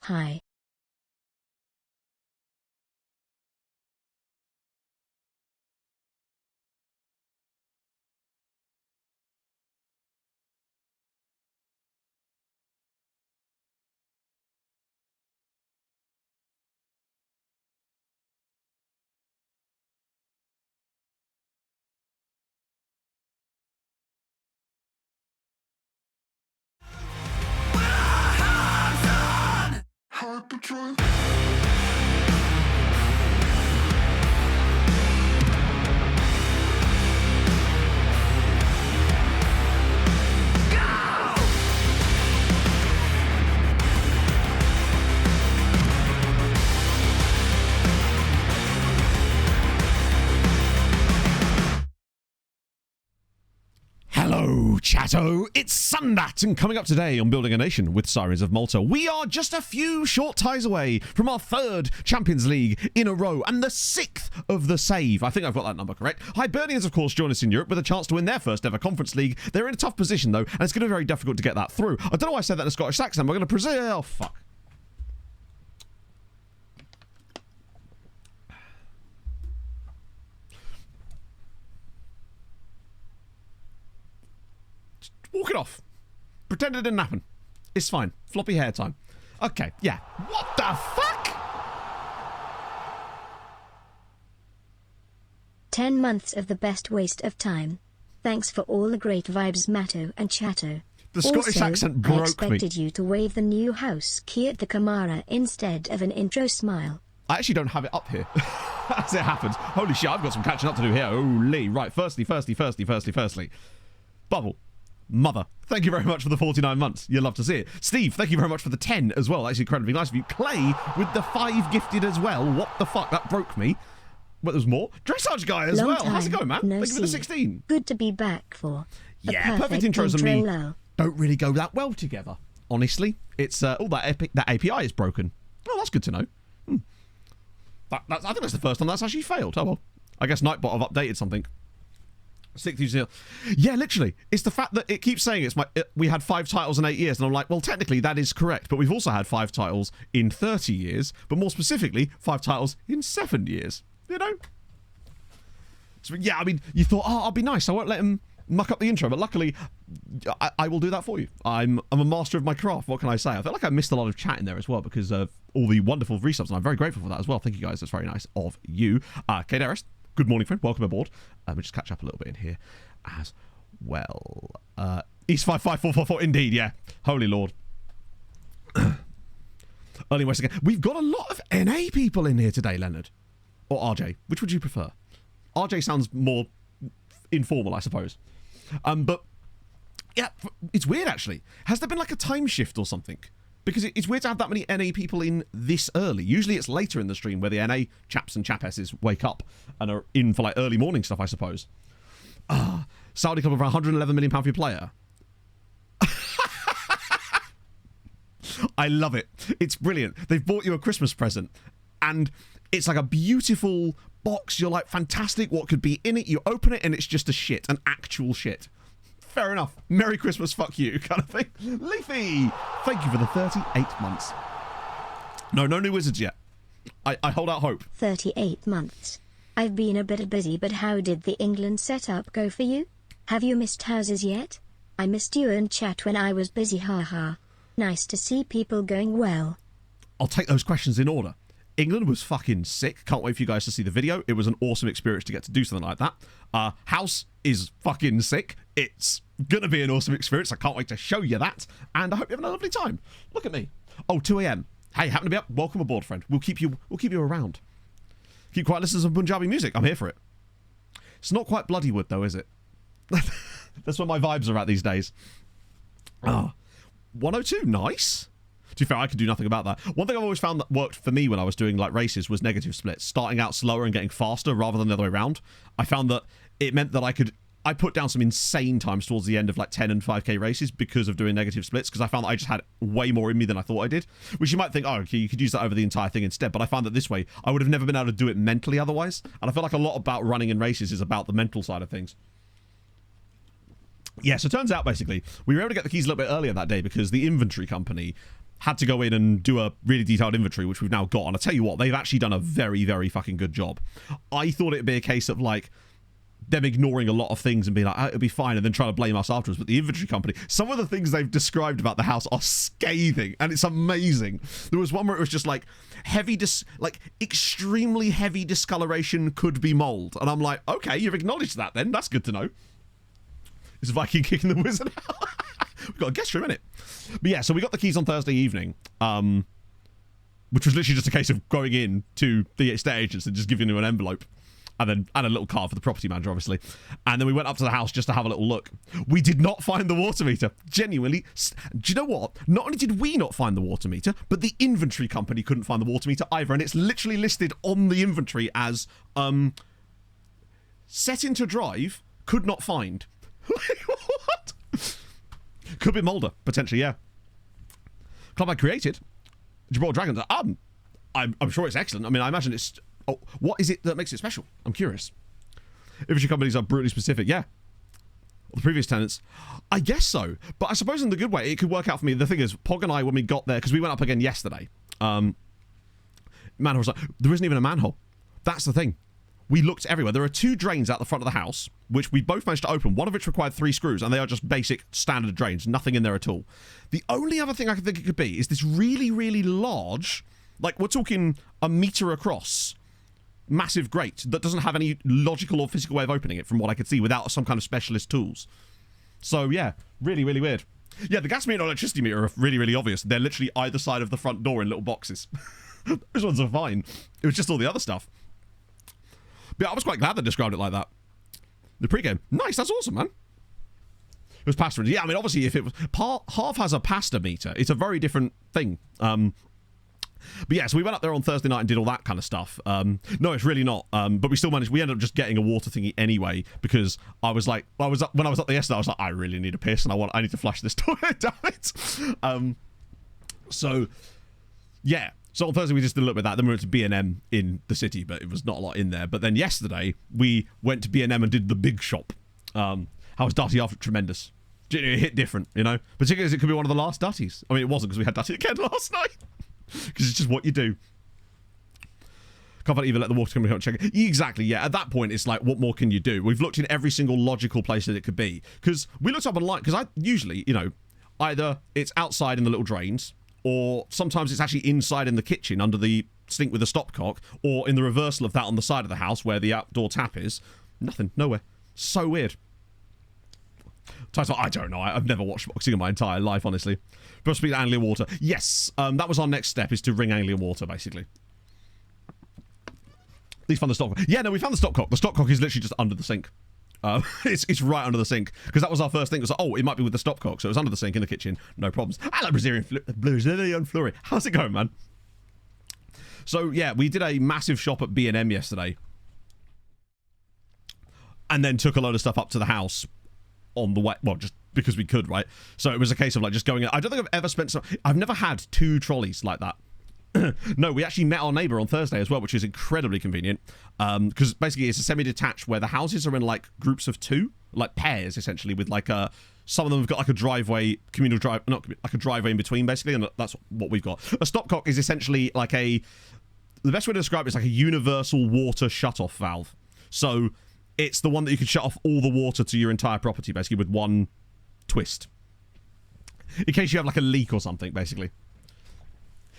Hi. Hello, chatto. It's Sundat, and coming up today on Building a Nation with Sirens of Malta, we are just a few short ties away from our 3rd Champions League in a row and the 6th of the save. I think I've got that number correct. Hibernians, of course, join us in Europe with a chance to win their first ever Conference League. They're in a tough position, though, and it's going to be very difficult to get that through. I don't know why I said that in a Scottish accent. We're going to presume... Oh, fuck. Walk it off. Pretend it didn't happen. It's fine. Floppy hair time. Okay, yeah. What the fuck? 10 months of the best waste of time. Thanks for all the great vibes, Matto and Chatto. The Scottish accent broke me. I expected you to wave the new house key at the Kamara instead of an intro smile. I actually don't have it up here. As it happens. Holy shit, I've got some catching up to do here. Holy. Right, firstly. Bubble. Mother, thank you very much for the 49 months. You'll love to see it. Steve, thank you very much for the 10 as well. That's incredibly nice of you. Clay with the 5 gifted as well. What the fuck? That broke me. But there's more. Dressage guy as well. How's it going, man? No, thank you for the 16. Good to be back for. Yeah, perfect intros and me don't really go that well together. Honestly, it's that API is broken. Oh, that's good to know. I think that's the first time that's actually failed. Oh well. I guess Nightbot have updated something. 60. Yeah, literally. It's the fact that it keeps saying we had 5 titles in 8 years, and I'm like, well, technically that is correct, but we've also had 5 titles in 30 years, but more specifically, 5 titles in 7 years. You know? So yeah, I mean, you thought, oh, I'll be nice. I won't let him muck up the intro, but luckily, I will do that for you. I'm a master of my craft. What can I say? I feel like I missed a lot of chat in there as well because of all the wonderful resubs, and I'm very grateful for that as well. Thank you guys. That's very nice of you. Kate Harris. Good morning, friend. Welcome aboard. We'll just catch up a little bit in here as well. East 55444, indeed, yeah. Holy Lord. Early West again. We've got a lot of NA people in here today, Leonard. Or RJ. Which would you prefer? RJ sounds more informal, I suppose. But, yeah, it's weird, actually. Has there been like a time shift or something? Because it's weird to have that many NA people in this early. Usually it's later in the stream where the NA chaps and chapesses wake up and are in for like early morning stuff, I suppose. Saudi Club of £111 million for your player. I love it. It's brilliant. They've bought you a Christmas present and it's like a beautiful box. You're like, fantastic. What could be in it? You open it and it's just a shit, an actual shit. Fair enough. Merry Christmas, fuck you, kind of thing. Leafy, thank you for the 38 months. No new wizards yet. I hold out hope. 38 months. I've been a bit busy, but how did the England setup go for you? Have you missed houses yet? I missed you and chat when I was busy, haha. Nice to see people going well. I'll take those questions in order. England was fucking sick. Can't wait for you guys to see the video. It was an awesome experience to get to do something like that. House is fucking sick. It's gonna be an awesome experience. I can't wait to show you that. And I hope you're having a lovely time. Look at me. Oh, 2 a.m. Hey, happen to be up? Welcome aboard, friend. We'll keep you around. Keep quiet, listen to some Punjabi music. I'm here for it. It's not quite Bloodywood though, is it? That's where my vibes are at these days. 102, nice. To be fair, I could do nothing about that. One thing I've always found that worked for me when I was doing like races was negative splits. Starting out slower and getting faster rather than the other way around. I found that it meant that I put down some insane times towards the end of like 10 and 5k races because of doing negative splits, because I found that I just had way more in me than I thought I did. Which you might think, oh, okay, you could use that over the entire thing instead. But I found that this way, I would have never been able to do it mentally otherwise. And I feel like a lot about running in races is about the mental side of things. Yeah, so it turns out, basically, we were able to get the keys a little bit earlier that day because the inventory company had to go in and do a really detailed inventory, which we've now got. And I tell you what, they've actually done a very, very fucking good job. I thought it'd be a case of like them ignoring a lot of things and being like, oh, it'll be fine, and then trying to blame us afterwards. But the inventory company, some of the things they've described about the house are scathing, and it's amazing. There was one where it was just like extremely heavy discoloration, could be mold, and I'm like, okay, you've acknowledged that then. That's good to know. Is Viking kicking the wizard out? We've got a guest room, innit? But yeah, so we got the keys on Thursday evening, which was literally just a case of going in to the estate agents and just giving them an envelope. And a little card for the property manager, obviously. And then we went up to the house just to have a little look. We did not find the water meter. Genuinely. Do you know what? Not only did we not find the water meter, but the inventory company couldn't find the water meter either. And it's literally listed on the inventory as set into drive, could not find. What? Could be Mulder, potentially, yeah. Club I created, Gibraltar Dragons. I'm sure it's excellent. I mean, I imagine it's... Oh, what is it that makes it special? I'm curious. Inventory companies are brutally specific, yeah. The previous tenants, I guess so. But I suppose in the good way, it could work out for me. The thing is, Pog and I, when we got there, because we went up again yesterday, manhole's like, there isn't even a manhole. That's the thing. We looked everywhere. There are 2 drains out the front of the house, which we both managed to open, one of which required 3 screws, and they are just basic standard drains, nothing in there at all. The only other thing I can think it could be is this really, really large, like we're talking a meter across, massive grate that doesn't have any logical or physical way of opening it from what I could see without some kind of specialist tools. So yeah, really, really weird. Yeah, the gas meter and electricity meter are really, really obvious. They're literally either side of the front door in little boxes. Those ones are fine. It was just all the other stuff. But yeah, I was quite glad they described it like that. The pregame, nice, that's awesome, man. It was pasta. Yeah, I mean, obviously, if it was... Half has a pasta meter. It's a very different thing. But yeah, so we went up there on Thursday night and did all that kind of stuff. No, it's really not. But we still managed. We ended up just getting a water thingy anyway because I was like, when I was up there yesterday, I was like, I really need a piss and I need to flush this toilet. Damn it. So yeah. So on Thursday we just did a little bit of that. Then we went to B&M in the city, but it was not a lot in there. But then yesterday we went to B&M and did the big shop. How was Dutty after? Tremendous. It hit different, you know. Particularly as it could be one of the last Dutties. I mean, it wasn't because we had Dutty again last night. Because it's just what you do. Can't even let the water company check it. Exactly, yeah. At that point, it's like, what more can you do? We've looked in every single logical place that it could be. Because we looked up online, because I usually, you know, either it's outside in the little drains, or sometimes it's actually inside in the kitchen under the sink with a stopcock, or in the reversal of that on the side of the house where the outdoor tap is. Nothing, nowhere. So weird. Title, I don't know. I've never watched boxing in my entire life, honestly. But speak to Anglian Water. Yes, that was our next step, is to ring Anglian Water, basically. At least found the stopcock. Yeah, no, we found the stopcock. The stopcock is literally just under the sink. It's right under the sink. Because that was our first thing. It was like, oh, it might be with the stopcock. So it was under the sink in the kitchen. No problems. Hello, Brazilian Flurry. How's it going, man? So, yeah, we did a massive shop at B&M yesterday. And then took a load of stuff up to the house on the way, well, just because we could, right? So it was a case of like just going in. I don't think I've ever spent I've never had 2 trolleys like that. No, we actually met our neighbour on Thursday as well, which is incredibly convenient. Because basically it's a semi-detached where the houses are in like groups of 2, like pairs essentially, with like some of them have got like a driveway, communal drive, not like a driveway in between basically, and that's what we've got. A stopcock is essentially like the best way to describe it is like a universal water shut-off valve. So it's the one that you can shut off all the water to your entire property, basically, with one twist. In case you have, like, a leak or something, basically.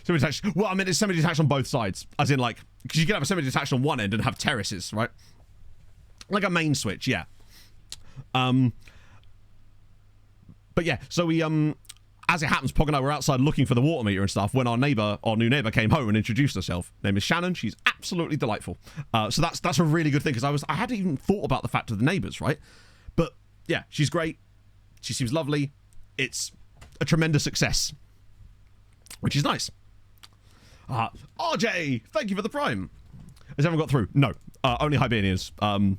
Semi-detached. Well, I mean, it's semi-detached on both sides. As in, like, because you can have a semi-detached on one end and have terraces, right? Like a main switch, yeah. But, yeah, so we, as it happens, Pog and I were outside looking for the water meter and stuff when our new neighbour came home and introduced herself. Her name is Shannon. She's absolutely delightful. So that's a really good thing because I hadn't even thought about the fact of the neighbours, right? But yeah, she's great. She seems lovely. It's a tremendous success, which is nice. RJ, thank you for the prime. Has everyone got through? No. Only Hibernians.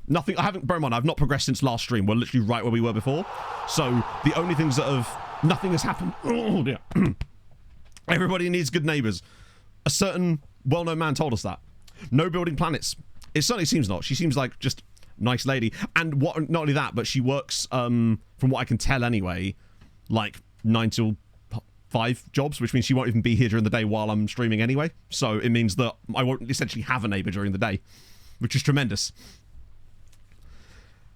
Nothing. Bear in mind, I've not progressed since last stream. We're literally right where we were before. So the only things that have... Nothing has happened. Oh, dear. Everybody needs good neighbours. A certain well-known man told us that. No building planets. It certainly seems not. She seems like just nice lady. And not only that, but she works, from what I can tell anyway, like 9 till 5 jobs, which means she won't even be here during the day while I'm streaming anyway. So it means that I won't essentially have a neighbour during the day, which is tremendous.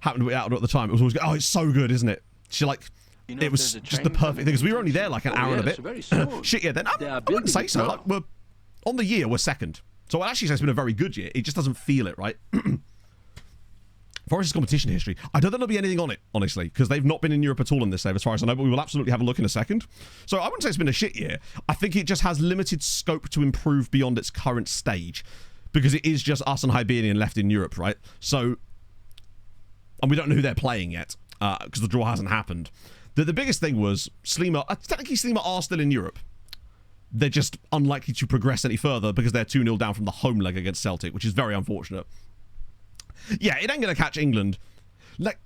Happened to be out at the time. It was always, oh, it's so good, isn't it? She like, it was just the perfect thing, because we were only there like an hour and a bit. Shit, yeah, then I wouldn't say so. Like, we're on the year, we're second. So I'd actually say it's been a very good year. It just doesn't feel it, right? Forest's competition history. I don't think there'll be anything on it, honestly, because they've not been in Europe at all in this save, as far as I know, but we will absolutely have a look in a second. So I wouldn't say it's been a shit year. I think it just has limited scope to improve beyond its current stage, because it is just us and Hibernian left in Europe, right? So, and we don't know who they're playing yet, because the draw hasn't happened. The biggest thing was Slima, technically Slima are still in Europe. They're just unlikely to progress any further because they're 2-0 down from the home leg against Celtic, which is very unfortunate. Yeah, it ain't going to catch England. Like,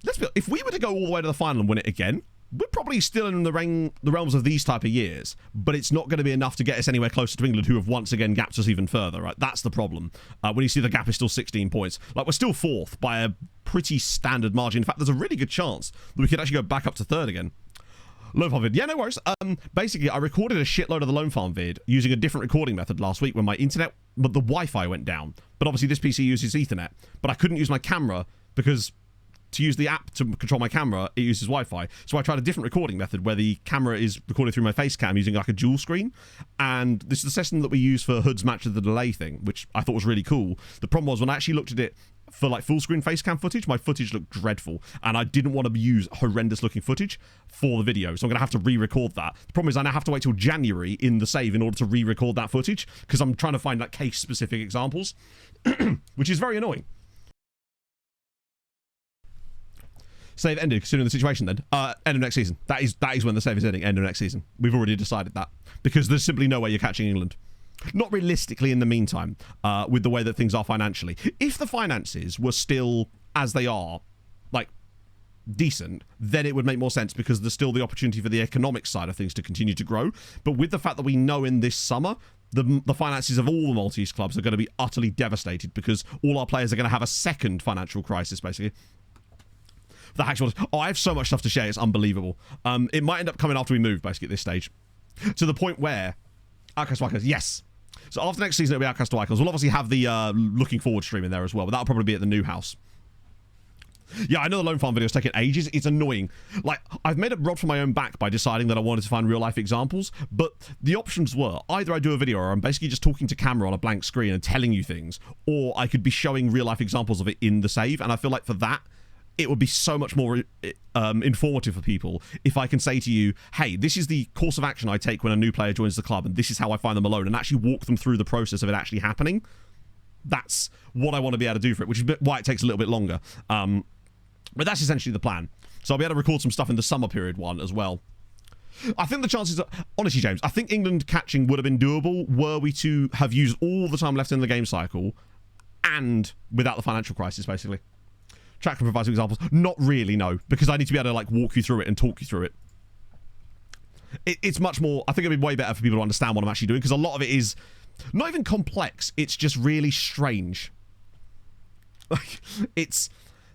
let's be honest, if we were to go all the way to the final and win it again, we're probably still in the realms of these type of years, but it's not going to be enough to get us anywhere closer to England, who have once again gapped us even further, right? That's the problem. When you see the gap is still 16 points. Like, we're still 4th by a pretty standard margin. In fact, there's a really good chance that we could actually go back up to 3rd again. Loan farm vid. Yeah, no worries. Basically, I recorded a shitload of the loan farm vid using a different recording method last week when my internet, but the Wi-Fi went down. But obviously this PC uses Ethernet. But I couldn't use my camera because to use the app to control my camera, it uses Wi-Fi. So I tried a different recording method where the camera is recorded through my face cam using like a dual screen. And this is the system that we use for Hood's match of the delay thing, which I thought was really cool. The problem was when I actually looked at it for like full screen face cam footage, my footage looked dreadful, and I didn't want to use horrendous looking footage for the video, so I'm gonna have to re-record that. The problem is I now have to wait till January in the save in order to re-record that footage, because I'm trying to find like case specific examples, which is very annoying. Save ended considering the situation then. End of next season. That is when the save is ending, end of next season. We've already decided that, because there's simply no way you're catching England. Not realistically in the meantime, with the way that things are financially. If the finances were still as they are, like, decent, then it would make more sense, because there's still the opportunity for the economic side of things to continue to grow. But with the fact that we know in this summer, the finances of all the Maltese clubs are going to be utterly devastated, because all our players are going to have a second financial crisis, basically. The actual, oh, I have so much stuff to share, it's unbelievable. It might end up coming after we move, basically, at this stage. To the point where Outcast to Icons, yes. So after next season, it'll be Outcast to Icons. We'll obviously have the looking forward stream in there as well, but that'll probably be at the new house. Yeah, I know the loan farm video's taking ages. It's annoying. Like, I've made a rod for my own back by deciding that I wanted to find real life examples, but the options were either I do a video or I'm basically just talking to camera on a blank screen and telling you things, or I could be showing real life examples of it in the save, and I feel like for that, it would be so much more informative for people if I can say to you, hey, this is the course of action I take when a new player joins the club, and this is how I find them alone, and actually walk them through the process of it actually happening. That's what I want to be able to do for it, which is why it takes a little bit longer. But that's essentially the plan. So I'll be able to record some stuff in the summer period one as well. I think the chances are, honestly, James, I think England catching would have been doable were we to have used all the time left in the game cycle and without the financial crisis, basically. Track can provide some examples. Not really, no, because I need to be able to like walk you through it and talk you through it. It's much more, I think it'd be way better for people to understand what I'm actually doing, because a lot of it is not even complex, it's just really strange. Like, it's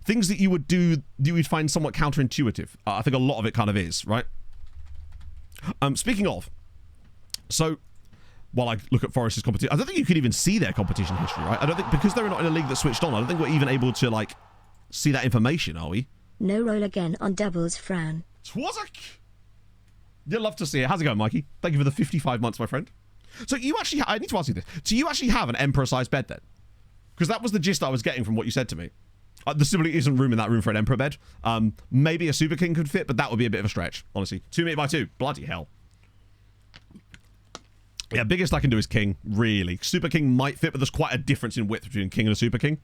things that you would do, you would find somewhat counterintuitive. I think a lot of it kind of is, right? Speaking of, so while I look at Forest's competition, I don't think you could even see their competition history, right? I don't think, because they're not in a league that's switched on, I don't think we're even able to like see that information, are we? No roll again on doubles frown. Twazak! You'll love to see it. How's it going, Mikey? Thank you for the 55 months, my friend. So you actually, I need to ask you this. Do you actually have an Emperor-sized bed then? Because that was the gist I was getting from what you said to me. There simply isn't room in that room for an Emperor bed. Maybe a Super King could fit, but that would be a bit of a stretch, honestly. 2 meter by 2. Bloody hell. Yeah, biggest I can do is King, really. Super King might fit, but there's quite a difference in width between King and a Super King.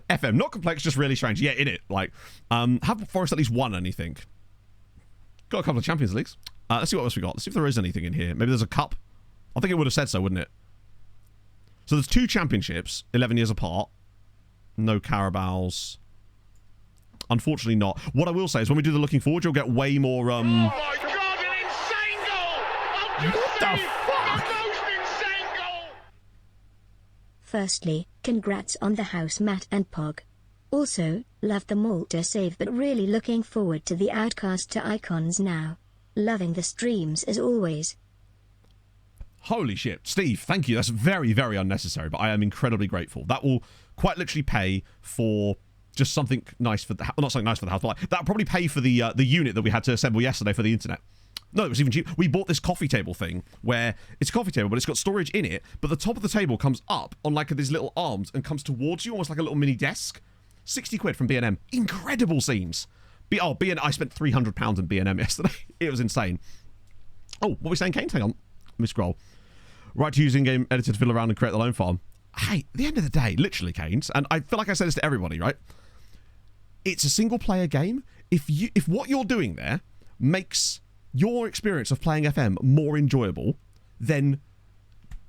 FM, not complex, just really strange. Yeah, in it. Like, have Forest at least won anything? Got a couple of Champions Leagues. Let's see what else we got. Let's see if there is anything in here. Maybe there's a cup. I think it would have said so, wouldn't it? So there's 2 championships, 11 years apart. No Carabaos. Unfortunately not. What I will say is when we do the looking forward, you'll get way more, Oh my god, an insane goal! What the fuck? The most insane goal! Firstly, congrats on the house, Matt and Pog. Also, love the Malta save, but really looking forward to the Outcast to Icons now. Loving the streams as always. Holy shit. Steve, thank you. That's very, very unnecessary, but I am incredibly grateful. That will quite literally pay for just something nice for the house. Not something nice for the house, but like, that'll probably pay for the unit that we had to assemble yesterday for the internet. No, it was even cheap. We bought this coffee table thing where it's a coffee table, but it's got storage in it, but the top of the table comes up on like these little arms and comes towards you, almost like a little mini desk. 60 quid from B&M. Incredible scenes. I spent £300 in B&M yesterday. It was insane. Oh, what were we saying, Kane? Hang on. Let me scroll. Right to use in-game editor to fiddle around and create the loan farm. Hey, at the end of the day, literally, Canes, and I feel like I said this to everybody, right? It's a single-player game. If what you're doing there makes your experience of playing FM more enjoyable, then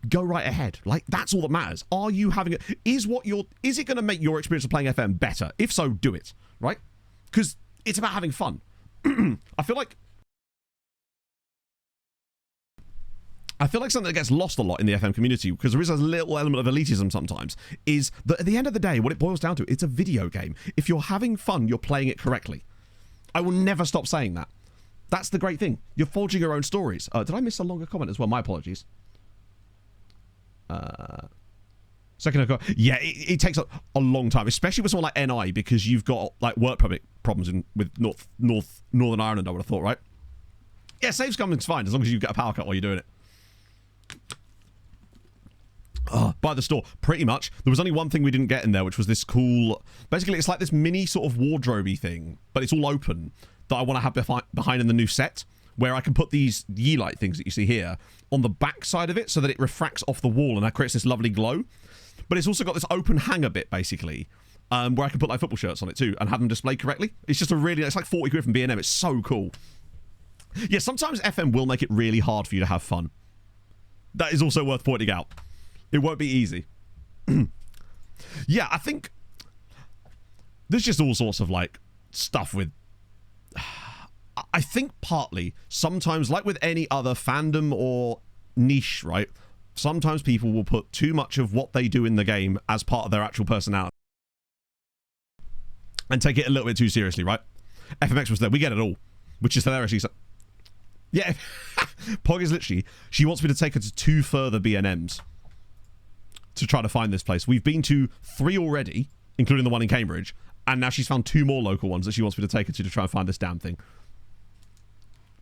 go right ahead. Like, that's all that matters. Are you having it? Is it going to make your experience of playing FM better? If so, do it, right? Because it's about having fun. I feel like something that gets lost a lot in the FM community, because there is a little element of elitism sometimes, is that at the end of the day, what it boils down to, it's a video game. If you're having fun, you're playing it correctly. I will never stop saying that. That's the great thing. You're forging your own stories. Did I miss a longer comment as well? My apologies. SecondYellowCard. Yeah, it takes a long time, especially with someone like NI, because you've got like work permit problems with Northern Ireland, I would have thought, right? Yeah, saves coming's fine as long as you get a power cut while you're doing it. By the store, pretty much. There was only one thing we didn't get in there, which was this cool... Basically, it's like this mini sort of wardrobe-y thing, but it's all open, that I want to have behind in the new set, where I can put these Yeelight things that you see here on the back side of it so that it refracts off the wall and that creates this lovely glow. But it's also got this open hanger bit, basically, where I can put like football shirts on it too and have them displayed correctly. It's just it's like 40 quid from B&M. It's so cool. Yeah, sometimes FM will make it really hard for you to have fun. That is also worth pointing out. It won't be easy. Yeah, I think there's just all sorts of like stuff with... I think partly, sometimes, like with any other fandom or niche, right? Sometimes people will put too much of what they do in the game as part of their actual personality. And take it a little bit too seriously, right? FMX was there. We get it all. Which is hilarious. Yeah. Pog is literally... She wants me to take her to 2 further B&Ms to try to find this place. We've been to 3 already, including the one in Cambridge. And now she's found 2 more local ones that she wants me to take her to try and find this damn thing.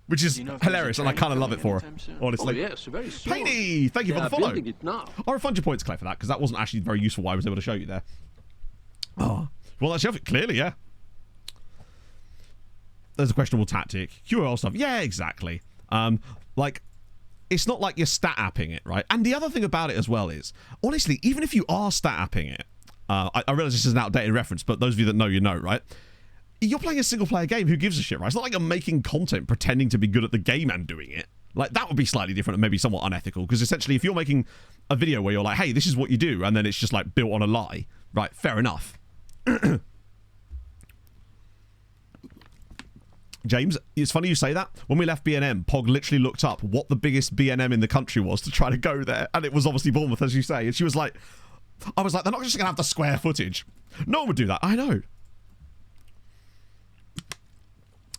Which is hilarious, and I kind of love it for her, honestly. Oh, yes, very soon. Painty, thank you for the follow. I'll refund your points, Clay, for that, because that wasn't actually very useful what I was able to show you there. Oh, well, that's clearly, yeah. There's a questionable tactic. QOL stuff. Yeah, exactly. Like, it's not like you're stat apping it, right? And the other thing about it as well is, honestly, even if you are stat apping it, I realize this is an outdated reference, but those of you that know, you know, right? You're playing a single-player game. Who gives a shit, right? It's not like you're making content pretending to be good at the game and doing it. Like, that would be slightly different and maybe somewhat unethical, because essentially, if you're making a video where you're like, hey, this is what you do, and then it's just, like, built on a lie, right, fair enough. James, it's funny you say that. When we left B&M, Pog literally looked up what the biggest B&M in the country was to try to go there, and it was obviously Bournemouth, as you say, and she was like... I was like, they're not just going to have the square footage. No one would do that. I know.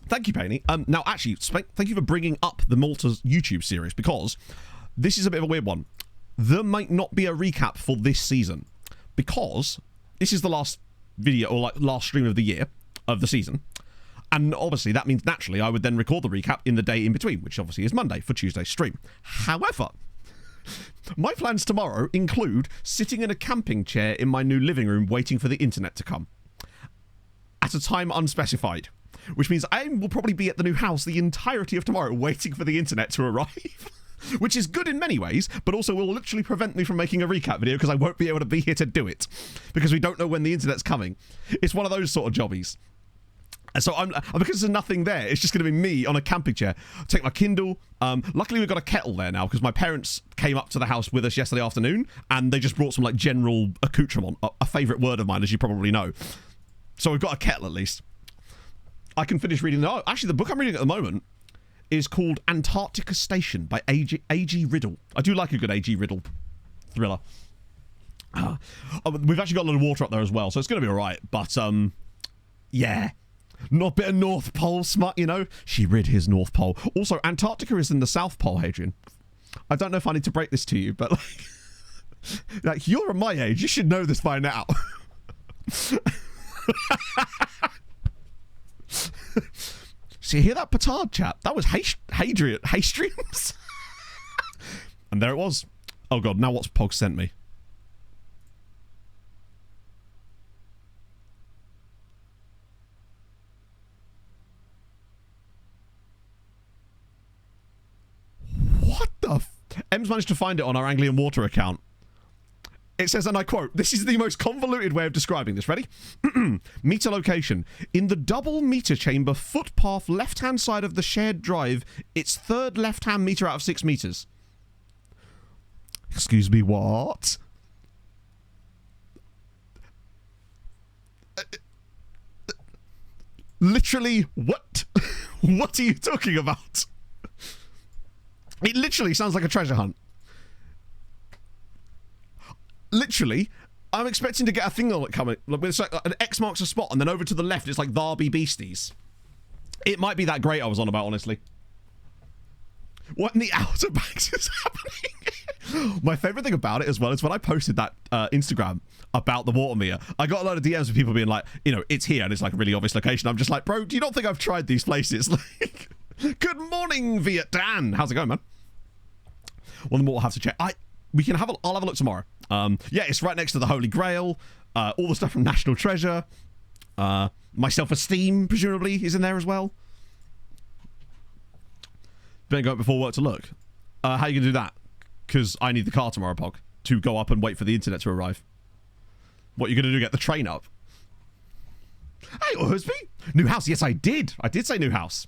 Thank you, Penny. Now, actually, thank you for bringing up the Malta's YouTube series, because this is a bit of a weird one. There might not be a recap for this season, because this is the last video, or like last stream of the year, of the season. And obviously, that means naturally I would then record the recap in the day in between, which obviously is Monday for Tuesday's stream. However... my plans tomorrow include sitting in a camping chair in my new living room waiting for the internet to come. At a time unspecified. Which means I will probably be at the new house the entirety of tomorrow waiting for the internet to arrive. Which is good in many ways, but also will literally prevent me from making a recap video because I won't be able to be here to do it. Because we don't know when the internet's coming. It's one of those sort of jobbies. And so because there's nothing there, it's just going to be me on a camping chair. Take my Kindle. Luckily, we've got a kettle there now because my parents came up to the house with us yesterday afternoon and they just brought some like general accoutrement, a favourite word of mine, as you probably know. So we've got a kettle at least. I can finish reading. Oh, actually, the book I'm reading at the moment is called Antarctica Station by A.G. Riddle. I do like a good A.G. Riddle thriller. We've actually got a lot of water up there as well, so it's going to be all right. But yeah. Not a bit of North Pole smut, you know? She rid his North Pole. Also, Antarctica is in the South Pole, Hadrian. I don't know if I need to break this to you, but like you're at my age, you should know this by now. So you hear that petard, chat? That was Hadrian's. And there it was. Oh god, now what's Pog sent me? What the M's managed to find it on our Anglian Water account. It says, and I quote, "This is the most convoluted way of describing this." Ready? Meter location. In the double meter chamber footpath left-hand side of the shared drive, its third left-hand meter out of 6 meters. Excuse me, what? Literally, what? What are you talking about? It literally sounds like a treasure hunt. Literally, I'm expecting to get a thing on it coming. Like, it's like an X marks a spot, and then over to the left, it's like Tharby Beasties. It might be that great I was on about, honestly. What in the Outer Banks is happening? My favourite thing about it as well is when I posted that Instagram about the water meter, I got a lot of DMs with people being like, you know, it's here, and it's like a really obvious location. I'm just like, bro, do you not think I've tried these places? Like, good morning, Viet Dan. How's it going, man? Well, then we'll have to check. I'll have a look tomorrow. Yeah, it's right next to the Holy Grail. All the stuff from National Treasure. My self-esteem, presumably, is in there as well. Better go up before work to look. How are you going to do that? Because I need the car tomorrow, Pog, to go up and wait for the internet to arrive. What are you going to do, get the train up? Hey, Husby. New house. Yes, I did. I did say new house.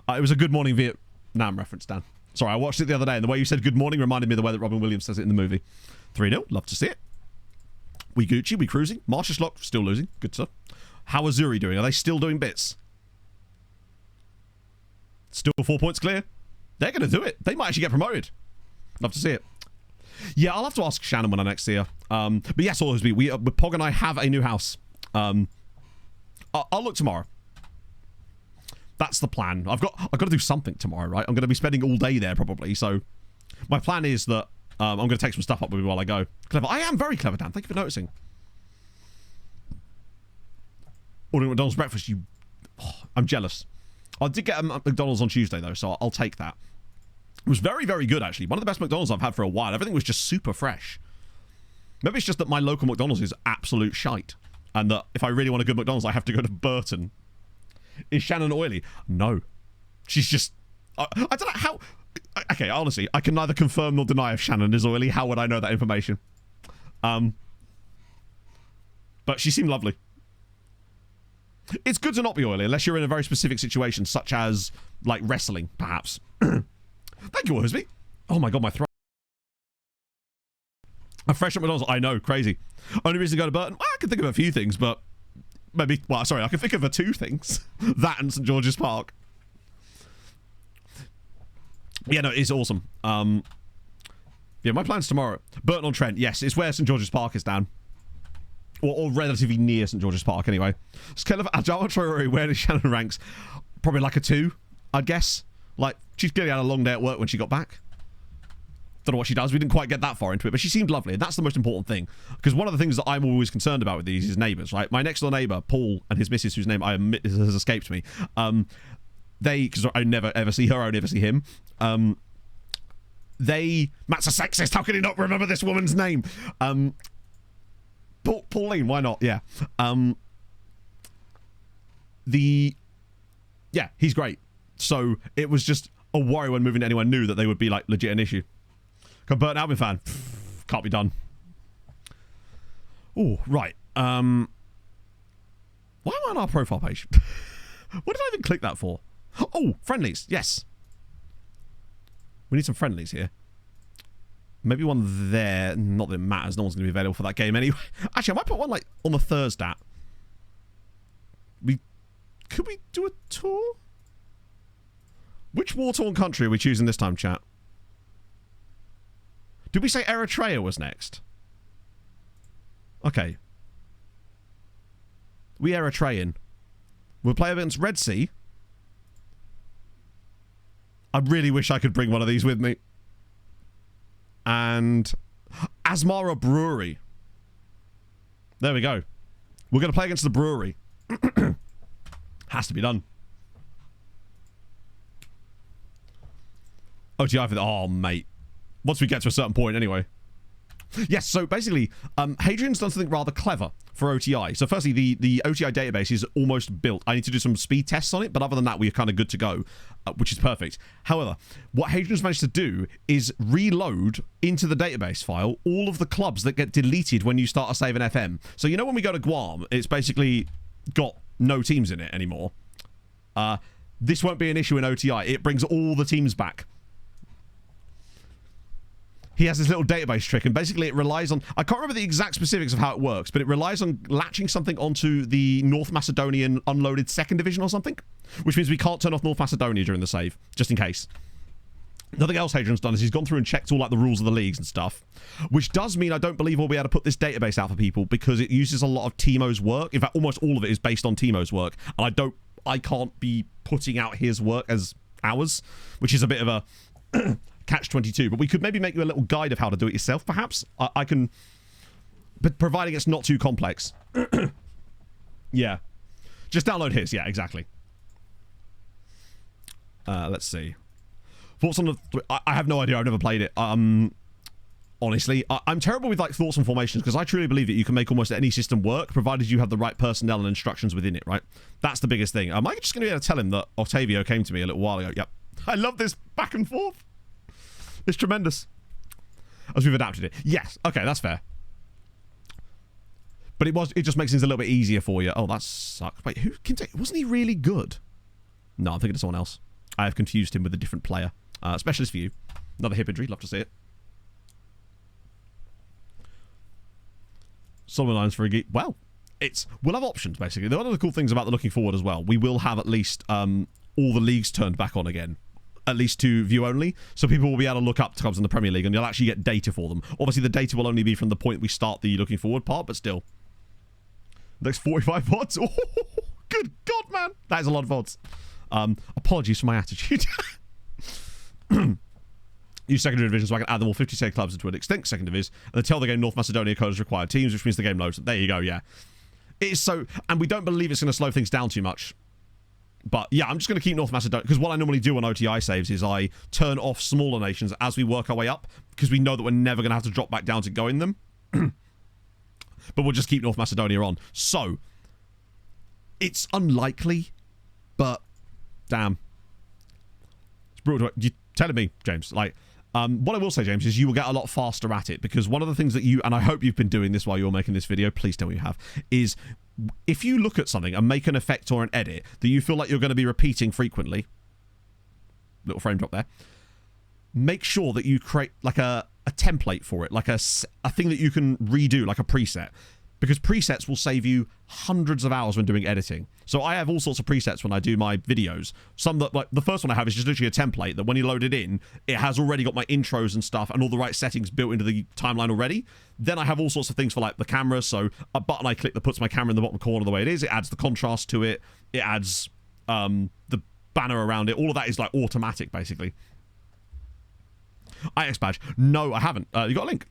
It was a Good Morning Vietnam reference, Dan. Sorry, I watched it the other day, and the way you said good morning reminded me of the way that Robin Williams says it in the movie. 3-0. Love to see it. We Gucci. We cruising. Marcia Schlock still losing. Good stuff. How are Zuri doing? Are they still doing bits? Still 4 points clear? They're going to do it. They might actually get promoted. Love to see it. Yeah, I'll have to ask Shannon when I next see her. But yes, Husby, Pog and I have a new house. I'll look tomorrow. That's the plan. I've got to do something tomorrow, right? I'm going to be spending all day there probably. So my plan is that I'm going to take some stuff up with me while I go. Clever. I am very clever, Dan. Thank you for noticing. Ordering McDonald's breakfast. I'm jealous. I did get a McDonald's on Tuesday though, so I'll take that. It was very, very good actually. One of the best McDonald's I've had for a while. Everything was just super fresh. Maybe it's just that my local McDonald's is absolute shite, and that if I really want a good McDonald's, I have to go to Burton. Is Shannon oily? No. She's just... I don't know how... Okay, honestly, I can neither confirm nor deny if Shannon is oily. How would I know that information? But she seemed lovely. It's good to not be oily, unless you're in a very specific situation, such as, like, wrestling, perhaps. Thank you, Husby. Oh my god, my throat. A fresh at McDonald's. I know, crazy. Only reason to go to Burton? Well, I can think of a few things, but... Maybe, well, sorry, I can think of 2 things. That and St. George's Park. Yeah, no, it's awesome. Yeah, my plan's tomorrow. Burton-on-Trent, yes, it's where St. George's Park is, Dan. Or relatively near St. George's Park, anyway. Scale of Ajama Traore, where does Shannon ranks? Probably like a 2, I'd guess. Like, she's clearly had a long day at work when she got back. Don't know what she does. We didn't quite get that far into it, but she seemed lovely, and that's the most important thing. Because one of the things that I'm always concerned about with these is neighbours, right? My next door neighbour, Paul, and his missus, whose name I admit has escaped me, because I never ever see her, I never see him. Matt's a sexist. How can he not remember this woman's name? Pauline, why not? Yeah. Yeah, he's great. So it was just a worry when moving to anyone new that they would be like legit an issue. Burton Albion fan. Can't be done. Oh, right. Why am I on our profile page? What did I even click that for? Oh, friendlies. Yes. We need some friendlies here. Maybe one there. Not that it matters. No one's going to be available for that game anyway. Actually, I might put one like on the Thursday. Could we do a tour? Which war-torn country are we choosing this time, chat? Did we say Eritrea was next? Okay. We Eritrean. We'll play against Red Sea. I really wish I could bring one of these with me. And Asmara Brewery. There we go. We're going to play against the brewery. Has to be done. OTI for the... Oh, mate. Once we get to a certain point, anyway. Yes, so basically, Hadrian's done something rather clever for OTI. So firstly, the OTI database is almost built. I need to do some speed tests on it, but other than that, we're kind of good to go, which is perfect. However, what Hadrian's managed to do is reload into the database file all of the clubs that get deleted when you start a save in FM. So you know when we go to Guam, it's basically got no teams in it anymore. This won't be an issue in OTI. It brings all the teams back. He has this little database trick, and basically it relies on... I can't remember the exact specifics of how it works, but it relies on latching something onto the North Macedonian unloaded 2nd Division or something, which means we can't turn off North Macedonia during the save, just in case. Nothing else Hadrian's done is he's gone through and checked all like the rules of the leagues and stuff, which does mean I don't believe we'll be able to put this database out for people because it uses a lot of Timo's work. In fact, almost all of it is based on Timo's work, and I can't be putting out his work as ours, which is a bit of a... catch-22, but we could maybe make you a little guide of how to do it yourself, perhaps. I can, but providing it's not too complex. Yeah. Just download his. Yeah, exactly. Let's see. Thoughts on the... I have no idea. I've never played it. Honestly, I'm terrible with like thoughts on formations because I truly believe that you can make almost any system work provided you have the right personnel and instructions within it, right? That's the biggest thing. Am I just going to be able to tell him that Octavio came to me a little while ago? Yep. I love this back and forth. It's tremendous. As we've adapted it. Yes. Okay, that's fair. But it just makes things a little bit easier for you. Oh, that sucks. Wait, who can take... Wasn't he really good? No, I'm thinking of someone else. I have confused him with a different player. Specialist for you. Another hip injury. Love to see it. Solomon lines for a geek. Well, we'll have options, basically. One of the cool things about the looking forward as well, we will have at least all the leagues turned back on again. At least to view only, so people will be able to look up clubs in the Premier League and you'll actually get data for them. Obviously the data will only be from the point we start the looking forward part, but still. Next 45 odds. Oh, good God, man. That is a lot of odds. Apologies for my attitude. Use secondary division so I can add them all 56 clubs into an extinct second division and then tell the game North Macedonia codes required teams, which means the game loads. There you go, yeah. It is so, and we don't believe it's going to slow things down too much. But yeah, I'm just going to keep North Macedonia, because what I normally do on OTI saves is I turn off smaller nations as we work our way up, because we know that we're never going to have to drop back down to going them. But we'll just keep North Macedonia on. So, it's unlikely, but damn. It's brutal. You're telling me, James. Like, what I will say, James, is you will get a lot faster at it, because one of the things that you, and I hope you've been doing this while you're making this video, please tell me you have, is... If you look at something and make an effect or an edit that you feel like you're going to be repeating frequently, little frame drop there, make sure that you create like a template for it, like a thing that you can redo, like a preset. Because presets will save you hundreds of hours when doing editing. So I have all sorts of presets when I do my videos. Some that, like, the first one I have is just literally a template that when you load it in, it has already got my intros and stuff and all the right settings built into the timeline already. Then I have all sorts of things for, like, the camera. So a button I click that puts my camera in the bottom corner the way it is. It adds the contrast to it. It adds the banner around it. All of that is, like, automatic, basically. IX badge. No, I haven't. You got a link?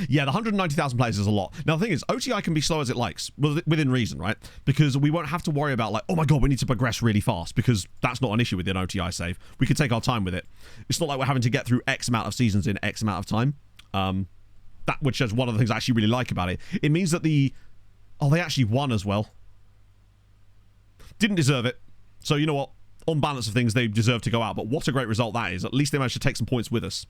Yeah, the 190,000 players is a lot. Now, the thing is, OTI can be slow as it likes, within reason, right? Because we won't have to worry about, like, oh my god, we need to progress really fast, because that's not an issue with an OTI save. We can take our time with it. It's not like we're having to get through X amount of seasons in X amount of time. Which is one of the things I actually really like about it. It means that they actually won as well. Didn't deserve it. So, you know what? On balance of things, they deserve to go out, but what a great result that is. At least they managed to take some points with us.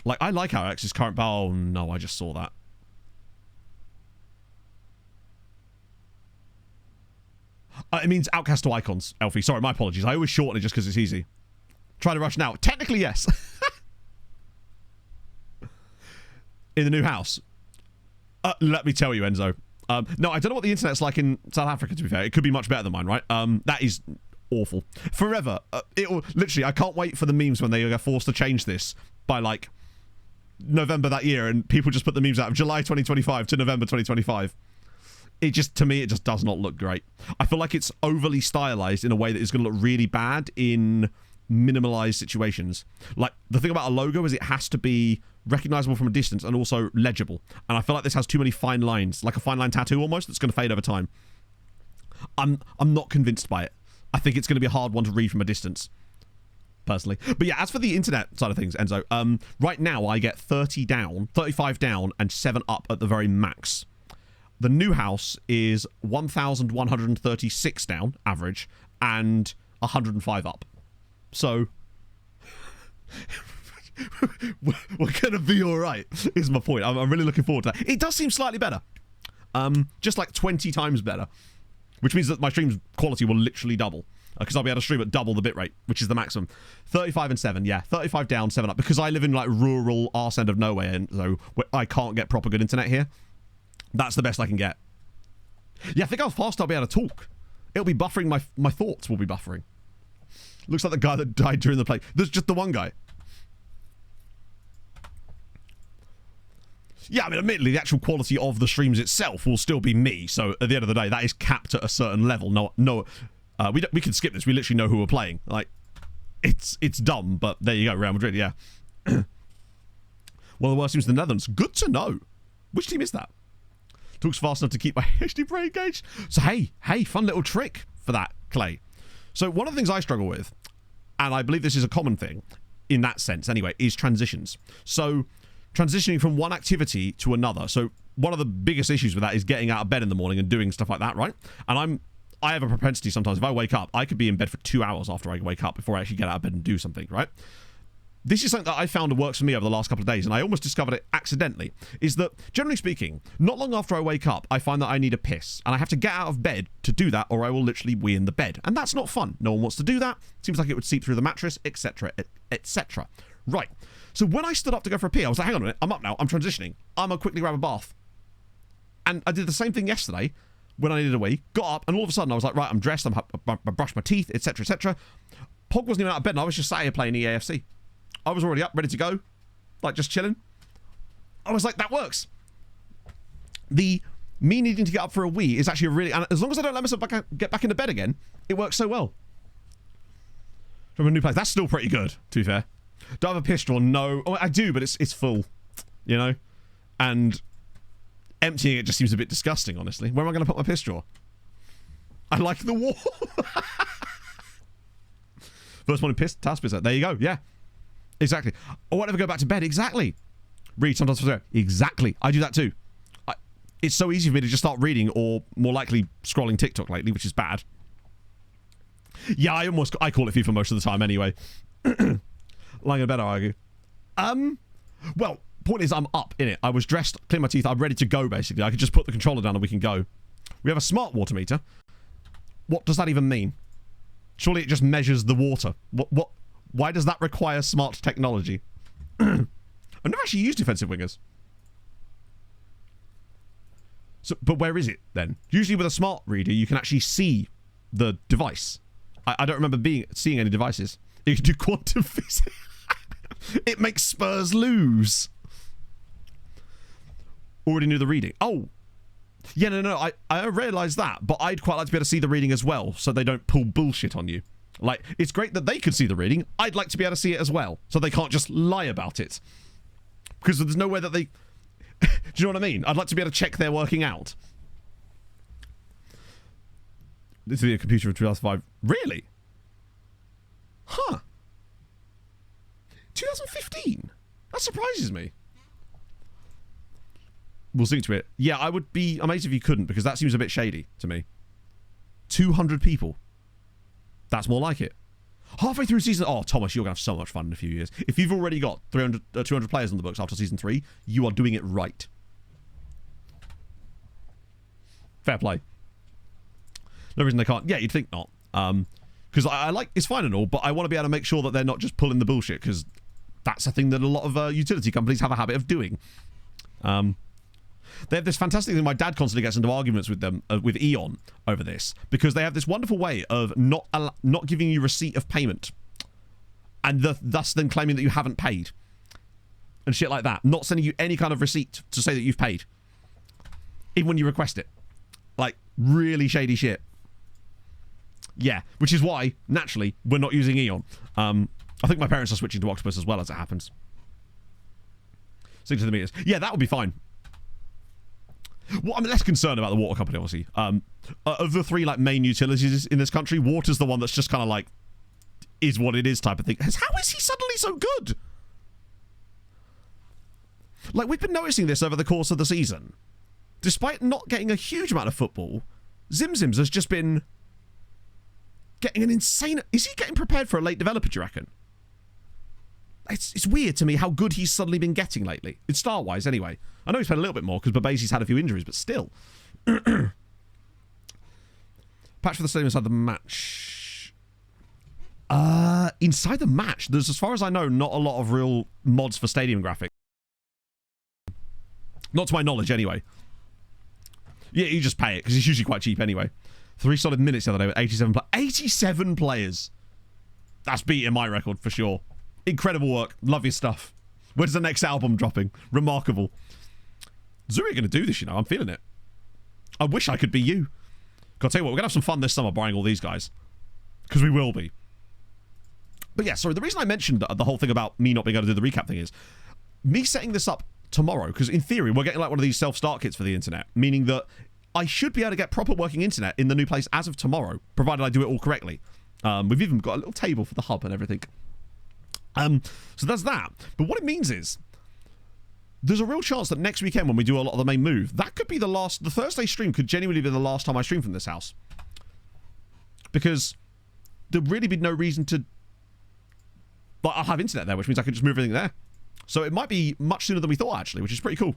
Like, I like how X's current... Oh, no, I just saw that. It means outcast to icons, Elfie. Sorry, my apologies. I always shorten it just because it's easy. Try to rush now. Technically, yes. In the new house. Let me tell you, Enzo. No, I don't know what the internet's like in South Africa, to be fair. It could be much better than mine, right? That is awful. Forever. Literally, I can't wait for the memes when they are forced to change this by, like... November that year, and people just put the memes out of July 2025 to November 2025. To me, it just does not look great. I feel like it's overly stylized in a way that is going to look really bad in minimalized situations. Like, the thing about a logo is it has to be recognizable from a distance and also legible. And I feel like this has too many fine lines, like a fine line tattoo almost, that's going to fade over time. I'm not convinced by it. I think it's going to be a hard one to read from a distance, personally. But yeah, as for the internet side of things, Enzo, right now I get 30 down, 35 down, and 7 up at the very max. The new house is 1,136 down, average, and 105 up. So, we're going to be all right, is my point. I'm really looking forward to that. It does seem slightly better. Just like 20 times better. Which means that my stream's quality will literally double. Because I'll be able to stream at double the bitrate, which is the maximum. 35 and 7, yeah. 35 down, 7 up. Because I live in like rural arse end of nowhere, and so I can't get proper good internet here. That's the best I can get. Yeah, think how fast I'll be able to talk. It'll be buffering, my thoughts will be buffering. Looks like the guy that died during the play. There's just the one guy. Yeah, I mean, admittedly, the actual quality of the streams itself will still be me. So at the end of the day, that is capped at a certain level. We can skip this. We literally know who we're playing. Like, it's dumb, but there you go. Real Madrid, yeah. One of the worst teams in the Netherlands. Good to know. Which team is that? Talks fast enough to keep my HD brain engaged. So hey, fun little trick for that, Clay. So one of the things I struggle with, and I believe this is a common thing in that sense anyway, is transitions. So transitioning from one activity to another. So one of the biggest issues with that is getting out of bed in the morning and doing stuff like that, right? And I have a propensity sometimes, if I wake up, I could be in bed for 2 hours after I wake up before I actually get out of bed and do something, right? This is something that I found works for me over the last couple of days, and I almost discovered it accidentally, is that, generally speaking, not long after I wake up, I find that I need a piss, and I have to get out of bed to do that, or I will literally wee in the bed. And that's not fun. No one wants to do that. Seems like it would seep through the mattress, etc., etc. Right. So when I stood up to go for a pee, I was like, hang on a minute, I'm up now, I'm transitioning. I'm going to quickly grab a bath. And I did the same thing yesterday, when I needed a wee, got up, and all of a sudden I was like, right, I'm dressed, I brushed my teeth, etc., etc. Pog wasn't even out of bed, and I was just sat here playing EAFC. I was already up, ready to go, like just chilling. I was like, that works. Me needing to get up for a wee is actually a really, and as long as I don't let myself get back into bed again, it works so well. From a new place, that's still pretty good, to be fair. Do I have a piss straw? No. Oh, I do, but it's full, you know? And emptying it just seems a bit disgusting, honestly. Where am I going to put my piss straw? I like the wall. First one in piss, task pisser. There you go, yeah. Exactly. Or whatever, go back to bed. Exactly. Read sometimes for there. Exactly. I do that too. It's so easy for me to just start reading, or more likely scrolling TikTok lately, which is bad. Yeah, I call it FIFA most of the time anyway. Lying in bed, I argue. Well, point is I'm up in it. I was dressed, cleaned my teeth, I'm ready to go basically. I could just put the controller down and we can go. We have a smart water meter. What does that even mean? Surely it just measures the water. What? Why does that require smart technology? I've never actually used defensive wingers. So, but where is it then? Usually with a smart reader, you can actually see the device. I don't remember seeing any devices. You can do quantum physics. It makes Spurs lose. Already knew the reading. Oh. Yeah, no. I realised that, but I'd quite like to be able to see the reading as well, so they don't pull bullshit on you. Like, it's great that they can see the reading. I'd like to be able to see it as well, so they can't just lie about it. Because there's no way that they... Do you know what I mean? I'd like to be able to check they're working out. This is a computer from 2005. Really? Huh. 2015? That surprises me. We'll sync to it. Yeah, I would be amazed if you couldn't, because that seems a bit shady to me. 200 people. That's more like it. Halfway through season... Oh, Thomas, you're going to have so much fun in a few years. If you've already got 200 players on the books after season 3, you are doing it right. Fair play. No reason they can't... Yeah, you'd think not. Because I like... It's fine and all, but I want to be able to make sure that they're not just pulling the bullshit, because that's a thing that a lot of utility companies have a habit of doing. They have this fantastic thing. My dad constantly gets into arguments with them, with Eon, over this, because they have this wonderful way of not giving you receipt of payment, and thus then claiming that you haven't paid. and shit like that. Not sending you any kind of receipt to say that you've paid. Even when you request it. Like, really shady shit. Yeah, which is why, naturally, we're not using Eon. I think my parents are switching to Octopus as well, as it happens. 6 to the meters. Yeah, that would be fine. Well, I'm less concerned about the water company, obviously. Of the 3 like main utilities in this country, water's the one that's just kind of like, is what it is type of thing. How is he suddenly so good? Like, we've been noticing this over the course of the season. Despite not getting a huge amount of football, Zimzims has just been getting an insane... Is he getting prepared for a late developer, do you reckon? It's weird to me how good he's suddenly been getting lately. In star-wise, anyway. I know he's played a little bit more because Babasi's had a few injuries, but still. Patch for the stadium inside the match. Inside the match, there's, as far as I know, not a lot of real mods for stadium graphics. Not to my knowledge, anyway. Yeah, you just pay it because it's usually quite cheap anyway. 3 solid minutes the other day with 87 players. That's beating my record for sure. Incredible work. Love your stuff. When's the next album dropping? Remarkable. Zuri are going to do this, you know. I'm feeling it. I wish I could be you. I'll tell you what, we're going to have some fun this summer buying all these guys. Because we will be. But yeah, sorry, the reason I mentioned the whole thing about me not being able to do the recap thing is me setting this up tomorrow, because in theory, we're getting like one of these self-start kits for the internet, meaning that I should be able to get proper working internet in the new place as of tomorrow, provided I do it all correctly. We've even got a little table for the hub and everything. So that's that. But what it means is there's a real chance that next weekend when we do a lot of the main move, that could be the Thursday stream could genuinely be the last time I stream from this house. Because there'd really be no reason to... But I'll have internet there, which means I can just move everything there. So it might be much sooner than we thought, actually, which is pretty cool.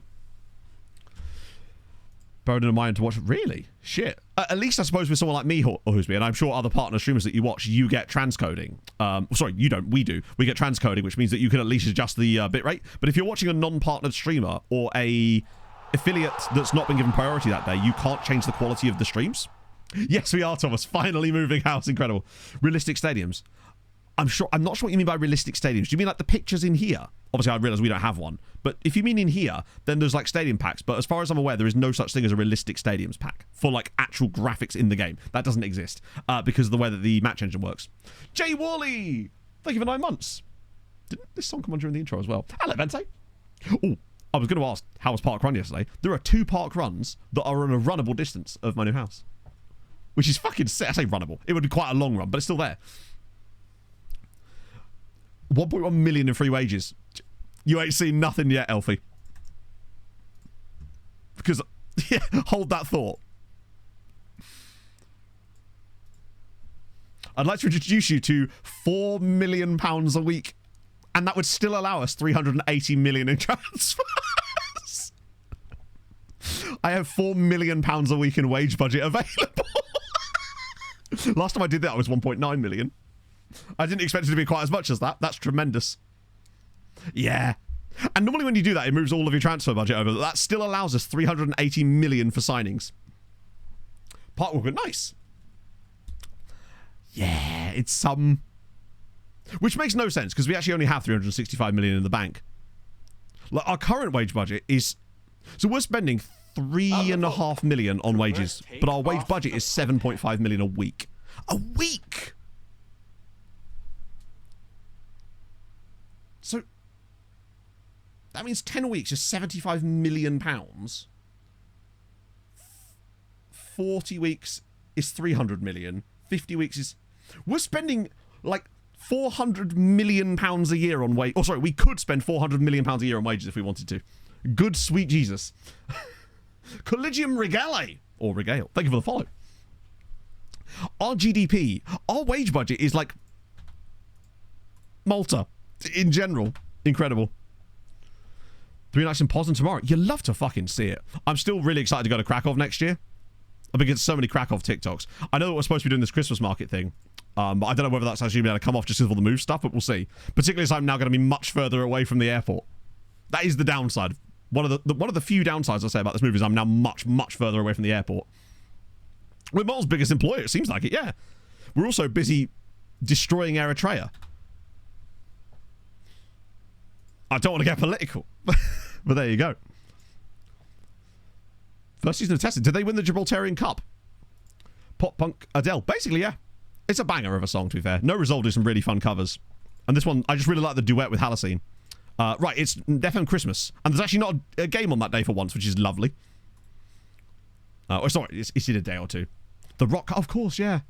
Buried in a mind to watch. Really? Shit. At least I suppose with someone like me, Who's me, and I'm sure other partner streamers that you watch, you get transcoding. Sorry, you don't. We do. We get transcoding, which means that you can at least adjust the bitrate. But if you're watching a non-partnered streamer or a affiliate that's not been given priority that day, you can't change the quality of the streams. Yes, we are, Thomas. Finally moving house. Incredible. Realistic stadiums. I'm not sure what you mean by realistic stadiums. Do you mean like the pictures in here? Obviously, I realise we don't have one. But if you mean in here, then there's like stadium packs. But as far as I'm aware, there is no such thing as a realistic stadiums pack for like actual graphics in the game. That doesn't exist because of the way that the match engine works. Jay Worley, thank you for 9 months. Didn't this song come on during the intro as well? Hello, Vente. Oh, I was going to ask, how was Park Run yesterday? There are 2 park runs that are in a runnable distance of my new house. Which is fucking sick. I say runnable. It would be quite a long run, but it's still there. 1.1 million in free wages. You ain't seen nothing yet, Elfie. Because, yeah, hold that thought. I'd like to introduce you to £4 million a week, and that would still allow us 380 million in transfers. I have £4 million a week in wage budget available. Last time I did that, I was 1.9 million. I didn't expect it to be quite as much as that. That's tremendous. Yeah. And normally when you do that, it moves all of your transfer budget over. That still allows us 380 million for signings. Parkwalker, nice. Yeah, it's some... Which makes no sense, because we actually only have 365 million in the bank. Like, our current wage budget is... So we're spending 3.5 million on wages, but our wage budget is 7.5 million a week. A week! So, that means 10 weeks is 75 million pounds. 40 weeks is 300 million. 50 weeks is... We're spending, like, 400 million pounds a year on wage... Oh, sorry, we could spend 400 million pounds a year on wages if we wanted to. Good sweet Jesus. Collegium Regale. Or Regale. Thank you for the follow. Our GDP, our wage budget is like Malta. In general, incredible. 3 nights in Poznan tomorrow. You love to fucking see it. I'm still really excited to go to Krakow next year. I've been getting so many Krakow TikToks. I know that we're supposed to be doing this Christmas market thing, but I don't know whether that's actually going to come off just because of all the move stuff, but we'll see. Particularly as I'm now going to be much further away from the airport. That is the downside. One of the few downsides I say about this move is I'm now much further away from the airport. We're Malta's biggest employer, it seems like it, yeah. We're also busy destroying Eritrea. I don't want to get political. But there you go. First season of testing. Did they win the Gibraltarian Cup? Pop punk Adele. Basically, yeah. It's a banger of a song, to be fair. No Resolve do some really fun covers. And this one, I just really like the duet with Halasine. Right, it's FM Christmas. And there's actually not a game on that day for once, which is lovely. Sorry, it's in a day or two. The Rock, of course, yeah.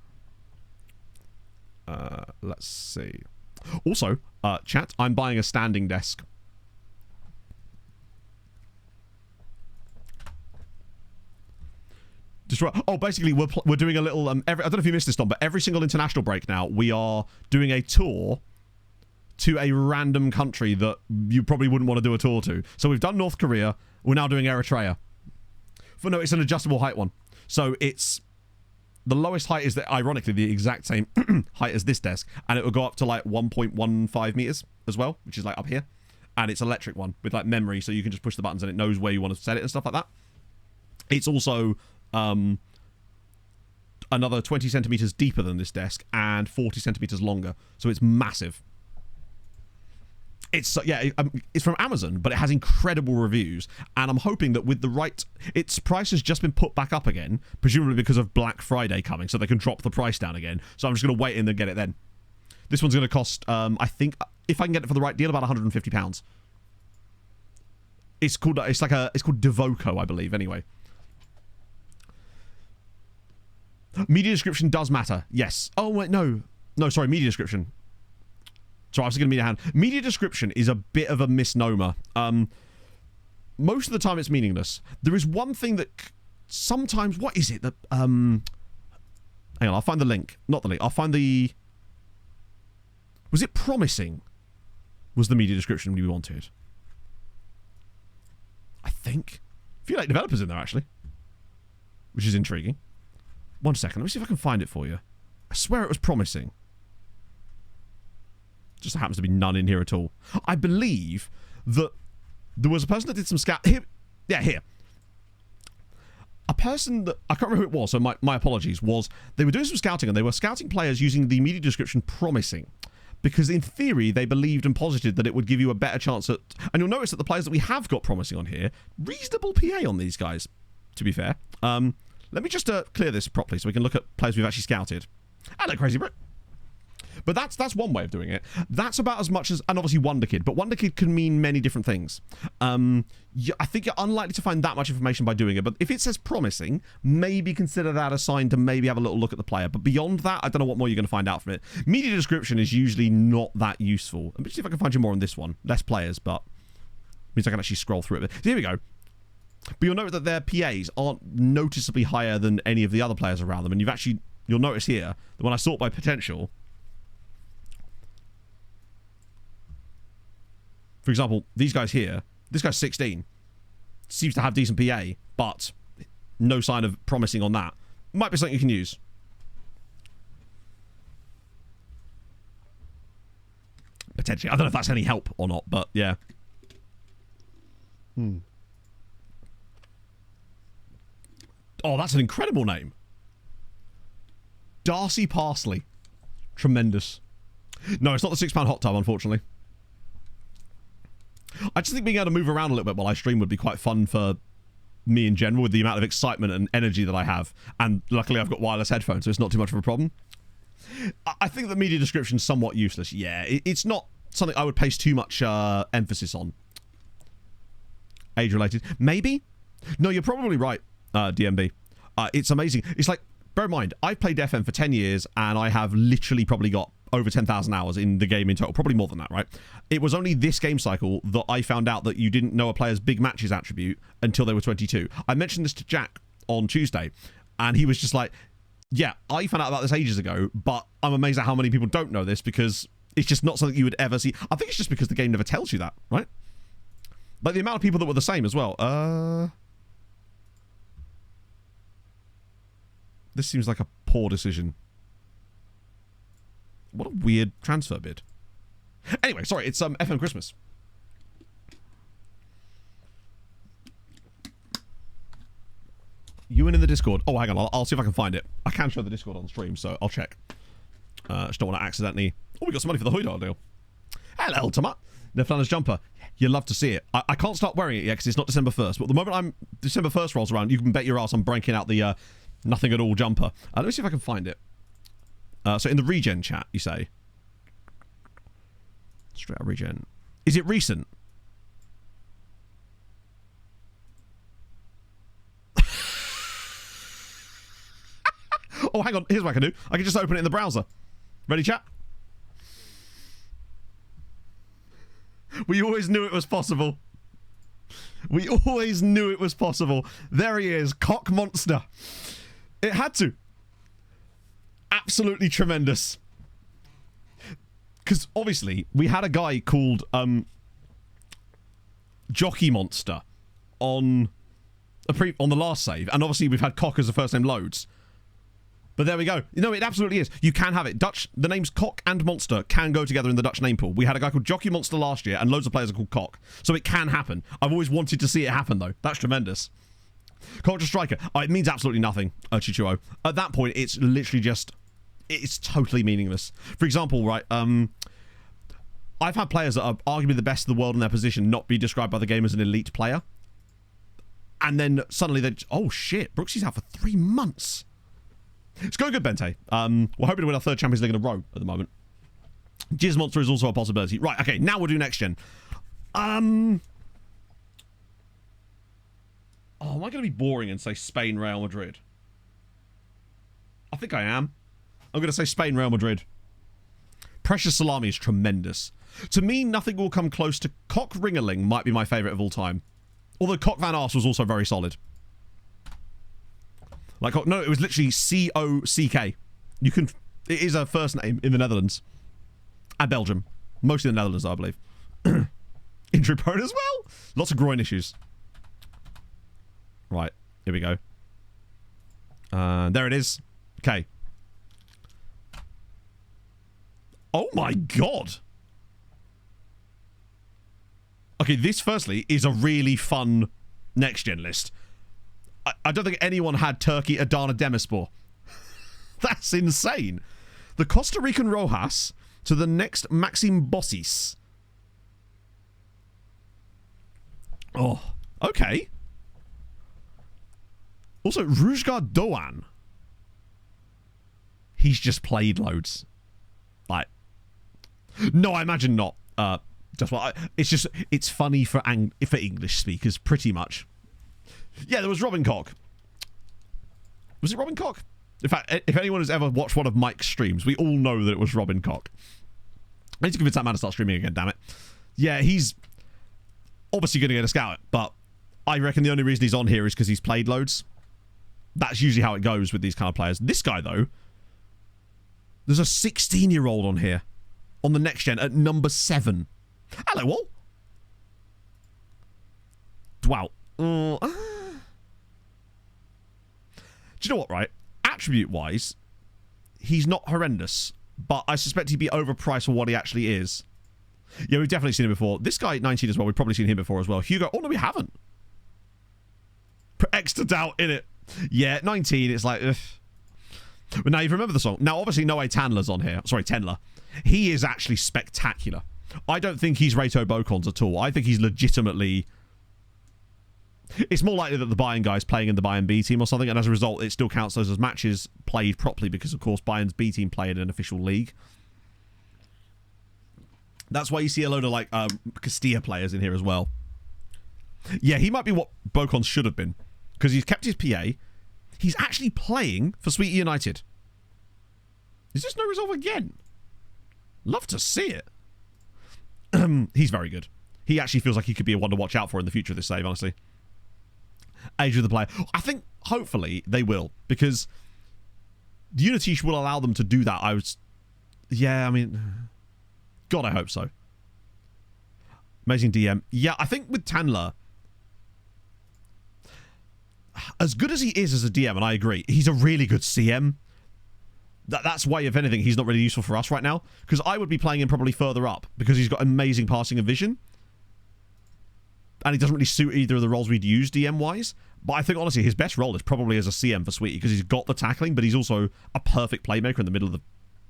Let's see. Also, chat, I'm buying a standing desk. Basically, we're doing a little... I don't know if you missed this, Don, but every single international break now, we are doing a tour to a random country that you probably wouldn't want to do a tour to. So we've done North Korea. We're now doing Eritrea. No, it's an adjustable height one. So it's... The lowest height is, ironically, the exact same height as this desk. And it will go up to, like, 1.15 meters as well, which is, like, up here. And it's an electric one with, like, memory, so you can just push the buttons and it knows where you want to set it and stuff like that. It's also... another 20 centimeters deeper than this desk and 40 centimeters longer, so it's massive. It's it's from Amazon, but it has incredible reviews, and I'm hoping that with the right, its price has just been put back up again, presumably because of Black Friday coming, so they can drop the price down again. So I'm just going to wait and then get it then. This one's going to cost, I think, if I can get it for the right deal, about £150. It's called Devoco, I believe. Anyway. Media description does matter. Yes. Oh, wait, no. No, sorry, media description. Sorry, I was going to media hand. Media description is a bit of a misnomer. Most of the time it's meaningless. There is one thing that sometimes... What is it? That hang on, I'll find the link. Not the link. I'll find the... Was it promising? Was the media description we wanted? I think. A few late developers in there, actually. Which is intriguing. 1 second, let me see if I can find it for you. I swear it was promising. Just happens to be none in here at all. I believe that there was a person that did some scout... Here. Yeah, here. A person that... I can't remember who it was, so my apologies, was... They were doing some scouting, and they were scouting players using the media description promising. Because in theory, they believed and posited that it would give you a better chance at... And you'll notice that the players that we have got promising on here, reasonable PA on these guys, to be fair. Let me just clear this properly so we can look at players we've actually scouted. Hello, Crazy Brit. But that's one way of doing it. That's about as much as... And obviously Wonder Kid. But Wonder Kid can mean many different things. I think you're unlikely to find that much information by doing it. But if it says promising, maybe consider that a sign to maybe have a little look at the player. But beyond that, I don't know what more you're going to find out from it. Media description is usually not that useful. Let me see if I can find you more on this one. Less players, but... means I can actually scroll through it. So here we go. But you'll note that their PAs aren't noticeably higher than any of the other players around them. And you'll notice here that when I sort by potential... For example, these guys here, this guy's 16. Seems to have decent PA, but no sign of promising on that. Might be something you can use. Potentially. I don't know if that's any help or not, but yeah. Oh, that's an incredible name. Darcy Parsley. Tremendous. No, it's not the £6 hot tub, unfortunately. I just think being able to move around a little bit while I stream would be quite fun for me in general, with the amount of excitement and energy that I have. And luckily I've got wireless headphones, so it's not too much of a problem. I think the media description is somewhat useless. Yeah, it's not something I would place too much emphasis on. Age-related. Maybe? No, you're probably right, DMB. It's amazing. It's like, bear in mind, I've played FM for 10 years, and I have literally probably got over 10,000 hours in the game in total. Probably more than that, right? It was only this game cycle that I found out that you didn't know a player's big matches attribute until they were 22. I mentioned this to Jack on Tuesday, and he was just like, yeah, I found out about this ages ago, but I'm amazed at how many people don't know this, because it's just not something you would ever see. I think it's just because the game never tells you that, right? Like the amount of people that were the same as well. This seems like a poor decision. What a weird transfer bid. Anyway, sorry, it's FM Christmas. You in the Discord? Oh, hang on, I'll see if I can find it. I can show the Discord on stream, so I'll check. Just don't want to accidentally... Oh, we got some money for the Hoydar deal. Hello, Tomat. The Flanders jumper. You'll love to see it. I can't start wearing it yet because it's not December 1st. But the moment December 1st rolls around, you can bet your ass I'm breaking out the nothing at all jumper. Let me see if I can find it. So in the regen chat, you say. Straight out regen. Is it recent? Oh, hang on. Here's what I can do. I can just open it in the browser. Ready, chat? We always knew it was possible. We always knew it was possible. There he is. Cock Monster. It had to. Absolutely tremendous. Because, obviously, we had a guy called Jockey Monster on the last save. And, obviously, we've had Cock as the first name loads. But there we go. No, it absolutely is. You can have it. The names Cock and Monster can go together in the Dutch name pool. We had a guy called Jockey Monster last year, and loads of players are called Cock. So it can happen. I've always wanted to see it happen, though. That's tremendous. Contra Striker. It means absolutely nothing, Chichuo. At that point, it's literally just... It's totally meaningless. For example, right, I've had players that are arguably the best in the world in their position not be described by the game as an elite player. And then suddenly they're... Oh, shit. Brooksy's out for 3 months. It's going good, Bente. We're hoping to win our 3rd Champions League in a row at the moment. Jizz Monster is also a possibility. Right, okay, now we'll do next gen. Oh, am I going to be boring and say Spain, Real Madrid? I think I am. I'm going to say Spain, Real Madrid. Precious Salami is tremendous. To me, nothing will come close to Cock Ringerling might be my favourite of all time. Although Cock Van Aers was also very solid. Like, no, it was literally C-O-C-K. You can... It is a first name in the Netherlands. And Belgium. Mostly the Netherlands, I believe. Injury prone as well. Lots of groin issues. Right. Here we go. There it is. Okay. Oh my god. Okay, this firstly is a really fun next-gen list. I don't think anyone had Turkey Adana Demirspor. That's insane. The Costa Rican Rojas to the next Maxim Bossis. Oh, okay. Also, Rujgar Doan. He's just played loads. Like, no, I imagine not. It's funny for English speakers, pretty much. Yeah, there was Robin Cock. Was it Robin Cock? In fact, if anyone has ever watched one of Mike's streams, we all know that it was Robin Cock. I need to convince that man to start streaming again, damn it. Yeah, he's obviously going to get a scout, but I reckon the only reason he's on here is because he's played loads. That's usually how it goes with these kind of players. This guy, though, there's a 16-year-old on here. On the next gen at number 7. Hello, all. Wow. Do you know what, right? Attribute-wise, he's not horrendous, but I suspect he'd be overpriced for what he actually is. Yeah, we've definitely seen him before. This guy, 19 as well, we've probably seen him before as well. Hugo, oh no, we haven't. Put extra doubt in it. Yeah, 19, it's like, ugh. But now you remember the song. Now, obviously, Noé Tandler's on here. Sorry, Tendler. He is actually spectacular. I don't think he's Reto Bocons at all. I think he's legitimately... It's more likely that the Bayern guy's playing in the Bayern B team or something, and as a result, it still counts those as matches played properly because, of course, Bayern's B team play in an official league. That's why you see a load of, like, Castilla players in here as well. Yeah, he might be what Bocons should have been, because he's kept his PA. He's actually playing for Sweet United. Is this no resolve again? Love to see it. He's very good. He actually feels like he could be a one to watch out for in the future of this save, honestly. Age of the player. I think, hopefully, they will, because Unity will allow them to do that. Yeah, I mean... God, I hope so. Amazing DM. Yeah, I think with Tandler, as good as he is as a DM, and I agree, he's a really good CM. That's why, if anything, he's not really useful for us right now, because I would be playing him probably further up, because he's got amazing passing and vision. And he doesn't really suit either of the roles we'd use DM-wise. But I think, honestly, his best role is probably as a CM for Sweetie, because he's got the tackling, but he's also a perfect playmaker in the middle of the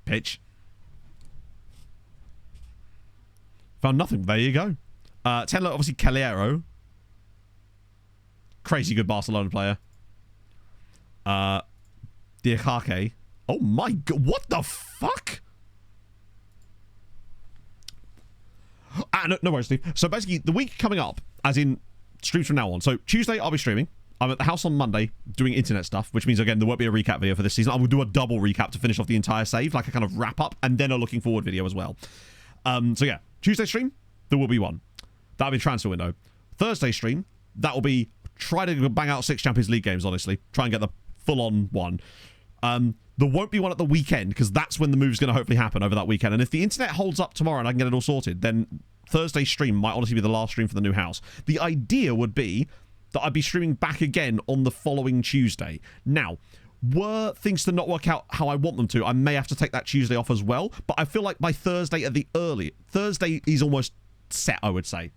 pitch. Found nothing. There you go. 10 obviously Calero. Crazy good Barcelona player. Diakake. Oh my god, what the fuck? No worries, Steve. So basically, the week coming up, as in streams from now on. So Tuesday, I'll be streaming. I'm at the house on Monday doing internet stuff, which means, again, there won't be a recap video for this season. I will do a double recap to finish off the entire save, like a kind of wrap up, and then a looking forward video as well. So yeah, Tuesday stream, there will be one. That'll be transfer window. Thursday stream, that will be try to bang out 6 Champions League games, honestly. Try and get the full-on one. There won't be one at the weekend, because that's when the move's going to hopefully happen over that weekend. And if the internet holds up tomorrow and I can get it all sorted, then Thursday's stream might honestly be the last stream for the new house. The idea would be that I'd be streaming back again on the following Tuesday. Now, were things to not work out how I want them to, I may have to take that Tuesday off as well. But I feel like by Thursday at the early... Thursday is almost set, I would say,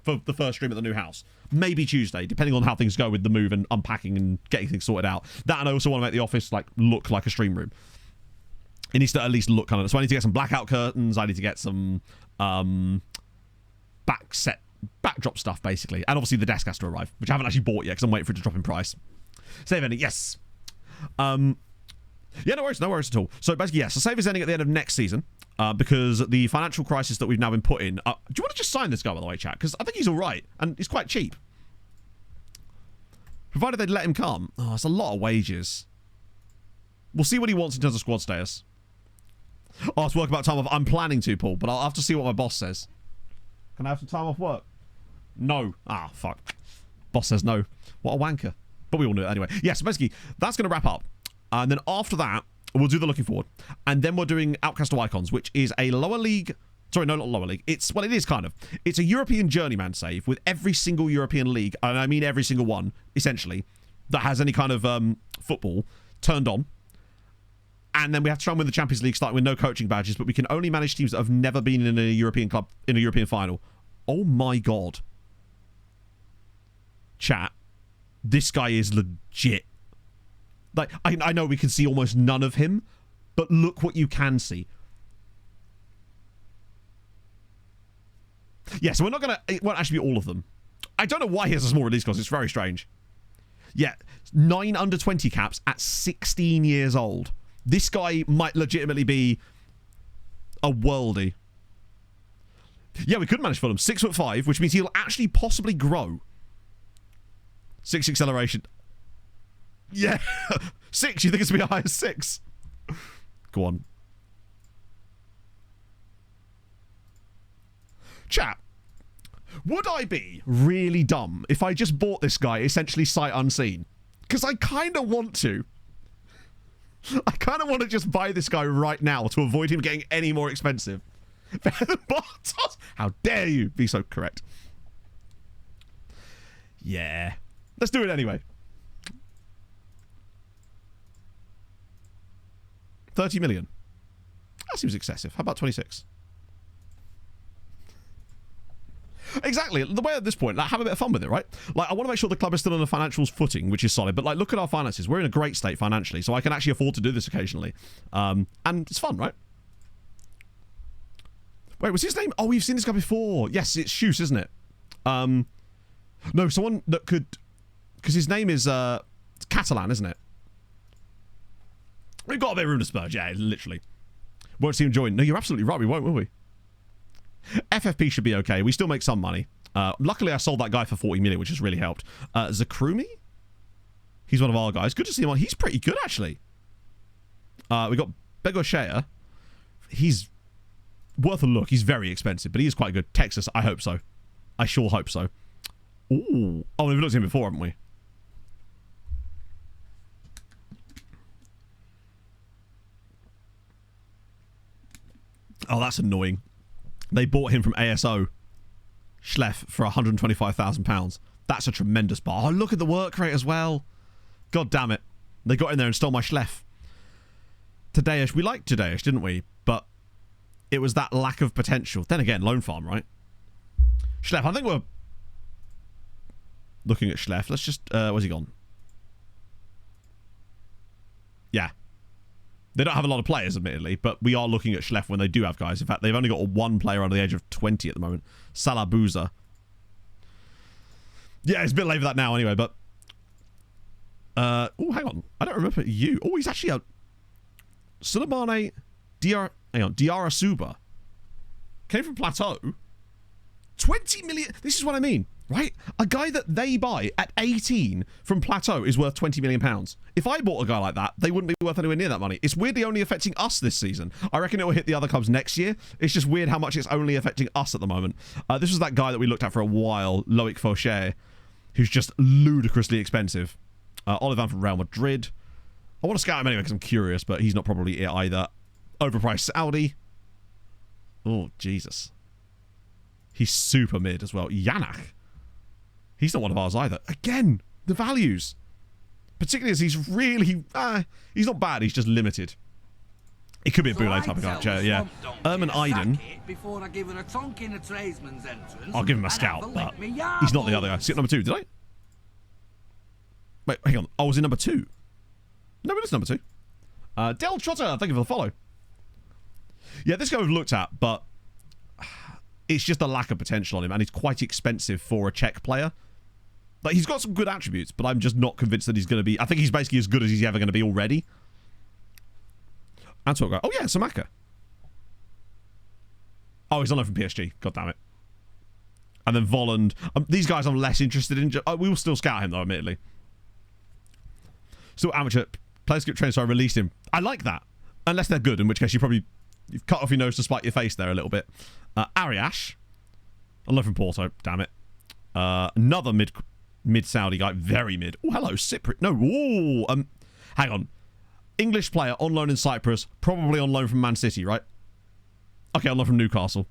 for the first stream at the new house. Maybe Tuesday, depending on how things go with the move and unpacking and getting things sorted out. That, and I also want to make the office look like a stream room. It needs to at least look kind of... So I need to get some blackout curtains. I need to get some backdrop stuff, basically. And obviously the desk has to arrive, which I haven't actually bought yet because I'm waiting for it to drop in price. Save ending, yes. Yeah, no worries at all. So basically, yes, the save is ending at the end of next season because the financial crisis that we've now been put in... do you want to just sign this guy, by the way, chat? Because I think he's all right, and he's quite cheap. Provided they'd let him come. Oh, it's a lot of wages. We'll see what he wants in terms of squad status. Oh, it's work about time off. I'm planning to, Paul, but I'll have to see what my boss says. Can I have some time off work? No. Ah, fuck. Boss says no. What a wanker. But we all knew it anyway. Yeah, so basically, that's going to wrap up. And then after that, we'll do the looking forward. And then we're doing Outcast to Icons, which is a lower league... Sorry, no, not lower league. Well, it is kind of. It's a European journeyman save with every single European league, and I mean every single one, essentially, that has any kind of football turned on. And then we have to try and win the Champions League, starting with no coaching badges, but we can only manage teams that have never been in a European club, in a European final. Oh my god. Chat. This guy is legit. Like, I know we can see almost none of him, but look what you can see. Yeah, so we're not going to... It won't actually be all of them. I don't know why he has a small release cost. It's very strange. Yeah, 9 under 20 caps at 16 years old. This guy might legitimately be a worldie. Yeah, we could manage Fulham. 6'5", which means he'll actually possibly grow. 6 acceleration. Yeah. 6, you think it's going to be a high as 6? Go on. Chat, would I be really dumb if I just bought this guy essentially sight unseen? Because I kind of want to. I kind of want to just buy this guy right now to avoid him getting any more expensive. Better than Bartos? How dare you be so correct? Yeah. Let's do it anyway. 30 million. That seems excessive. How about 26? Exactly. The way at this point, like, have a bit of fun with it, right? Like, I want to make sure the club is still on a financials footing, which is solid. But, like, look at our finances. We're in a great state financially, so I can actually afford to do this occasionally. And it's fun, right? Wait, was his name? Oh, we've seen this guy before. Yes, it's Shoes, isn't it? No, someone that could... Because his name is Catalan, isn't it? We've got a bit of room to spurge. Yeah, literally. Won't see him join. No, you're absolutely right. We won't, will we? FFP should be okay. We still make some money. Luckily, I sold that guy for 40 million, which has really helped. Zakrumi? He's one of our guys. Good to see him on. He's pretty good, actually. We got Begoshea. He's worth a look. He's very expensive, but he is quite good. Texas, I hope so. I sure hope so. Ooh. Oh, we've looked at him before, haven't we? Oh, that's annoying. They bought him from ASO Schleff for £125,000. That's a tremendous bar. Oh, look at the work rate as well. God damn it. They got in there and stole my Schleff. Tadeusz, we liked Tadeusz, didn't we? But it was that lack of potential. Then again, loan farm, right? Schleff, I think we're looking at Schleff. Let's just... where's he gone? Yeah. They don't have a lot of players, admittedly, but we are looking at Schleff when they do have guys. In fact, they've only got one player under the age of 20 at the moment. Salah Bouza. Yeah, it's a bit late for that now anyway, but... oh, hang on. I don't remember you. Oh, he's actually out. Sulemane Diarra Suba. Came from Plateau. 20 million. This is what I mean, right? A guy that they buy at 18 from Plateau is worth 20 million pounds. If I bought a guy like that, they wouldn't be worth anywhere near that money. It's weirdly only affecting us this season. I reckon it will hit the other clubs next year. It's just weird how much it's only affecting us at the moment. This was that guy that we looked at for a while, Loic Fauché, who's just ludicrously expensive. Olivan from Real Madrid. I want to scout him anyway because I'm curious, but he's not probably it either. Overpriced Saudi. Oh, Jesus. He's super mid as well. Yannick. He's not one of ours either. Again, the values. Particularly as he's really... he's not bad, he's just limited. It could be a Boulay type of guy. Yeah. Erman Aiden. I'll give him a scout, but he's not the other guy. Skip number 2, did I? Wait, hang on. I was in number 2. No, it is number 2. Del Trotter, thank you for the follow. Yeah, this guy we've looked at, but it's just a lack of potential on him, and he's quite expensive for a Czech player. Like, he's got some good attributes, but I'm just not convinced that he's going to be... I think he's basically as good as he's ever going to be already. Antwerp guy. Oh, yeah, Samaka. Oh, he's on loan from PSG. God damn it. And then Volland. These guys I'm less interested in. We will still scout him, though, admittedly. Still amateur. Players get trained, so I released him. I like that. Unless they're good, in which case you've cut off your nose to spite your face there a little bit. Ariash. On loan from Porto. Damn it. Another mid-Saudi guy. Very mid. Oh, hello. Cypriot. No. Oh, hang on. English player on loan in Cyprus. Probably on loan from Man City, right? Okay, on loan from Newcastle.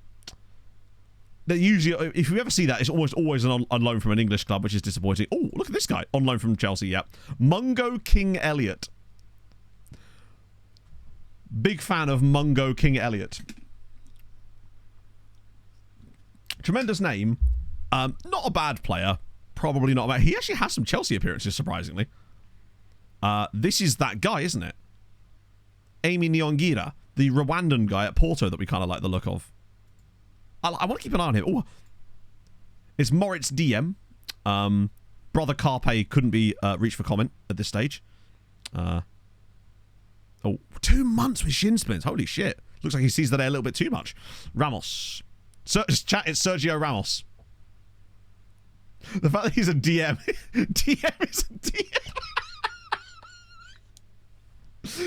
They're usually, if you ever see that, it's almost always on loan from an English club, which is disappointing. Oh, look at this guy. On loan from Chelsea, yeah. Mungo King Elliott. Big fan of Mungo King Elliott. Tremendous name. Not a bad player. Probably not bad. He actually has some Chelsea appearances, surprisingly. This is that guy, isn't it? Amy Nyongira, the Rwandan guy at Porto that we kind of like the look of. I want to keep an eye on him. Oh, it's Moritz DM. Brother Carpe couldn't be reached for comment at this stage. 2 months with shin splints. Holy shit. Looks like he sees that air a little bit too much. Ramos. Chat, it's Sergio Ramos. The fact that he's a DM. DM is a DM.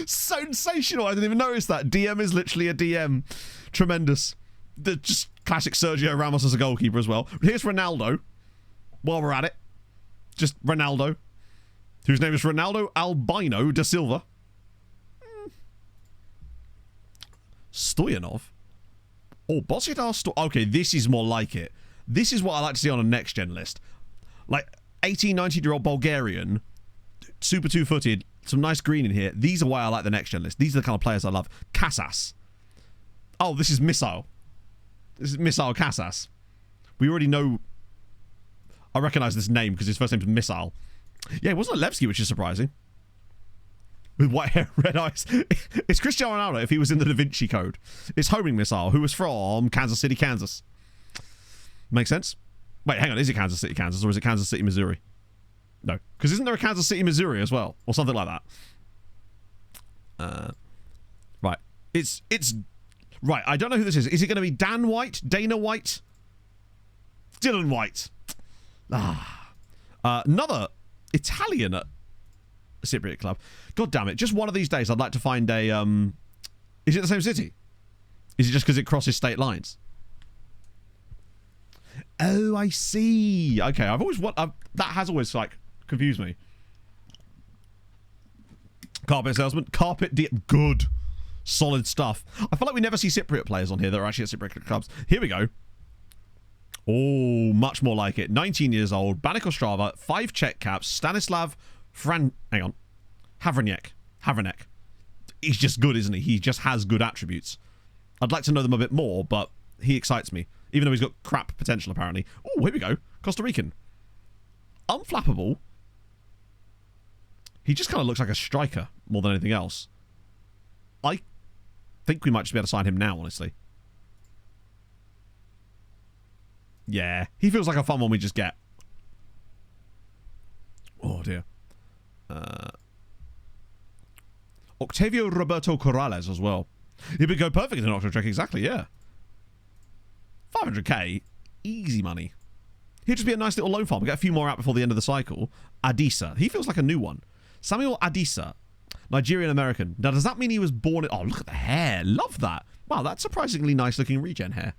Sensational. I didn't even notice that. DM is literally a DM. Tremendous. Just classic Sergio Ramos as a goalkeeper as well. Here's Ronaldo. While we're at it. Just Ronaldo. Whose name is Ronaldo Albino da Silva. Stoyanov. Oh, Bositar. Okay, this is more like it. This is what I like to see on a next-gen list. Like, 18, 19-year-old Bulgarian. Super two-footed. Some nice green in here. These are why I like the next-gen list. These are the kind of players I love. Casas. Oh, this is Missile. This is Missile Casas. We already know... I recognise this name because his first name is Missile. Yeah, it wasn't Levski, which is surprising. With white hair, red eyes. It's Cristiano Ronaldo if he was in the Da Vinci Code. It's Homing Missile, who was from Kansas City, Kansas. Makes sense? Wait, hang on. Is it Kansas City, Kansas, or is it Kansas City, Missouri? No. Because isn't there a Kansas City, Missouri as well? Or something like that. Right. It's... Right, I don't know who this is. Is it going to be Dan White? Dana White? Dylan White. Another Italian at Cypriot club. God damn it. Just one of these days I'd like to find a... Is it the same city? Is it just because it crosses state lines? Oh, I see. Okay, I've always... that has always, like, confused me. Carpet salesman. Carpet... Good. Solid stuff. I feel like we never see Cypriot players on here that are actually at Cypriot clubs. Here we go. Oh, much more like it. 19 years old. Banik Ostrava. 5 Czech caps. Stanislav Hang on. Havranek. He's just good, isn't he? He just has good attributes. I'd like to know them a bit more, but he excites me. Even though he's got crap potential, apparently. Oh, here we go. Costa Rican. Unflappable. He just kind of looks like a striker more than anything else. I think we might just be able to sign him now, honestly. Yeah, he feels like a fun one we just get. Oh, dear. Octavio Roberto Corrales as well. He would go perfect in an Octo Trek, exactly, yeah. 500k, easy money. He'd just be a nice little loan farm. We'll get a few more out before the end of the cycle. Adisa. He feels like a new one. Samuel Adisa. Nigerian-American. Now, does that mean he was born... Oh, look at the hair. Love that. Wow, that's surprisingly nice-looking regen hair.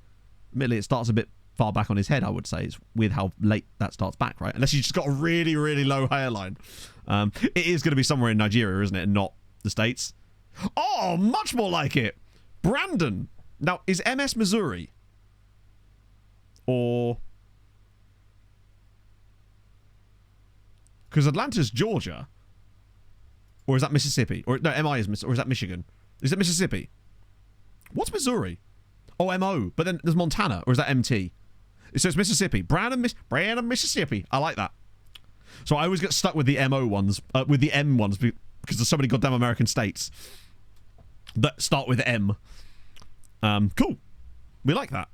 Admittedly, it starts a bit far back on his head, I would say. It's weird how late that starts back, right? Unless he's just got a really, really low hairline. It is going to be somewhere in Nigeria, isn't it? And not the States. Oh, much more like it. Brandon. Now, is MS Missouri? Or... Because Atlanta's Georgia. Or is that Mississippi? Or no, MI is or is that Michigan? Is it Mississippi? What's Missouri? Oh, MO. But then there's Montana. Or is that MT? It says Mississippi. Brandon, Mississippi. I like that. So I always get stuck with the MO ones, with the M ones, because there's so many goddamn American states that start with M. Cool. We like that.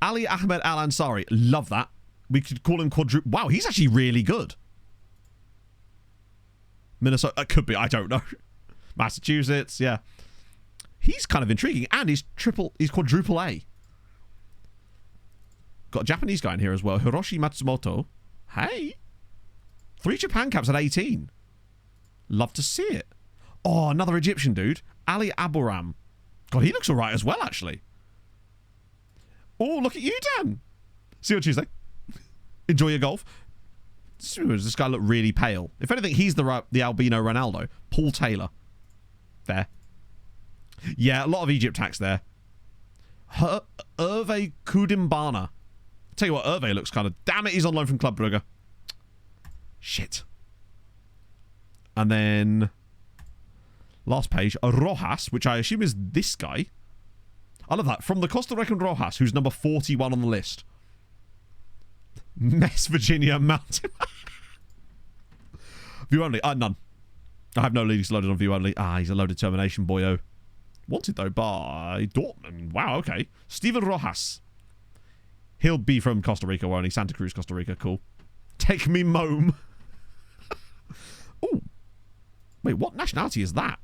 Ali Ahmed Al Ansari. Love that. We could call him quadruple. Wow, he's actually really good. Minnesota. Could be. I don't know. Massachusetts. Yeah. He's kind of intriguing. And he's quadruple A. Got a Japanese guy in here as well. Hiroshi Matsumoto. Hey. 3 Japan caps at 18. Love to see it. Oh, another Egyptian dude. Ali Aboram. God, he looks all right as well, actually. Oh, look at you, Dan. See you on Tuesday. Enjoy your golf. Does this guy look really pale? If anything, he's the albino Ronaldo. Paul Taylor. Fair. Yeah, a lot of Egypt tax there. Hervé Kudimbana. Tell you what, Hervé looks kind of... Damn it, he's on loan from Club Brugge. Shit. And then... Last page. Rojas, which I assume is this guy. I love that. From the Costa Rican Rojas, who's number 41 on the list. Mess Virginia Mountain. View only. None. I have no leads loaded on view only. He's a low determination boyo. Wanted though by Dortmund. Wow, okay. Steven Rojas. He'll be from Costa Rica, won't he? Santa Cruz, Costa Rica. Cool. Take me mome. Oh. Wait, what nationality is that?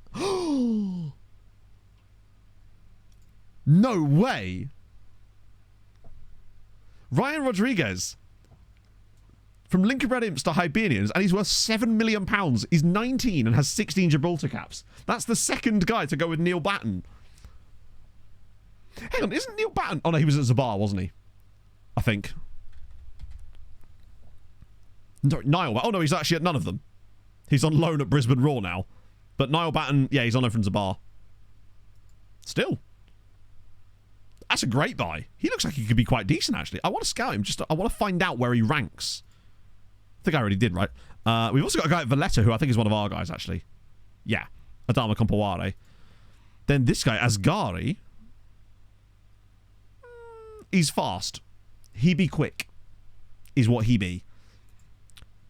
No way. Ryan Rodriguez. From Lincoln Red Imps to Hibernians, and he's worth £7 million. He's 19 and has 16 Gibraltar caps. That's the second guy to go with Neil Batten. Hang on, isn't Neil Batten... Oh, no, he was at Zabar, wasn't he? I think. No, Niall... Oh, no, he's actually at none of them. He's on loan at Brisbane Roar now. But Niall Batten, yeah, he's on loan from Zabar. Still. That's a great buy. He looks like he could be quite decent, actually. I want to scout him. I want to find out where he ranks. I think I already did, right? We've also got a guy at Valletta, who I think is one of our guys, actually. Yeah. Adama Compaware. Then this guy, Asgari. He's fast. He be quick. Is what he be.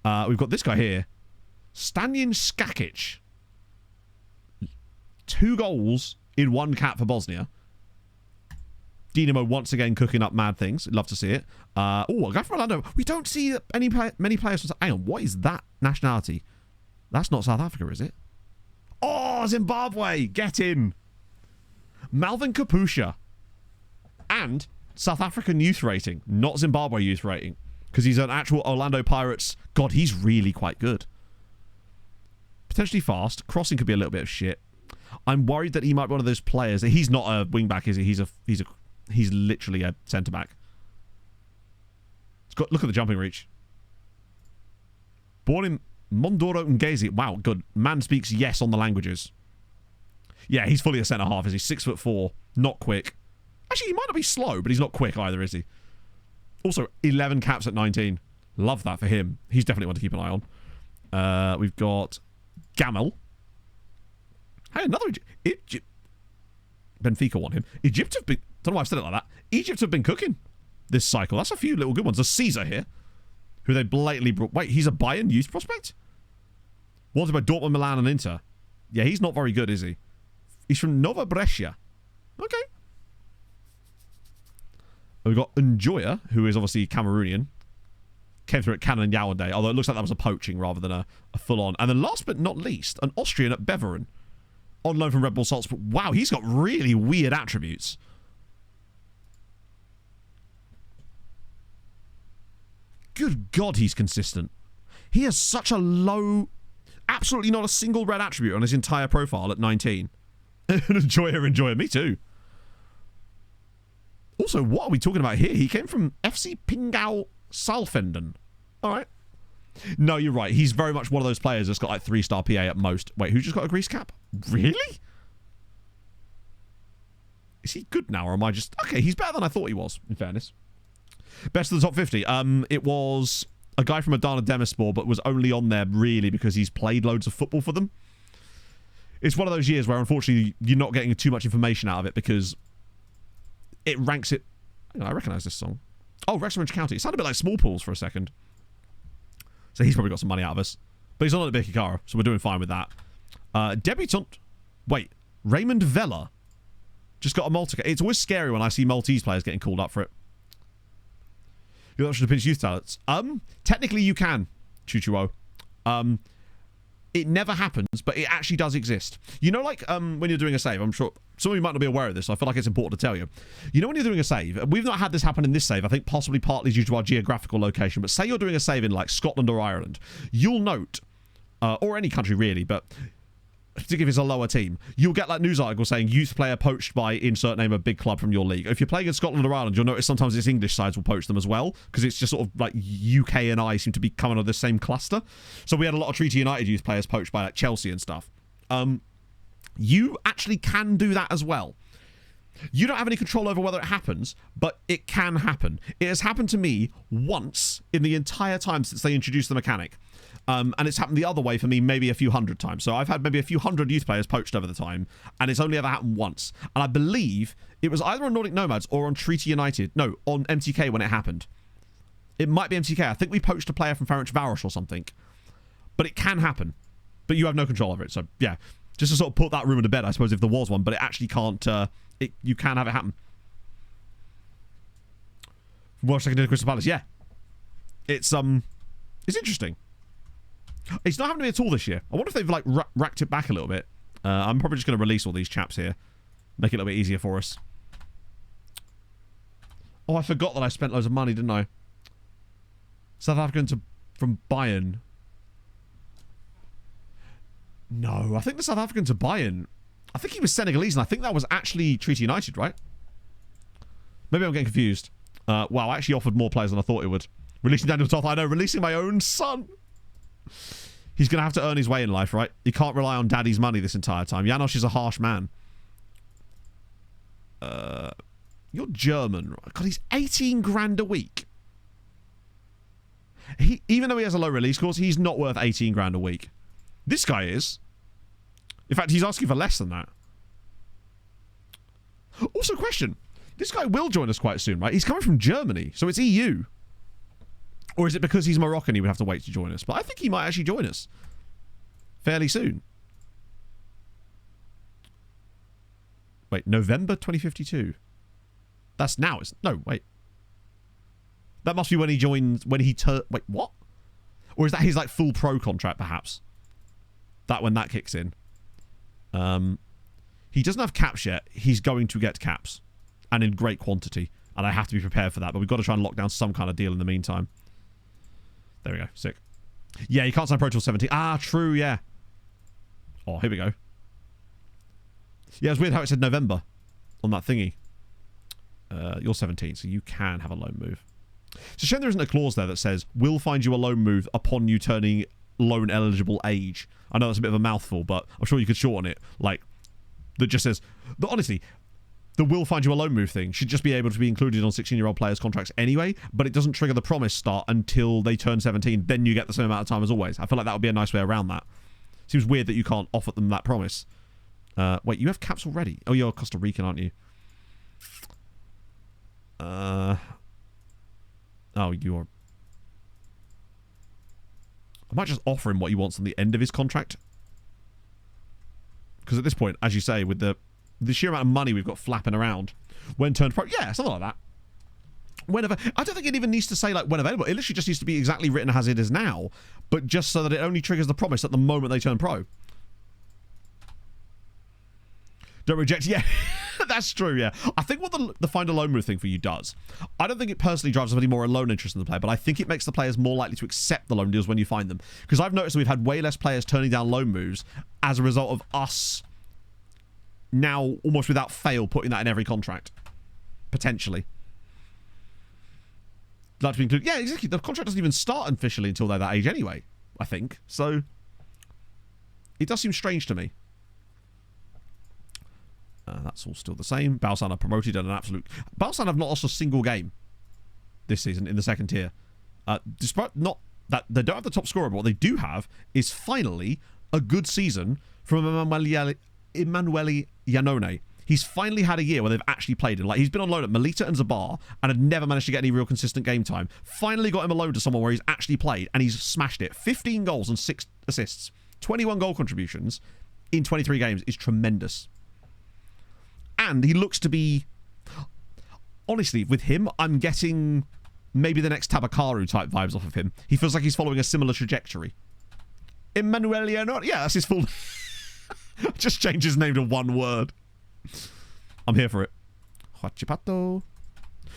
We've got this guy here. Stanjan Skakic. 2 goals in 1 cap for Bosnia. Dinamo once again cooking up mad things. Love to see it. A guy from Orlando. We don't see many players from... Hang on, what is that nationality? That's not South Africa, is it? Oh, Zimbabwe! Get in! Malvin Kapusha. And South African youth rating, not Zimbabwe youth rating. Because he's an actual Orlando Pirates... God, he's really quite good. Potentially fast. Crossing could be a little bit of shit. I'm worried that he might be one of those players... He's not a wing-back, is he? He's literally a centre-back. Look at the jumping reach. Born in Mondoro Ngezi. Wow, good. Man speaks yes on the languages. Yeah, he's fully a centre-half, is he? 6'4". Not quick. Actually, he might not be slow, but he's not quick either, is he? Also, 11 caps at 19. Love that for him. He's definitely one to keep an eye on. We've got Gamel. Hey, another Egypt. Benfica want him. Egypt have been... Don't know why I've said it like that. Egypt have been cooking this cycle. That's a few little good ones. There's Caesar here, who they blatantly brought... Wait, he's a Bayern youth prospect? Wanted by Dortmund, Milan, and Inter. Yeah, he's not very good, is he? He's from Nova Brescia. Okay. We've got Njoya, who is obviously Cameroonian. Came through at Canon Yaoundé, although it looks like that was a poaching rather than a full-on. And then last but not least, an Austrian at Beveren. On loan from Red Bull Salzburg. Wow, he's got really weird attributes. Good God, he's consistent. He has such a low... Absolutely not a single red attribute on his entire profile at 19. Enjoyer. Me too. Also, what are we talking about here? He came from FC Pingau Saalfelden. All right. No, you're right. He's very much one of those players that's got like 3-star PA at most. Wait, who just got a grease cap? Really? Is he good now, or am I just... Okay, he's better than I thought he was, in fairness. Best of the top 50. It was a guy from Adana Demirspor, but was only on there really because he's played loads of football for them. It's one of those years where, unfortunately, you're not getting too much information out of it because it ranks it... I recognise this song. Oh, Wrexham County. It sounded a bit like Small Pools for a second. So he's probably got some money out of us. But he's on at Bikikara, so we're doing fine with that. Debutant. Wait. Raymond Vella. Just got a Malta. It's always scary when I see Maltese players getting called up for it. You're the option to pinch youth talents. Technically you can, Chuchuo. It never happens, but it actually does exist. You know, like when you're doing a save, I'm sure some of you might not be aware of this, so I feel like it's important to tell you. You know, when you're doing a save, we've not had this happen in this save, I think possibly partly due to our geographical location, but say you're doing a save in like Scotland or Ireland, you'll note, or any country really, but particularly if it's a lower team, you'll get like news articles saying youth player poached by insert name a big club from your league. If you're playing in Scotland or Ireland, you'll notice sometimes it's English sides will poach them as well, because it's just sort of like UK and I seem to be coming on the same cluster. So we had a lot of Treaty United youth players poached by like Chelsea and stuff. You actually can do that as well. You don't have any control over whether it happens, but it can happen. It has happened to me once in the entire time since they introduced the mechanic. And it's happened the other way for me maybe a few hundred times. So I've had maybe a few hundred youth players poached over the time, and it's only ever happened once. And I believe it was either on Nordic Nomads or on Treaty United. No, on MTK when it happened. It might be MTK. I think we poached a player from Ferencvaros or something. But it can happen. But you have no control over it. So, yeah. Just to sort of put that rumour to bed, I suppose, if there was one. But it actually can't... you can have it happen. Watch second to Crystal Palace. Yeah. It's interesting. It's not happening at all this year. I wonder if they've like racked it back a little bit. I'm probably just going to release all these chaps here. Make it a little bit easier for us. Oh, I forgot that I spent loads of money, didn't I? South African from Bayern. No, I think the South African to Bayern. I think he was Senegalese, and I think that was actually Treaty United, right? Maybe I'm getting confused. Wow, I actually offered more players than I thought it would. Releasing Daniel Toth, I know, releasing my own son. He's going to have to earn his way in life, right? He can't rely on daddy's money this entire time. Janosch is a harsh man. You're German. God, he's 18 grand a week. Even though he has a low release course, he's not worth 18 grand a week. This guy is. In fact, he's asking for less than that. Also, question. This guy will join us quite soon, right? He's coming from Germany, so it's EU. Or is it because he's Moroccan he would have to wait to join us? But I think he might actually join us fairly soon. Wait, November 2052. That's now. No, wait. That must be when he joins, when he wait, what? Or is that his like full pro contract perhaps? That when that kicks in. He doesn't have caps yet. He's going to get caps. And in great quantity. And I have to be prepared for that. But we've got to try and lock down some kind of deal in the meantime. There we go. Sick. Yeah, you can't sign Pro till 17. Ah, true, yeah. Oh, here we go. Yeah, it's weird how it said November on that thingy. You're 17, so you can have a loan move. It's a shame there isn't a clause there that says, will find you a loan move upon you turning loan eligible age. I know that's a bit of a mouthful, but I'm sure you could shorten it. Like, that just says... But honestly... The will find you a loan move thing should just be able to be included on 16-year-old players' contracts anyway, but it doesn't trigger the promise start until they turn 17. Then you get the same amount of time as always. I feel like that would be a nice way around that. Seems weird that you can't offer them that promise. Wait, you have caps already? Oh, you're Costa Rican, aren't you? Oh, you're... I might just offer him what he wants on the end of his contract. Because at this point, as you say, with the sheer amount of money we've got flapping around, when turned pro, yeah, something like that. Whenever, I don't think it even needs to say like when available. It literally just needs to be exactly written as it is now, but just so that it only triggers the promise at the moment they turn pro. Don't reject. Yeah, that's true. Yeah, I think what the find a loan move thing for you does, I don't think it personally drives any more a loan interest in the player, but I think it makes the players more likely to accept the loan deals when you find them. Because I've noticed that we've had way less players turning down loan moves as a result of us now almost without fail putting that in every contract, potentially. Like to be included. Yeah, exactly. The contract doesn't even start officially until they're that age anyway, I think. So it does seem strange to me. That's all still the same. Balsan are promoted at an absolute... Balsan have not lost a single game this season in the second tier. Despite not that they don't have the top scorer, but what they do have is finally a good season from Emanuele Iannone. He's finally had a year where they've actually played him. Like, he's been on loan at Melita and Zabar and had never managed to get any real consistent game time. Finally got him a loan to someone where he's actually played, and he's smashed it. 15 goals and 6 assists. 21 goal contributions in 23 games is tremendous. And he looks to be... Honestly, with him, I'm getting maybe the next Tabakaru type vibes off of him. He feels like he's following a similar trajectory. Emanuele Iannone. Yeah, that's his full... Just change his name to one word. I'm here for it. Huachipato.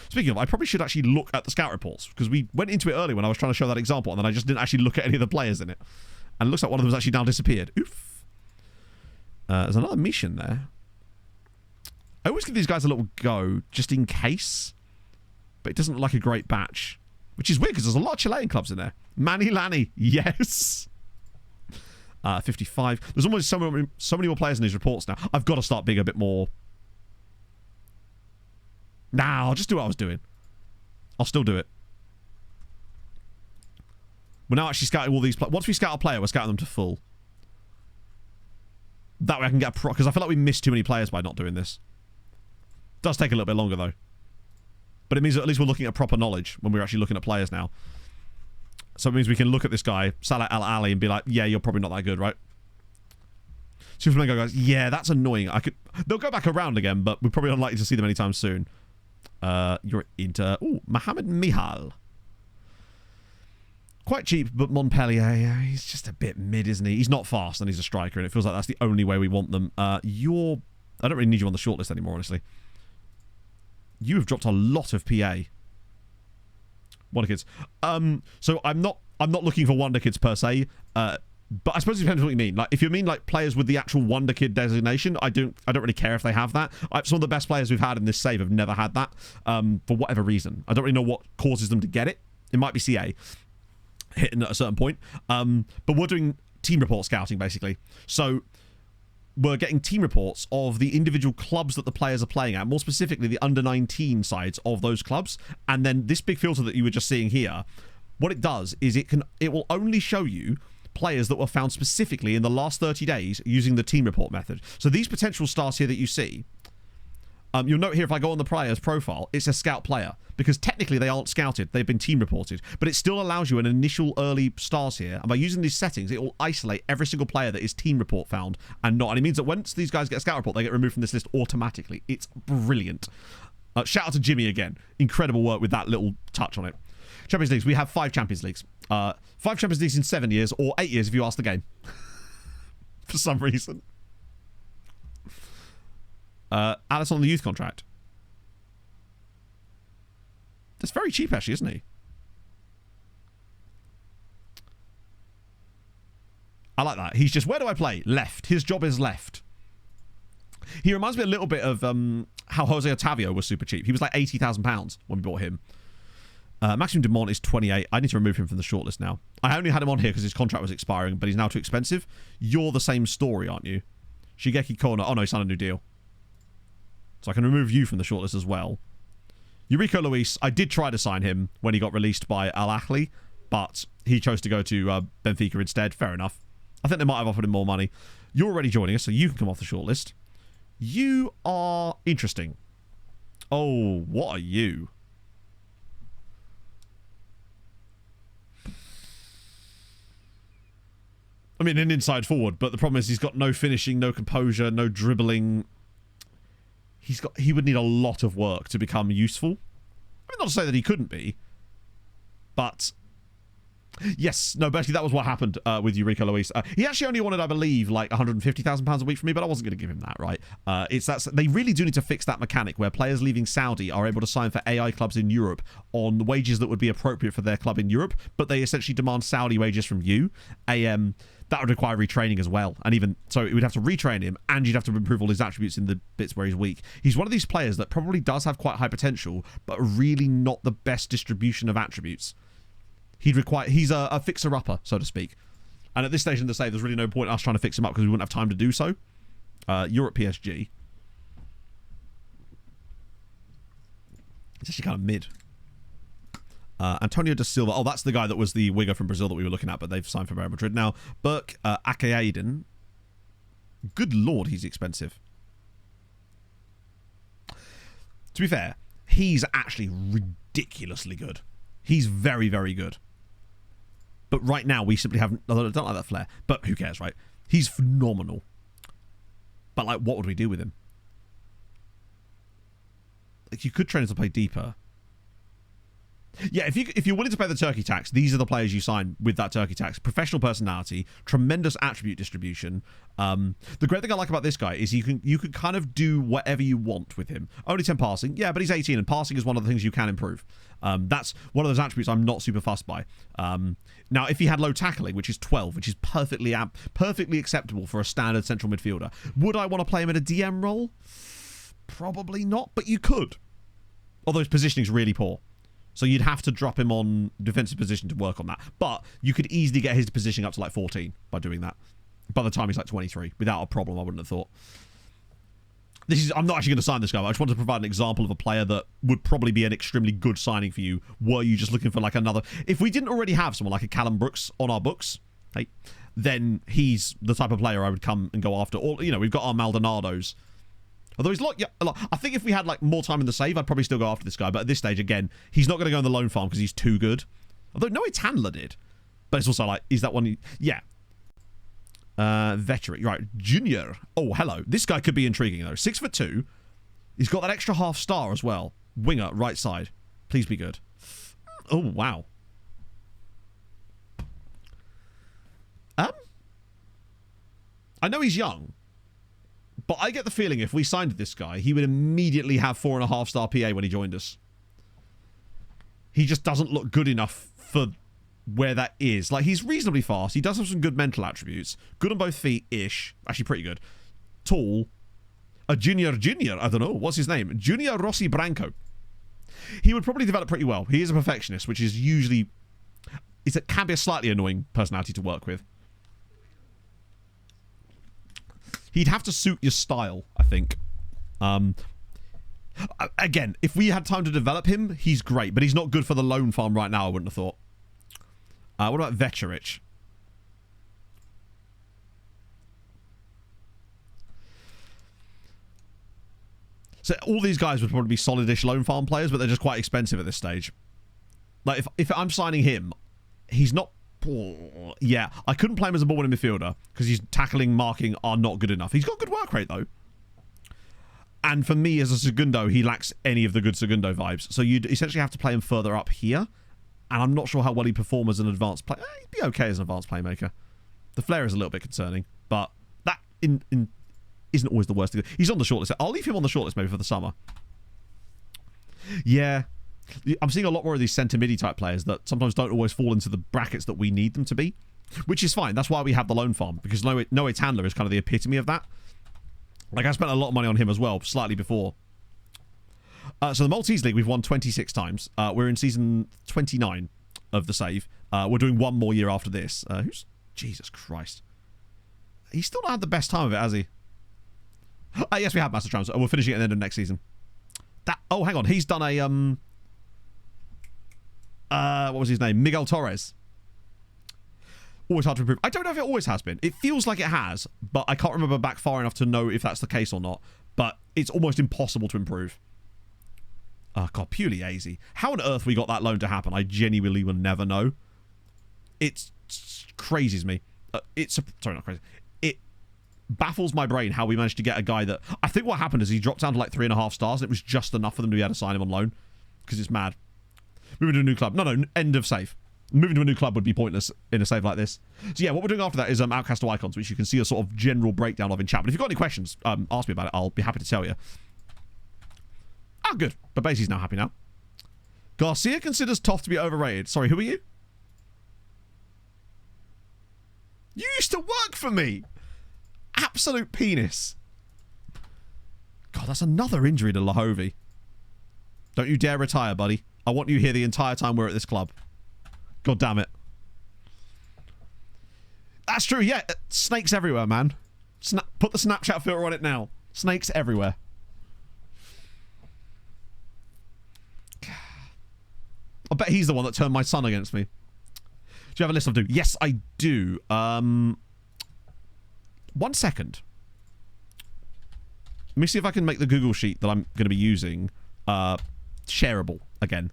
Speaking of, I probably should actually look at the scout reports, because we went into it early when I was trying to show that example, and then I just didn't actually look at any of the players in it. And it looks like one of them's actually now disappeared. Oof. There's another Mish in there. I always give these guys a little go, just in case. But it doesn't look like a great batch. Which is weird, because there's a lot of Chilean clubs in there. Manny Lanny, yes. 55. There's almost so many more players in these reports now. I've got to start being a bit more... Nah, I'll just do what I was doing. I'll still do it. We're now actually scouting all these... Once we scout a player, we're scouting them to full. That way I can get a pro... Because I feel like we missed too many players by not doing this. Does take a little bit longer, though. But it means that at least we're looking at proper knowledge when we're actually looking at players now. So it means we can look at this guy, Salah Al Ali, and be like, yeah, you're probably not that good, right? Supermango goes, yeah, that's annoying. They'll go back around again, but we're probably unlikely to see them anytime soon. You're into... Ooh, Mohamed Mihal. Quite cheap, but Montpellier, yeah, he's just a bit mid, isn't he? He's not fast, and he's a striker, and it feels like that's the only way we want them. I don't really need you on the shortlist anymore, honestly. You have dropped a lot of PA. Wonder Kids. So I'm not looking for Wonder Kids per se. But I suppose it depends on what you mean. Like, if you mean like players with the actual Wonder Kid designation, I don't really care if they have that. Some of the best players we've had in this save have never had that, for whatever reason. I don't really know what causes them to get it. It might be CA hitting at a certain point. But we're doing team report scouting basically. So we're getting team reports of the individual clubs that the players are playing at, more specifically the under-19 sides of those clubs. And then this big filter that you were just seeing here, what it does is it will only show you players that were found specifically in the last 30 days using the team report method. So these potential stars here that you see, you'll note here if I go on the player's profile, it's a scout player, because technically they aren't scouted, they've been team reported, but it still allows you an initial early stars here, and by using these settings it will isolate every single player that is team report found and not, and it means that once these guys get a scout report they get removed from this list automatically. It's brilliant. Shout out to Jimmy again, incredible work with that little touch on it. Champions Leagues, we have 5 Champions Leagues. 5 Champions Leagues in 7 years, or 8 years if you ask the game. For some reason. Alice on the youth contract. That's very cheap, actually, isn't he? I like that. He's just, where do I play? Left. His job is left. He reminds me a little bit of how Jose Otavio was super cheap. He was like £80,000 when we bought him. Maximum Dumont is 28. I need to remove him from the shortlist now. I only had him on here because his contract was expiring, but he's now too expensive. You're the same story, aren't you? Shigeki Kono. Oh, no, he signed a new deal. So I can remove you from the shortlist as well. Eurico Luis, I did try to sign him when he got released by Al Ahly, but he chose to go to Benfica instead. Fair enough. I think they might have offered him more money. You're already joining us, so you can come off the shortlist. You are interesting. Oh, what are you? I mean, an inside forward, but the problem is he's got no finishing, no composure, no dribbling. He would need a lot of work to become useful. I mean, not to say that he couldn't be, but yes, no, basically that was what happened with Eurico Luis. He actually only wanted, I believe, like £150,000 a week from me, but I wasn't going to give him that, right? They really do need to fix that mechanic where players leaving Saudi are able to sign for AI clubs in Europe on wages that would be appropriate for their club in Europe, but they essentially demand Saudi wages from you. That would require retraining as well, and even so, it would have to retrain him, and you'd have to improve all his attributes in the bits where he's weak. He's one of these players that probably does have quite high potential, but really not the best distribution of attributes. He's a fixer-upper, so to speak. And at this stage in the save, there's really no point in us trying to fix him up because we wouldn't have time to do so. You're at PSG. It's actually kind of mid. Antonio da Silva. Oh, that's the guy that was the winger from Brazil that we were looking at, but they've signed for Real Madrid now. Burke Akayaden. Good lord, he's expensive. To be fair, he's actually ridiculously good. He's very, very good. But right now, we simply haven't... I don't like that flair. But who cares, right? He's phenomenal. But, like, what would we do with him? Like, you could train him to play deeper. Yeah, if you're willing to pay the turkey tax, these are the players you sign with that turkey tax. Professional personality, tremendous attribute distribution. The great thing I like about this guy is you can kind of do whatever you want with him. Only 10 passing, yeah, but he's 18, and passing is one of the things you can improve. That's one of those attributes I'm not super fussed by. Now, if he had low tackling, which is 12, which is perfectly acceptable for a standard central midfielder, would I want to play him in a DM role? Probably not, but you could. Although his positioning's really poor. So you'd have to drop him on defensive position to work on that. But you could easily get his positioning up to like 14 by doing that. By the time he's like 23. Without a problem, I wouldn't have thought. I'm not actually going to sign this guy. I just wanted to provide an example of a player that would probably be an extremely good signing for you. Were you just looking for like another... If we didn't already have someone like a Callum Brooks on our books, hey, then he's the type of player I would come and go after. Or, we've got our Maldonados. Although he's a lot. I think if we had like more time in the save, I'd probably still go after this guy. But at this stage, again, he's not going to go on the loan farm because he's too good. Although Noe Tandler did. But it's also like, is that one? Yeah. Veteran. Right. Junior. Oh, hello. This guy could be intriguing though. 6'2". He's got that extra half star as well. Winger, right side. Please be good. Oh, wow. I know he's young. But I get the feeling if we signed this guy, he would immediately have 4.5 star PA when he joined us. He just doesn't look good enough for where that is. Like, he's reasonably fast. He does have some good mental attributes. Good on both feet-ish. Actually, pretty good. Tall. A junior. I don't know. What's his name? Junior Rossi Branco. He would probably develop pretty well. He is a perfectionist, which is usually... It can be a slightly annoying personality to work with. He'd have to suit your style, I think. Again, if we had time to develop him, he's great. But he's not good for the loan farm right now, I wouldn't have thought. What about Večerić? So all these guys would probably be solid-ish loan farm players, but they're just quite expensive at this stage. Like, if I'm signing him, he's not... Yeah, I couldn't play him as a ball-winning midfielder because his tackling, marking are not good enough. He's got good work rate, though. And for me, as a segundo, he lacks any of the good segundo vibes. So you'd essentially have to play him further up here. And I'm not sure how well he'd perform as an advanced player. He'd be okay as an advanced playmaker. The flair is a little bit concerning, but that isn't always the worst thing. He's on the shortlist. I'll leave him on the shortlist maybe for the summer. Yeah. I'm seeing a lot more of these centre midi type players that sometimes don't always fall into the brackets that we need them to be, which is fine. That's why we have the loan farm, because Noe Tandler is kind of the epitome of that. Like, I spent a lot of money on him as well, slightly before. So the Maltese League, we've won 26 times. We're in season 29 of the save. We're doing one more year after this. Who's... Jesus Christ. He's still not had the best time of it, has he? Yes, we have Master Trams. We're finishing it at the end of next season. Oh, hang on. He's done a... what was his name? Miguel Torres. Always hard to improve. I don't know if it always has been. It feels like it has, but I can't remember back far enough to know if that's the case or not. But it's almost impossible to improve. Oh, God, purely easy. How on earth we got that loan to happen, I genuinely will never know. It crazes me. sorry, not crazy. It baffles my brain how we managed to get a guy that I think what happened is he dropped down to like 3.5 stars and it was just enough for them to be able to sign him on loan because it's mad. Moving to a new club. No, end of save. Moving to a new club would be pointless in a save like this. So yeah, what we're doing after that is Outcast to Icons, which you can see a sort of general breakdown of in chat. But if you've got any questions, ask me about it. I'll be happy to tell you. Ah, good. But Basie's now happy now. Garcia considers Toth to be overrated. Sorry, who are you? You used to work for me. Absolute penis. God, that's another injury to Lahovi. Don't you dare retire, buddy. I want you here the entire time we're at this club. God damn it. That's true, yeah. Snakes everywhere, man. Put the Snapchat filter on it now. Snakes everywhere. I bet he's the one that turned my son against me. Do you have a list of do? Yes, I do. 1 second. Let me see if I can make the Google sheet that I'm going to be using shareable again.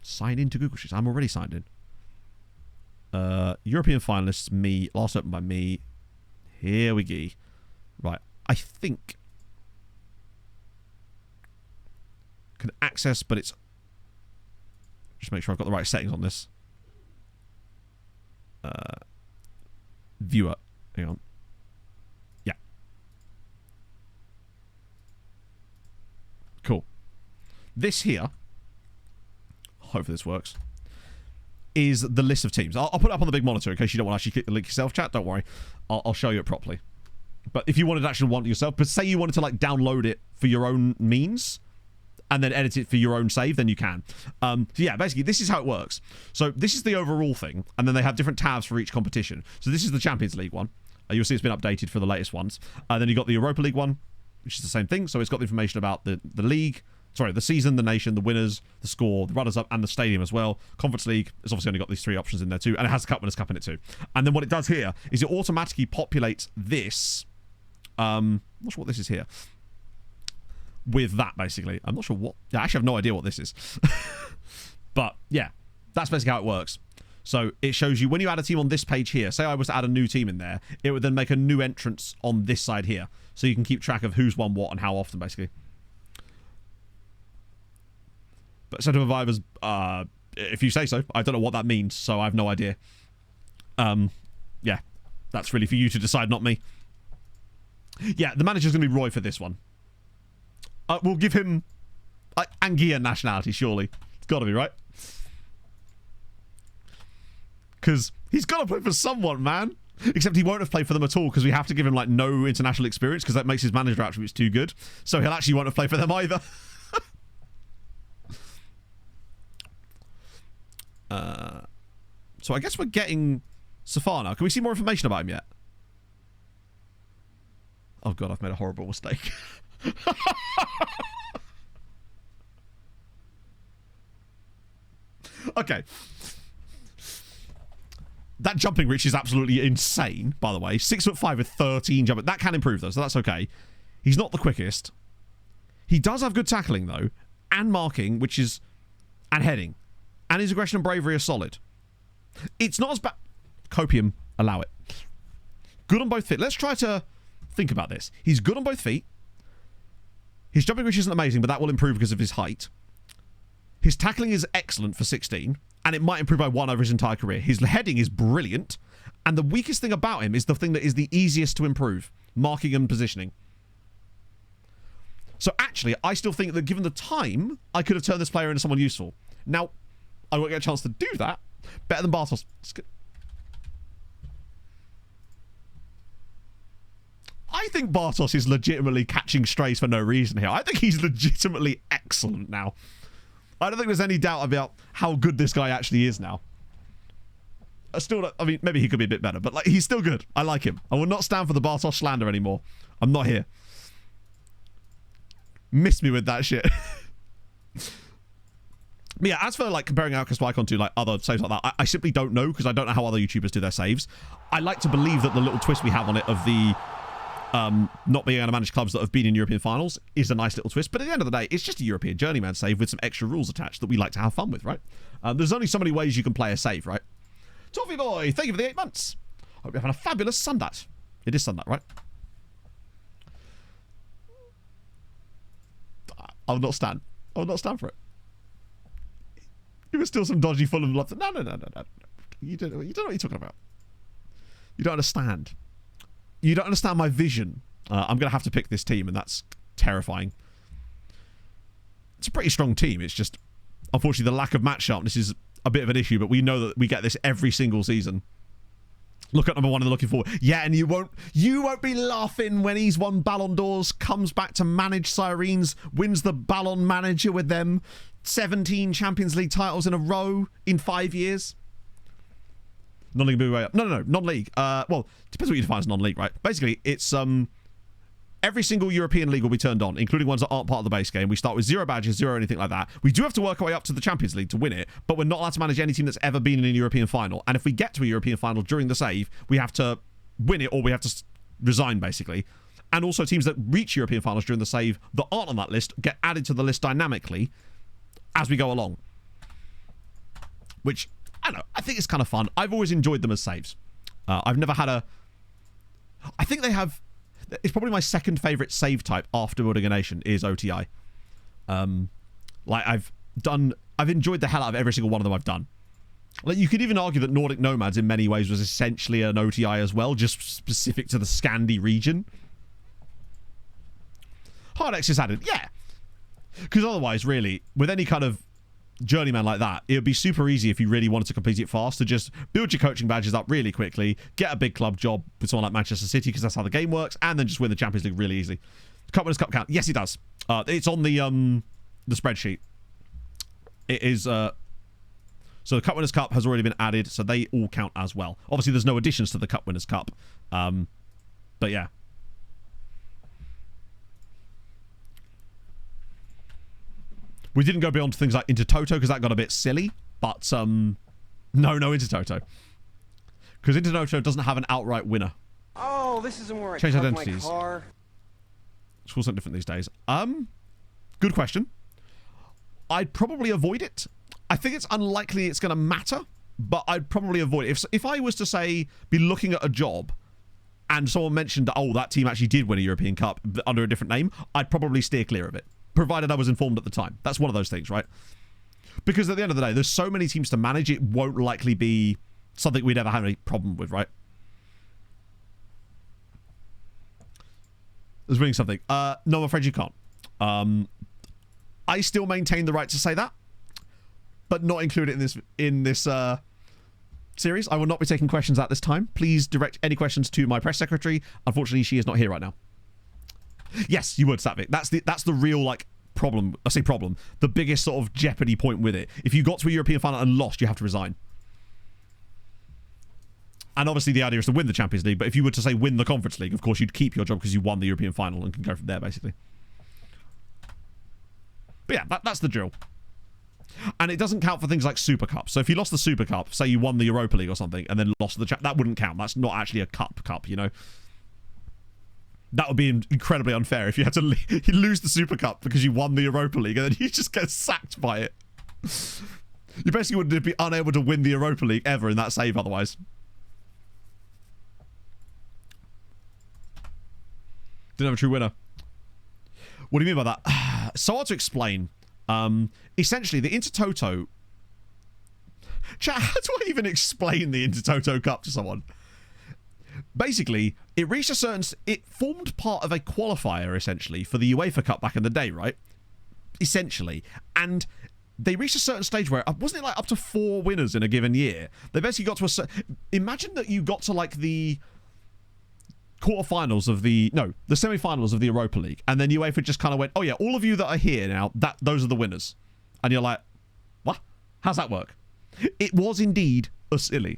Sign into Google Sheets. I'm already signed in. European finalists, me. Last open by me. Here we go. Right. I think can access, but it's just make sure I've got the right settings on this. Viewer. Hang on. Yeah. Cool. This here, hopefully this works, is the list of teams. I'll put it up on the big monitor in case you don't want to actually click the link yourself, chat. Don't worry. I'll show you it properly. But if you wanted to actually want it yourself, but say you wanted to like download it for your own means and then edit it for your own save, then you can. So yeah, basically this is how it works. So this is the overall thing, and then they have different tabs for each competition. So this is the Champions League one. You'll see it's been updated for the latest ones. Then you've got the Europa League one, which is the same thing. So it's got the information about the league, sorry, the season, the nation, the winners, the score, the runners-up, and the stadium as well. Conference League has obviously only got these 3 options in there too, and it has the Cup Winners' Cup in it too. And then what it does here is it automatically populates this. I'm not sure what this is here. With that, basically. I'm not sure what... I actually have no idea what this is. But, yeah. That's basically how it works. So, it shows you when you add a team on this page here. Say I was to add a new team in there. It would then make a new entrance on this side here. So you can keep track of who's won what and how often, basically. But set of survivors, if you say so. I don't know what that means, so I have no idea. Yeah. That's really for you to decide, not me. Yeah, the manager's going to be Roy for this one. We'll give him Anguilla nationality, surely. It's got to be, right? Because he's got to play for someone, man. Except he won't have played for them at all because we have to give him, like, no international experience because that makes his manager attributes too good. So he'll actually won't have played for them either. So I guess we're getting Safar now. Can we see more information about him yet? Oh, God, I've made a horrible mistake. Okay. That jumping reach is absolutely insane, by the way. 6'5" with 13 jumping. That can improve, though, so that's okay. He's not the quickest. He does have good tackling, though, and marking, which is... and heading. And his aggression and bravery are solid. It's not as bad... Copium, allow it. Good on both feet. Let's try to think about this. He's good on both feet. His jumping reach isn't amazing, but that will improve because of his height. His tackling is excellent for 16, and it might improve by 1 over his entire career. His heading is brilliant, and the weakest thing about him is the thing that is the easiest to improve, marking and positioning. So actually, I still think that given the time, I could have turned this player into someone useful. Now, I won't get a chance to do that. Better than Bartos. I think Bartos is legitimately catching strays for no reason here. I think he's legitimately excellent now. I don't think there's any doubt about how good this guy actually is now. I mean, maybe he could be a bit better, but like he's still good. I like him. I will not stand for the Bartos slander anymore. I'm not here. Missed me with that shit. But yeah, as for like comparing Outcast to Icon to like other saves like that, I simply don't know because I don't know how other YouTubers do their saves. I like to believe that the little twist we have on it of the not being able to manage clubs that have been in European finals is a nice little twist. But at the end of the day, it's just a European journeyman save with some extra rules attached that we like to have fun with, right? There's only so many ways you can play a save, right? Toffee Boy, thank you for the 8 months. Hope you're having a fabulous Sunday. It is Sunday, right? I will not stand. I will not stand for it. It was still some dodgy Fulham love. No. You don't know what you're talking about. You don't understand. You don't understand my vision. I'm going to have to pick this team, and that's terrifying. It's a pretty strong team. It's just, unfortunately, the lack of match sharpness is a bit of an issue, but we know that we get this every single season. Look at number 1 and looking forward. Yeah, and you won't be laughing when he's won Ballon d'Ors, comes back to manage Sirens, wins the Ballon Manager with them, 17 Champions League titles in a row in 5 years. Non-league move way up. No, non-league. Well, depends what you define as non-league, right? Basically, it's every single European league will be turned on, including ones that aren't part of the base game. We start with 0 badges, 0 anything like that. We do have to work our way up to the Champions League to win it, but we're not allowed to manage any team that's ever been in a European final. And if we get to a European final during the save, we have to win it or we have to resign, basically. And also teams that reach European finals during the save that aren't on that list get added to the list dynamically as we go along. Which, I don't know, I think it's kind of fun. I've always enjoyed them as saves. I've never had I think they have... It's probably my second favourite save type after Building a Nation is OTI. I've enjoyed the hell out of every single one of them I've done. Like, you could even argue that Nordic Nomads in many ways was essentially an OTI as well, just specific to the Scandi region. Hard X is added, yeah. Because otherwise, really, with any kind of journeyman like that, it would be super easy if you really wanted to complete it fast to just build your coaching badges up really quickly, get a big club job with someone like Manchester City because that's how the game works, and then just win the Champions League really easily. Cup Winners' Cup count? Yes, it does. It's on the spreadsheet. It is. So the Cup Winners' Cup has already been added, so they all count as well. Obviously, there's no additions to the Cup Winners' Cup, but yeah. We didn't go beyond things like Intertoto because that got a bit silly, but no Intertoto. Because Intertoto doesn't have an outright winner. Oh, this isn't where I Change park identities. my car. It's all something different these days. Good question. I'd probably avoid it. I think it's unlikely it's going to matter, but I'd probably avoid it. If I was to, say, be looking at a job and someone mentioned, oh, that team actually did win a European Cup under a different name, I'd probably steer clear of it, provided I was informed at the time. That's one of those things, right? Because at the end of the day, there's so many teams to manage, it won't likely be something we'd ever have any problem with, right? I was reading something. No, I'm afraid you can't. I still maintain the right to say that, but not include it in this series. I will not be taking questions at this time. Please direct any questions to my press secretary. Unfortunately, she is not here right now. Yes, you would, Savik. That's the real, like, problem. I say problem. The biggest sort of jeopardy point with it. If you got to a European final and lost, you have to resign. And obviously the idea is to win the Champions League, but if you were to, say, win the Conference League, of course, you'd keep your job because you won the European final and can go from there, basically. But yeah, that's the drill. And it doesn't count for things like Super Cup. So if you lost the Super Cup, say you won the Europa League or something, and then lost the that wouldn't count. That's not actually a cup, you know? That would be incredibly unfair if you had to lose the Super Cup because you won the Europa League and then you just get sacked by it. You basically would be unable to win the Europa League ever in that save otherwise. Didn't have a true winner. What do you mean by that? So hard to explain. Essentially, the Intertoto... Chat, how do I even explain the Intertoto Cup to someone? Basically, it reached a certain... It formed part of a qualifier, essentially, for the UEFA Cup back in the day, right? Essentially. And they reached a certain stage where... Wasn't it, like, up to 4 winners in a given year? They basically got to a... Imagine that you got to, like, the... quarterfinals of the semi-finals of the Europa League, and then UEFA just kind of went, oh yeah, all of you that are here now, those are the winners, and you're like, what? How's that work? It was indeed a silly.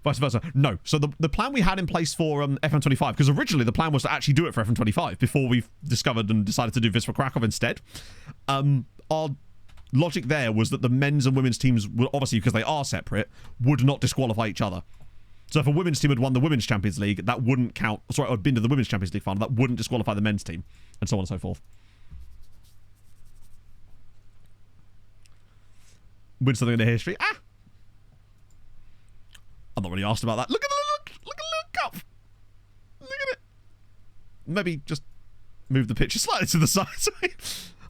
Vice versa. No. So the plan we had in place for FM25, because originally the plan was to actually do it for FM25 before we discovered and decided to do Wisła Krakow instead. Our logic there was that the men's and women's teams would, obviously because they are separate, would not disqualify each other. So if a women's team had won the Women's Champions League, that wouldn't count. Sorry, or had been to the Women's Champions League final, that wouldn't disqualify the men's team, and so on and so forth. Win something in the history. I'm not really asked about that. Look at the little cup. Look at it. Maybe just move the picture slightly to the side.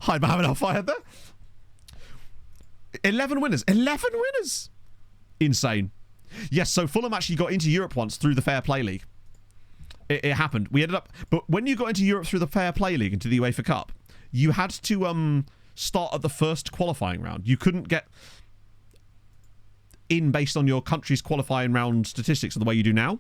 Hi, Mohammed Al-Fayed there. 11 winners. 11 winners. Insane. Yes, so Fulham actually got into Europe once through the Fair Play League. It happened. We ended up... But when you got into Europe through the Fair Play League into the UEFA Cup, you had to start at the first qualifying round. You couldn't get in based on your country's qualifying round statistics the way you do now.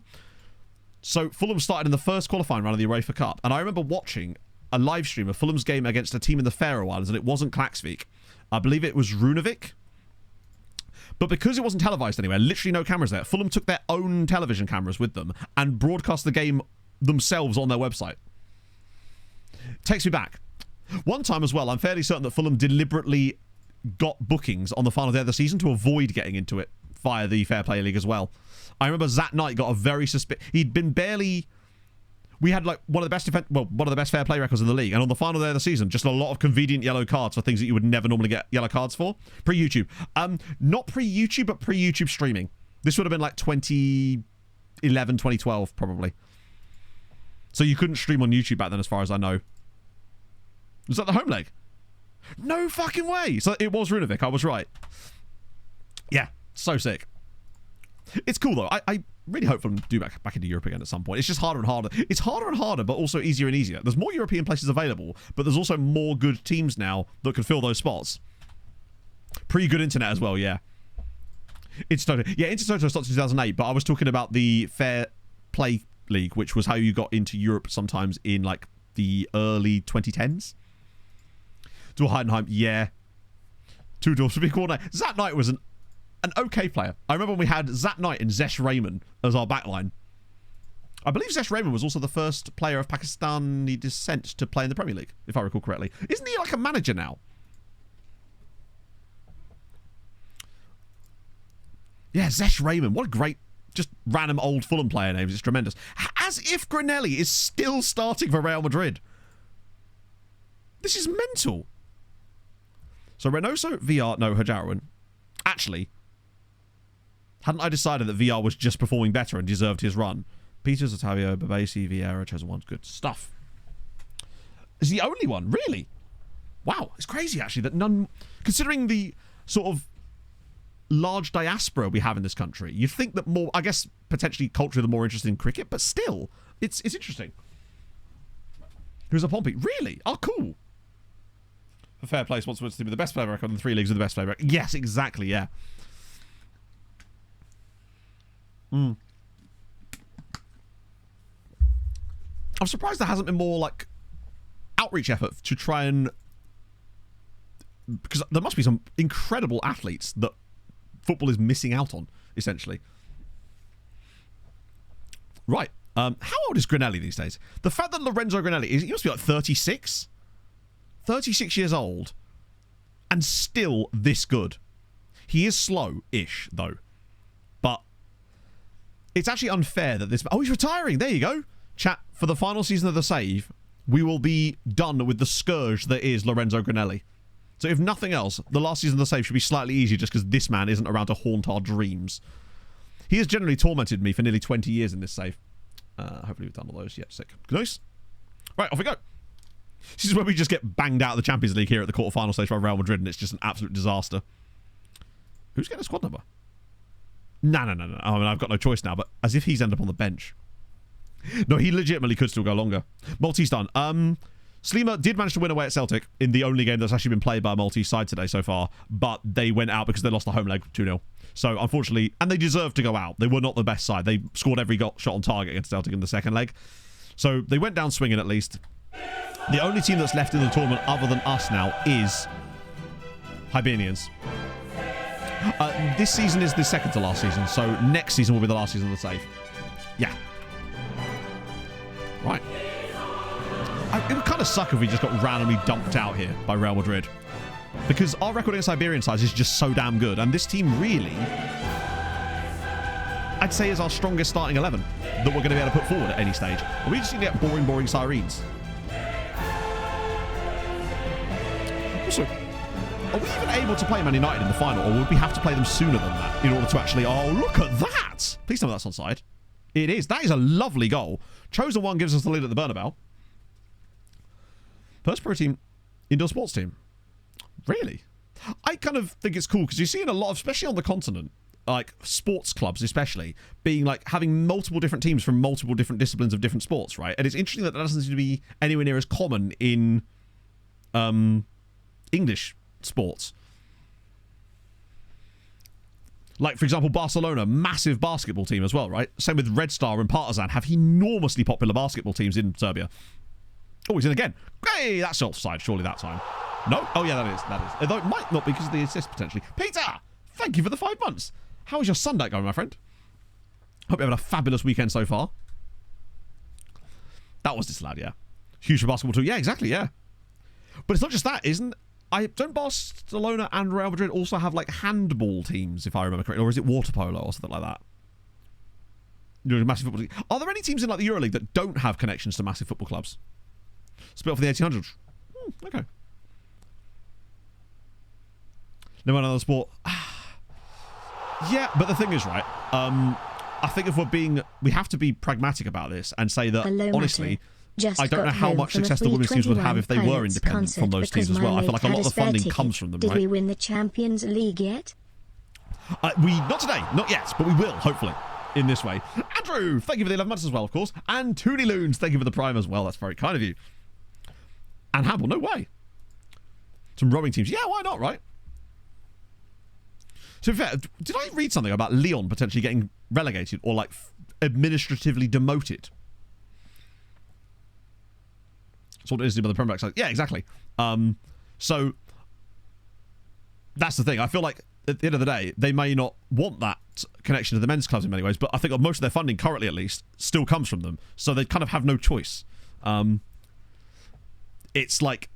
So Fulham started in the first qualifying round of the UEFA Cup. And I remember watching a live stream of Fulham's game against a team in the Faroe Islands, and it wasn't Klaksvik. I believe it was Runavik. But because it wasn't televised anywhere, literally no cameras there, Fulham took their own television cameras with them and broadcast the game themselves on their website. Takes me back. One time as well, I'm fairly certain that Fulham deliberately got bookings on the final day of the season to avoid getting into it via the Fair Play League as well. I remember Zat Knight got a very he'd been barely... We had like one of the best fair play records in the league, and on the final day of the season, just a lot of convenient yellow cards for things that you would never normally get yellow cards for. Pre-YouTube. Not pre-YouTube, but pre-YouTube streaming. This would have been like 2011, 2012, probably. So you couldn't stream on YouTube back then, as far as I know. Was that the home leg? No fucking way! So it was Runavik, I was right. Yeah, so sick. It's cool though. I really hope Fulham do back into Europe again at some point. It's just harder and harder. It's harder and harder, but also easier and easier. There's more European places available, but there's also more good teams now that can fill those spots. Pretty good internet as well, yeah. Intertoto. Yeah, Intertoto started in 2008, but I was talking about the Fair Play League, which was how you got into Europe sometimes in like the early 2010s. To Heidenheim, yeah. Two doors to be coordinated. Zat Knight was an okay player. I remember when we had Zat Knight and Zesh Rahman as our backline. I believe Zesh Rahman was also the first player of Pakistani descent to play in the Premier League, if I recall correctly. Isn't he like a manager now? Yeah, Zesh Rahman. What a great, just random old Fulham player names. It's tremendous. As if Granelli is still starting for Real Madrid. This is mental. So Reynoso, VR, no, Hajarwin. Actually, hadn't I decided that VR was just performing better and deserved his run? Peters, Otavio, Babasi, Vieira, chosen ones. Good stuff. Is the only one, really? Wow, it's crazy actually that none, considering the sort of large diaspora we have in this country, you'd think that more, I guess, potentially culturally the more interested in cricket, but still, it's interesting. Who's a Pompey? Really? Oh, cool. For fair play, wants to be the best player record in the 3 leagues with the best player record. Yes, exactly, yeah. I'm surprised there hasn't been more, like, outreach effort to try and... Because there must be some incredible athletes that football is missing out on, essentially. Right. How old is Granelli these days? The fact that Lorenzo Granelli, he must be like 36? 36 years old, and still this good. He is slow-ish, though. But it's actually unfair that this... Oh, he's retiring. There you go. Chat, for the final season of The Save, we will be done with the scourge that is Lorenzo Granelli. So if nothing else, the last season of The Save should be slightly easier just because this man isn't around to haunt our dreams. He has generally tormented me for nearly 20 years in this save. Hopefully we've done all those. Yep, sick. Nice. Right, off we go. This is where we just get banged out of the Champions League here at the quarter-final stage by Real Madrid, and it's just an absolute disaster. Who's getting a squad number? No. I mean, I've got no choice now, but as if he's ended up on the bench. No, he legitimately could still go longer. Maltese done. Slima did manage to win away at Celtic in the only game that's actually been played by a Maltese side today so far, but they went out because they lost the home leg 2-0. So, unfortunately, and they deserved to go out. They were not the best side. They scored every shot on target against Celtic in the second leg. So, they went down swinging at least. The only team that's left in the tournament other than us now is Hibernians. This season is the second to last season, so next season will be the last season of the save. Yeah. Right. It would kind of suck if we just got randomly dumped out here by Real Madrid. Because our record against Iberian sides is just so damn good. And this team really, I'd say, is our strongest starting 11 that we're going to be able to put forward at any stage. Are we just going to get boring Sirens? Also, are we even able to play Man United in the final, or would we have to play them sooner than that in order to actually... Oh, look at that! that? Please tell me that's onside. It is. That is a lovely goal. Chosen one gives us the lead at the Bernabeu. First pro team, indoor sports team. Really? I kind of think it's cool because you see in a lot of, especially on the continent, like sports clubs especially, being like having multiple different teams from multiple different disciplines of different sports, right? And it's interesting that doesn't seem to be anywhere near as common in English sports. Like, for example, Barcelona, massive basketball team as well, right? Same with Red Star and Partizan, have enormously popular basketball teams in Serbia. Oh, he's in again. Hey, that's offside, surely that time. No? Oh, yeah, that is. Although it might not because of the assist, potentially. Peter, thank you for the 5 months. How is your Sunday going, my friend? Hope you're having a fabulous weekend so far. That was disallowed, yeah. Huge for basketball too. Yeah, exactly, yeah. But it's not just that, isn't... Don't Barcelona and Real Madrid also have, like, handball teams, if I remember correctly? Or is it water polo or something like that? Massive football team. Are there any teams in, like, the EuroLeague that don't have connections to massive football clubs? Split off the 1800s. Okay. Never another sport. Yeah, but the thing is, right, I think if we have to be pragmatic about this and say that, honestly, I don't know how much success the women's teams would have if they were independent from those teams as well. I feel like a lot of the funding comes from them, right? Did we win the Champions League yet? Not today, not yet, but we will, hopefully, in this way. Andrew, thank you for the 11 months as well, of course. And Toonie Loons, thank you for the Prime as well. That's very kind of you. And handball, no way. Some rowing teams. Yeah, why not, right? To be fair, did I read something about Lyon potentially getting relegated or, like, administratively demoted? That's what it is to do by the Premier League. Yeah, exactly. So, that's the thing. I feel like, at the end of the day, they may not want that connection to the men's clubs in many ways, but I think most of their funding, currently at least, still comes from them. So they kind of have no choice. It's like...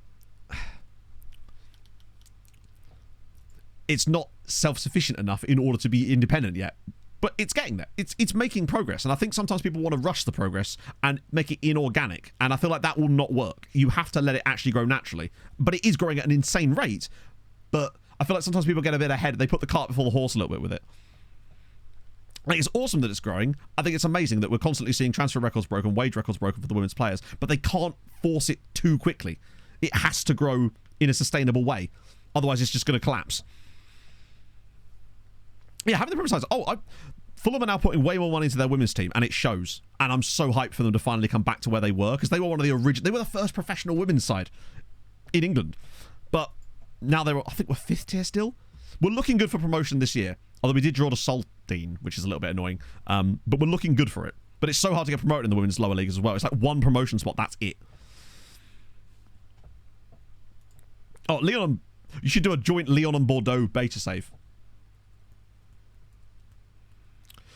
It's not self-sufficient enough in order to be independent yet. But it's getting there. It's making progress. And I think sometimes people want to rush the progress and make it inorganic. And I feel like that will not work. You have to let it actually grow naturally. But it is growing at an insane rate. But I feel like sometimes people get a bit ahead. They put the cart before the horse a little bit with it. I think it's awesome that it's growing. I think it's amazing that we're constantly seeing transfer records broken, wage records broken for the women's players. But they can't force it too quickly. It has to grow in a sustainable way. Otherwise, it's just going to collapse. Yeah, having the Premier side. Fulham are now putting way more money into their women's team, and it shows. And I'm so hyped for them to finally come back to where they were, because they were one of the original. They were the first professional women's side in England. But now I think we're 5th tier still. We're looking good for promotion this year. Although we did draw to Saltine, which is a little bit annoying. But we're looking good for it. But it's so hard to get promoted in the women's lower leagues as well. It's like one promotion spot, that's it. Oh, Lyon, you should do a joint Lyon and Bordeaux beta save.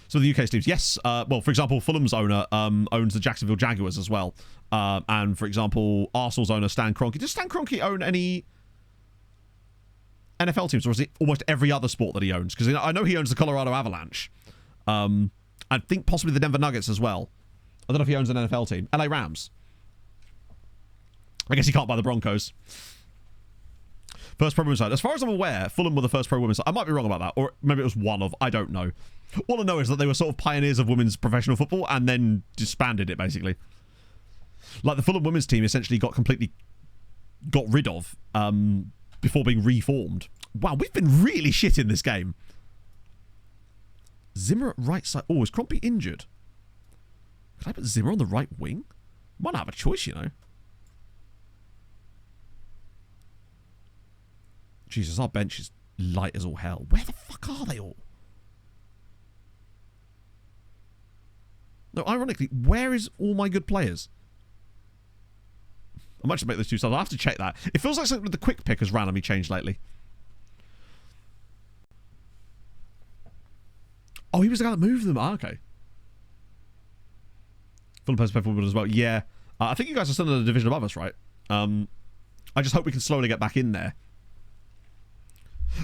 So the UK teams, yes. Well, for example, Fulham's owner owns the Jacksonville Jaguars as well. And, for example, Arsenal's owner, Stan Kroenke. Does Stan Kroenke own any NFL teams, or is it almost every other sport that he owns? Because I know he owns the Colorado Avalanche. I think possibly the Denver Nuggets as well. I don't know if he owns an NFL team. LA Rams. I guess he can't buy the Broncos. First pro women's side. As far as I'm aware, Fulham were the first pro women's side. I might be wrong about that. Or maybe it was one of. I don't know. All I know is that they were sort of pioneers of women's professional football and then disbanded it, basically. Like, the Fulham women's team essentially got rid of before being reformed. Wow, we've been really shit in this game. Zimmer at right side. Oh, is Kroenke injured? Could I put Zimmer on the right wing? Might not have a choice, you know. Jesus, our bench is light as all hell. Where the fuck are they all? No, ironically, where is all my good players? I might just make those two subs. I'll have to check that. It feels like something with the quick pick has randomly changed lately. Oh, he was the guy that moved them. Ah, okay. Fulham plays forward as well. Yeah. I think you guys are still in the division above us, right? I just hope we can slowly get back in there.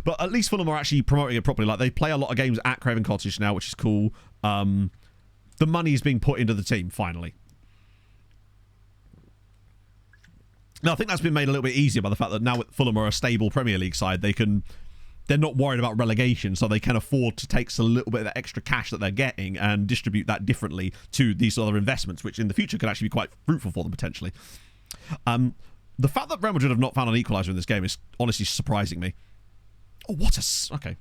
But at least Fulham are actually promoting it properly. Like, they play a lot of games at Craven Cottage now, which is cool. The money is being put into the team, finally. Now, I think that's been made a little bit easier by the fact that now Fulham are a stable Premier League side. They can they're not worried about relegation, so they can afford to take a little bit of that extra cash that they're getting and distribute that differently to these other investments, which in the future could actually be quite fruitful for them potentially. The fact that Real Madrid have not found an equaliser in this game is honestly surprising me. Oh, okay.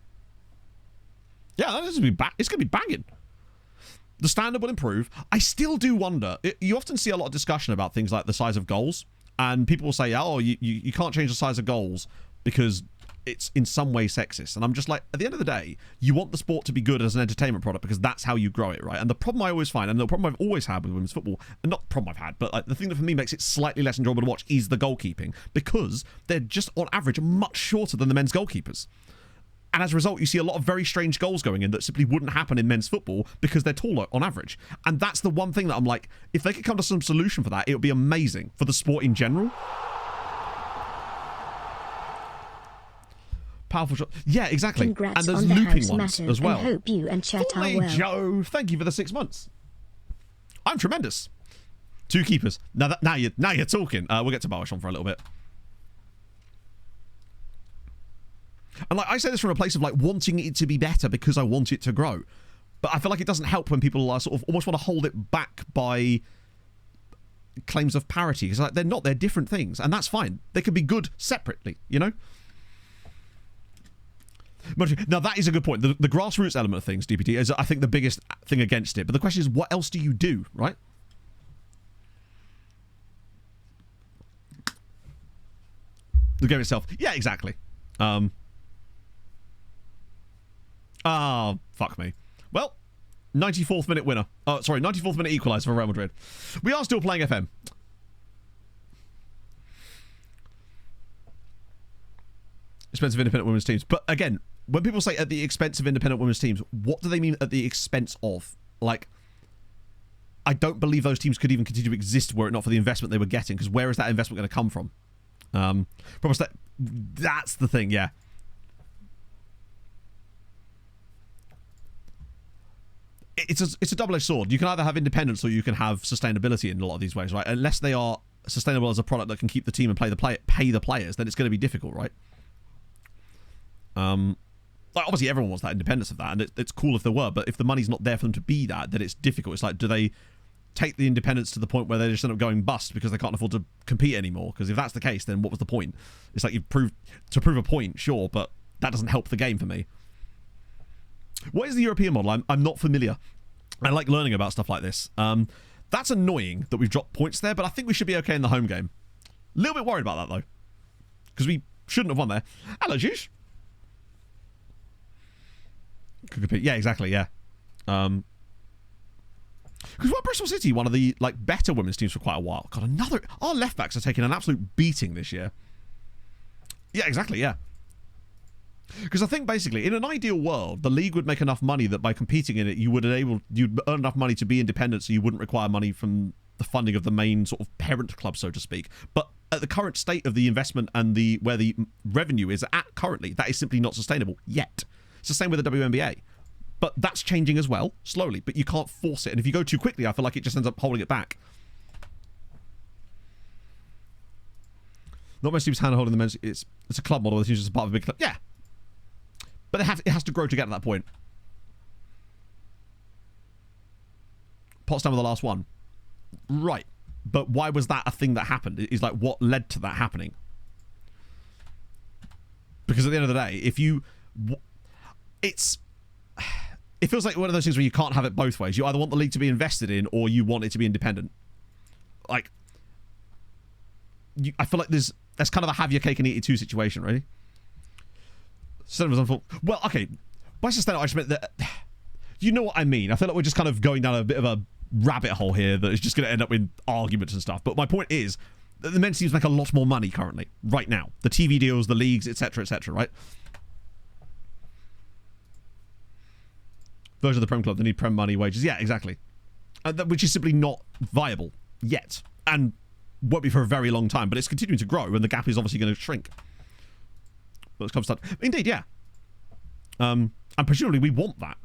Yeah, this is gonna be it's going to be banging. The standard will improve. I still do wonder. You often see a lot of discussion about things like the size of goals, and people will say, "Oh, you can't change the size of goals because it's in some way sexist." And I'm just like, at the end of the day, you want the sport to be good as an entertainment product because that's how you grow it, right? And the problem I always find, and the problem I've always had with women's football, and not the problem I've had, but like the thing that for me makes it slightly less enjoyable to watch is the goalkeeping, because they're just on average much shorter than the men's goalkeepers. And as a result, you see a lot of very strange goals going in that simply wouldn't happen in men's football because they're taller on average. And that's the one thing that I'm like, if they could come to some solution for that, it would be amazing for the sport in general. Powerful shot. Yeah, exactly. Congrats and there's on the looping house ones matter, as well. and hope you and chat are well. Joe, thank you for the 6 months. I'm tremendous. 2 keepers. Now you're talking. We'll get to Bauerschon for a little bit. And like I say this from a place of like wanting it to be better because I want it to grow. But I feel like it doesn't help when people are sort of almost want to hold it back by claims of parity, because like they're not, they're different things, and that's fine. They could be good separately, you know? Now that is a good point. The grassroots element of things, DPT, is I think the biggest thing against it. But the question is, what else do you do, right? The game itself. Yeah, exactly. Fuck me. Well, 94th minute winner. Oh, sorry, 94th minute equaliser for Real Madrid. We are still playing FM. Expense of independent women's teams. But again, when people say at the expense of independent women's teams, what do they mean at the expense of? Like, I don't believe those teams could even continue to exist were it not for the investment they were getting, because where is that investment going to come from? That's the thing, yeah. It's a double-edged sword. You can either have independence or you can have sustainability in a lot of these ways, right? Unless they are sustainable as a product that can keep the team and pay the players, then it's going to be difficult, right? Like obviously everyone wants that independence of that, and it's cool if there were, but if the money's not there for them to be that, then it's difficult. It's like, do they take the independence to the point where they just end up going bust because they can't afford to compete anymore? Because if that's the case, then what was the point? It's like to prove a point, sure, but that doesn't help the game for me. What is the European model? I'm not familiar. I like learning about stuff like this. That's annoying that we've dropped points there, but I think we should be okay in the home game. A little bit worried about that, though, because we shouldn't have won there. Hello, Juice. Could compete. Yeah, exactly, yeah. Because we're Bristol City, one of the like better women's teams for quite a while. God, our left backs are taking an absolute beating this year. Yeah, exactly, yeah. Because I think basically, in an ideal world, the league would make enough money that by competing in it, you'd earn enough money to be independent, so you wouldn't require money from the funding of the main sort of parent club, so to speak. But at the current state of the investment and where the revenue is at currently, that is simply not sustainable yet. It's the same with the WNBA. But that's changing as well, slowly. But you can't force it. And if you go too quickly, I feel like it just ends up holding it back. Not most teams hand-holding the men's... It's a club model. It's just a part of a big club. Yeah. But it has to grow to get to that point. Potsdam were the last one. Right. But why was that a thing that happened? It's like, what led to that happening? Because at the end of the day, if you... It feels like one of those things where you can't have it both ways. You either want the league to be invested in or you want it to be independent. Like, I feel like that's kind of a have your cake and eat it too situation, really. Well, okay. By sustainable, I just meant that... You know what I mean. I feel like we're just kind of going down a bit of a rabbit hole here that is just going to end up in arguments and stuff. But my point is that the men's teams make a lot more money currently, right now. The TV deals, the leagues, etc., right? Version of the Prem Club, they need Prem money, wages. Yeah, exactly. Which is simply not viable yet. And won't be for a very long time. But it's continuing to grow, and the gap is obviously going to shrink. But it's come to start. Indeed, yeah. And presumably we want that.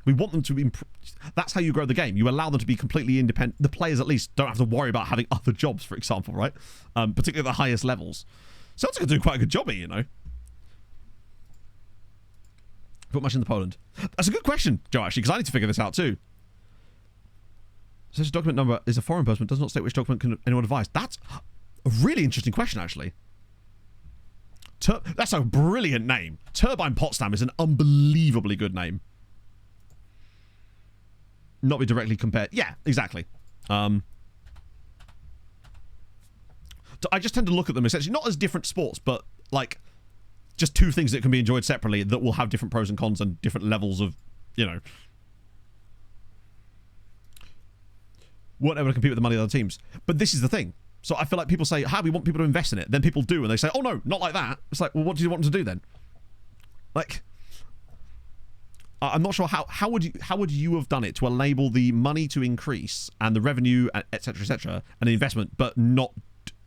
We want them to improve. That's how you grow the game. You allow them to be completely independent. The players, at least, don't have to worry about having other jobs, for example, right? Particularly at the highest levels. Celtic are doing quite a good job here, you know. Put much into Poland. That's a good question, Joe, actually, because I need to figure this out too. Such a document number is a foreign person, does not state which document can anyone advise. That's a really interesting question, actually. That's a brilliant name. Turbine Potsdam is an unbelievably good name. Not be directly compared. Yeah, exactly. I just tend to look at them essentially not as different sports, but like just two things that can be enjoyed separately that will have different pros and cons and different levels of, you know, weren't able to compete with the money of other teams. But this is the thing. So I feel like people say, "How we want people to invest in it." Then people do, and they say, "Oh no, not like that." It's like, well, what do you want them to do then? Like, I'm not sure how would you have done it to enable the money to increase and the revenue, etc., and the investment, but not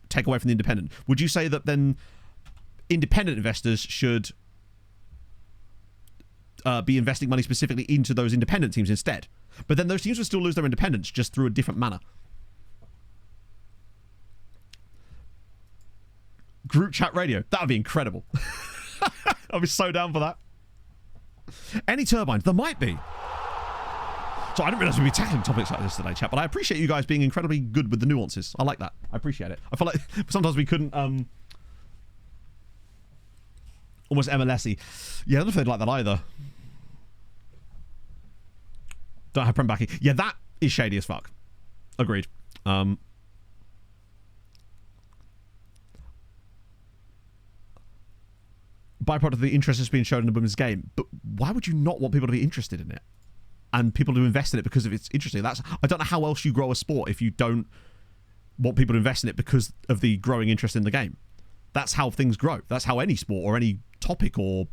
take away from the independent? Would you say that then independent investors should be investing money specifically into those independent teams instead? But then those teams would still lose their independence just through a different manner. Group chat radio. That would be incredible. I'd be so down for that. Any turbines? There might be. So I didn't realise we'd be tackling topics like this today, chat, but I appreciate you guys being incredibly good with the nuances. I like that. I appreciate it. I feel like sometimes we couldn't... almost MLS-y. Yeah, I don't know if they'd like that either. Don't have Prem backing. Yeah, that is shady as fuck. Agreed. Byproduct of the interest that's being shown in the women's game. But why would you not want people to be interested in it? And people to invest in it because of it's interesting. I don't know how else you grow a sport if you don't want people to invest in it because of the growing interest in the game. That's how things grow. That's how any sport or any topic or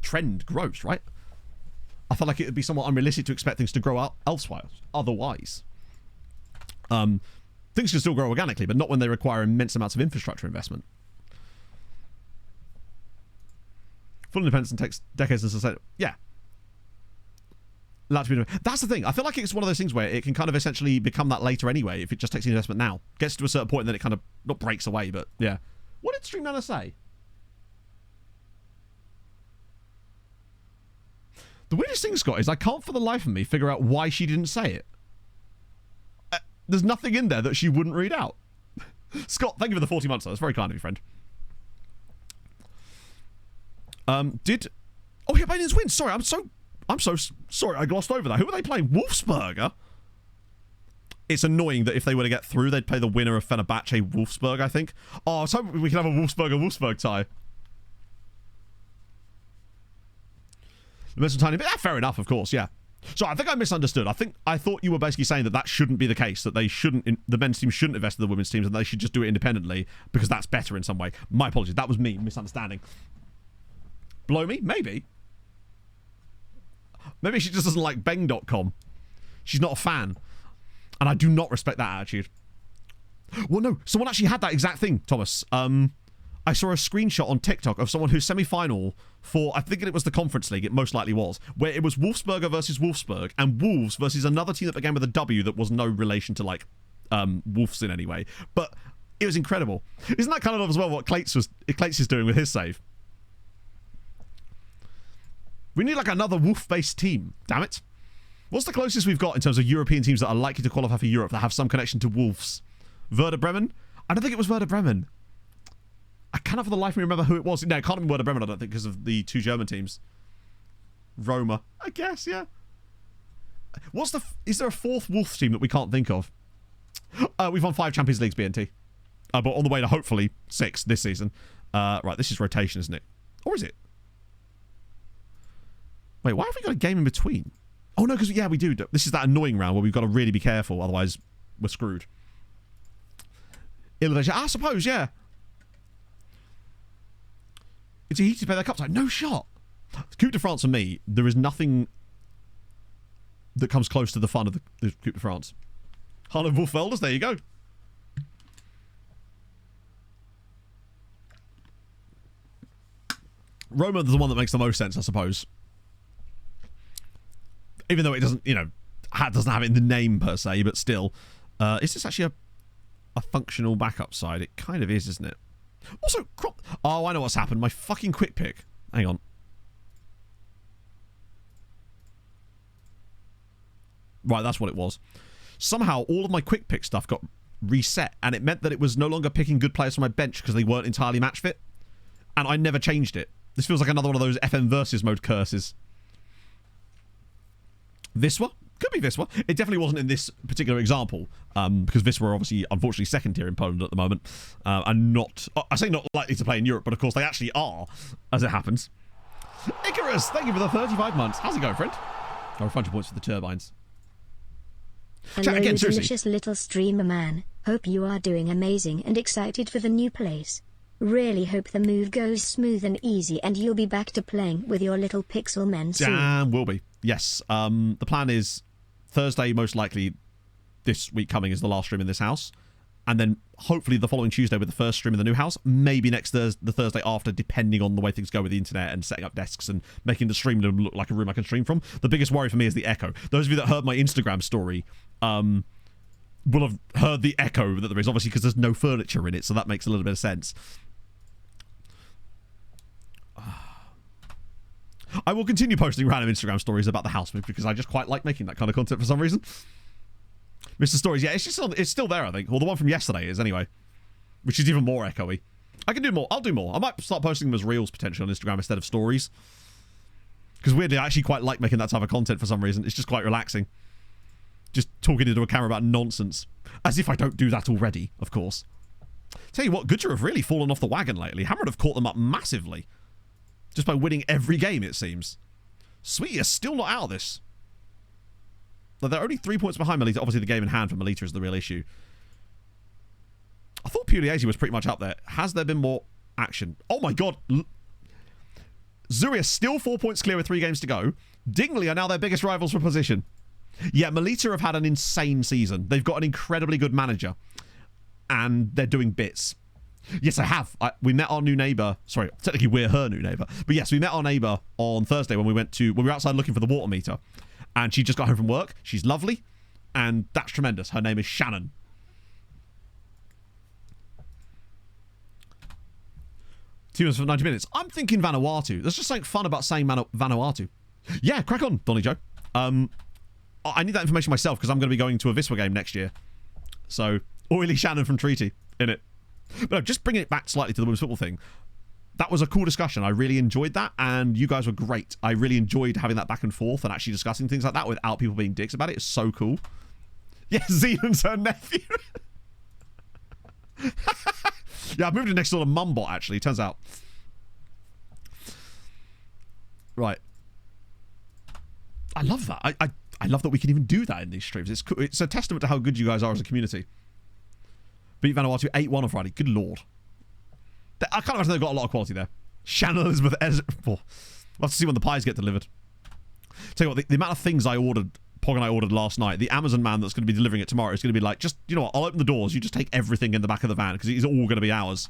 trend grows, right? I feel like it would be somewhat unrealistic to expect things to grow out elsewhere otherwise. Things can still grow organically, but not when they require immense amounts of infrastructure investment. Full independence takes decades to sustain. Yeah. That's the thing. I feel like it's one of those things where it can kind of essentially become that later anyway if it just takes the investment now. Gets to a certain point and then it kind of, not breaks away, but yeah. What did Stream Nana say? The weirdest thing, Scott, is I can't for the life of me figure out why she didn't say it. There's nothing in there that she wouldn't read out. Scott, thank you for the 40 months. That's very kind of you, friend. Oh, yeah, Albanians win. Sorry, I'm so sorry. I glossed over that. Who are they playing? Wolfsburger? It's annoying that if they were to get through, they'd play the winner of Fenerbahce Wolfsburg, I think. Oh, I was hoping we could have a Wolfsburg tie. The mental tiny bit. Fair enough, of course, yeah. So I think I misunderstood. I thought you were basically saying that shouldn't be the case, that they shouldn't, the men's team shouldn't invest in the women's teams and they should just do it independently because that's better in some way. My apologies. That was me misunderstanding. Blow me? Maybe. Maybe she just doesn't like Bang.com. She's not a fan. And I do not respect that attitude. Well, no. Someone actually had that exact thing, Thomas. I saw a screenshot on TikTok of someone whose semi-final for, I think it was the Conference League, it most likely was, where it was Wolfsburger versus Wolfsburg and Wolves versus another team that began with a W that was no relation to, like, Wolves in any way. But it was incredible. Isn't that kind of as well what Clates is doing with his save? We need, like, another Wolf-based team. Damn it. What's the closest we've got in terms of European teams that are likely to qualify for Europe that have some connection to Wolves? Werder Bremen? I don't think it was Werder Bremen. I cannot for the life of me remember who it was. No, it can't have been Werder Bremen, I don't think, because of the two German teams. Roma. I guess, yeah. Is there a fourth Wolf team that we can't think of? We've won 5 Champions Leagues, BNT. But on the way to hopefully 6 this season. Right, this is rotation, isn't it? Or is it? Wait, why have we got a game in between? Oh, no, because, yeah, we do. This is that annoying round where we've got to really be careful, otherwise we're screwed. I suppose, yeah. It's easy to play their cup side. No shot. Coupe de France for me, there is nothing that comes close to the fun of the Coupe de France. Harlan Wolfvelders, there you go. Roma is the one that makes the most sense, I suppose. Even though it doesn't, doesn't have it in the name per se, but still. Is this actually a functional backup side? It kind of is, isn't it? Also, oh, I know what's happened. My fucking quick pick. Hang on. Right, that's what it was. Somehow, all of my quick pick stuff got reset, and it meant that it was no longer picking good players from my bench because they weren't entirely match fit. And I never changed it. This feels like another one of those FM versus mode curses. Viswa? Could be Viswa. It definitely wasn't in this particular example, because Viswa are obviously, unfortunately, second tier in Poland at the moment, and not, I say not likely to play in Europe, but of course they actually are, as it happens. Icarus, thank you for the 35 months. How's it going, friend? Oh, 100 points for the turbines. Hello, again, you delicious little streamer man. Hope you are doing amazing and excited for the new place. Really hope the move goes smooth and easy and you'll be back to playing with your little pixel men soon. Damn, will be. Yes. The plan is Thursday, most likely this week coming, is the last stream in this house. And then hopefully the following Tuesday with the first stream in the new house. Maybe next the Thursday after, depending on the way things go with the internet and setting up desks and making the stream room look like a room I can stream from. The biggest worry for me is the echo. Those of you that heard my Instagram story will have heard the echo that there is, obviously, because there's no furniture in it, so that makes a little bit of sense. I will continue posting random Instagram stories about the house move because I just quite like making that kind of content for some reason. Mr. Stories, yeah, it's still there, I think. Well, the one from yesterday is, anyway. Which is even more echoey. I can do more. I'll do more. I might start posting them as reels, potentially, on Instagram instead of stories. Because weirdly, I actually quite like making that type of content for some reason. It's just quite relaxing. Just talking into a camera about nonsense. As if I don't do that already, of course. Tell you what, Goodger have really fallen off the wagon lately. Hammered have caught them up massively. Just by winning every game, it seems. Sweetie is still not out of this. They're only 3 points behind Melita. Obviously, the game in hand for Melita is the real issue. I thought Pugliese was pretty much up there. Has there been more action? Oh my god. Zuria still 4 points clear with 3 games to go. Dingley are now their biggest rivals for position. Yeah, Melita have had an insane season. They've got an incredibly good manager. And they're doing bits. Yes, I have. We met our new neighbour. Sorry, technically we're her new neighbour. But yes, we met our neighbour on Thursday when we were outside looking for the water meter. And she just got home from work. She's lovely. And that's tremendous. Her name is Shannon. Teams for 90 minutes. I'm thinking Vanuatu. There's just something fun about saying Vanuatu. Yeah, crack on, Donny Joe. I need that information myself because I'm going to be going to a Viswa game next year. So, oily Shannon from Treaty in it. But no, just bringing it back slightly to the women's football thing. That was a cool discussion. I really enjoyed that, and you guys were great. I really enjoyed having that back and forth and actually discussing things like that without people being dicks about it. It's so cool. Yeah, Zealand's her nephew. Yeah, I moved to next door to Mumbot, actually, turns out. Right. I love that. I love that we can even do that in these streams. It's cool. It's a testament to how good you guys are as a community. Beat Vanuatu 8-1 on Friday. Good lord. I can't imagine they've got a lot of quality there. Shannon Elizabeth Ezra. We'll have to see when the pies get delivered. Tell you what, the amount of things I ordered, Pog and I ordered last night, the Amazon man that's going to be delivering it tomorrow is going to be like, just, you know what, I'll open the doors, you just take everything in the back of the van, because it's all going to be ours.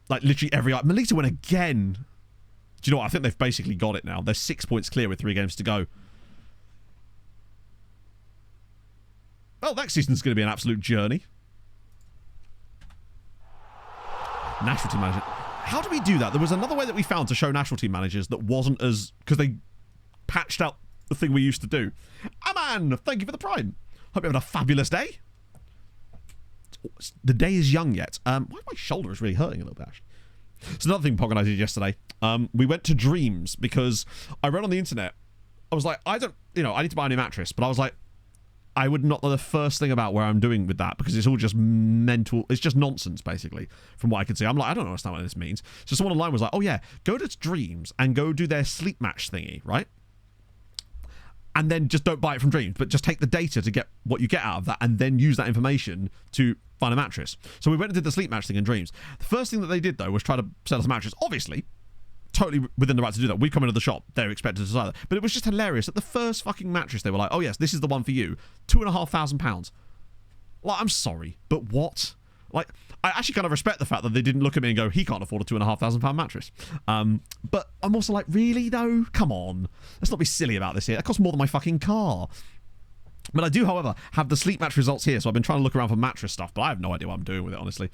Like, literally every... Melita went again. Do you know what? I think they've basically got it now. They're 6 points clear with 3 games to go. Well, next season's going to be an absolute journey. National team manager. How do we do that? There was another way that we found to show national team managers that wasn't as... Because they patched out the thing we used to do. Aman, thank you for the prime. Hope you're having a fabulous day. The day is young yet. Why my shoulder is really hurting a little bit, actually. So another thing Pog and I did yesterday. We went to Dreams because I read on the internet. I was like, I need to buy a new mattress. But I was like, I would not know the first thing about where I'm doing with that because it's all just mental. It's just nonsense, basically, from what I can see. I'm like, I don't understand what this means. So someone online was like, oh yeah, go to Dreams and go do their sleep match thingy, right? And then just don't buy it from Dreams, but just take the data to get what you get out of that and then use that information to find a mattress. So we went and did the sleep match thing in Dreams. The first thing that they did, though, was try to sell us a mattress. Obviously, totally within the right to do that. We come into the shop, they're expected to decide that. But it was just hilarious. At the first fucking mattress, they were like, oh yes, this is the one for you. £2,500. Like, I'm sorry, but what? Like, I actually kind of respect the fact that they didn't look at me and go, he can't afford a £2,500 mattress. But I'm also like, really though? Come on. Let's not be silly about this here. That costs more than my fucking car. But I do, however, have the sleep match results here, so I've been trying to look around for mattress stuff, but I have no idea what I'm doing with it, honestly.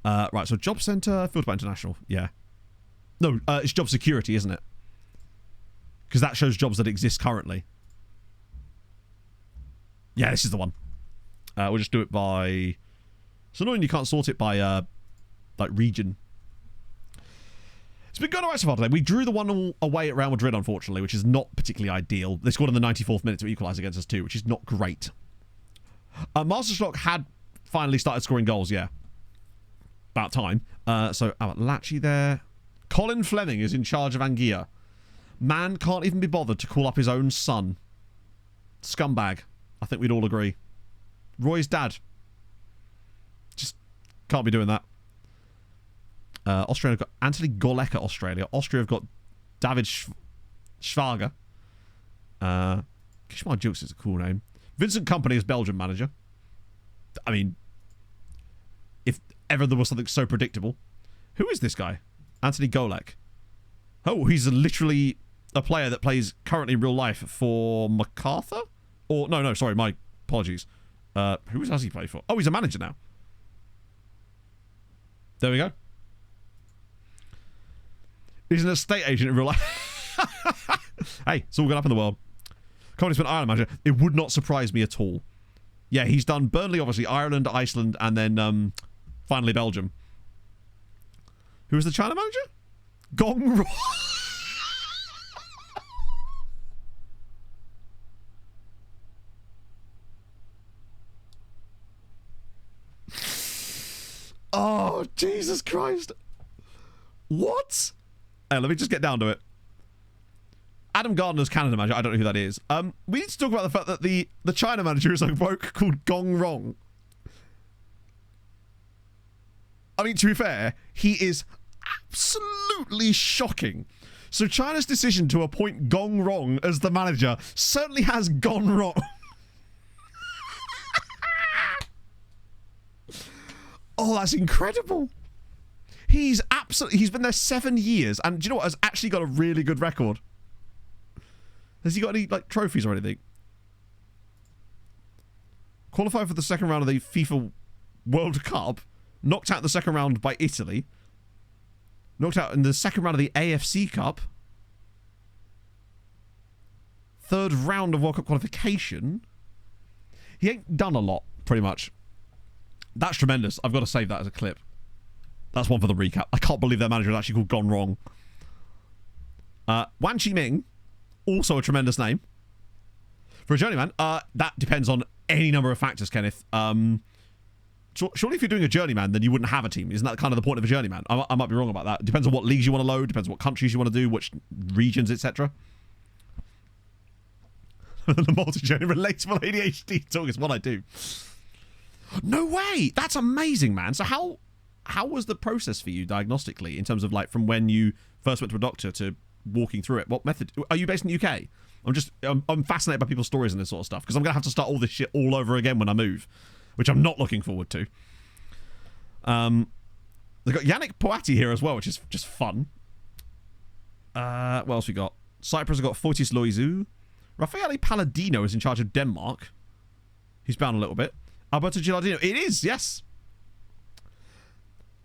Right, so Job Centre, Field by International. Yeah. No, it's job security, isn't it? Because that shows jobs that exist currently. Yeah, this is the one. We'll just do it by... It's annoying you can't sort it by, like, region. It's been going alright so far today. We drew the 1-1 away at Real Madrid, unfortunately, which is not particularly ideal. They scored in the 94th minute to equalise against us too, which is not great. Masterstock had finally started scoring goals, yeah. About time. So, Lachy there. Colin Fleming is in charge of Anguilla. Man can't even be bothered to call up his own son. Scumbag. I think we'd all agree. Roy's dad. Just can't be doing that. Austria have got Anthony Golek at Australia. Austria have got David Schwager. Kishmar Jukes is a cool name. Vincent Kompany is Belgian manager. I mean, if ever there was something so predictable. Who is this guy? Anthony Golek. Oh, he's literally a player that plays currently in real life for MacArthur? Or, no, sorry, my apologies. Who does he play for? Oh, he's a manager now. There we go. He's an estate agent in real life. Hey, it's all going up in the world. Company's been Ireland manager. It would not surprise me at all. Yeah, he's done Burnley, obviously, Ireland, Iceland, and then finally Belgium. Who was the China manager? Gong Ro. Oh, Jesus Christ. What? Hey, let me just get down to it. Adam Gardner's Canada manager. I don't know who that is. We need to talk about the fact that the China manager is a bloke called Gong Rong. I mean, to be fair, he is absolutely shocking. So China's decision to appoint Gong Rong as the manager certainly has gone wrong. Oh, that's incredible. He's been there 7 years, and do you know what? Has actually got a really good record. Has he got any like trophies or anything? Qualified for the second round of the FIFA World Cup. Knocked out in the second round by Italy. Knocked out in the second round of the AFC Cup. Third round of World Cup qualification. He ain't done a lot, pretty much. That's tremendous. I've got to save that as a clip. That's one for the recap. I can't believe their manager is actually called Gone Wrong. Wan Chi Ming, also a tremendous name. For a journeyman, that depends on any number of factors, Kenneth. Surely if you're doing a journeyman, then you wouldn't have a team. Isn't that kind of the point of a journeyman? I might be wrong about that. It depends on what leagues you want to load. Depends on what countries you want to do, which regions, etc. The multi-journey relatable ADHD talk is what I do. No way! That's amazing, man. So how was the process for you diagnostically in terms of like from when you first went to a doctor to walking through it? What method? Are you based in the UK? I'm fascinated by people's stories and this sort of stuff because I'm going to have to start all this shit all over again when I move, which I'm not looking forward to. They've got Yannick Poati here as well, which is just fun. What else we got? Cyprus have got Fortis Loizu. Raffaele Palladino is in charge of Denmark. He's bound a little bit. Alberto Gilardino. It is, yes.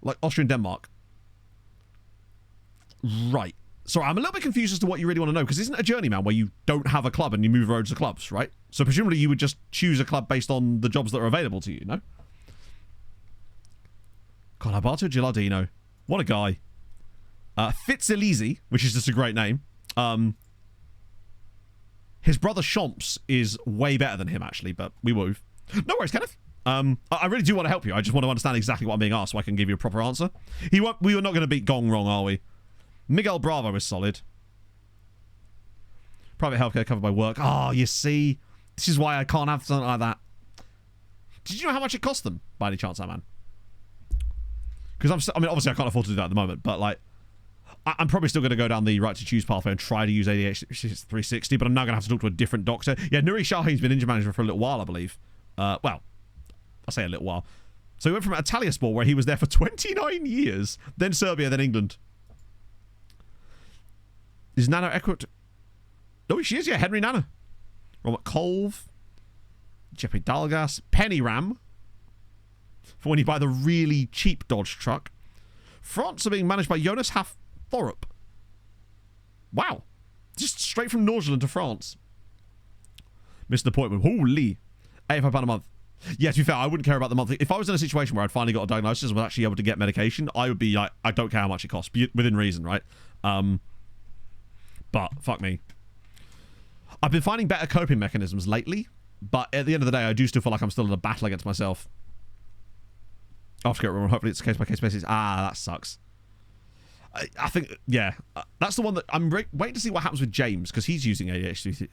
Like Austria and Denmark. Right. So I'm a little bit confused as to what you really want to know, because isn't a journeyman where you don't have a club and you move roads to clubs, right? So presumably you would just choose a club based on the jobs that are available to you, no? God, Alberto Gilardino. What a guy. Fitzelizi, which is just a great name. His brother Chomps is way better than him, actually, but we move. No worries, Kenneth. I really do want to help you. I just want to understand exactly what I'm being asked so I can give you a proper answer. We were not going to beat Gong Wrong, are we? Miguel Bravo is solid. Private healthcare covered by work. Oh, you see? This is why I can't have something like that. Did you know how much it cost them, by any chance, that man? Because I mean, obviously I can't afford to do that at the moment, but like, I'm probably still going to go down the right to choose pathway and try to use ADH 360, but I'm now going to have to talk to a different doctor. Yeah, Nuri Shahin's been injury manager for a little while, I believe. Well, I say a little while. So he went from Antalyaspor, where he was there for 29 years, then Serbia, then England. Is Nana Eckert? Oh, she is, yeah, Henry Nana. Robert Colve. Jeppe Dalgas. Penny Ram. For when you buy the really cheap Dodge truck. France are being managed by Jonas Haf Thorup. Wow. Just straight from Norgeland to France. Missed the appointment. Holy. £85 a month. Yeah, to be fair, I wouldn't care about the monthly. If I was in a situation where I'd finally got a diagnosis and was actually able to get medication, I would be like, I don't care how much it costs, within reason, right? But fuck me. I've been finding better coping mechanisms lately, but at the end of the day, I do still feel like I'm still in a battle against myself. I'll have to get it. Hopefully it's a case-by-case basis. Ah, that sucks. I think, yeah, that's the one that I'm waiting to see what happens with James, because he's using ADHD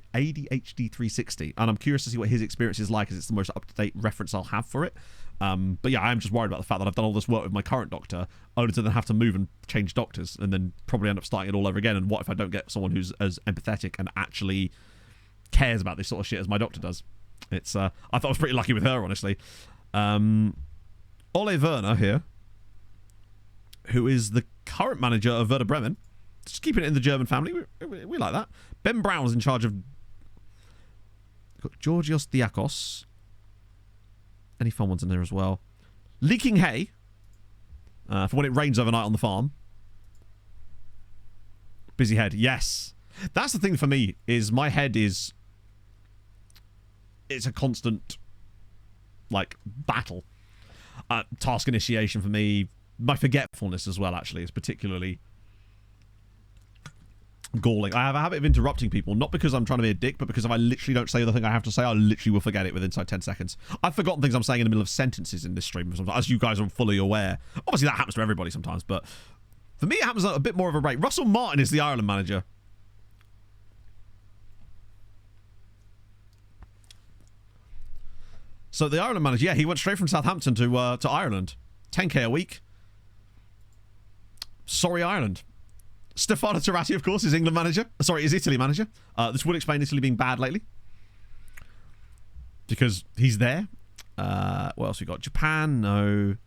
360, and I'm curious to see what his experience is like, as it's the most up-to-date reference I'll have for it. But yeah, I'm just worried about the fact that I've done all this work with my current doctor, only to then have to move and change doctors, and then probably end up starting it all over again. And what if I don't get someone who's as empathetic and actually cares about this sort of shit as my doctor does? It's I thought I was pretty lucky with her, honestly. Ole Werner here, who is the current manager of Werder Bremen. Just keeping it in the German family. We like that. Ben Brown's in charge of... Got Georgios Diakos. Any fun ones in there as well. Leaking hay. For when it rains overnight on the farm. Busy head. Yes. That's the thing for me, is my head is... It's a constant, like, battle. Task initiation for me. My forgetfulness as well, actually, is particularly galling. I have a habit of interrupting people, not because I'm trying to be a dick, but because if I literally don't say the thing I have to say, I literally will forget it within 10 seconds. I've forgotten things I'm saying in the middle of sentences in this stream, as you guys are fully aware. Obviously, that happens to everybody sometimes, but for me, it happens at a bit more of a rate. Russell Martin is the Ireland manager. So the Ireland manager, yeah, he went straight from Southampton to Ireland. 10k a week. Sorry, Ireland. Stefano Turati, of course, is England manager. Sorry, is Italy manager. This would explain Italy being bad lately, because he's there. What else we got? Japan, no.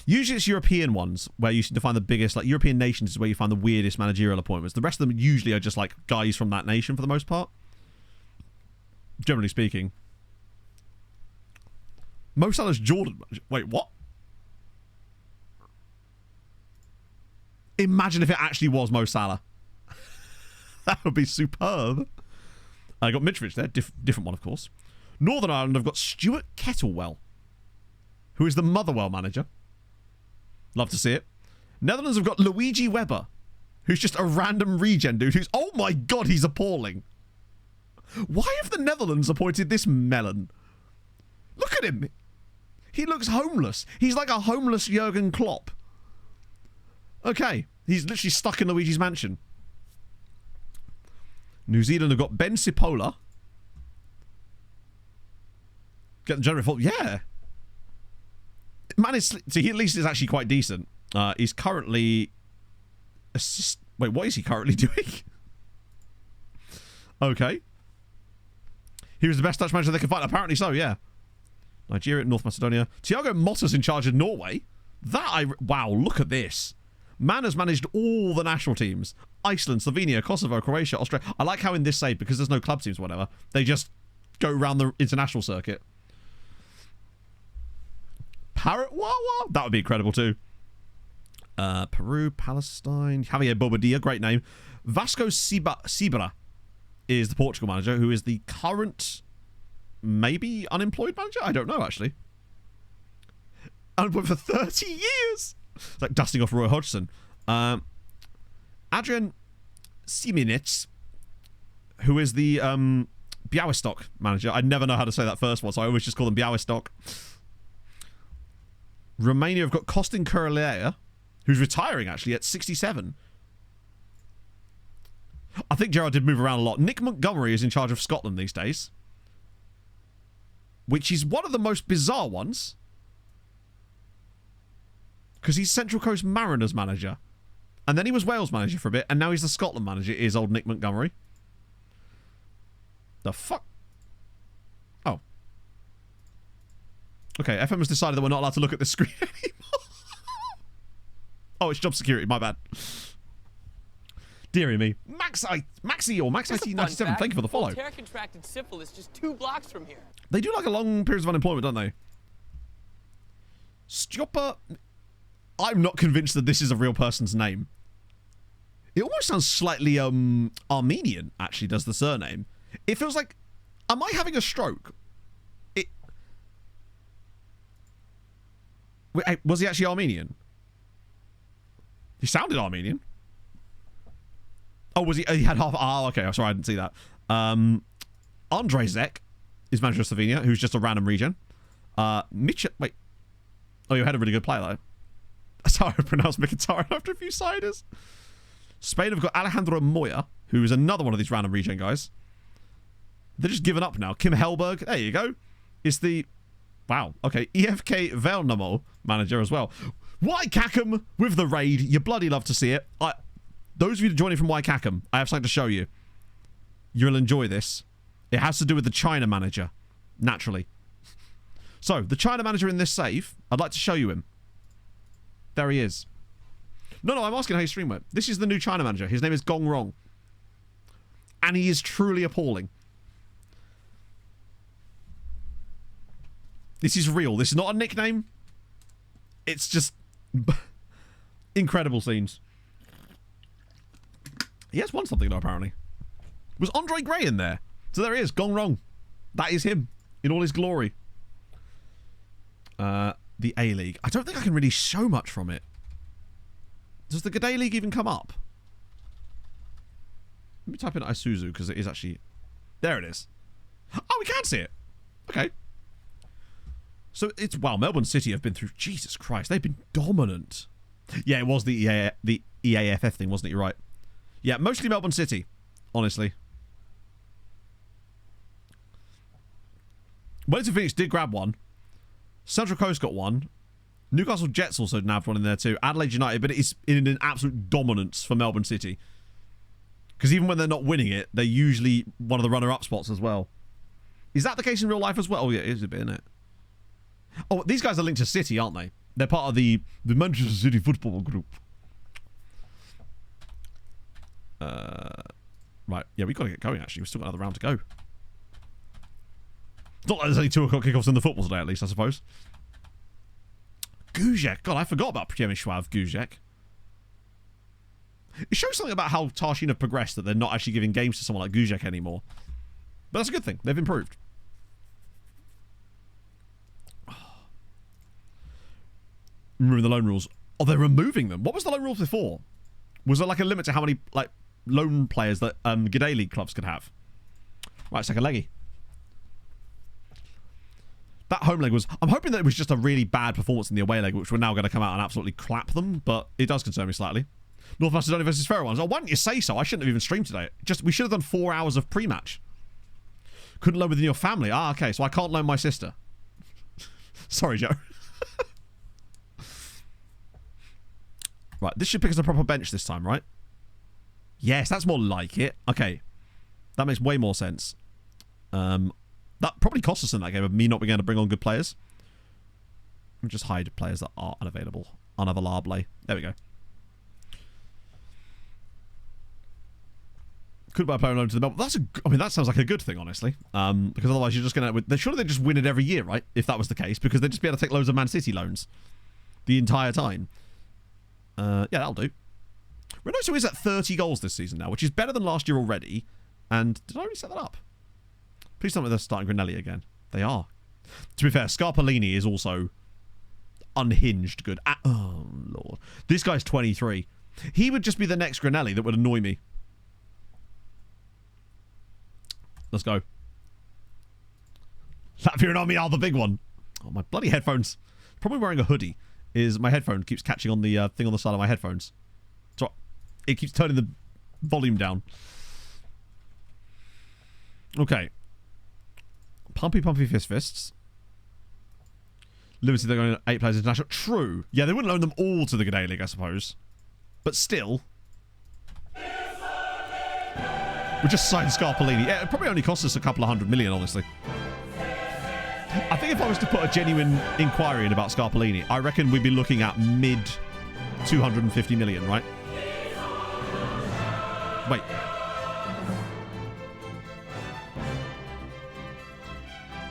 Usually it's European ones where you seem to find the biggest, like European nations is where you find the weirdest managerial appointments. The rest of them usually are just like guys from that nation for the most part, generally speaking. Mo Salah's Jordan. Wait, what? Imagine if it actually was Mo Salah. That would be superb. I got Mitrovic there. Different one, of course. Northern Ireland, I've got Stuart Kettlewell, who is the Motherwell manager. Love to see it. Netherlands, I've got Luigi Weber, who's just a random regen dude who's... Oh my god, he's appalling. Why have the Netherlands appointed this melon? Look at him. He looks homeless. He's like a homeless Jurgen Klopp. Okay. He's literally stuck in Luigi's mansion. New Zealand have got Ben Cipolla. Get the general fault. Yeah. Man is... So he at least is actually quite decent. He's currently... Wait, what is he currently doing? Okay. He was the best Dutch manager they could find. Apparently so, yeah. Nigeria, North Macedonia. Thiago Motta's in charge of Norway. Wow, look at this. Man has managed all the national teams. Iceland, Slovenia, Kosovo, Croatia, Australia. I like how in this save, because there's no club teams or whatever, they just go around the international circuit. Wow. That would be incredible too. Peru, Palestine. Javier Bobadilla, great name. Vasco Sibra is the Portugal manager, who is the current... maybe unemployed manager? I don't know, actually. Unemployed for 30 years! It's like dusting off Roy Hodgson. Adrian Siminitz, who is the Białystok manager. I never know how to say that first one, so I always just call them Białystok. Romania have got Costin Curelea, who's retiring, actually, at 67. I think Gerrard did move around a lot. Nick Montgomery is in charge of Scotland these days, which is one of the most bizarre ones, because he's Central Coast Mariners manager, and then he was Wales manager for a bit, and now he's the Scotland manager, is old Nick Montgomery. The fuck? Oh. Okay, FM has decided that we're not allowed to look at this screen anymore. Oh, it's job security, my bad. Deary me. Maxi or MaxIT97, thank you for the follow. Voltaire contracted syphilis just 2 blocks from here. They do like a long periods of unemployment, don't they? Stjoppa... I'm not convinced that this is a real person's name. It almost sounds slightly Armenian, actually, does the surname. It feels like... Am I having a stroke? Wait, hey, was he actually Armenian? He sounded Armenian. Oh, was he? He had half. Oh, okay. I'm sorry, I didn't see that. Andre Zek is manager of Slovenia, who's just a random regen. Wait. Oh, you had a really good player, though. That's how I pronounce Mkhitaryan after a few ciders. Spain have got Alejandro Moya, who is another one of these random regen guys. They're just giving up now. Kim Hellberg, there you go. Is the... Wow, okay. EFK Velnamo manager as well. Waikackham with the raid. You bloody love to see it. Those of you joining from Waikackham, I have something to show you. You'll enjoy this. It has to do with the China manager, naturally. So, the China manager in this save, I'd like to show you him. There he is. No, I'm asking how his stream went. This is the new China manager. His name is Gong Rong. And he is truly appalling. This is real. This is not a nickname. It's just incredible scenes. He has won something, though, apparently. Was Andre Gray in there? So there he is, Gong Rong. That is him in all his glory. The A-League. I don't think I can really show much from it. Does the G'day League even come up? Let me type in Isuzu, because it is actually... There it is. Oh, we can see it. Okay. So it's... Wow, Melbourne City have been through... Jesus Christ, they've been dominant. Yeah, it was the EAFF thing, wasn't it? You're right. Yeah, mostly Melbourne City, honestly. Wellington Phoenix did grab one. Central Coast got one. Newcastle Jets also nabbed one in there too. Adelaide United, but it is in an absolute dominance for Melbourne City. Because even when they're not winning it, they're usually one of the runner-up spots as well. Is that the case in real life as well? Oh, yeah, it is a bit, isn't it? Oh, these guys are linked to City, aren't they? They're part of the Manchester City Football Group. Right, yeah, we've got to get going, actually. We've still got another round to go. It's not like there's only 2 o'clock kickoffs in the football today, at least, I suppose. Guzek. God, I forgot about Przemysław Guzek. It shows something about how Tarshin have progressed, that they're not actually giving games to someone like Guzek anymore. But that's a good thing. They've improved. Removing the loan rules. Oh, they're removing them. What was the loan rules before? Was there like a limit to how many like loan players that G'day League clubs could have? Right, second leggy. That home leg was... I'm hoping that it was just a really bad performance in the away leg, which we're now going to come out and absolutely clap them, but it does concern me slightly. North Macedonia versus Faroe Islands. Oh, why didn't you say so? I shouldn't have even streamed today. We should have done 4 hours of pre-match. Couldn't loan within your family. Ah, okay, so I can't loan my sister. Sorry, Joe. Right, this should pick us a proper bench this time, right? Yes, that's more like it. Okay. That makes way more sense. That probably cost us in that game of me not being able to bring on good players. Let me just hide players that are unavailable. Unavailable. There we go. Could buy a player on loan to the Melbourne. I mean, that sounds like a good thing, honestly. Because otherwise you're just going to... Surely they just win it every year, right? If that was the case. Because they'd just be able to take loads of Man City loans. The entire time. Yeah, that'll do. Reynoso is at 30 goals this season now, which is better than last year already. And did I already set that up? Please tell me they're starting Granelli again. They are. To be fair, Scarpellini is also unhinged good. Oh, Lord. This guy's 23. He would just be the next Granelli that would annoy me. Let's go. Latvian Army are the big one. Oh, my bloody headphones. Probably wearing a hoodie. Is my headphone keeps catching on the thing on the side of my headphones. So it keeps turning the volume down. Okay. Pumpy fists. Limited, they're going 8 players international. True. Yeah, they wouldn't loan them all to the G'day League, I suppose. But still. We just signed Scarpellini. Yeah, it probably only cost us a couple of $100 million, honestly. I think if I was to put a genuine inquiry in about Scarpellini, I reckon we'd be looking at mid 250 million, right? Wait.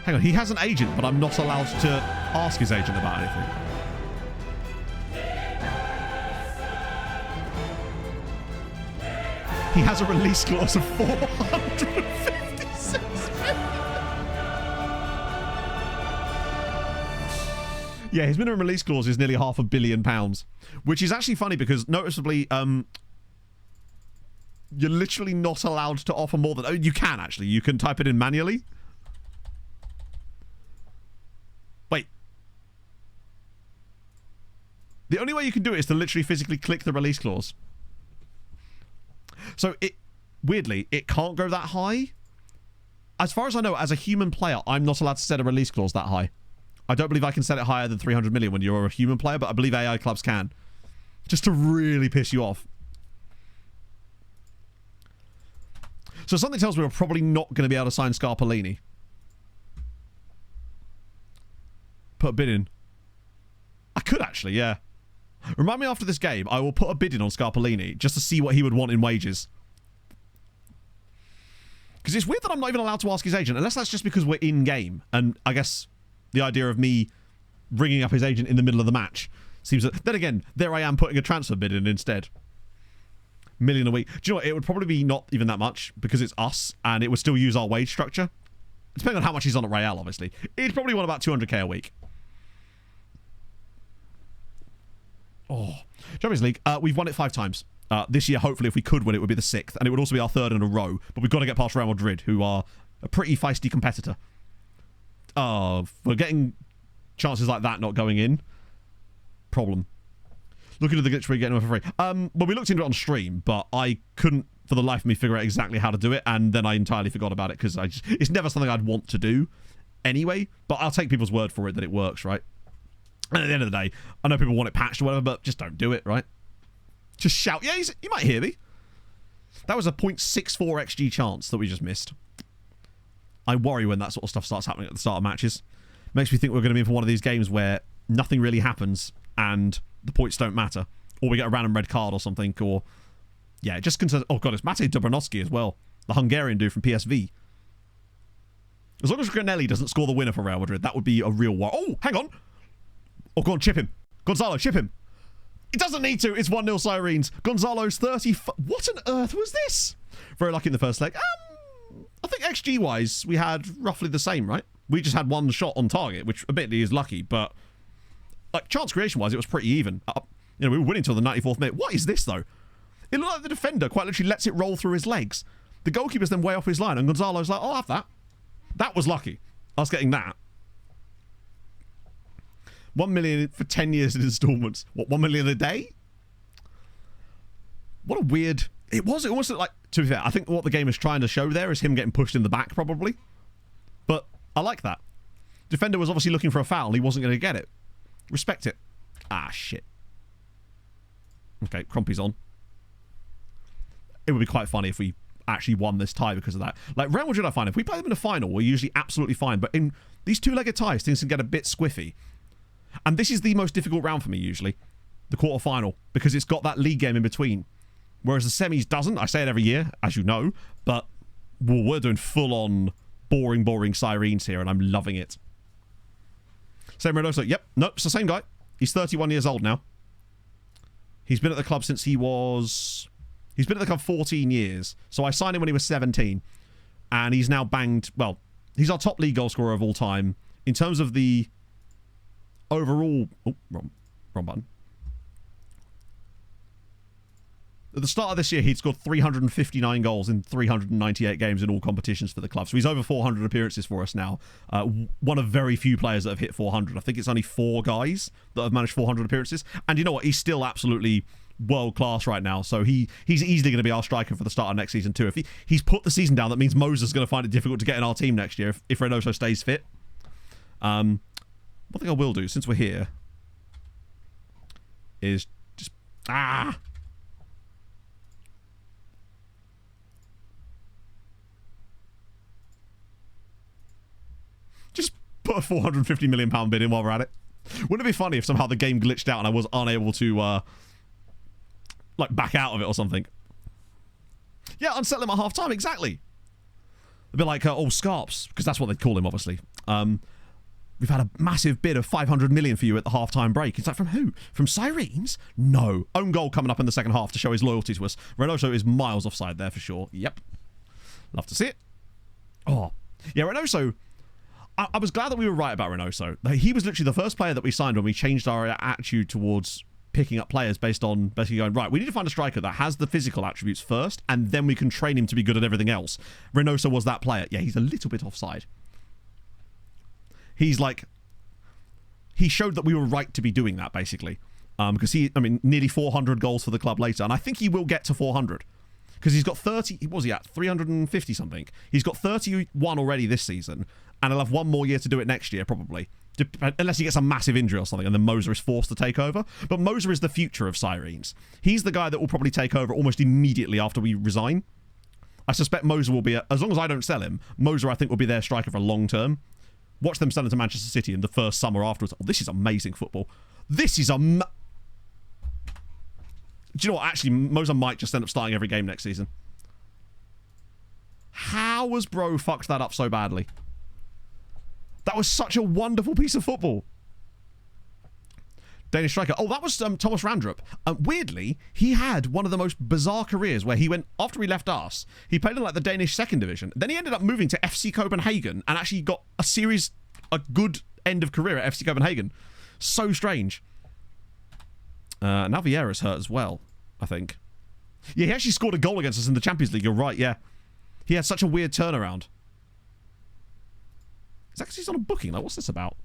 Hang on, he has an agent, but I'm not allowed to ask his agent about anything. He has a release clause of 456 million. Yeah, his minimum release clause is nearly £500 million, which is actually funny because noticeably, you're literally not allowed to offer more than... Oh, you can, actually. You can type it in manually. Wait. The only way you can do it is to literally physically click the release clause. So, weirdly, it can't go that high. As far as I know, as a human player, I'm not allowed to set a release clause that high. I don't believe I can set it higher than 300 million when you're a human player, but I believe AI clubs can. Just to really piss you off. So something tells me we're probably not going to be able to sign Scarpellini. Put a bid in. I could actually, yeah. Remind me after this game, I will put a bid in on Scarpellini just to see what he would want in wages. Because it's weird that I'm not even allowed to ask his agent, unless that's just because we're in-game. And I guess the idea of me ringing up his agent in the middle of the match seems that... Then again, there I am putting a transfer bid in instead. $1 million a week. Do you know what? It would probably be not even that much because it's us and it would still use our wage structure. Depending on how much he's on at Real, obviously. He'd probably want about 200k a week. Oh. Champions League, we've won it 5 times. This year, hopefully, if we could win it, would be the 6th. And it would also be our 3rd in a row. But we've got to get past Real Madrid, who are a pretty feisty competitor. We're getting chances like that not going in. Problem. Looking at the glitch where you're getting them for free. Well, we looked into it on stream, but I couldn't, for the life of me, figure out exactly how to do it, and then I entirely forgot about it, because it's never something I'd want to do anyway, but I'll take people's word for it that it works, right? And at the end of the day, I know people want it patched or whatever, but just don't do it, right? Just shout. Yeah, you might hear me. That was a 0.64 XG chance that we just missed. I worry when that sort of stuff starts happening at the start of matches. Makes me think we're going to be in for one of these games where nothing really happens, and the points don't matter, or we get a random red card or something, or yeah, just consider. Oh god, it's Matej Dubrovsky as well, the Hungarian dude from PSV. As long as Granelli doesn't score the winner for Real Madrid, that would be a real war. Oh, hang on. Oh, go on, chip him. Gonzalo, chip him. It doesn't need to. It's 1-0 Sirens. Gonzalo's 30. What on earth was this? Very lucky in the first leg. I think XG wise, we had roughly the same, right? We just had one shot on target, which admittedly is lucky, but like chance creation wise, it was pretty even. We were winning until the 94th minute. What is this though? It looked like the defender quite literally lets it roll through his legs. The goalkeeper's then way off his line, and Gonzalo's like, I'll have that. That was lucky. Us getting that. 1 million for 10 years in installments. What, 1 million a day? What a weird... It almost looked like... To be fair, I think what the game is trying to show there is him getting pushed in the back, probably. But I like that. Defender was obviously looking for a foul. He wasn't going to get it. Respect it. Ah, shit. Okay, Crumpy's on. It would be quite funny if we actually won this tie because of that. Like, Real Madrid, I find, if we play them in a final, we're usually absolutely fine. But in these two-legged ties, things can get a bit squiffy. And this is the most difficult round for me, usually. The quarter-final. Because it's got that league game in between. Whereas the semis doesn't. I say it every year, as you know. But we're doing full-on boring Sirens here, and I'm loving it. Same Reynoso. Yep. Nope, it's the same guy. He's 31 years old now. He's been at the club since he was... He's been at the club 14 years. So I signed him when he was 17. And he's now banged... Well, he's our top league goal scorer of all time. In terms of the overall... Oh, wrong button. At the start of this year, he'd scored 359 goals in 398 games in all competitions for the club. So he's over 400 appearances for us now. One of very few players that have hit 400. I think it's only 4 guys that have managed 400 appearances. And you know what? He's still absolutely world class right now. So he's easily going to be our striker for the start of next season too. If he's put the season down, that means Moses is going to find it difficult to get in our team next year if Reynoso stays fit. One thing I will do, since we're here, is just... Just put a £450 million bid in while we're at it. Wouldn't it be funny if somehow the game glitched out and I was unable to, like, back out of it or something? Yeah, unsettle him at half-time, exactly. A bit like, Scarps, because that's what they'd call him, obviously. We've had a massive bid of 500 million for you at the half-time break. It's like, from who? From Sirens? No. Own goal coming up in the second half to show his loyalty to us. Reynoso is miles offside there for sure. Yep. Love to see it. Oh. Yeah, Reynoso... I was glad that we were right about Reynoso. He was literally the first player that we signed when we changed our attitude towards picking up players based on basically going, right, we need to find a striker that has the physical attributes first, and then we can train him to be good at everything else. Reynoso was that player. Yeah, he's a little bit offside. He's like... He showed that we were right to be doing that, basically. Because nearly 400 goals for the club later, and I think he will get to 400. Because he's got 30... What was he at? 350 something. He's got 31 already this season, and he'll have one more year to do it next year, probably. Unless he gets a massive injury or something, and then Moser is forced to take over. But Moser is the future of Sirens. He's the guy that will probably take over almost immediately after we resign. I suspect Moser will be... As long as I don't sell him, Moser, I think, will be their striker for a long term. Watch them sell him to Manchester City in the first summer afterwards. Oh, this is amazing football. This is Do you know what? Actually, Moser might just end up starting every game next season. How has Bro fucked that up so badly? That was such a wonderful piece of football. Danish striker. Oh, that was Thomas Randrup. Weirdly, he had one of the most bizarre careers where he went, after he left us, he played in like the Danish second division. Then he ended up moving to FC Copenhagen and actually got a good end of career at FC Copenhagen. So strange. Now Vieira's hurt as well, I think. Yeah, he actually scored a goal against us in the Champions League. You're right, yeah. He had such a weird turnaround. Is that because he's on a booking? Like, what's this about?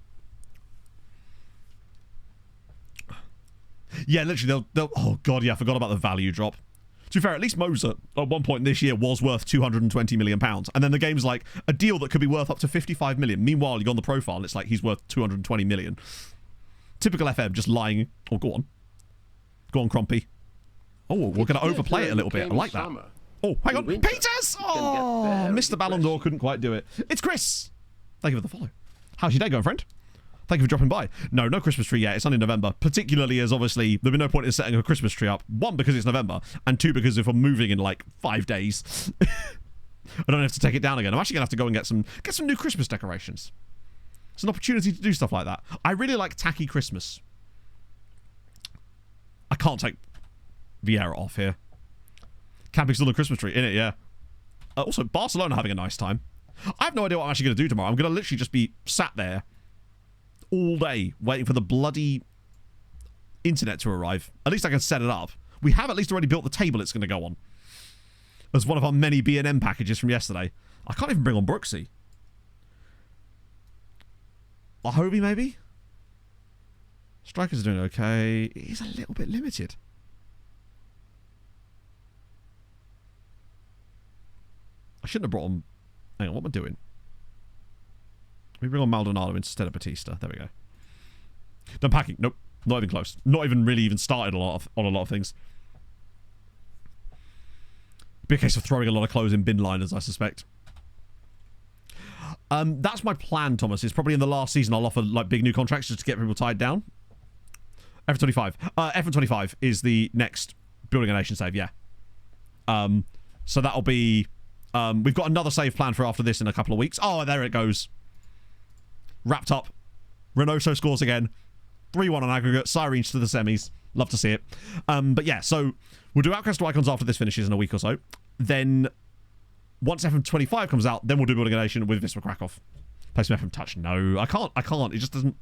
Yeah, literally, they'll... Oh, God, yeah, I forgot about the value drop. To be fair, at least Moser, at one point this year, was worth £220 million. And then the game's like, a deal that could be worth up to £55 million. Meanwhile, you go on the profile, and it's like, he's worth £220 million. Typical FM, just lying. Oh, go on. Go on, Crumpy. Oh, we're going to overplay it a little bit. I like that. Oh, hang on. Peters! Oh, Mr. Ballon d'Or couldn't quite do it. It's Chris. Thank you for the follow. How's your day going, friend? Thank you for dropping by. No Christmas tree yet. It's only November. Particularly as, obviously, there'd be no point in setting a Christmas tree up. One, because it's November. And two, because if I'm moving in, like, 5 days, I don't have to take it down again. I'm actually going to have to go and get some new Christmas decorations. It's an opportunity to do stuff like that. I really like tacky Christmas. I can't take Vieira off here. Camping still on the Christmas tree. In it, yeah. Also, Barcelona having a nice time. I have no idea what I'm actually going to do tomorrow. I'm going to literally just be sat there all day waiting for the bloody internet to arrive. At least I can set it up. We have at least already built the table it's going to go on. As one of our many B&M packages from yesterday. I can't even bring on Brooksy. Lahovey, maybe? Strikers are doing okay. He's a little bit limited. I shouldn't have brought on... Hang on, what am I doing? We bring on Maldonado instead of Batista. There we go. Done packing. Nope. Not even close. Not even really even started on a lot of things. Be a case of throwing a lot of clothes in bin liners, I suspect. That's my plan, Thomas. Is probably in the last season I'll offer like big new contracts just to get people tied down. F25. F25 is the next Building a Nation save, yeah. So that'll be... we've got another save plan for after this in a couple of weeks. Oh, there it goes. Wrapped up. Reynoso scores again. 3-1 on aggregate. Sirens to the semis. Love to see it. But yeah, so we'll do Outcast to Icons after this finishes in a week or so. Then, once FM25 comes out, then we'll do Building a Nation with Wisła Kraków. Play some FM Touch. No, I can't. It just doesn't...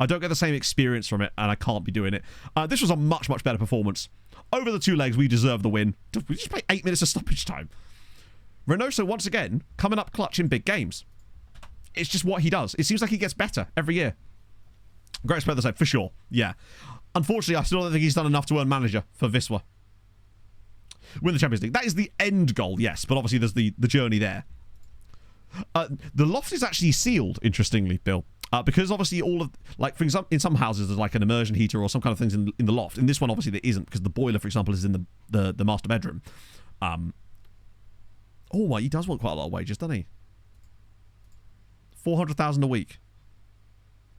I don't get the same experience from it, and I can't be doing it. This was a much, much better performance. Over the 2 legs, we deserve the win. We just play 8 minutes of stoppage time. Reynoso, once again, coming up clutch in big games. It's just what he does. It seems like he gets better every year. Greatest player of the side, for sure. Yeah. Unfortunately, I still don't think he's done enough to earn manager for Wisła. Win the Champions League. That is the end goal, yes. But obviously, there's the journey there. The loft is actually sealed, interestingly, Bill. Because obviously all of... Like, for example, in some houses, there's like an immersion heater or some kind of things in the loft. In this one, obviously, there isn't. Because the boiler, for example, is in the master bedroom. Oh, he does want quite a lot of wages, doesn't he? 400,000 a week.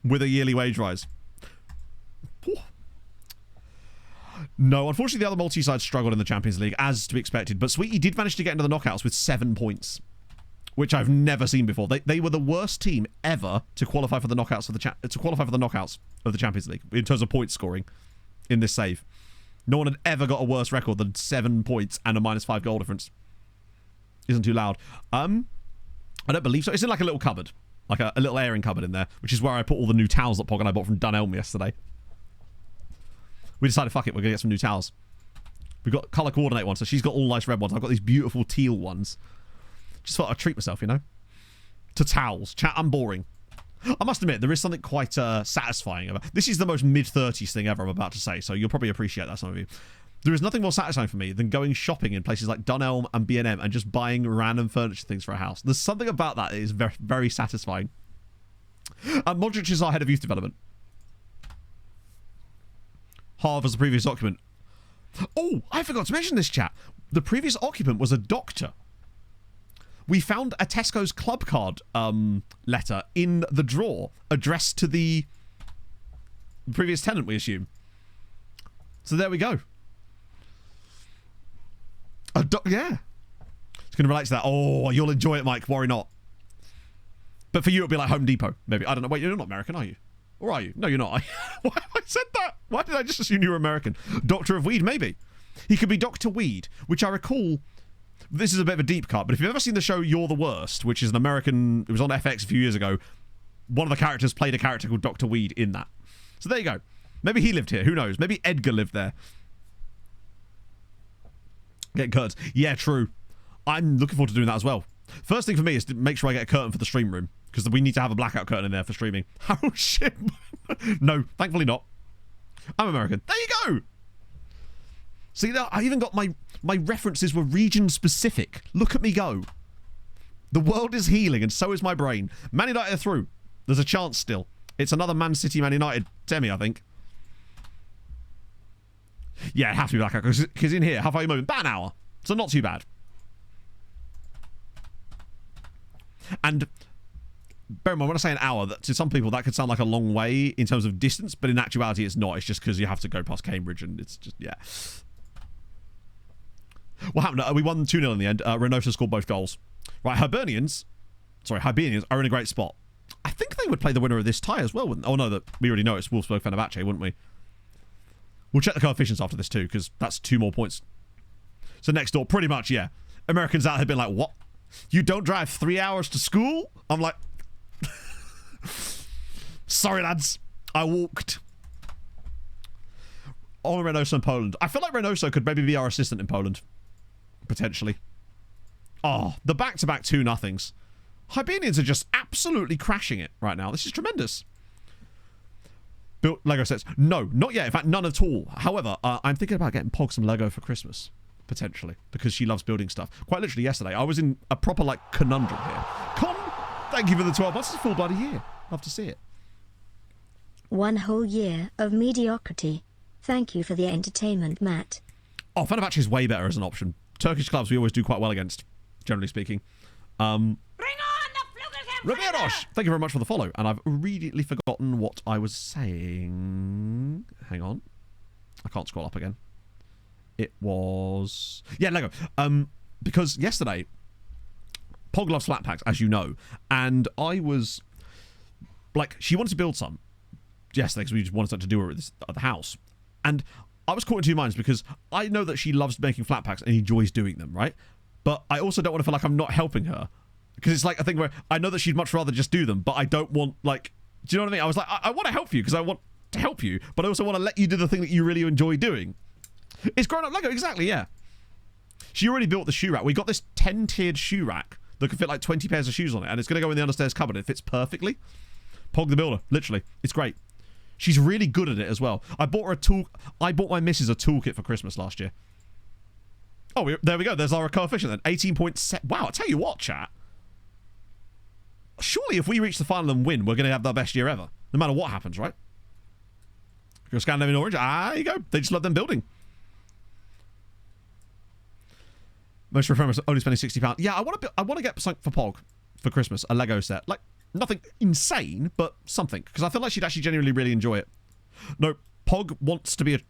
With a yearly wage rise. No, unfortunately, the other multi-side struggled in the Champions League, as to be expected. But Sweetie did manage to get into the knockouts with 7 points, which I've never seen before. They were the worst team ever to qualify for the knockouts of the Champions League in terms of point scoring in this save. No one had ever got a worse record than 7 points and a -5 goal difference. Isn't too loud. I don't believe so. It's in like a little cupboard. like a little airing cupboard in there, which is where I put all the new towels that Pog and I bought from Dunelm yesterday. We decided, fuck it, we're going to get some new towels. We've got colour coordinate ones, so she's got all nice red ones. I've got these beautiful teal ones. Just thought I'd treat myself, you know? To towels. Chat, I'm boring. I must admit, there is something quite satisfying about... This is the most mid-30s thing ever I'm about to say, so you'll probably appreciate that, some of you. There is nothing more satisfying for me than going shopping in places like Dunelm and B&M and just buying random furniture things for a house. There's something about that is very, very satisfying. Modric is our head of youth development. Harv was the previous occupant. Oh, I forgot to mention this, chat. The previous occupant was a doctor. We found a Tesco's club card letter in the drawer addressed to the previous tenant, we assume. So there we go. Yeah. It's going to relate to that. Oh, you'll enjoy it, Mike. Worry not. But for you, it'll be like Home Depot, maybe. I don't know. Wait, you're not American, are you? Or are you? No, you're not. Why have I said that? Why did I just assume you were American? Doctor of Weed, maybe. He could be Dr. Weed, which I recall... This is a bit of a deep cut, but if you've ever seen the show You're the Worst, which is an American... It was on FX a few years ago. One of the characters played a character called Dr. Weed in that. So there you go. Maybe he lived here. Who knows? Maybe Edgar lived there. Get curtains. Yeah, true. I'm looking forward to doing that as well. First thing for me is to make sure I get a curtain for the stream room, because we need to have a blackout curtain in there for streaming. Oh, shit. No, thankfully not. I'm American. There you go. See, I even got my references were region specific. Look at me go. The world is healing, and so is my brain. Man United are through. There's a chance still. It's another Man City, Man United semi, I think. Yeah, it has to be blackout, because in here, how far are you moving? About an hour. So not too bad. And bear in mind, when I say an hour, that to some people that could sound like a long way in terms of distance, but in actuality it's not. It's just because you have to go past Cambridge, and it's just, yeah. What happened? We won 2-0 in the end. Reynosa scored both goals. Right, Hibernians are in a great spot. I think they would play the winner of this tie as well, wouldn't they? Oh no, that we already know it's Wolfsburg-Fenerbahce, wouldn't we? We'll check the coefficients after this too, because that's 2 more points. So next door, pretty much, yeah. Americans out here been like, what? You don't drive 3 hours to school? I'm like, sorry lads, I walked. On Reynosa in Poland. I feel like Reynosa could maybe be our assistant in Poland. Potentially. Oh, the back-to-back 2-0s. Hibernians are just absolutely crashing it right now. This is tremendous. Built Lego sets. No, not yet. In fact, none at all. However, I'm thinking about getting Pog some Lego for Christmas. Potentially. Because she loves building stuff. Quite literally yesterday, I was in a proper, like, conundrum here. Con, thank you for the 12 months. It's a full bloody year. Love to see it. 1 whole year of mediocrity. Thank you for the entertainment, Matt. Oh, Fenerbahce is way better as an option. Turkish clubs we always do quite well against, generally speaking. Bring on the Riberos, thank you very much for the follow. And I've immediately forgotten what I was saying. Hang on. I can't scroll up again. It was... Yeah, Lego. Because yesterday, Pog loves flat packs, as you know. And I was... Like, she wanted to build some yesterday because we just wanted something to do her at the house. And I was caught in two minds because I know that she loves making flat packs and enjoys doing them, right? But I also don't want to feel like I'm not helping her. Because it's like a thing where I know that she'd much rather just do them, but I don't want, like... Do you know what I mean? I was like, I want to help you because I want to help you, but I also want to let you do the thing that you really enjoy doing. It's grown-up Lego, exactly, yeah. She already built the shoe rack. We got this 10-tiered shoe rack that could fit like 20 pairs of shoes on it, and it's going to go in the understairs cupboard. It fits perfectly. Pog the builder, literally. It's great. She's really good at it as well. I bought her a tool. I bought my missus a toolkit for Christmas last year. Oh, there we go. There's our coefficient then. 18.7. Wow, I tell you what, chat. Surely if we reach the final and win, we're going to have the best year ever. No matter what happens, right? You're Scandinavian Orange. Ah, there you go. They just love them building. Most reformers only spending £60. Yeah, I want to get something for Pog for Christmas. A Lego set. Like, nothing insane, but something. Because I feel like she'd actually genuinely really enjoy it. No, Pog wants to be a...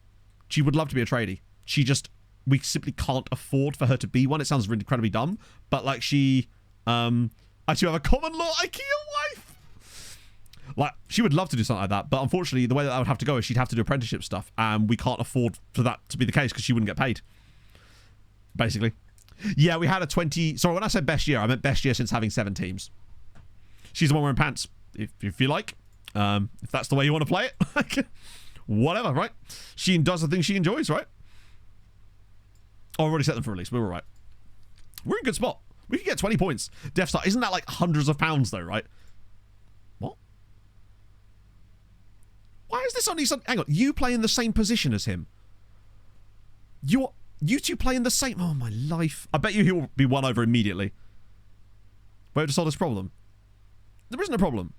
She would love to be a tradie. She just... We simply can't afford for her to be one. It sounds really incredibly dumb. But, like, she... I do have a common law IKEA wife. Like, she would love to do something like that. But unfortunately, the way that would have to go is she'd have to do apprenticeship stuff. And we can't afford for that to be the case because she wouldn't get paid. Basically. Yeah, we had a 20... Sorry, when I said best year, I meant best year since having 7 teams. She's the one wearing pants, if you like. If that's the way you want to play it. Whatever, right? She does the thing she enjoys, right? Oh, I've already set them for release. We're all right. We're in a good spot. We can get 20 points. Death Star. Isn't that like hundreds of pounds, though, right? What? Why is this only some... Hang on. You play in the same position as him. You two play in the same... Oh, my life. I bet you he'll be won over immediately. Way to solve this problem. There isn't a problem.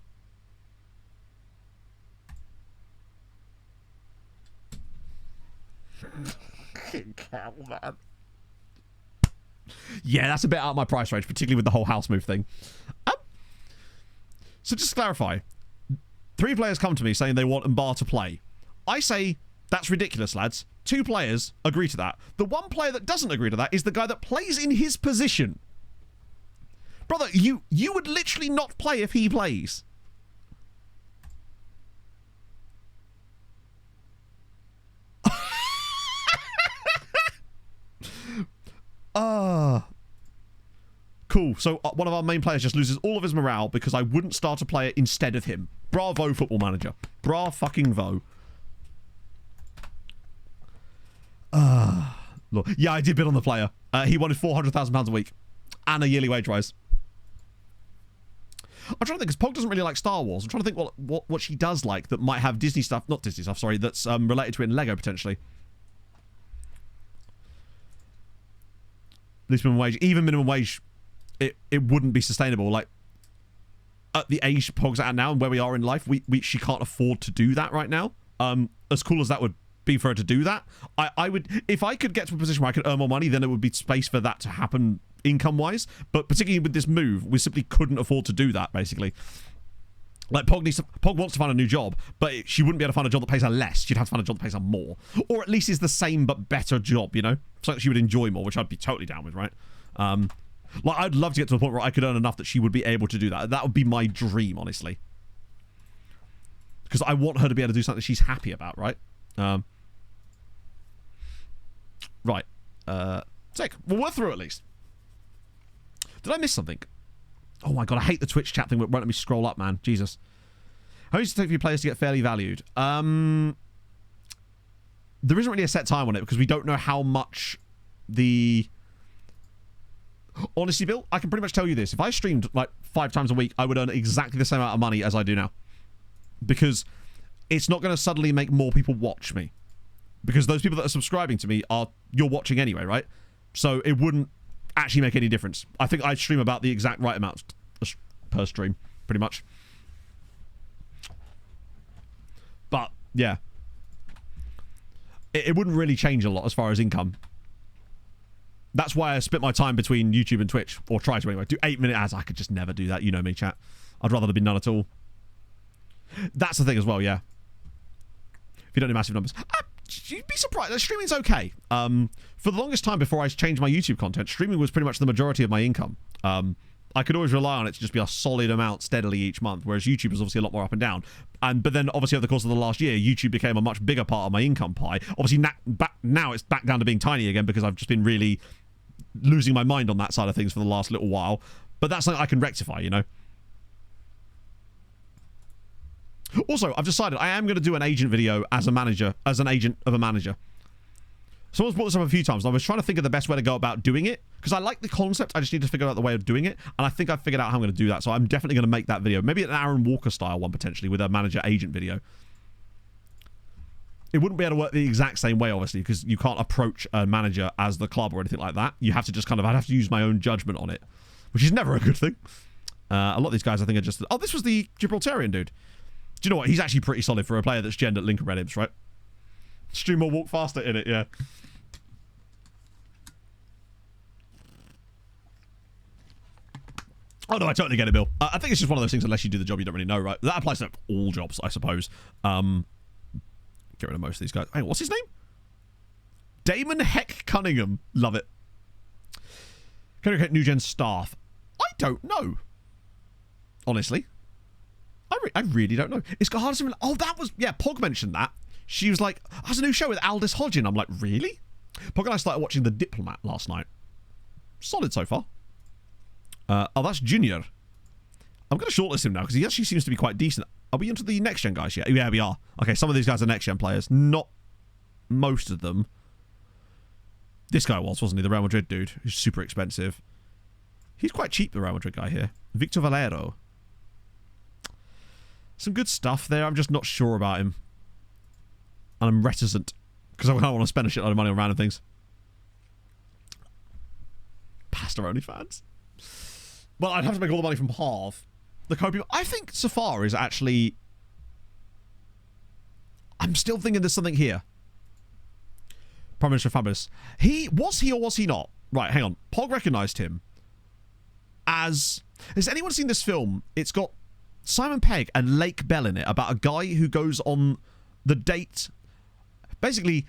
Man. Yeah, that's a bit out of my price range, particularly with the whole house move thing. So just to clarify, 3 players come to me saying they want Mbar to play. I say, that's ridiculous, lads. 2 players agree to that. The 1 player that doesn't agree to that is the guy that plays in his position. Brother, you would literally not play if he plays. Cool. So one of our main players just loses all of his morale because I wouldn't start a player instead of him. Bravo, Football Manager. Bra fucking vo. Look. Yeah, I did bid on the player. He wanted £400,000 a week and a yearly wage rise. I'm trying to think, because Pog doesn't really like Star Wars. I'm trying to think what she does like that might have Disney stuff, not Disney stuff, sorry, that's related to it in Lego potentially. At least minimum wage, even minimum wage, it wouldn't be sustainable. Like, at the age Pog's at now and where we are in life, she can't afford to do that right now. As cool as that would be for her to do that, I would, if I could get to a position where I could earn more money, then there would be space for that to happen income-wise. But particularly with this move, we simply couldn't afford to do that, basically. Like, Pog wants to find a new job, but she wouldn't be able to find a job that pays her less. She'd have to find a job that pays her more. Or at least is the same but better job, you know? So that she would enjoy more, which I'd be totally down with, right? Like, I'd love to get to the point where I could earn enough that she would be able to do that. That would be my dream, honestly. Because I want her to be able to do something she's happy about, right? Right. Sick. Well, we're through at least. Did I miss something? Oh my god, I hate the Twitch chat thing that won't let me scroll up, man. Jesus. How long does it take for your players to get fairly valued? There isn't really a set time on it because we don't know how much the... Honestly, Bill, I can pretty much tell you this. If I streamed like 5 times a week, I would earn exactly the same amount of money as I do now. Because it's not going to suddenly make more people watch me. Because those people that are subscribing to me you're watching anyway, right? So it wouldn't actually make any difference. I think I stream about the exact right amount per stream, pretty much. But, yeah. It wouldn't really change a lot as far as income. That's why I split my time between YouTube and Twitch, or try to anyway. Do 8-minute ads. I could just never do that. You know me, chat. I'd rather there be none at all. That's the thing as well, yeah. If you don't do massive numbers. You'd be surprised. Streaming's okay. For the longest time before I changed my YouTube content, streaming was pretty much the majority of my income. I could always rely on it to just be a solid amount steadily each month, whereas YouTube was obviously a lot more up and down. But then, obviously, over the course of the last year, YouTube became a much bigger part of my income pie. Obviously, now it's back down to being tiny again because I've just been really losing my mind on that side of things for the last little while. But that's something I can rectify, you know? Also, I've decided I am going to do an agent video as a manager, as an agent of a manager. Someone's brought this up a few times. I was trying to think of the best way to go about doing it because I like the concept. I just need to figure out the way of doing it, and I think I've figured out how I'm going to do that. So I'm definitely going to make that video. Maybe an Aaron Walker style one potentially with a manager agent video. It wouldn't be able to work the exact same way, obviously, because you can't approach a manager as the club or anything like that. You have to just I'd have to use my own judgment on it, which is never a good thing. A lot of these guys, I think, are just... Oh, this was the Gibraltarian dude. Do you know what? He's actually pretty solid for a player that's genned at Lincoln Red Imps, right? Stream or walk faster in it, yeah. Oh, no, I totally get it, Bill. I think it's just one of those things, unless you do the job, you don't really know, right? That applies to all jobs, I suppose. Get rid of most of these guys. Hey, what's his name? Damon Heck Cunningham. Love it. Can I get new gen staff? I don't know. Honestly. I really don't know. It's got hard to... Oh, that was... Yeah, Pog mentioned that. She was like, there's a new show with Aldous Hodgin. I'm like, really? Pog and I started watching The Diplomat last night. Solid so far. Oh, that's Junior. I'm going to shortlist him now because he actually seems to be quite decent. Are we into the next-gen guys yet? Yeah, we are. Okay, some of these guys are next-gen players. Not most of them. This guy wasn't he? The Real Madrid dude. Who's super expensive. He's quite cheap, the Real Madrid guy here. Victor Valero. Some good stuff there. I'm just not sure about him. And I'm reticent. Because I don't want to spend a shitload of money on random things. Pasta only fans. Well, I'd have to make all the money from half. The code people. I think Safar is actually... I'm still thinking there's something here. Prime Minister Fabulous. Was he or was he not? Right, hang on. Pog recognised him as... Has anyone seen this film? It's got Simon Pegg and Lake Bell in it about a guy who goes on the date... Basically,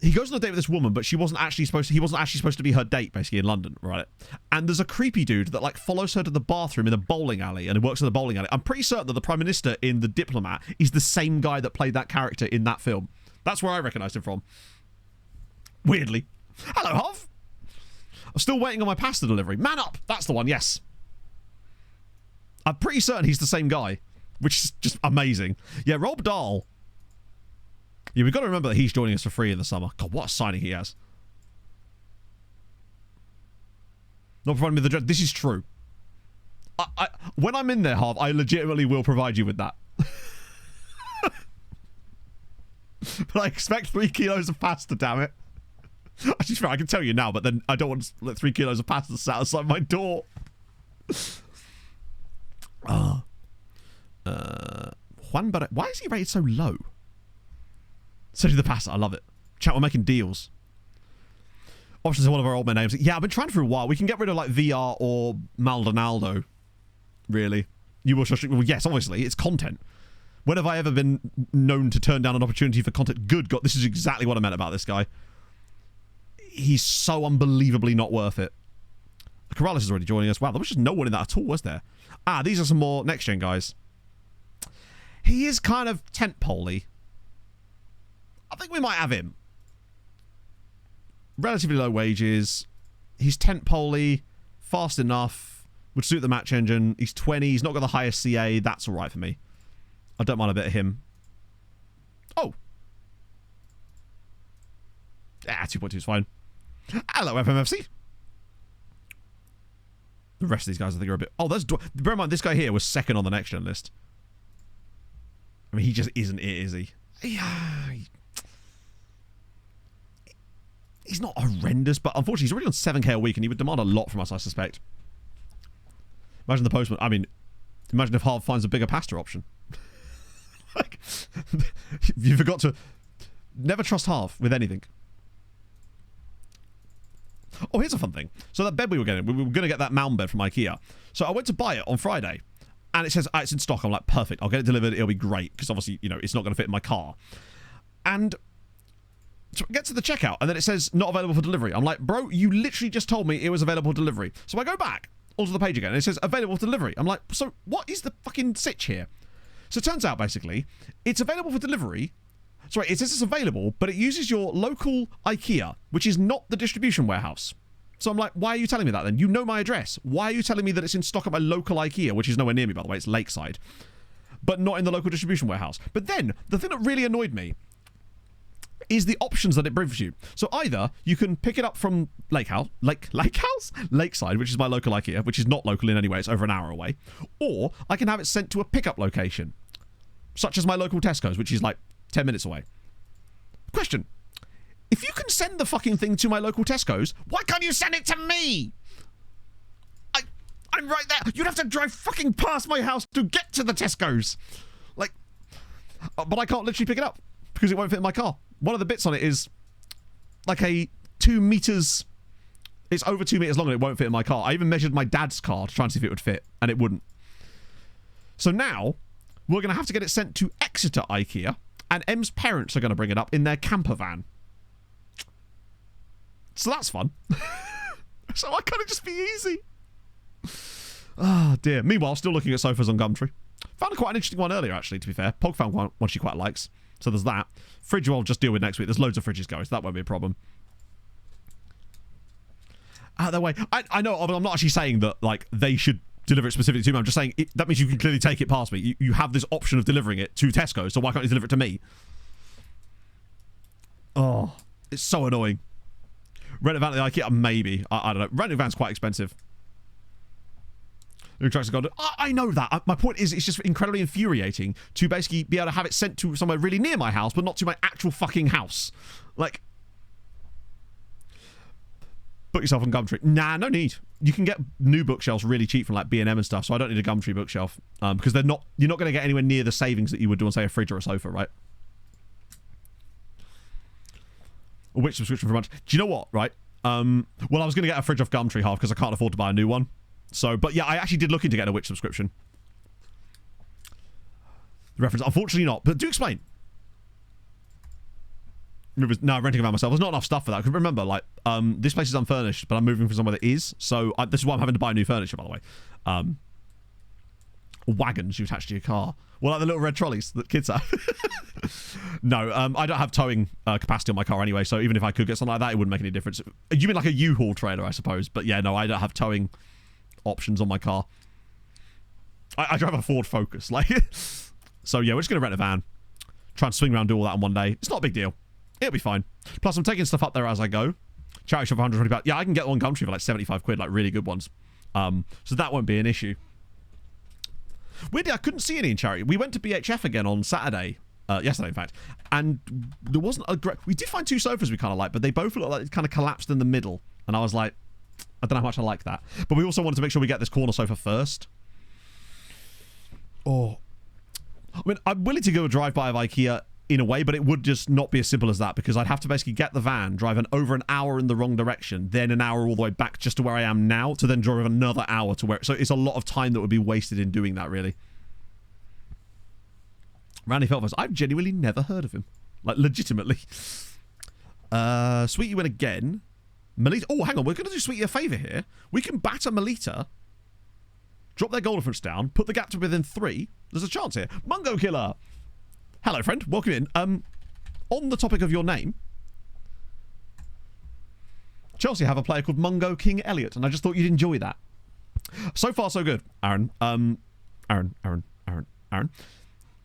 he goes on a date with this woman, but he wasn't actually supposed to be her date, basically, in London, right? And there's a creepy dude that, like, follows her to the bathroom in the bowling alley, and he works in the bowling alley. I'm pretty certain that the Prime Minister in The Diplomat is the same guy that played that character in that film. That's where I recognised him from. Weirdly. Hello, Hov. I'm still waiting on my pasta delivery. Man up! That's the one, yes. I'm pretty certain he's the same guy, which is just amazing. Yeah, Rob Dahl. Yeah, we've got to remember that he's joining us for free in the summer. God, what a signing he has. Not providing me the dread. This is true. When I'm in there, Harv, I legitimately will provide you with that. But I expect 3 kilos of pasta, damn it. Actually, I can tell you now, but then I don't want to let 3 kilos of pasta sit outside my door. Juan Barre. Why is he rated so low? Especially the pasta, I love it. Chat, we're making deals. Options are one of our old man names. Yeah, I've been trying for a while. We can get rid of like VR or Maldonado. Really. You will well, yes, obviously. It's content. When have I ever been known to turn down an opportunity for content? Good God, this is exactly what I meant about this guy. He's so unbelievably not worth it. Corrales is already joining us. Wow, there was just no one in that at all, was there? Ah, these are some more next-gen guys. He is kind of tent-poley. I think we might have him. Relatively low wages. He's tent-poley. Fast enough. Would suit the match engine. He's 20. He's not got the highest CA. That's all right for me. I don't mind a bit of him. Oh. Ah, 2.2 is fine. Hello, FMFC. The rest of these guys, I think, are a bit... Oh, there's... Bear in mind, this guy here was second on the next-gen list. I mean, he just isn't it, is he? Yeah... He's not horrendous, but unfortunately, he's already on 7k a week, and he would demand a lot from us, I suspect. Imagine the postman... I mean, imagine if Harv finds a bigger pasta option. Like, you forgot to... Never trust Harv with anything. Oh, here's a fun thing. So that bed we were getting, we were going to get that mound bed from IKEA. So I went to buy it on Friday, and it says, it's in stock. I'm like, perfect. I'll get it delivered. It'll be great, because obviously, you know, it's not going to fit in my car. And... So I get to the checkout, and then it says, not available for delivery. I'm like, bro, you literally just told me it was available for delivery. So I go back onto the page again, and it says, available for delivery. I'm like, so what is the fucking sitch here? So it turns out, basically, it's available for delivery. Sorry, it says it's available, but it uses your local IKEA, which is not the distribution warehouse. So I'm like, why are you telling me that then? You know my address. Why are you telling me that it's in stock at my local IKEA, which is nowhere near me, by the way, it's Lakeside, but not in the local distribution warehouse? But then, the thing that really annoyed me is the options that it brings you. So either you can pick it up from Lakeside, which is my local IKEA, which is not local in any way, it's over an hour away, or I can have it sent to a pickup location, such as my local Tesco's, which is like 10 minutes away. Question. If you can send the fucking thing to my local Tesco's, why can't you send it to me? I'm right there. You'd have to drive fucking past my house to get to the Tesco's. Like, but I can't literally pick it up because it won't fit in my car. One of the bits on it is like a 2 meters. It's over 2 meters long and it won't fit in my car. I even measured my dad's car to try and see if it would fit, and it wouldn't. So now we're going to have to get it sent to Exeter IKEA, and Em's parents are going to bring it up in their camper van. So that's fun. So why can't it just be easy? Oh dear. Meanwhile, still looking at sofas on Gumtree. Found quite an interesting one earlier, actually, to be fair. Pog found one she quite likes. So there's that. Fridge I'll just deal with next week. There's loads of fridges going, so that won't be a problem. Out of the way. I know, I'm not actually saying that, like, they should deliver it specifically to me. I'm just saying that means you can clearly take it past me. You have this option of delivering it to Tesco, so why can't you deliver it to me? Oh, it's so annoying. Rent a van at the IKEA? Maybe. I don't know. Renting a van's quite expensive. I know that. My point is, it's just incredibly infuriating to basically be able to have it sent to somewhere really near my house, but not to my actual fucking house. Like, book yourself on Gumtree. Nah, no need. You can get new bookshelves really cheap from like B&M and stuff, so I don't need a Gumtree bookshelf because you're not going to get anywhere near the savings that you would do on, say, a fridge or a sofa, right? A Witch subscription for a month. Do you know what, right? Well, I was going to get a fridge off Gumtree half because I can't afford to buy a new one. So, but yeah, I actually did look into getting a Witch subscription. The reference, unfortunately not, but do explain. No, renting a van myself. There's not enough stuff for that. Because remember, like, this place is unfurnished, but I'm moving from somewhere that is. So this is why I'm having to buy new furniture, by the way. Wagons you attach to your car. Well, like the little red trolleys that kids have. No, I don't have towing capacity on my car anyway, so even if I could get something like that, it wouldn't make any difference. You mean like a U-Haul trailer, I suppose? But yeah, no, I don't have towing options on my car. I drive a Ford Focus. Like, so yeah, we're just going to rent a van. Try and swing around, do all that in one day. It's not a big deal. It'll be fine. Plus, I'm taking stuff up there as I go. Charity shop for £120. Yeah, I can get one Gumtree for like 75 quid, like really good ones. So that won't be an issue. Weirdly, I couldn't see any in charity. We went to BHF again on Saturday. Yesterday, in fact. And there wasn't a great... We did find two sofas we kind of liked, but they both looked like it kind of collapsed in the middle. And I was like, I don't know how much I like that. But we also wanted to make sure we get this corner sofa first. Oh. I mean, I'm willing to go a drive-by of IKEA in a way, but it would just not be as simple as that because I'd have to basically get the van, drive over an hour in the wrong direction, then an hour all the way back just to where I am now, to then drive another hour to where... So it's a lot of time that would be wasted in doing that, really. Randy Feltfus. I've genuinely never heard of him. Like, legitimately. Sweetie win again. Melita... Oh, hang on. We're going to do Sweetie a favour here. We can batter Melita, drop their goal difference down, put the gap to within 3. There's a chance here. Mungo Killer. Hello, friend. Welcome in. On the topic of your name, Chelsea have a player called Mungo King Elliott, and I just thought you'd enjoy that. So far, so good, Aaron. Aaron.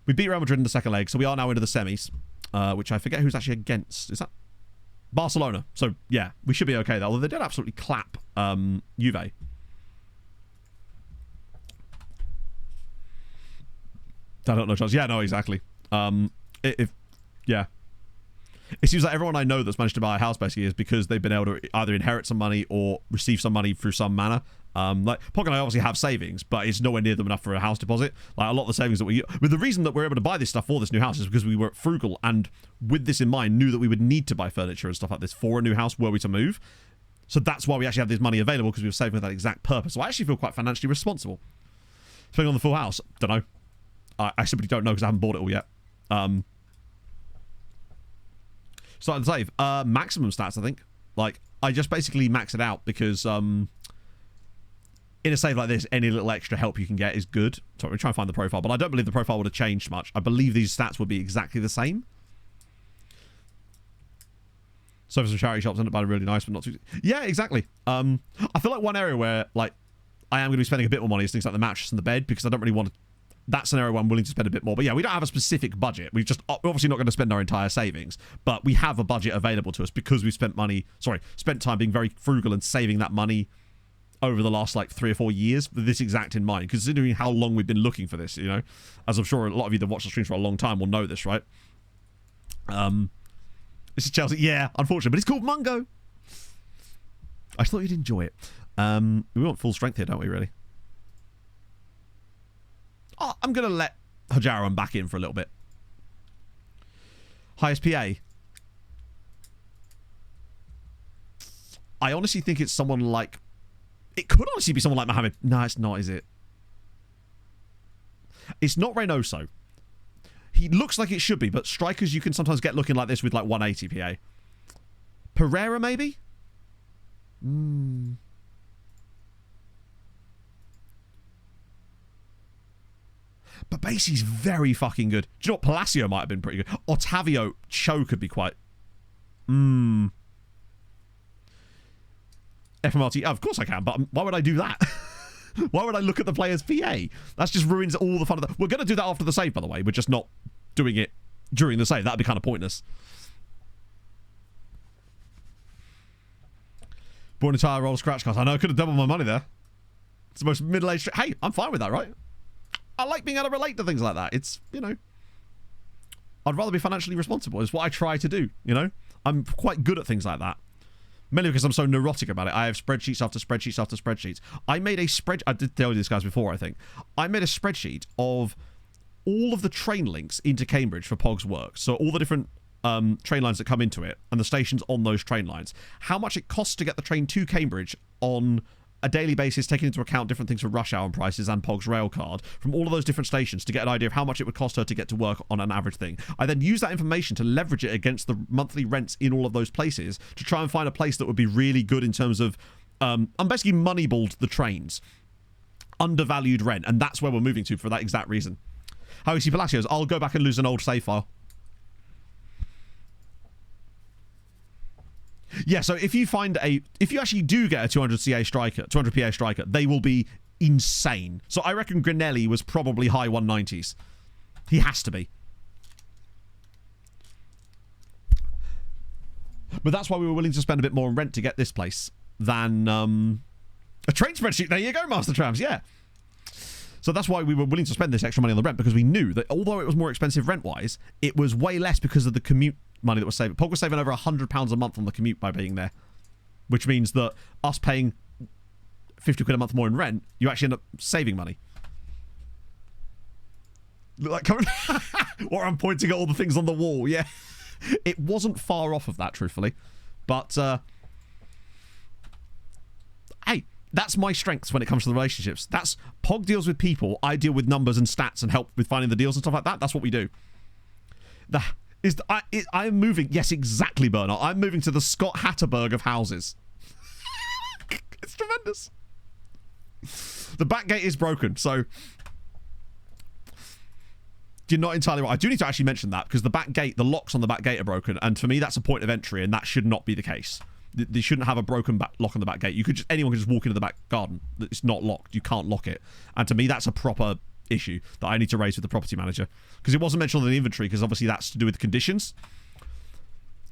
We beat Real Madrid in the second leg, so we are now into the semis, which I forget who's actually against. Is that Barcelona? So, yeah, we should be okay, though, although they did absolutely clap Juve. I don't know, Charles. Yeah, no, exactly. Yeah. It seems like everyone I know that's managed to buy a house basically is because they've been able to either inherit some money or receive some money through some manner. Like, Pog and I obviously have savings, but it's nowhere near them enough for a house deposit. Like, a lot of the savings that but the reason that we're able to buy this stuff for this new house is because we were frugal and, with this in mind, knew that we would need to buy furniture and stuff like this for a new house were we to move. So that's why we actually have this money available, because we were saving for that exact purpose. So I actually feel quite financially responsible. Spending on the full house, don't know. I simply don't know because I haven't bought it all yet. Starting to save. Maximum stats, I think. Like, I just basically max it out because in a save like this, any little extra help you can get is good. Sorry, we're trying to find the profile, but I don't believe the profile would have changed much. I believe these stats would be exactly the same. Service and charity shops end up being really nice, but not too... Yeah, exactly. I feel like one area where, like, I am going to be spending a bit more money is things like the mattress and the bed, because I don't really want to... That's an area where I'm willing to spend a bit more. But yeah, we don't have a specific budget. We're obviously not going to spend our entire savings, but we have a budget available to us because we've spent time being very frugal and saving that money over the last like 3 or 4 years with this exact in mind, considering how long we've been looking for this, you know, as I'm sure a lot of you that watch the streams for a long time will know this, right? This is Chelsea. Yeah, unfortunately, but it's called Mungo. I thought you'd enjoy it. We want full strength here, don't we, really? Oh, I'm going to let Hajara run back in for a little bit. Highest PA. I honestly think it's someone like... It could honestly be someone like Mohamed. No, it's not, is it? It's not Reynoso. He looks like it should be, but strikers you can sometimes get looking like this with like 180 PA. Pereira, maybe? But Basie's very fucking good. Do you know what? Palacio might have been pretty good. Otavio Cho could be quite... FMRT, of course I can, but why would I do that? Why would I look at the player's PA? That just ruins all the fun of the... We're going to do that after the save, by the way. We're just not doing it during the save. That'd be kind of pointless. Bought an entire roll of scratch cards. I know I could have doubled my money there. It's the most middle-aged... Hey, I'm fine with that, right? I like being able to relate to things like that. It's, you know... I'd rather be financially responsible. It's what I try to do, you know? I'm quite good at things like that. Mainly because I'm so neurotic about it. I have spreadsheets after spreadsheets after spreadsheets. I made a spreadsheet... I did tell you this guys before, I think. I made a spreadsheet of all of the train links into Cambridge for Pog's work. So all the different train lines that come into it and the stations on those train lines. How much it costs to get the train to Cambridge on a daily basis, taking into account different things for rush hour prices and Pog's rail card from all of those different stations to get an idea of how much it would cost her to get to work on an average thing. I then use that information to leverage it against the monthly rents in all of those places to try and find a place that would be really good in terms of I'm basically moneyballed the trains, undervalued rent, and that's where we're moving to for that exact reason. How you see Palacios? I'll go back and lose an old save file. Yeah, so if you actually do get a 200 CA striker, 200 PA striker, they will be insane. So I reckon Grinelli was probably high 190s. He has to be. But that's why we were willing to spend a bit more on rent to get this place than a train spreadsheet. There you go, Master Trams. Yeah. So that's why we were willing to spend this extra money on the rent, because we knew that although it was more expensive rent-wise, it was way less because of the commute money that was saving. Pog was saving over £100 a month on the commute by being there, which means that us paying 50 quid a month more in rent, you actually end up saving money. Like, or I'm pointing at all the things on the wall. Yeah, it wasn't far off of that, truthfully, but hey, that's my strengths when it comes to the relationships. That's Pog deals with people, I deal with numbers and stats and help with finding the deals and stuff like that. That's what we do. I'm moving. Yes, exactly, Bernard. I'm moving to the Scott Hatterberg of houses. It's tremendous. The back gate is broken, so you're not entirely right. I do need to actually mention that because the back gate, the locks on the back gate are broken, and for me, that's a point of entry, and that should not be the case. They shouldn't have a broken lock on the back gate. Anyone can just walk into the back garden. It's not locked. You can't lock it, and to me, that's a proper issue that I need to raise with the property manager, because it wasn't mentioned on the inventory, because obviously that's to do with conditions,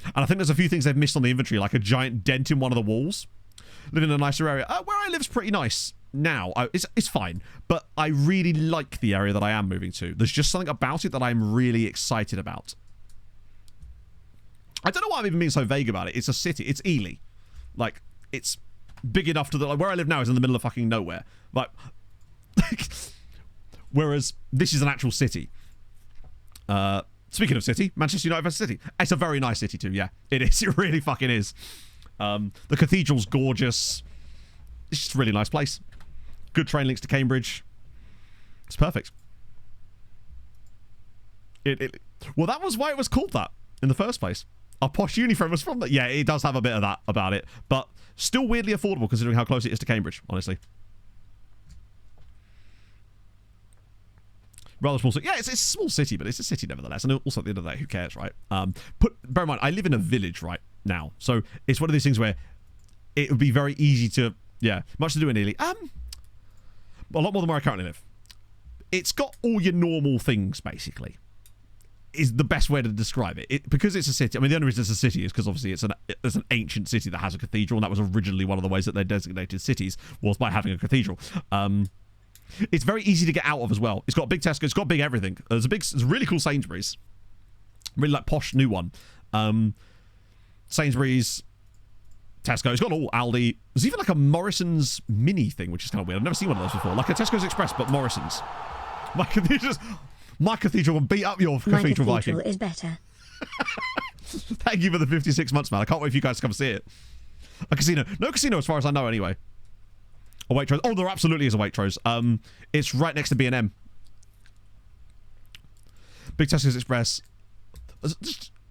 and I think there's a few things they've missed on the inventory, like a giant dent in one of the walls. Live in a nicer area. Where I live's pretty nice now. It's fine, but I really like the area that I am moving to. There's just something about it that I'm really excited about. I don't know why I'm even being so vague about it. It's a city. It's Ely. Like, it's big enough to like where I live now is in the middle of fucking nowhere. Like whereas this is an actual city. Speaking of city, Manchester United versus City. It's a very nice city too, yeah. It is. It really fucking is. The cathedral's gorgeous. It's just a really nice place. Good train links to Cambridge. It's perfect. Well, that was why it was called that in the first place. Our posh uniform was from that. Yeah, it does have a bit of that about it, but still weirdly affordable considering how close it is to Cambridge, honestly. Rather small city. Yeah, it's a small city, but it's a city nevertheless. And also at the end of the day, who cares, right? Bear in mind, I live in a village right now. So it's one of these things where it would be very easy to, yeah, much to do in Ely. A lot more than where I currently live. It's got all your normal things, basically, is the best way to describe it. Because it's a city. I mean, the only reason it's a city is because obviously it's an ancient city that has a cathedral, and that was originally one of the ways that they designated cities, was by having a cathedral. It's very easy to get out of as well. It's got a big Tesco. It's got big everything. There's a really cool Sainsbury's. Really like posh new one. Sainsbury's, Tesco. It's got all Aldi. There's even like a Morrison's mini thing, which is kind of weird. I've never seen one of those before. Like a Tesco's Express, but Morrison's. My cathedral will beat up your cathedral Viking. My cathedral is better. Thank you for the 56 months, man. I can't wait for you guys to come see it. A casino. No casino as far as I know, anyway. A Waitrose. Oh, there absolutely is a Waitrose. It's right next to B&M. Big Tesco's Express.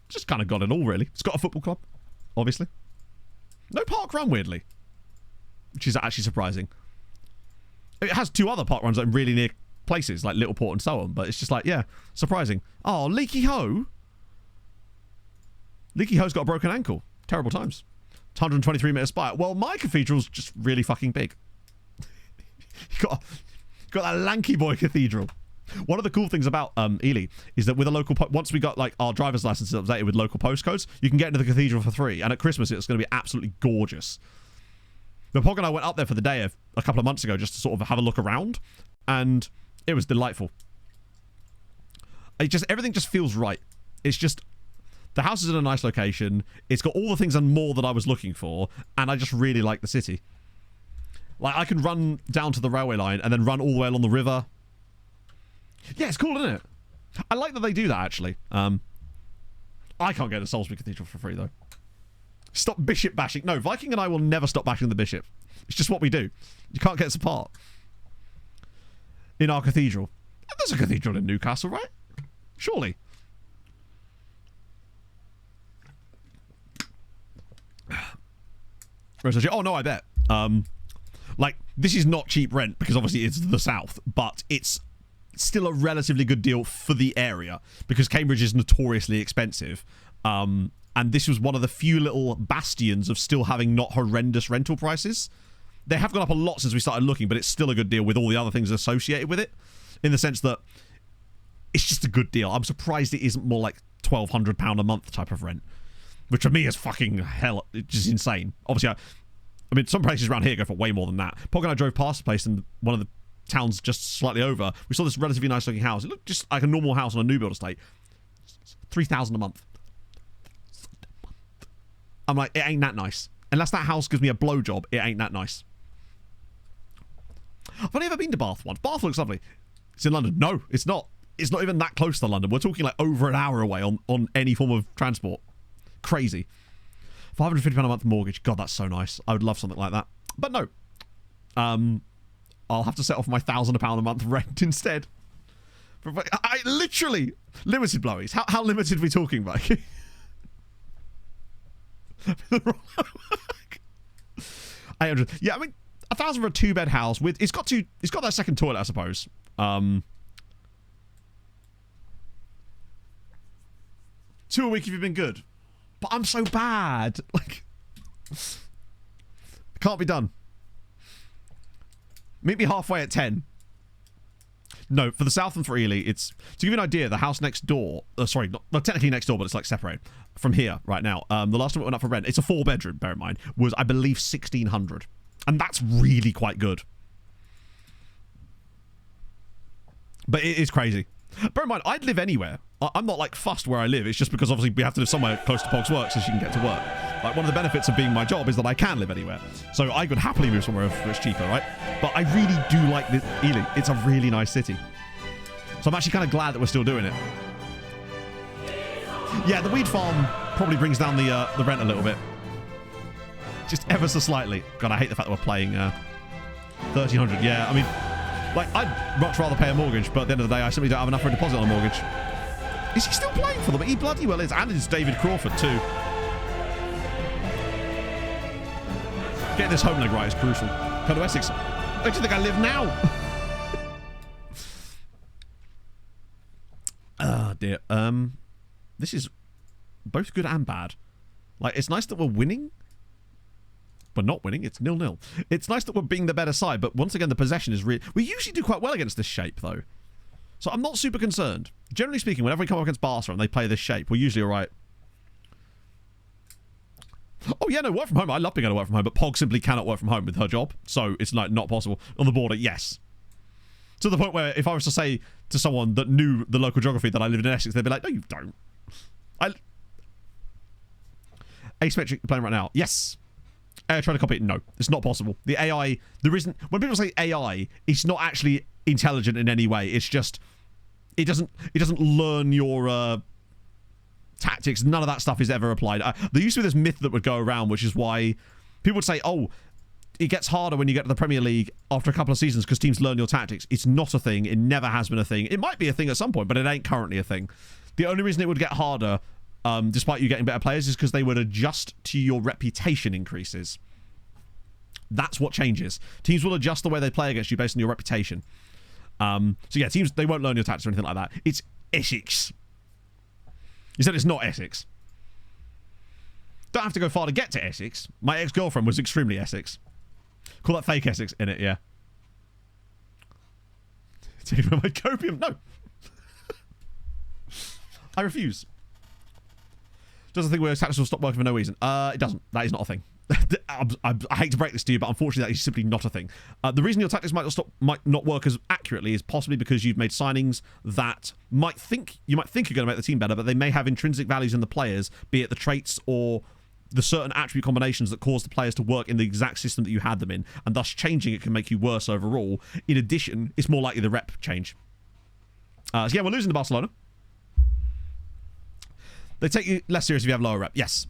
Just kind of got it all, really. It's got a football club, obviously. No park run, weirdly. Which is actually surprising. It has two other park runs that are really near places, like Littleport and so on, but it's just like, yeah, surprising. Oh, Leaky Ho. Leaky Ho's got a broken ankle. Terrible times. 123 metre spire. Well, my cathedral's just really fucking big. got that lanky boy cathedral. One of the cool things about Ely is that with a local once we got like our driver's licenses updated with local postcodes, you can get into the cathedral for free, and at Christmas it's going to be absolutely gorgeous. The Pog and I went up there for the day a couple of months ago just to sort of have a look around, and it was delightful. Everything just feels right. It's just the house is in a nice location. It's got all the things and more that I was looking for, and I just really like the city. Like I can run down to the railway line and then run all the way along the river. Yeah, it's cool, isn't it? I like that they do that, actually. I can't get to Salisbury Cathedral for free, though. Stop bishop bashing. No, Viking and I will never stop bashing the bishop. It's just what we do. You can't get us apart. In our cathedral. There's a cathedral in Newcastle, right? Surely. Oh, no, I bet. Like, this is not cheap rent, because obviously it's the south, but it's still a relatively good deal for the area because Cambridge is notoriously expensive, and this was one of the few little bastions of still having not horrendous rental prices. They have gone up a lot since we started looking, but it's still a good deal with all the other things associated with it, in the sense that it's just a good deal. I'm surprised it isn't more like £1,200 a month type of rent, which for me is fucking hell. It's just insane. Obviously, I mean, some places around here go for way more than that. Pog and I drove past a place in one of the towns just slightly over. We saw this relatively nice looking house. It looked just like a normal house on a new build estate. $3,000 a month. I'm like, it ain't that nice. Unless that house gives me a blowjob, it ain't that nice. I've only ever been to Bath once. Bath looks lovely. It's in London. No, it's not. It's not even that close to London. We're talking like over an hour away on any form of transport. Crazy. £550 a month mortgage. God, that's so nice. I would love something like that. But no. I'll have to set off my £1,000 a month rent instead. I literally limited blowies. How limited are we talking about? $800. Yeah, I mean, $1,000 for a 2-bed house with it's got that second toilet, I suppose. 2 a week if you've been good. But I'm so bad. Like, it can't be done. Meet me halfway at 10. No, for the south and for Ely, it's... To give you an idea, the house next door... sorry, not technically next door, but it's like separated from here right now. The last time it went up for rent, it's a 4-bedroom, bear in mind, was, I believe, $1,600. And that's really quite good. But it is crazy. Bear in mind, I'd live anywhere. I'm not, like, fussed where I live. It's just because, obviously, we have to live somewhere close to Pog's work so she can get to work. Like, one of the benefits of being my job is that I can live anywhere. So I could happily move somewhere if it's cheaper, right? But I really do like this Ely. It's a really nice city. So I'm actually kind of glad that we're still doing it. Yeah, the weed farm probably brings down the rent a little bit. Just ever so slightly. God, I hate the fact that we're playing $1,300. Yeah, I mean, like, I'd much rather pay a mortgage, but at the end of the day, I simply don't have enough for a deposit on a mortgage. Is he still playing for them? He bloody well is. And it's David Crawford, too. Getting this home leg right is crucial. Come to Essex. Where do you think I live now? Oh, dear. This is both good and bad. Like, it's nice that we're winning. We're not winning. It's 0-0. It's nice that we're being the better side, but once again, the possession is really... We usually do quite well against this shape, though. So I'm not super concerned. Generally speaking, whenever we come up against Barca and they play this shape, we're usually all right. Oh, yeah, no, work from home. I love being able to work from home, but Pog simply cannot work from home with her job. So it's like not possible. On the border, yes. To the point where if I was to say to someone that knew the local geography that I lived in Essex, they'd be like, no, you don't. Asymmetric playing right now. Yes. AI trying to copy it. No, it's not possible. The AI, there isn't... When people say AI, it's not actually intelligent in any way. It's just... It doesn't learn your... tactics. None of that stuff is ever applied. There used to be this myth that would go around, which is why people would say, oh, it gets harder when you get to the Premier League after a couple of seasons because teams learn your tactics. It's not a thing. It never has been a thing. It might be a thing at some point, but it ain't currently a thing. The only reason it would get harder, despite you getting better players, is because they would adjust to your reputation increases. That's what changes. Teams will adjust the way they play against you based on your reputation. So yeah, teams, they won't learn your tactics or anything like that. It's Essex. You said it's not Essex. Don't have to go far to get to Essex. My ex-girlfriend was extremely Essex. Call that fake Essex in it, yeah. Take my copium. No. I refuse. Does the thing where tactics will stop working for no reason? It doesn't. That is not a thing. I hate to break this to you, but unfortunately that is simply not a thing. The reason your tactics might not work as accurately is possibly because you've made signings that you might think are going to make the team better, but they may have intrinsic values in the players, be it the traits or the certain attribute combinations that cause the players to work in the exact system that you had them in, and thus changing it can make you worse overall. In addition, it's more likely the rep change. So yeah, we're losing to Barcelona. They take you less serious if you have lower rep. Yes.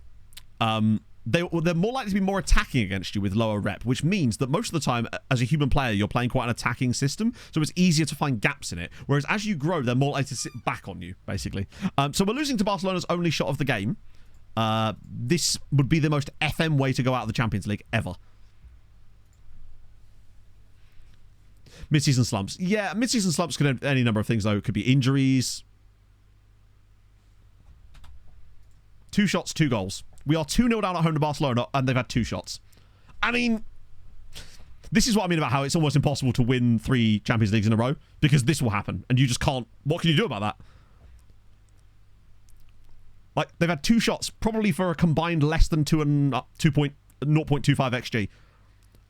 They're more likely to be more attacking against you with lower rep, which means that most of the time, as a human player, you're playing quite an attacking system, so it's easier to find gaps in it. Whereas as you grow, they're more likely to sit back on you, basically. So we're losing to Barcelona's only shot of the game. This would be the most FM way to go out of the Champions League ever. Mid-season slumps. Yeah, mid-season slumps could have any number of things, though. It could be injuries. 2 shots, 2 goals. We are 2-0 down at home to Barcelona, and they've had 2 shots. I mean, this is what I mean about how it's almost impossible to win 3 Champions Leagues in a row, because this will happen, and you just can't... What can you do about that? Like, they've had 2 shots, probably for a combined less than 0.25 XG,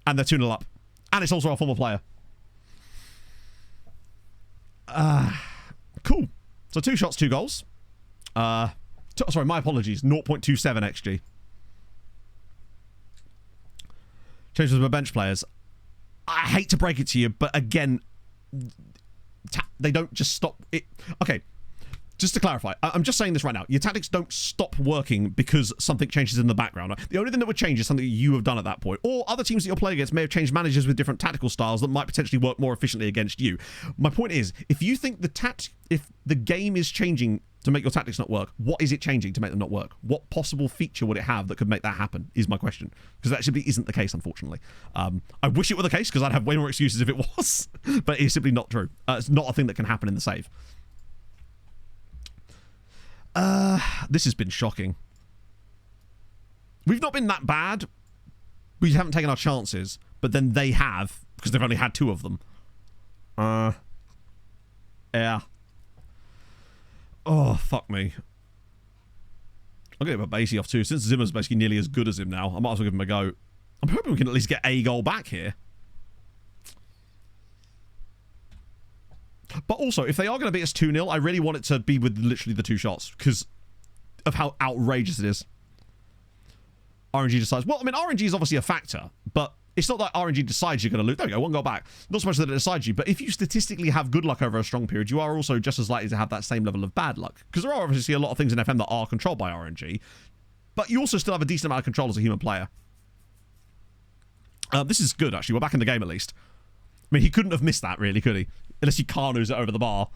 and they're 2-0 up. And it's also our former player. Cool. So 2 shots, 2 goals. Sorry, my apologies. 0.27 XG. Changes with my bench players. I hate to break it to you, but again, they don't just stop it. Okay, just to clarify, I'm just saying this right now. Your tactics don't stop working because something changes in the background. The only thing that would change is something that you have done at that point. Or other teams that you're playing against may have changed managers with different tactical styles that might potentially work more efficiently against you. My point is, if you think if the game is changing to make your tactics not work, what is it changing to make them not work? What possible feature would it have that could make that happen, is my question. Because that simply isn't the case, unfortunately. I wish it were the case, because I'd have way more excuses if it was. But it's simply not true. It's not a thing that can happen in the save. This has been shocking. We've not been that bad. We haven't taken our chances, but then they have, because they've only had 2 of them. Yeah. Oh, fuck me. I'll get Babasi off too. Since Zimmer's basically nearly as good as him now, I might as well give him a go. I'm hoping we can at least get a goal back here. But also, if they are going to beat us 2-0, I really want it to be with literally the 2 shots, because of how outrageous it is. RNG decides... Well, I mean, RNG is obviously a factor, but it's not that RNG decides you're going to lose. There we go, 1 goal back. Not so much that it decides you, but if you statistically have good luck over a strong period, you are also just as likely to have that same level of bad luck. Because there are obviously a lot of things in FM that are controlled by RNG, but you also still have a decent amount of control as a human player. This is good, actually. We're back in the game, at least. I mean, he couldn't have missed that, really, could he? Unless he Carnos it over the bar.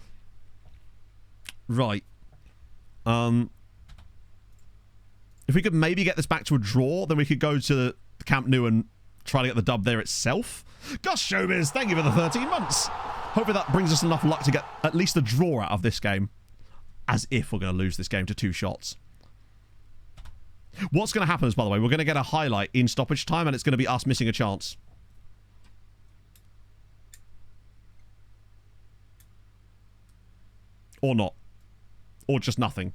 Right. If we could maybe get this back to a draw, then we could go to Camp Nou and try to get the dub there itself. Gosh, Showbiz, thank you for the 13 months. Hopefully that brings us enough luck to get at least a draw out of this game. As if we're going to lose this game to 2 shots. What's going to happen is, by the way, we're going to get a highlight in stoppage time, and it's going to be us missing a chance. Or not. Or just nothing.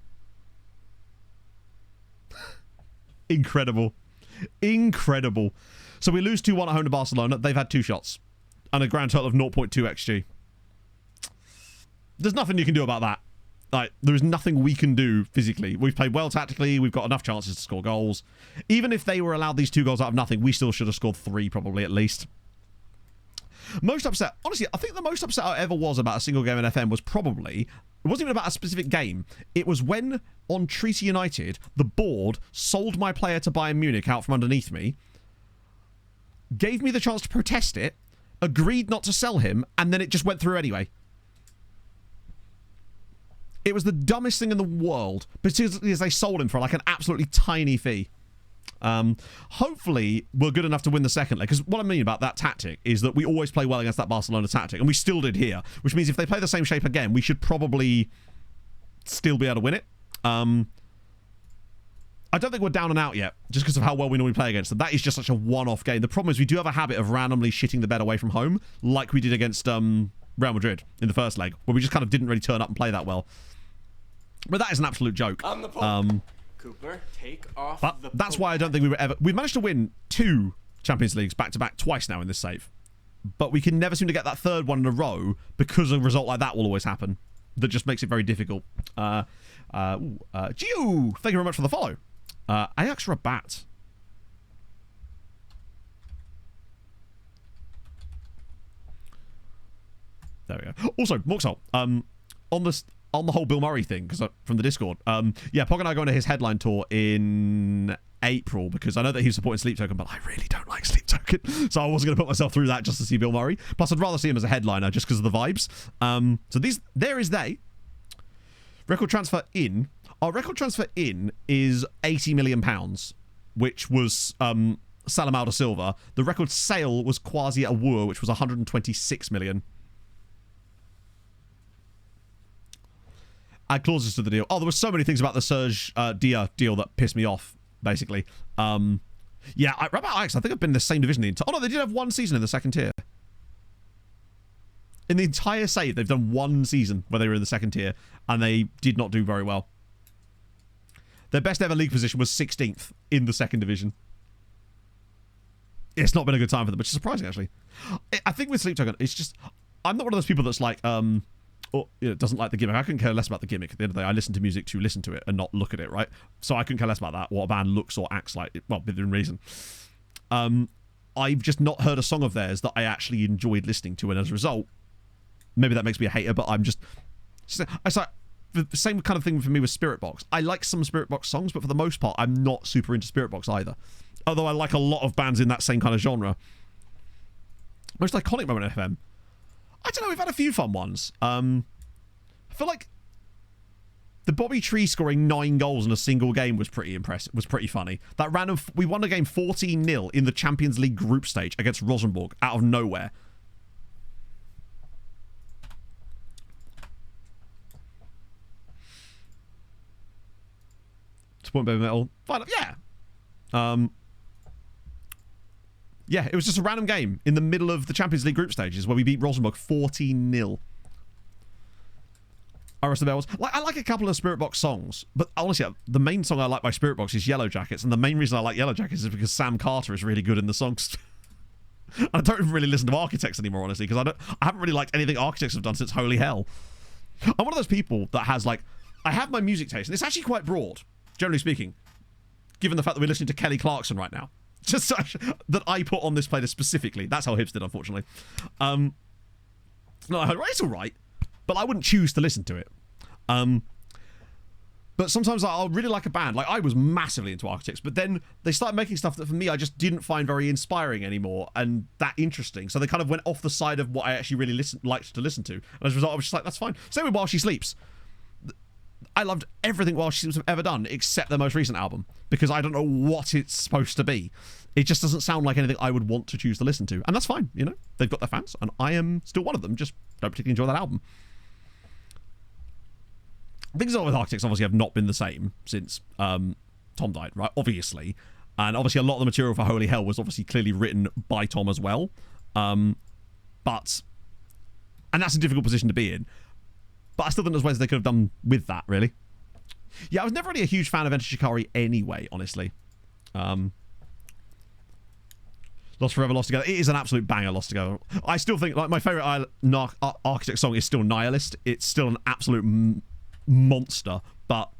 Incredible. Incredible. So we lose 2-1 at home to Barcelona. They've had 2 shots. And a grand total of 0.2 XG. There's nothing you can do about that. Like, there is nothing we can do physically. We've played well tactically. We've got enough chances to score goals. Even if they were allowed these 2 goals out of nothing, we still should have scored 3 probably at least. Most upset. Honestly, I think the most upset I ever was about a single game in FM was probably... It wasn't even about a specific game. It was when, on Treaty United, the board sold my player to Bayern Munich out from underneath me, gave me the chance to protest it, agreed not to sell him, and then it just went through anyway. It was the dumbest thing in the world, particularly as they sold him for like an absolutely tiny fee. Hopefully we're good enough to win the second leg, because what I mean about that tactic is that we always play well against that Barcelona tactic, and we still did here, which means if they play the same shape again, we should probably still be able to win it. I don't think we're down and out yet, just because of how well we normally play against them. That is just such a one-off game. The problem is we do have a habit of randomly shitting the bed away from home, like we did against Real Madrid in the first leg, where we just kind of didn't really turn up and play that well. But that is an absolute joke. Cooper, take off but that's why I don't think we were ever... We've managed to win 2 Champions Leagues back-to-back twice now in this save. But we can never seem to get that third one in a row because a result like that will always happen. That just makes it very difficult. Gio, thank you very much for the follow. Ajax Rabat. There we go. Also, Moxhole, on the whole Bill Murray thing, because from the Discord, yeah, Pog and I are going to his headline tour in April, because I know that he's supporting Sleep Token, but I really don't like Sleep Token, so I wasn't going to put myself through that just to see Bill Murray. Plus, I'd rather see him as a headliner just because of the vibes. So there is they. Record transfer in. Our record transfer in is £80 million, which was Salam Alda Silva. The record sale was Kwasi Awuor, which was 126 million. Add clauses to the deal. Oh, there were so many things about the Serge Dia deal that pissed me off, basically. Yeah, Rabat Ajax, I think I've been in the same division the entire... Oh, no, they did have 1 season in the second tier. In the entire save, they've done 1 season where they were in the second tier, and they did not do very well. Their best ever league position was 16th in the second division. It's not been a good time for them, which is surprising, actually. I think with Sleep Token, it's just... I'm not one of those people that's like... or doesn't like the gimmick. I couldn't care less about the gimmick. At the end of the day, I listen to music to listen to it and not look at it, right? So I couldn't care less about that, what a band looks or acts like. Well, within reason. I've just not heard a song of theirs that I actually enjoyed listening to, and as a result, maybe that makes me a hater, but I'm just... It's like the same kind of thing for me with Spirit Box. I like some Spirit Box songs, but for the most part, I'm not super into Spirit Box either. Although I like a lot of bands in that same kind of genre. Most iconic moment of FM. I don't know, we've had a few fun ones. I feel like the Bobby Tree scoring 9 goals in a single game was pretty impressive, was pretty funny. That random... We won the game 14-0 in the Champions League group stage against Rosenborg out of nowhere. Point Baby Metal. Fine, yeah. Yeah, it was just a random game in the middle of the Champions League group stages where we beat Rosenborg 14-0. the Bells. I like a couple of Spirit Box songs, but honestly, the main song I like by Spirit Box is Yellow Jackets, and the main reason I like Yellow Jackets is because Sam Carter is really good in the songs. I don't even really listen to Architects anymore, honestly, because I haven't really liked anything Architects have done since Holy Hell. I'm one of those people that has, like, I have my music taste, and it's actually quite broad, generally speaking, given the fact that we're listening to Kelly Clarkson right now. Just that I put on this playlist specifically. That's how hipstered, unfortunately. No, it's all right, but I wouldn't choose to listen to it. But sometimes I'll really like a band. Like, I was massively into Architects, but then they started making stuff that for me I just didn't find very inspiring anymore and that interesting. So they kind of went off the side of what I actually really liked to listen to. And as a result, I was just like, that's fine. Same with While She Sleeps. I loved everything While She Sleeps have ever done except their most recent album, because I don't know what it's supposed to be. It just doesn't sound like anything I would want to choose to listen to. And that's fine, you know? They've got their fans, and I am still one of them. Just don't particularly enjoy that album. Things with Architects obviously have not been the same since Tom died, right? Obviously. And obviously a lot of the material for Holy Hell was obviously clearly written by Tom as well. And that's a difficult position to be in. But I still think there's ways they could have done with that, really. Yeah, I was never really a huge fan of Enter Shikari anyway, honestly. Lost Forever, Lost Together. It is an absolute banger, Lost Together. I still think, like, my favourite Architect song is still Nihilist. It's still an absolute monster. But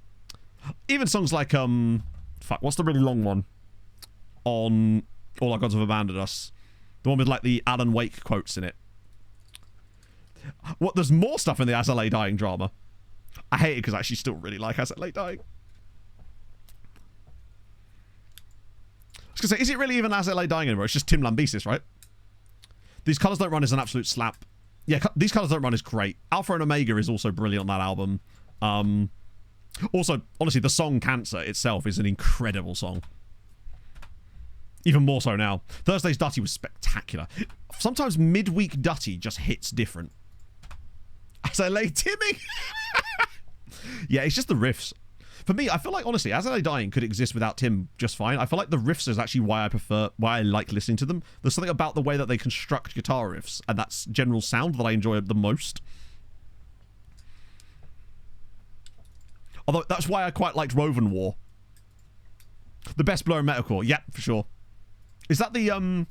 even songs like, what's the really long one? On All Our Gods Have Abandoned Us. The one with, like, the Alan Wake quotes in it. What? There's more stuff in the As I Lay Dying drama. I hate it because I actually still really like As I Lay Dying. I was going to say, is it really even As I Lay Dying anymore? It's just Tim Lambesis, right? These Colours Don't Run is an absolute slap. Yeah, These Colours Don't Run is great. Alpha and Omega is also brilliant on that album. Also, honestly, the song Cancer itself is an incredible song. Even more so now. Thursday's Dutty was spectacular. Sometimes midweek Dutty just hits different. As I Lay Timmy. Yeah, it's just the riffs. For me, I feel like, honestly, As I Dying could exist without Tim just fine. I feel like the riffs is actually why I like listening to them. There's something about the way that they construct guitar riffs and that's general sound that I enjoy the most. Although, that's why I quite liked Woven War. The best blur in metalcore. Yep, for sure. Is that the,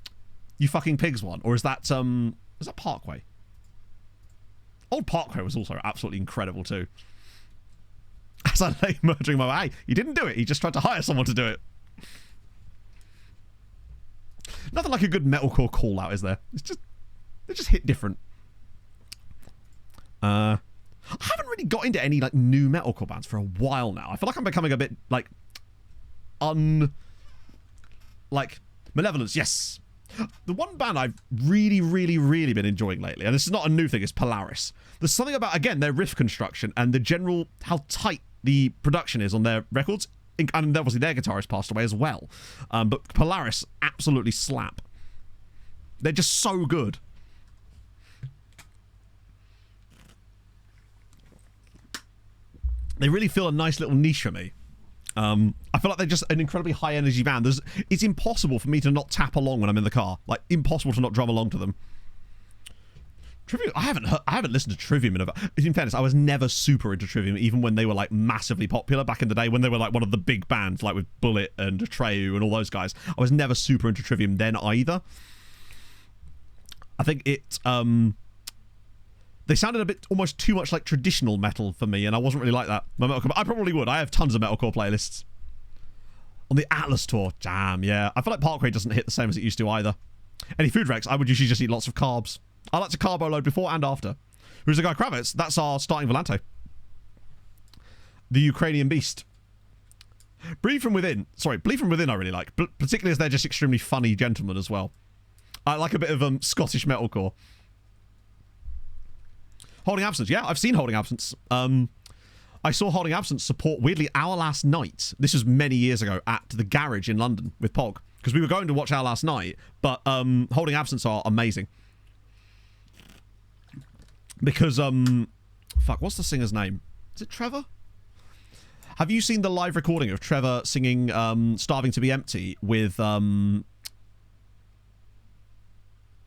You Fucking Pigs one? Or is that Parkway? Old Parkway was also absolutely incredible too. As I lay murdering my way. Hey, he didn't do it. He just tried to hire someone to do it. Nothing like a good metalcore call out, is there? They just hit different. I haven't really got into any like new metalcore bands for a while now. I feel like I'm becoming a bit like Malevolence, yes. The one band I've really been enjoying lately, and this is not a new thing, is Polaris. There's something about, again, their riff construction and the general, how tight the production is on their records. And obviously their guitarist passed away as well. But Polaris absolutely slap. They're just so good. They really feel a nice little niche for me. I feel like they're just an incredibly high energy band. It's impossible for me to not tap along when I'm in the car. Like, impossible to not drum along to them. Trivium, I haven't listened to Trivium in fairness, I was never super into Trivium, even when they were like massively popular back in the day, when they were like one of the big bands, like with Bullet and Atreyu and all those guys. I was never super into Trivium then either. I think they sounded a bit almost too much like traditional metal for me, and I wasn't really like that. I probably would. I have tons of metalcore playlists. On the Atlas tour, damn, yeah. I feel like Parkway doesn't hit the same as it used to either. Any food wrecks, I would usually just eat lots of carbs. I like to carbo load before and after. Who's the guy Kravitz? That's our starting Volante. The Ukrainian Beast. Bleed From Within I really like, particularly as they're just extremely funny gentlemen as well. I like a bit of Scottish metalcore. Holding Absence, yeah, I've seen Holding Absence. I saw Holding Absence support, weirdly, Our Last Night. This was many years ago at the Garage in London with Pog. Because we were going to watch Our Last Night, but Holding Absence are amazing. Because, fuck, what's the singer's name? Is it Trevor? Have you seen the live recording of Trevor singing Starving to Be Empty with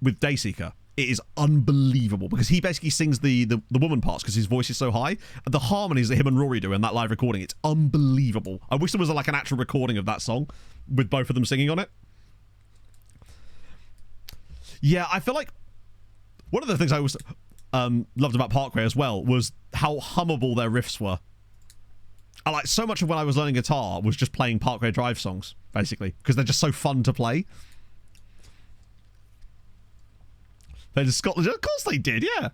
Dayseeker? It is unbelievable because he basically sings the woman parts because his voice is so high. And the harmonies that him and Rory do in that live recording, it's unbelievable. I wish there was like an actual recording of that song with both of them singing on it. Yeah, I feel like one of the things I always loved about Parkway as well was how hummable their riffs were. I like so much of when I was learning guitar was just playing Parkway Drive songs, basically, because they're just so fun to play. They did Scotland. Of course they did, yeah.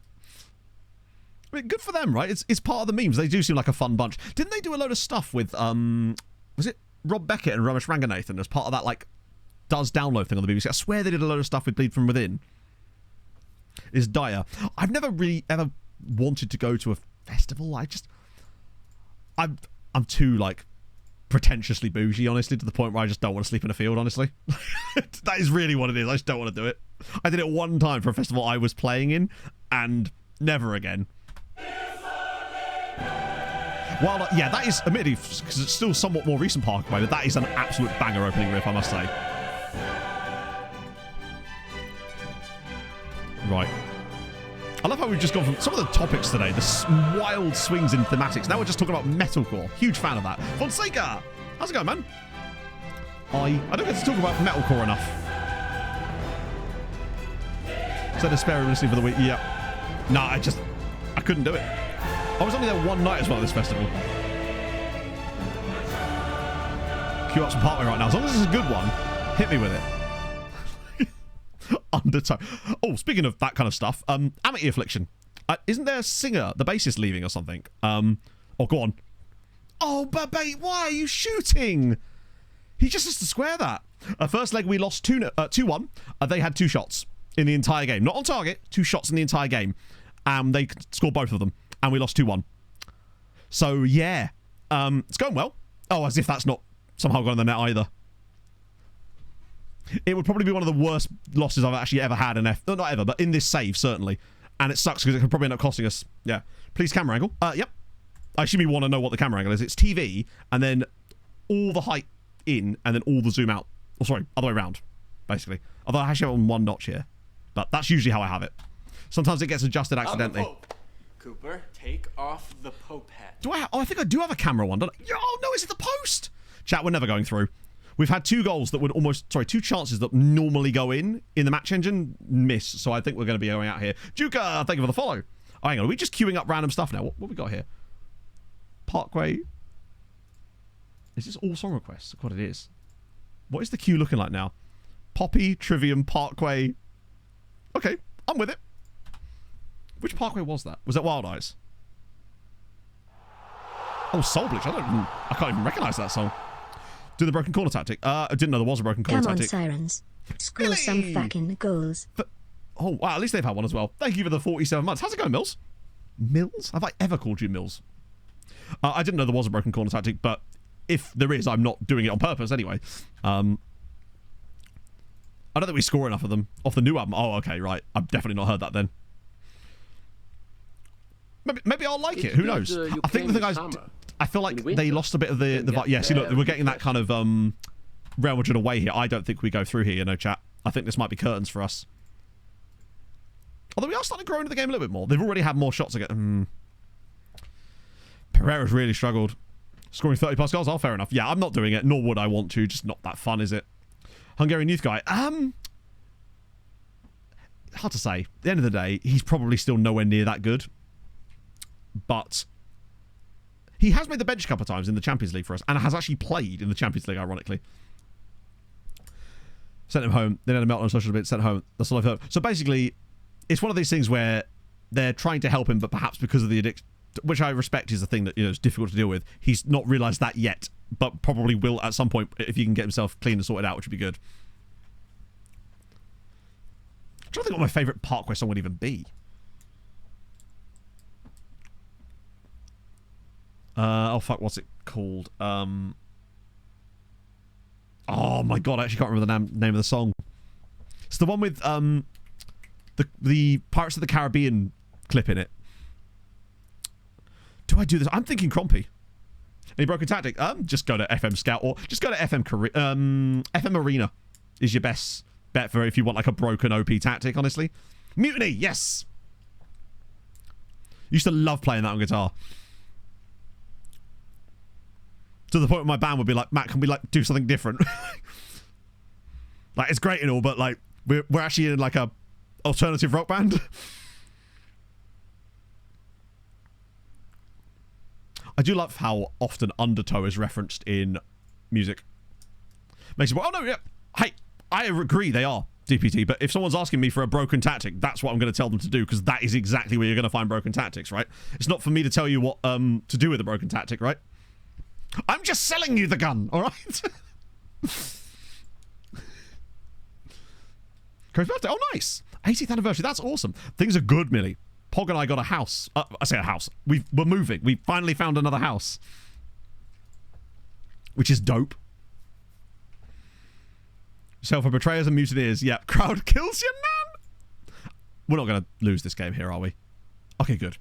I mean, good for them, right? It's part of the memes. They do seem like a fun bunch. Didn't they do a load of stuff with, was it Rob Beckett and Ramesh Ranganathan as part of that, like, Does Download thing on the BBC? I swear they did a load of stuff with Bleed From Within. It's dire. I've never really ever wanted to go to a festival. I'm too, like, pretentiously bougie, honestly, to the point where I just don't want to sleep in a field, honestly. That is really what it is. I just don't want to do it. I did it one time for a festival I was playing in, and never again. Well, yeah, that is, admittedly, because it's still somewhat more recent Parkway, but that is an absolute banger opening riff, I must say. Right. I love how we've just gone from some of the topics today, the wild swings in thematics. Now we're just talking about metalcore. Huge fan of that. Fonseca! How's it going, man? I don't get to talk about metalcore enough. So the spare listening for the week. Yeah. No, I couldn't do it. I was only there one night as well at this festival. Queue up some Parkway right now. As long as it's a good one, hit me with it. Undertone. Oh, speaking of that kind of stuff, Amity Affliction. Isn't there a singer, the bassist, leaving or something? Oh, go on. Oh, but why are you shooting? He just has to square that. First leg, we lost 2-1. They had 2 shots in the entire game. Not on target, 2 shots in the entire game. They scored both of them. And we lost 2-1. So, yeah. It's going well. Oh, as if that's not somehow gone in the net either. It would probably be one of the worst losses I've actually ever had in not ever, but in this save, certainly. And it sucks because it could probably end up costing us. Yeah. Please, camera angle. Yep. I assume you want to know what the camera angle is. It's TV, and then all the height in, and then all the zoom out. Oh, sorry, other way around, basically. Although I actually have it on one notch here. But that's usually how I have it. Sometimes it gets adjusted accidentally. Cooper, take off the Pope hat. Do I? Oh, I think I do have a camera one. Don't I? Oh, no, is it the post? Chat, we're never going through. We've had 2 goals that would almost... Sorry, 2 chances that normally go in the match engine, miss. So I think we're going to be going out here. Juka, thank you for the follow. Oh, hang on, are we just queuing up random stuff now? What we got here? Parkway. Is this all song requests? Look what it is. What is the queue looking like now? Poppy, Trivium, Parkway. Okay, I'm with it. Which Parkway was that? Was that Wild Eyes? Oh, Soul Bleach. I can't even recognise that song. Do the broken corner tactic. I didn't know there was a broken corner tactic. Come on, Sirens. Score some fucking goals. Oh, wow, at least they've had one as well. Thank you for the 47 months. How's it going, Mills? Mills? Have I ever called you Mills? I didn't know there was a broken corner tactic, but if there is, I'm not doing it on purpose anyway. I don't think we score enough of them off the new album. Oh, okay, right. I've definitely not heard that then. Maybe I'll like it. Who knows? I think the thing I feel like they lost a bit of the yeah, see, look, we're getting that kind of Real Madrid away here. I don't think we go through here, you know, chat. I think this might be curtains for us. Although we are starting to grow into the game a little bit more. They've already had more shots again. Pereira's really struggled. Scoring 30 plus goals. Oh, fair enough. Yeah, I'm not doing it, nor would I want to. Just not that fun, is it? Hungarian youth guy. Hard to say. At the end of the day, he's probably still nowhere near that good. But he has made the bench a couple of times in the Champions League for us, and has actually played in the Champions League, ironically. Sent him home. Then had a meltdown on social bit. Sent home. That's all I've heard. So basically, it's one of these things where they're trying to help him, but perhaps because of the addiction, which I respect is the thing that, you know, is difficult to deal with. He's not realised that yet, but probably will at some point if he can get himself clean and sorted out, which would be good. I don't think what my favourite Parkway song would even be. Oh fuck, what's it called? Oh my god, I actually can't remember the name of the song. It's the one with the Pirates of the Caribbean clip in it. Do I do this? I'm thinking Crompy. Any broken tactic? Just go to FM Scout or just go to FM Arena is your best bet for if you want like a broken OP tactic, honestly. Mutiny, yes. Used to love playing that on guitar. To the point where my band would be like, Matt, can we like do something different? Like, it's great and all, but like we're actually in like a alternative rock band. I do love how often Undertow is referenced in music. Makes it, oh no, yeah. Hey, I agree they are DPT, but if someone's asking me for a broken tactic, that's what I'm going to tell them to do, because that is exactly where you're going to find broken tactics, right? It's not for me to tell you what to do with a broken tactic, right? I'm just selling you the gun, all right? Crazy birthday. Oh, nice. 18th anniversary. That's awesome. Things are good, Millie. Pog and I got a house. I say a house. We're moving. We finally found another house. Which is dope. So for betrayers and mutineers, yeah, crowd kills you, man. We're not going to lose this game here, are we? Okay, good.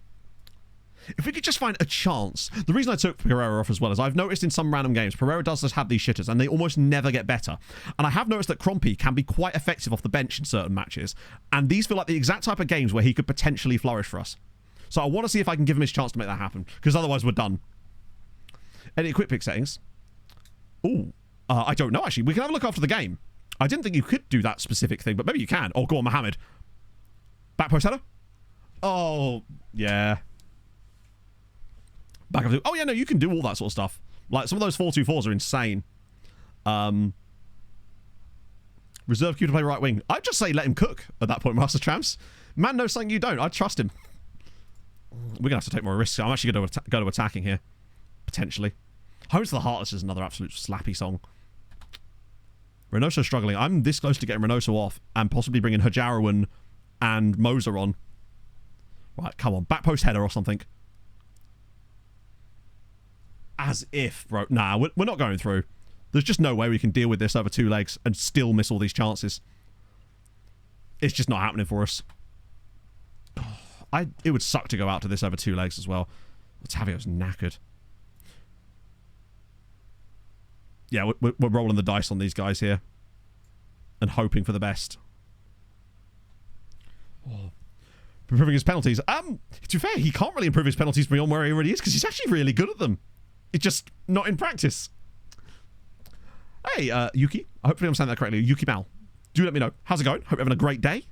If we could just find a chance. The reason I took Pereira off as well is I've noticed in some random games, Pereira does just have these shitters and they almost never get better. And I have noticed that Crompy can be quite effective off the bench in certain matches. And these feel like the exact type of games where he could potentially flourish for us. So I want to see if I can give him his chance to make that happen. Because otherwise we're done. Edit quick pick settings. Ooh. I don't know, actually. We can have a look after the game. I didn't think you could do that specific thing, but maybe you can. Oh, go on, Mohammed. Back post header? Oh, yeah. Back up. Oh, yeah, no, you can do all that sort of stuff. Like, some of those 4-2-4s are insane. Reserve Q to play right wing. I'd just say let him cook at that point, Master Tramps. Man knows something you don't. I trust him. We're going to have to take more risks. I'm actually going to go to attacking here. Potentially. Home to the Heartless is another absolute slappy song. Reynoso struggling. I'm this close to getting Reynoso off and possibly bringing Hajarowan and Moser on. Right, come on. Back post header or something. As if, bro. Nah, we're not going through. There's just no way we can deal with this over 2 legs and still miss all these chances. It's just not happening for us. It would suck to go out to this over 2 legs as well. Tavio's knackered. Yeah, we're rolling the dice on these guys here. And hoping for the best. Oh. Improving his penalties. To be fair, he can't really improve his penalties beyond where he already is because he's actually really good at them. It's just not in practice. Hey, Yuki. Hopefully I'm saying that correctly. Yuki Mal. Do let me know. How's it going? Hope you're having a great day.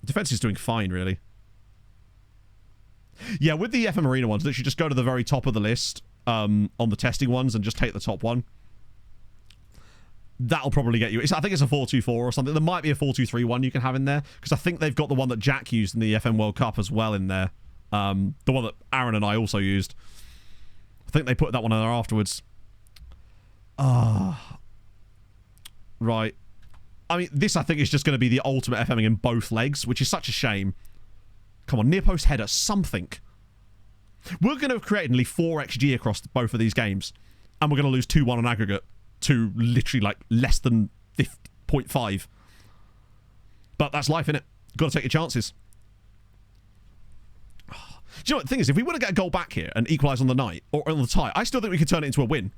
Defense is doing fine, really. Yeah, with the FM Arena ones, literally just go to the very top of the list on the testing ones and just take the top one. That'll probably get you. I think it's a 4-2-4 or something. There might be a 4-2-3-1 you can have in there because I think they've got the one that Jack used in the FM World Cup as well in there. The one that Aaron and I also used. I think they put that one in there afterwards. Right. I mean, this I think is just going to be the ultimate FMing in both legs, which is such a shame. Come on, near post header, something. We're going to create nearly 4 XG across both of these games, and we're going to lose 2-1 on aggregate to literally like less than 0.5. But that's life, innit? Got to take your chances. Do you know what the thing is? If we want to get a goal back here and equalise on the night or on the tie, I still think we could turn it into a win.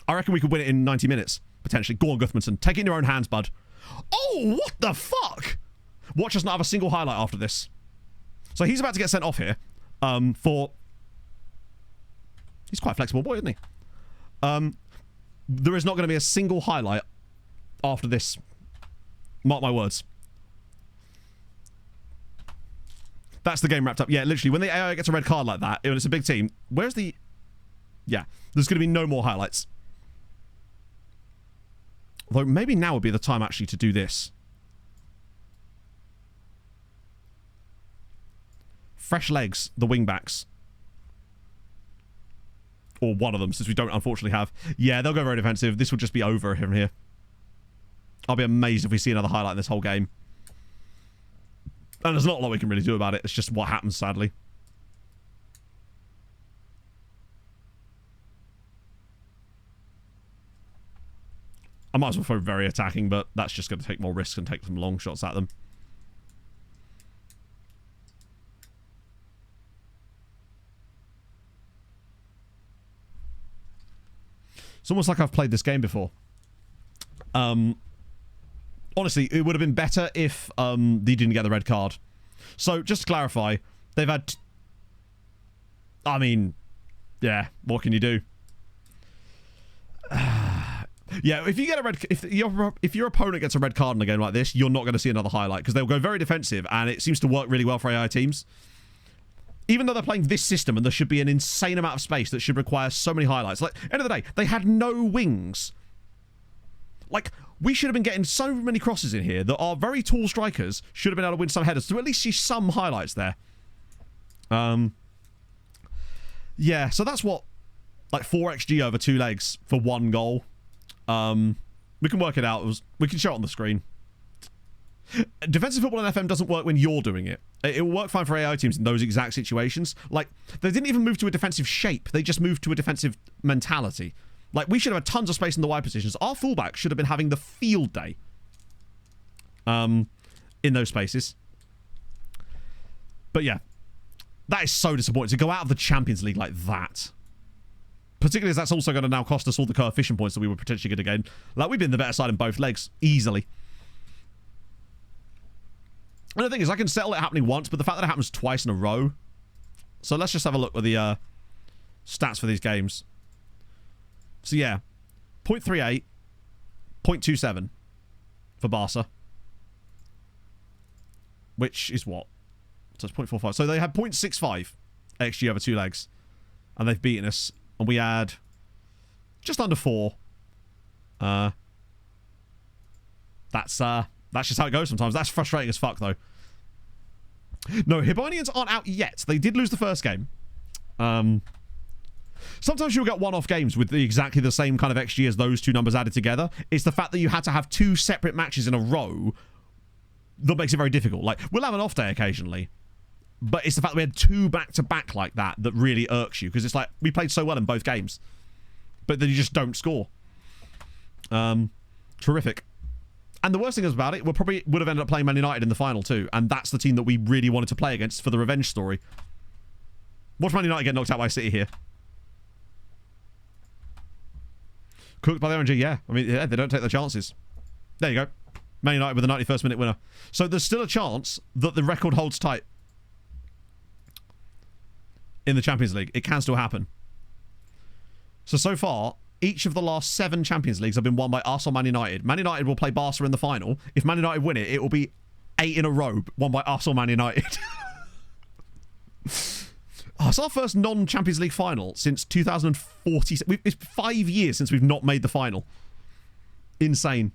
I reckon we could win it in 90 minutes, potentially. Go on, Guthmanson. Take it in your own hands, bud. Oh, what the fuck? Watch us not have a single highlight after this. So he's about to get sent off here for... He's quite a flexible boy, isn't he? There is not going to be a single highlight after this. Mark my words. That's the game wrapped up. Yeah, literally, when the AI gets a red card like that, when it's a big team, where's the... Yeah, there's going to be no more highlights. Although maybe now would be the time actually to do this. Fresh legs, the wing-backs. Or one of them, since we don't unfortunately have. Yeah, they'll go very defensive. This will just be over from here. I'll be amazed if we see another highlight in this whole game. And there's not a lot we can really do about it. It's just what happens, sadly. I might as well throw very attacking, but that's just going to take more risks and take some long shots at them. It's almost like I've played this game before. Honestly, it would have been better if they didn't get the red card. So, just to clarify, they've had... I mean, yeah, what can you do? Yeah, if you get a red... If your opponent gets a red card in a game like this, you're not going to see another highlight, because they'll go very defensive, and it seems to work really well for AI teams. Even though they're playing this system, and there should be an insane amount of space that should require so many highlights. Like, end of the day, they had no wings. Like, we should have been getting so many crosses in here that our very tall strikers should have been able to win some headers to at least see some highlights there. Yeah, so that's what, like 4 XG over 2 legs for 1 goal. We can work it out. We can show it on the screen. Defensive football in FM doesn't work when you're doing it. It will work fine for AI teams in those exact situations. Like, they didn't even move to a defensive shape. They just moved to a defensive mentality. Like, we should have had tons of space in the wide positions. Our fullback should have been having the field day in those spaces. But yeah, that is so disappointing to go out of the Champions League like that. Particularly as that's also going to now cost us all the coefficient points that we were potentially going to gain. Like, we've been the better side in both legs, easily. And the thing is, I can settle it happening once, but the fact that it happens twice in a row... So let's just have a look at the stats for these games. So yeah, 0.38, 0.27 for Barca. Which is what? So it's 0.45. So they had 0.65 XG over 2 legs. And they've beaten us. And we had just under 4. That's just how it goes sometimes. That's frustrating as fuck, though. No, Hibernians aren't out yet. They did lose the first game. Sometimes you'll get one-off games with exactly the same kind of XG as those 2 numbers added together. It's the fact that you had to have 2 separate matches in a row that makes it very difficult. Like, we'll have an off day occasionally, but it's the fact that we had 2 back-to-back like that that really irks you, because it's like, we played so well in both games, but then you just don't score. Terrific. And the worst thing is about it, we probably would have ended up playing Man United in the final too. And that's the team that we really wanted to play against for the revenge story. Watch Man United get knocked out by City here. Cooked by the RNG, yeah. I mean, yeah, they don't take their chances. There you go. Man United with a 91st minute winner. So there's still a chance that the record holds tight in the Champions League. It can still happen. So far, each of the last 7 Champions Leagues have been won by us or Man United. Man United will play Barca in the final. If Man United win it, it will be 8 in a row won by us or Man United. Oh, it's our first non-Champions League final since 2040. It's 5 years since we've not made the final. Insane.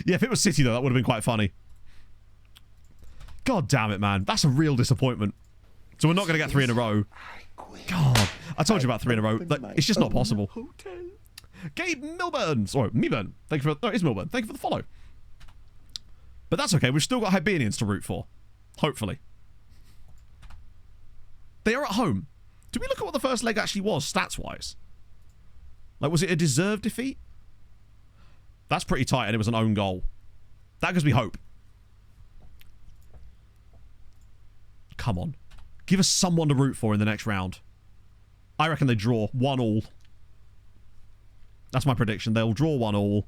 Yeah, if it was City, though, that would have been quite funny. God damn it, man. That's a real disappointment. So we're not going to get 3 in a row. God. I told you about 3 in a row. It's just not possible. Gabe Milburn. Sorry, Meburn. Thank you for... No, it's Milburn. Thank you for the follow. But that's okay. We've still got Hibernians to root for. Hopefully. They are at home. Did we look at what the first leg actually was, stats-wise? Like, was it a deserved defeat? That's pretty tight, and it was an own goal. That gives me hope. Come on. Give us someone to root for in the next round. I reckon they draw 1-1. That's my prediction. They'll draw 1-1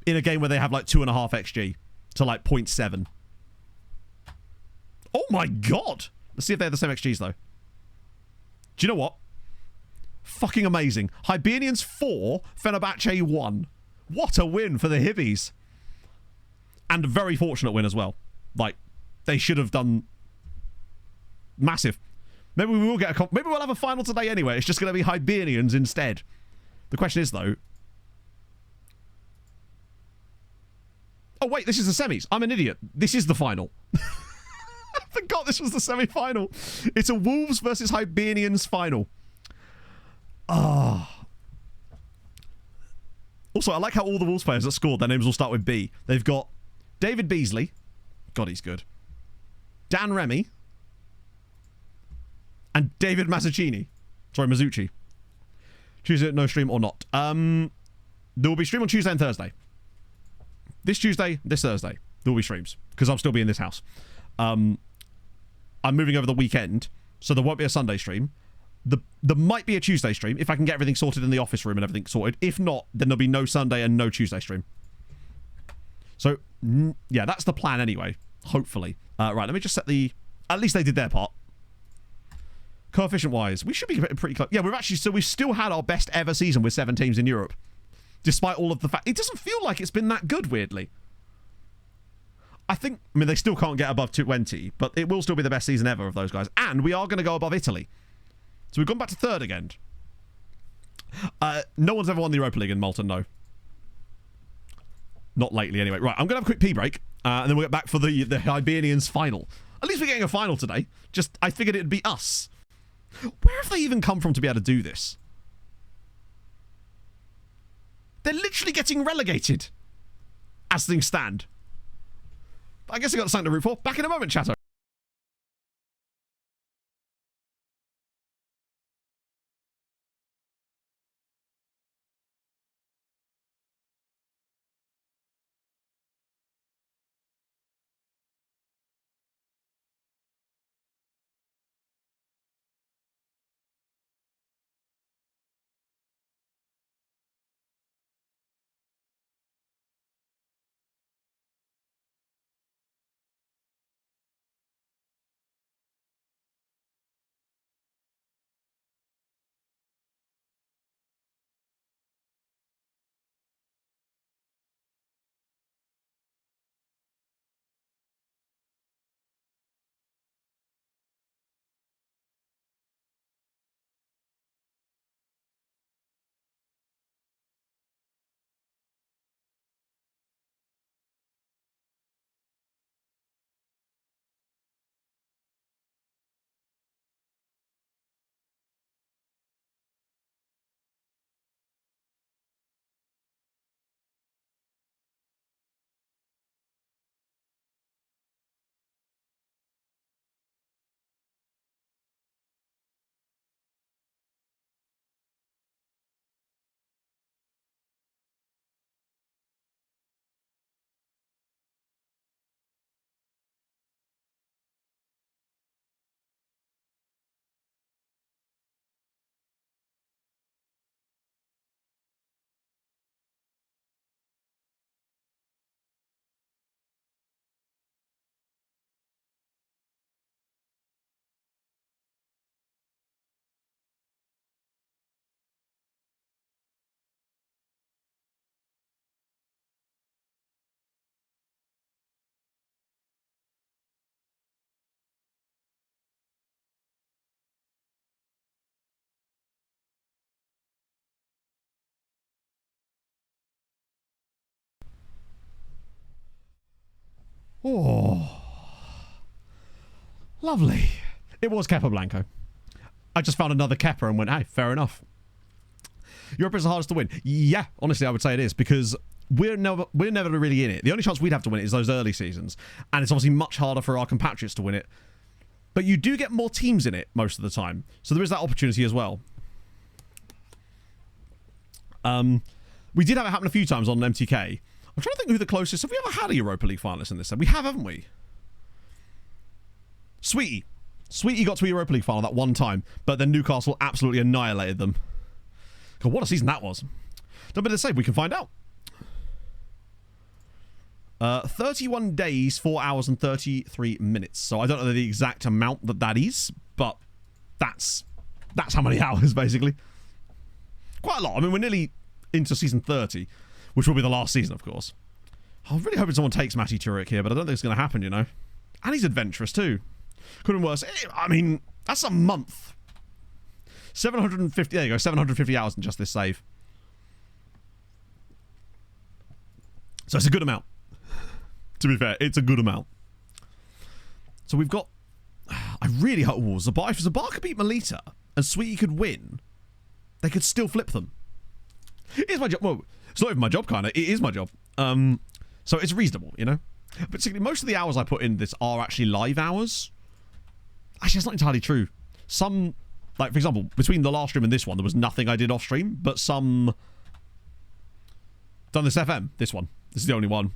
in a game where they have like 2.5 XG to like 0.7. Oh my god! Let's see if they have the same XGs though. Do you know what? Fucking amazing. Hibernians 4, Fenerbahce 1. What a win for the Hibbies. And a very fortunate win as well. Like, they should have done massive. Maybe we will get a... Maybe we'll have a final today anyway. It's just going to be Hibernians instead. The question is, though... Oh, wait, this is the semis. I'm an idiot. This is the final. I forgot this was the semi-final. It's a Wolves versus Hibernians final. Ah. Also, I like how all the Wolves players that scored, their names will start with B. They've got David Beasley. God, he's good. Dan Remy. And David Mazzuccini. Sorry, Mazzucci. Tuesday, no stream or not. There will be stream on Tuesday and Thursday. This Tuesday, this Thursday. There will be streams. Because I'll still be in this house. I'm moving over the weekend, so there won't be a Sunday stream. There might be a Tuesday stream if I can get everything sorted in the office room and everything sorted. If not, then there'll be no Sunday and no Tuesday stream. So, yeah, that's the plan anyway. Hopefully. Right, let me just set the... At least they did their part. Coefficient-wise, we should be pretty close. Yeah, we've actually... So we've still had our best ever season with 7 teams in Europe. Despite all of the fact... It doesn't feel like it's been that good, weirdly. I think... I mean, they still can't get above 20, but it will still be the best season ever of those guys. And we are going to go above Italy. So we've gone back to 3rd again. No one's ever won the Europa League in Malta, no. Not lately, anyway. Right, I'm going to have a quick pee break, and then we'll get back for the Hibernians final. At least we're getting a final today. Just, I figured it'd be us. Where have they even come from to be able to do this? They're literally getting relegated. As things stand. I guess I got something to root for. Back in a moment, chatter. Oh. Lovely. It was Capablanco. I just found another Kepa and went, hey, fair enough. Europe is the hardest to win. Yeah, honestly, I would say it is, because we're never really in it. The only chance we'd have to win it is those early seasons, and it's obviously much harder for our compatriots to win it. But you do get more teams in it most of the time, so there is that opportunity as well. We did have it happen a few times on MTK. I'm trying to think who the closest... Have we ever had a Europa League finalist in this? We have, haven't we? Sweetie. Sweetie got to a Europa League final that one time, but then Newcastle absolutely annihilated them. God, what a season that was. Don't better say, we can find out. 31 days, 4 hours and 33 minutes. So I don't know the exact amount that is, but that's how many hours, basically. Quite a lot. I mean, we're nearly into season 30, which will be the last season, of course. I'm really hoping someone takes Matty Turek here, but I don't think it's going to happen, you know. And he's adventurous, too. Couldn't worse. I mean, that's a month. 750, there you go, 750 hours in just this save. So it's a good amount. To be fair, it's a good amount. So we've got... I really hope... if Zabar could beat Melita and Sweetie could win, they could still flip them. It is my job. Well, it's not even my job, kind of. It is my job. So it's reasonable, you know? Particularly, most of the hours I put in this are actually live hours. Actually, that's not entirely true. Some... Like, for example, between the last stream and this one, there was nothing I did off stream, but some... Done this FM, this one. This is the only one.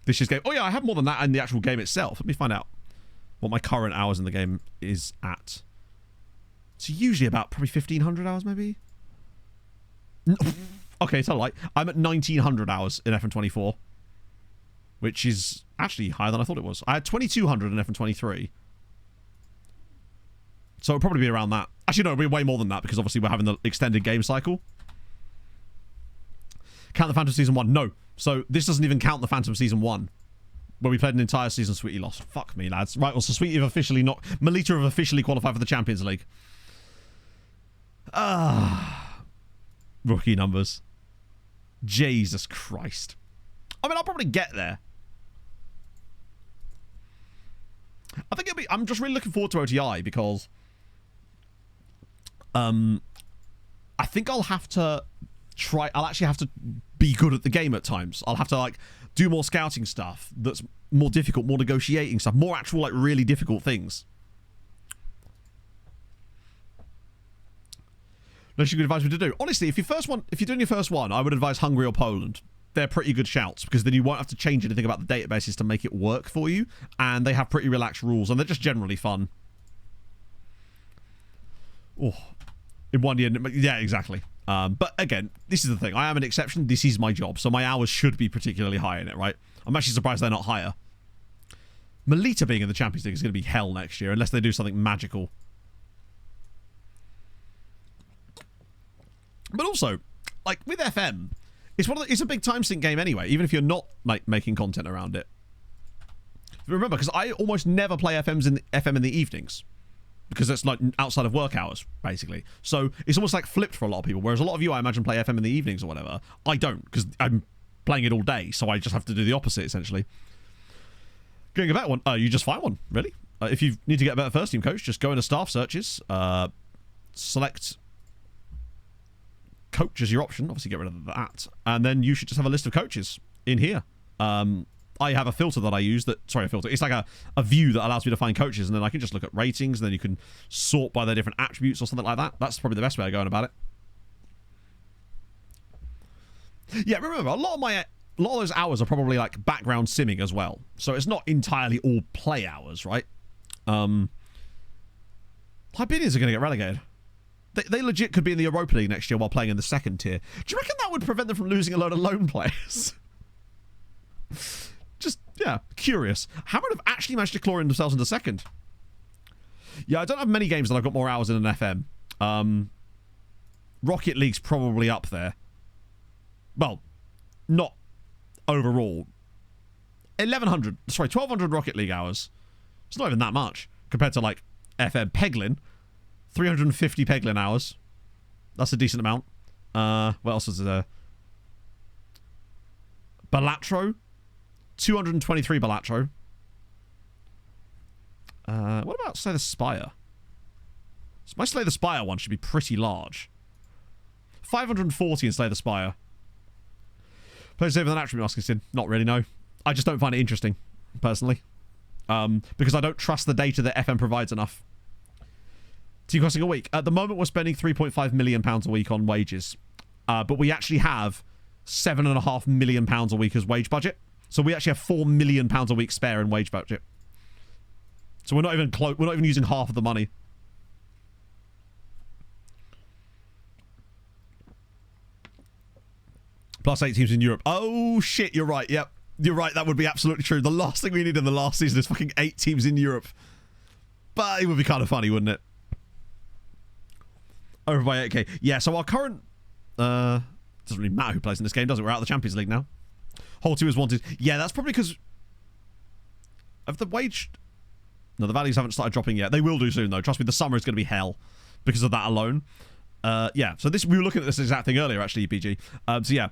This year's game. Oh, yeah, I have more than that in the actual game itself. Let me find out what my current hours in the game is at. It's usually about probably 1,500 hours, maybe? Okay, it's all right. I'm at 1,900 hours in FM24, which is actually higher than I thought it was. I had 2,200 in FM23. So it'll probably be around that. Actually, no, it'll be way more than that, because obviously we're having the extended game cycle. Count the Phantom Season 1? No. So this doesn't even count the Phantom Season 1, where we played an entire season. Sweetie lost. Fuck me, lads. Right, well, so Sweetie have officially not... Melita have officially qualified for the Champions League. Rookie numbers. Jesus Christ. I mean, I'll probably get there. I think it'll be... I'm just really looking forward to OTI, because... I think I'll have to try... I'll actually have to be good at the game at times. I'll have to, like, do more scouting stuff that's more difficult, more negotiating stuff, more actual, like, really difficult things. Unless you could advise me to do. Honestly, if you're doing your first one, I would advise Hungary or Poland. They're pretty good shouts, because then you won't have to change anything about the databases to make it work for you, and they have pretty relaxed rules, and they're just generally fun. Oh, in 1 year, yeah, exactly. But again, this is the thing. I am an exception. This is my job, so my hours should be particularly high in it, right? I'm actually surprised they're not higher. Melita being in the Champions League is going to be hell next year, unless they do something magical. But also, like, with FM, it's a big time sink game anyway, even if you're not, like, making content around it. Remember, because I almost never play FM in the evenings, because it's like outside of work hours, basically. So it's almost like flipped for a lot of people, whereas a lot of you, I imagine, play FM in the evenings or whatever. I don't, because I'm playing it all day, so I just have to do the opposite, essentially. Getting a better one? You just find one, really. If you need to get a better first team coach, just go into staff searches, select coach as your option, obviously get rid of that, and then you should just have a list of coaches in here. I have a filter that I use a filter. It's like a view that allows me to find coaches, and then I can just look at ratings, and then you can sort by their different attributes or something like that. That's probably the best way of going about it. Yeah, remember, a lot of those hours are probably like background simming as well. So it's not entirely all play hours, right? Hibernians are going to get relegated. They legit could be in the Europa League next year while playing in the second tier. Do you reckon that would prevent them from losing a load of loan players? Just, yeah, curious. How many have actually managed to claw in themselves into second? Yeah, I don't have many games that I've got more hours in an FM. Rocket League's probably up there. Well, not overall. 1,200 Rocket League hours. It's not even that much compared to, like, FM. Peglin, 350 Peglin hours. That's a decent amount. What else is there? Balatro, 223 Balatro. What about Slay the Spire? So my Slay the Spire one should be pretty large. 540 in Slay the Spire. Plays safer than attribute masking. Not really, no. I just don't find it interesting, personally. Because I don't trust the data that FM provides enough. Team costing a week. At the moment, we're spending £3.5 million a week on wages. But we actually have £7.5 million a week as wage budget. So we actually have £4 million a week spare in wage budget. So we're not even using half of the money. Plus 8 teams in Europe. Oh, shit, you're right. Yep. You're right. That would be absolutely true. The last thing we need in the last season is fucking 8 teams in Europe. But it would be kind of funny, wouldn't it? Over by 8k. Yeah, so our current... doesn't really matter who plays in this game, does it? We're out of the Champions League now. Whole team is wanted. Yeah, that's probably because... of the wage... No, the values haven't started dropping yet. They will do soon, though. Trust me, the summer is going to be hell because of that alone. Yeah, so this we were looking at this exact thing earlier, actually, BG. So yeah,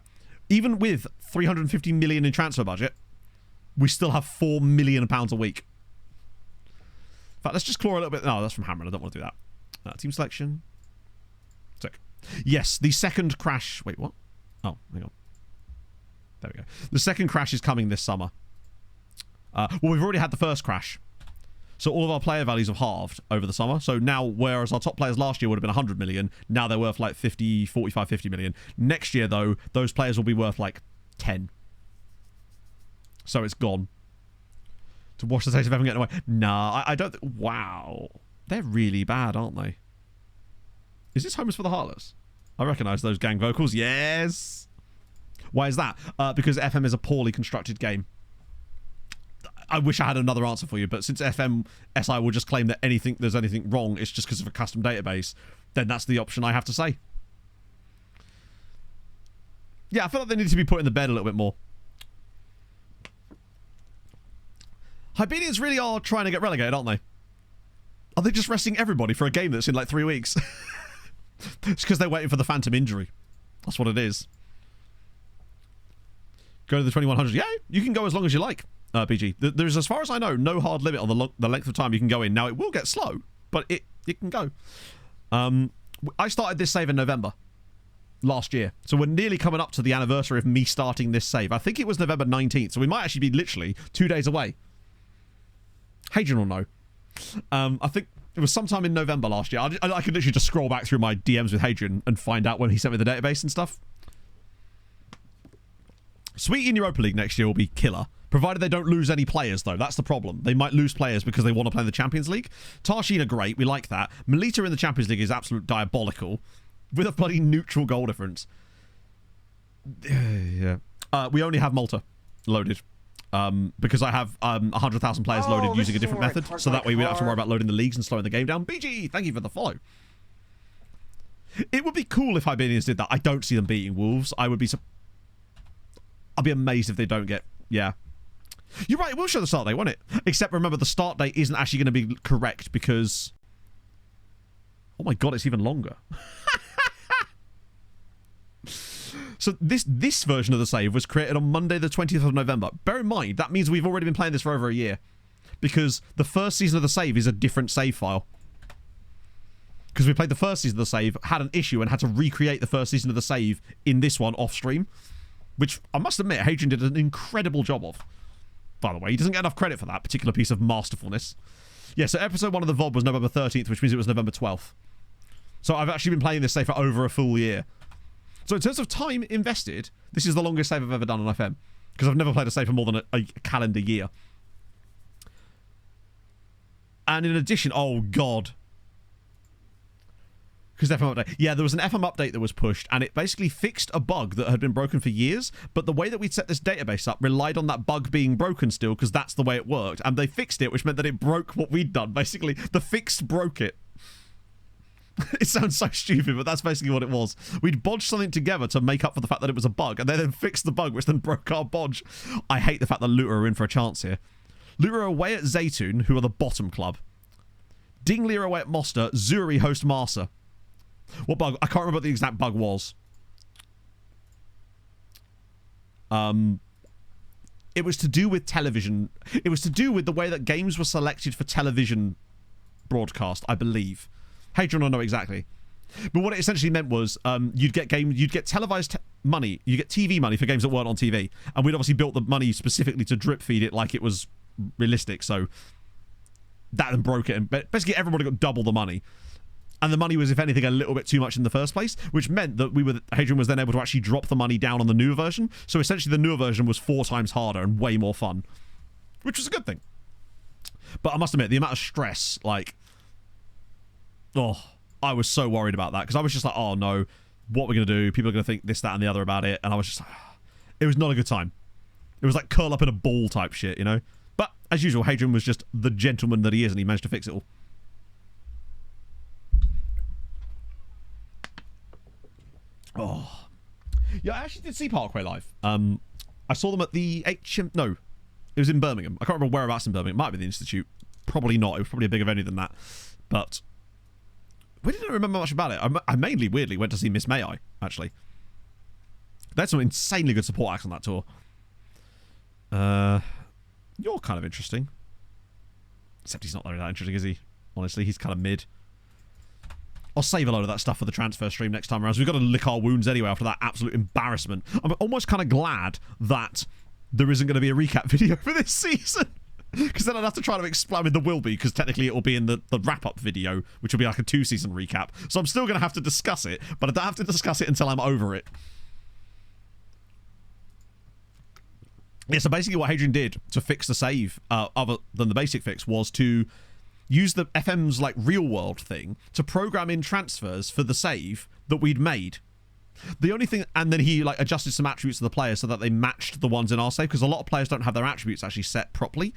even with 350 million in transfer budget, we still have £4 million a week. In fact, let's just claw a little bit. No, that's from Hammer. I don't want to do that. Team selection. Sick. Yes, the second crash. Wait, what? Oh, hang on. There we go. The second crash is coming this summer. Well, we've already had the first crash. So all of our player values have halved over the summer. So now, whereas our top players last year would have been 100 million, now they're worth like 50, 45, 50 million. Next year, though, those players will be worth like 10. So it's gone. To wash the taste of having getting away. Nah, I don't... Wow. They're really bad, aren't they? Is this Homers for the Heartless? I recognise those gang vocals. Yes! Why is that? Because FM is a poorly constructed game. I wish I had another answer for you, but since FM SI will just claim that there's anything wrong, it's just because of a custom database, then that's the option I have to say. Yeah, I feel like they need to be put in the bed a little bit more. Hibernians really are trying to get relegated, aren't they? Are they just resting everybody for a game that's in like 3 weeks? It's because they're waiting for the phantom injury. That's what it is. Go to the 2100. Yeah, you can go as long as you like. BG. There's, as far as I know, no hard limit on the length of time you can go in. Now, it will get slow, but it can go. I started this save in November last year, so we're nearly coming up to the anniversary of me starting this save. I think it was November 19th, so we might actually be literally 2 days away. Hadrian will know. I think it was sometime in November last year. I could literally just scroll back through my DMs with Hadrian and find out when he sent me the database and stuff. Sweet in Europa League next year will be killer. Provided they don't lose any players, though. That's the problem. They might lose players because they want to play in the Champions League. Tarshin are great. We like that. Melita in the Champions League is absolute diabolical. With a bloody neutral goal difference. Yeah. We only have Malta loaded. Because I have 100,000 players loaded using a different method. So that way we don't have to worry about loading the leagues and slowing the game down. BG, thank you for the follow. It would be cool if Hibernians did that. I don't see them beating Wolves. I'll be amazed if they don't get... Yeah. You're right, it will show the start date, won't it? Except remember, the start date isn't actually going to be correct because... Oh my god, it's even longer. So this version of the save was created on Monday the 20th of November. Bear in mind, that means we've already been playing this for over a year. Because the first season of the save is a different save file. Because we played the first season of the save, had an issue, and had to recreate the first season of the save in this one off stream. Which, I must admit, Hadrian did an incredible job of. By the way, he doesn't get enough credit for that particular piece of masterfulness. Yeah, so episode 1 of the VOD was November 13th, which means it was November 12th. So I've actually been playing this save for over a full year. So in terms of time invested, this is the longest save I've ever done on FM. Because I've never played a save for more than a calendar year. And in addition, oh god. Because FM update. Yeah, there was an FM update that was pushed, and it basically fixed a bug that had been broken for years, but the way that we'd set this database up relied on that bug being broken still, because that's the way it worked. And they fixed it, which meant that it broke what we'd done. Basically, the fix broke it. It sounds so stupid, but that's basically what it was. We'd bodged something together to make up for the fact that it was a bug, and they then fixed the bug, which then broke our bodge. I hate the fact that Luton are in for a chance here. Luton are away at Zaytoun, who are the bottom club. Dingley are away at Moster. Zuri host Marsa. What bug? I can't remember what the exact bug was. It was to do with television. It was to do with the way that games were selected for television broadcast, I believe. Hadrian will know exactly. But what it essentially meant was you'd get televised money, you get TV money for games that weren't on TV, and we'd obviously built the money specifically to drip feed it like it was realistic. So that then broke it, and basically everybody got double the money. And the money was, if anything, a little bit too much in the first place, which meant that Hadrian was then able to actually drop the money down on the newer version. So essentially the newer version was 4 times harder and way more fun, which was a good thing. But I must admit, the amount of stress, like, I was so worried about that, because I was just like, oh no, what we're going to do? People are going to think this, that, and the other about it. And I was just like, it was not a good time. It was like curl up in a ball type shit, you know? But as usual, Hadrian was just the gentleman that he is, and he managed to fix it all. Oh. Yeah, I actually did see Parkway live. I saw them at the No, it was in Birmingham. I can't remember whereabouts in Birmingham. It might be the Institute. Probably not. It was probably a bigger venue than that. But we didn't remember much about it. I mainly, weirdly, went to see Miss May I, actually. They had some insanely good support acts on that tour. You're kind of interesting. Except he's not really that interesting, is he? Honestly, he's kind of mid. I'll save a load of that stuff for the transfer stream next time around. So we've got to lick our wounds anyway after that absolute embarrassment. I'm almost kind of glad that there isn't going to be a recap video for this season. Because then I'd have to try to explain. I mean, there will be, because technically it will be in the wrap-up video, which will be like a 2-season recap. So I'm still going to have to discuss it, but I don't have to discuss it until I'm over it. Yeah, so basically what Hadrian did to fix the save, other than the basic fix, was to use the FM's like real world thing to program in transfers for the save that we'd made. The only thing, and then he like adjusted some attributes of the players so that they matched the ones in our save, because a lot of players don't have their attributes actually set properly.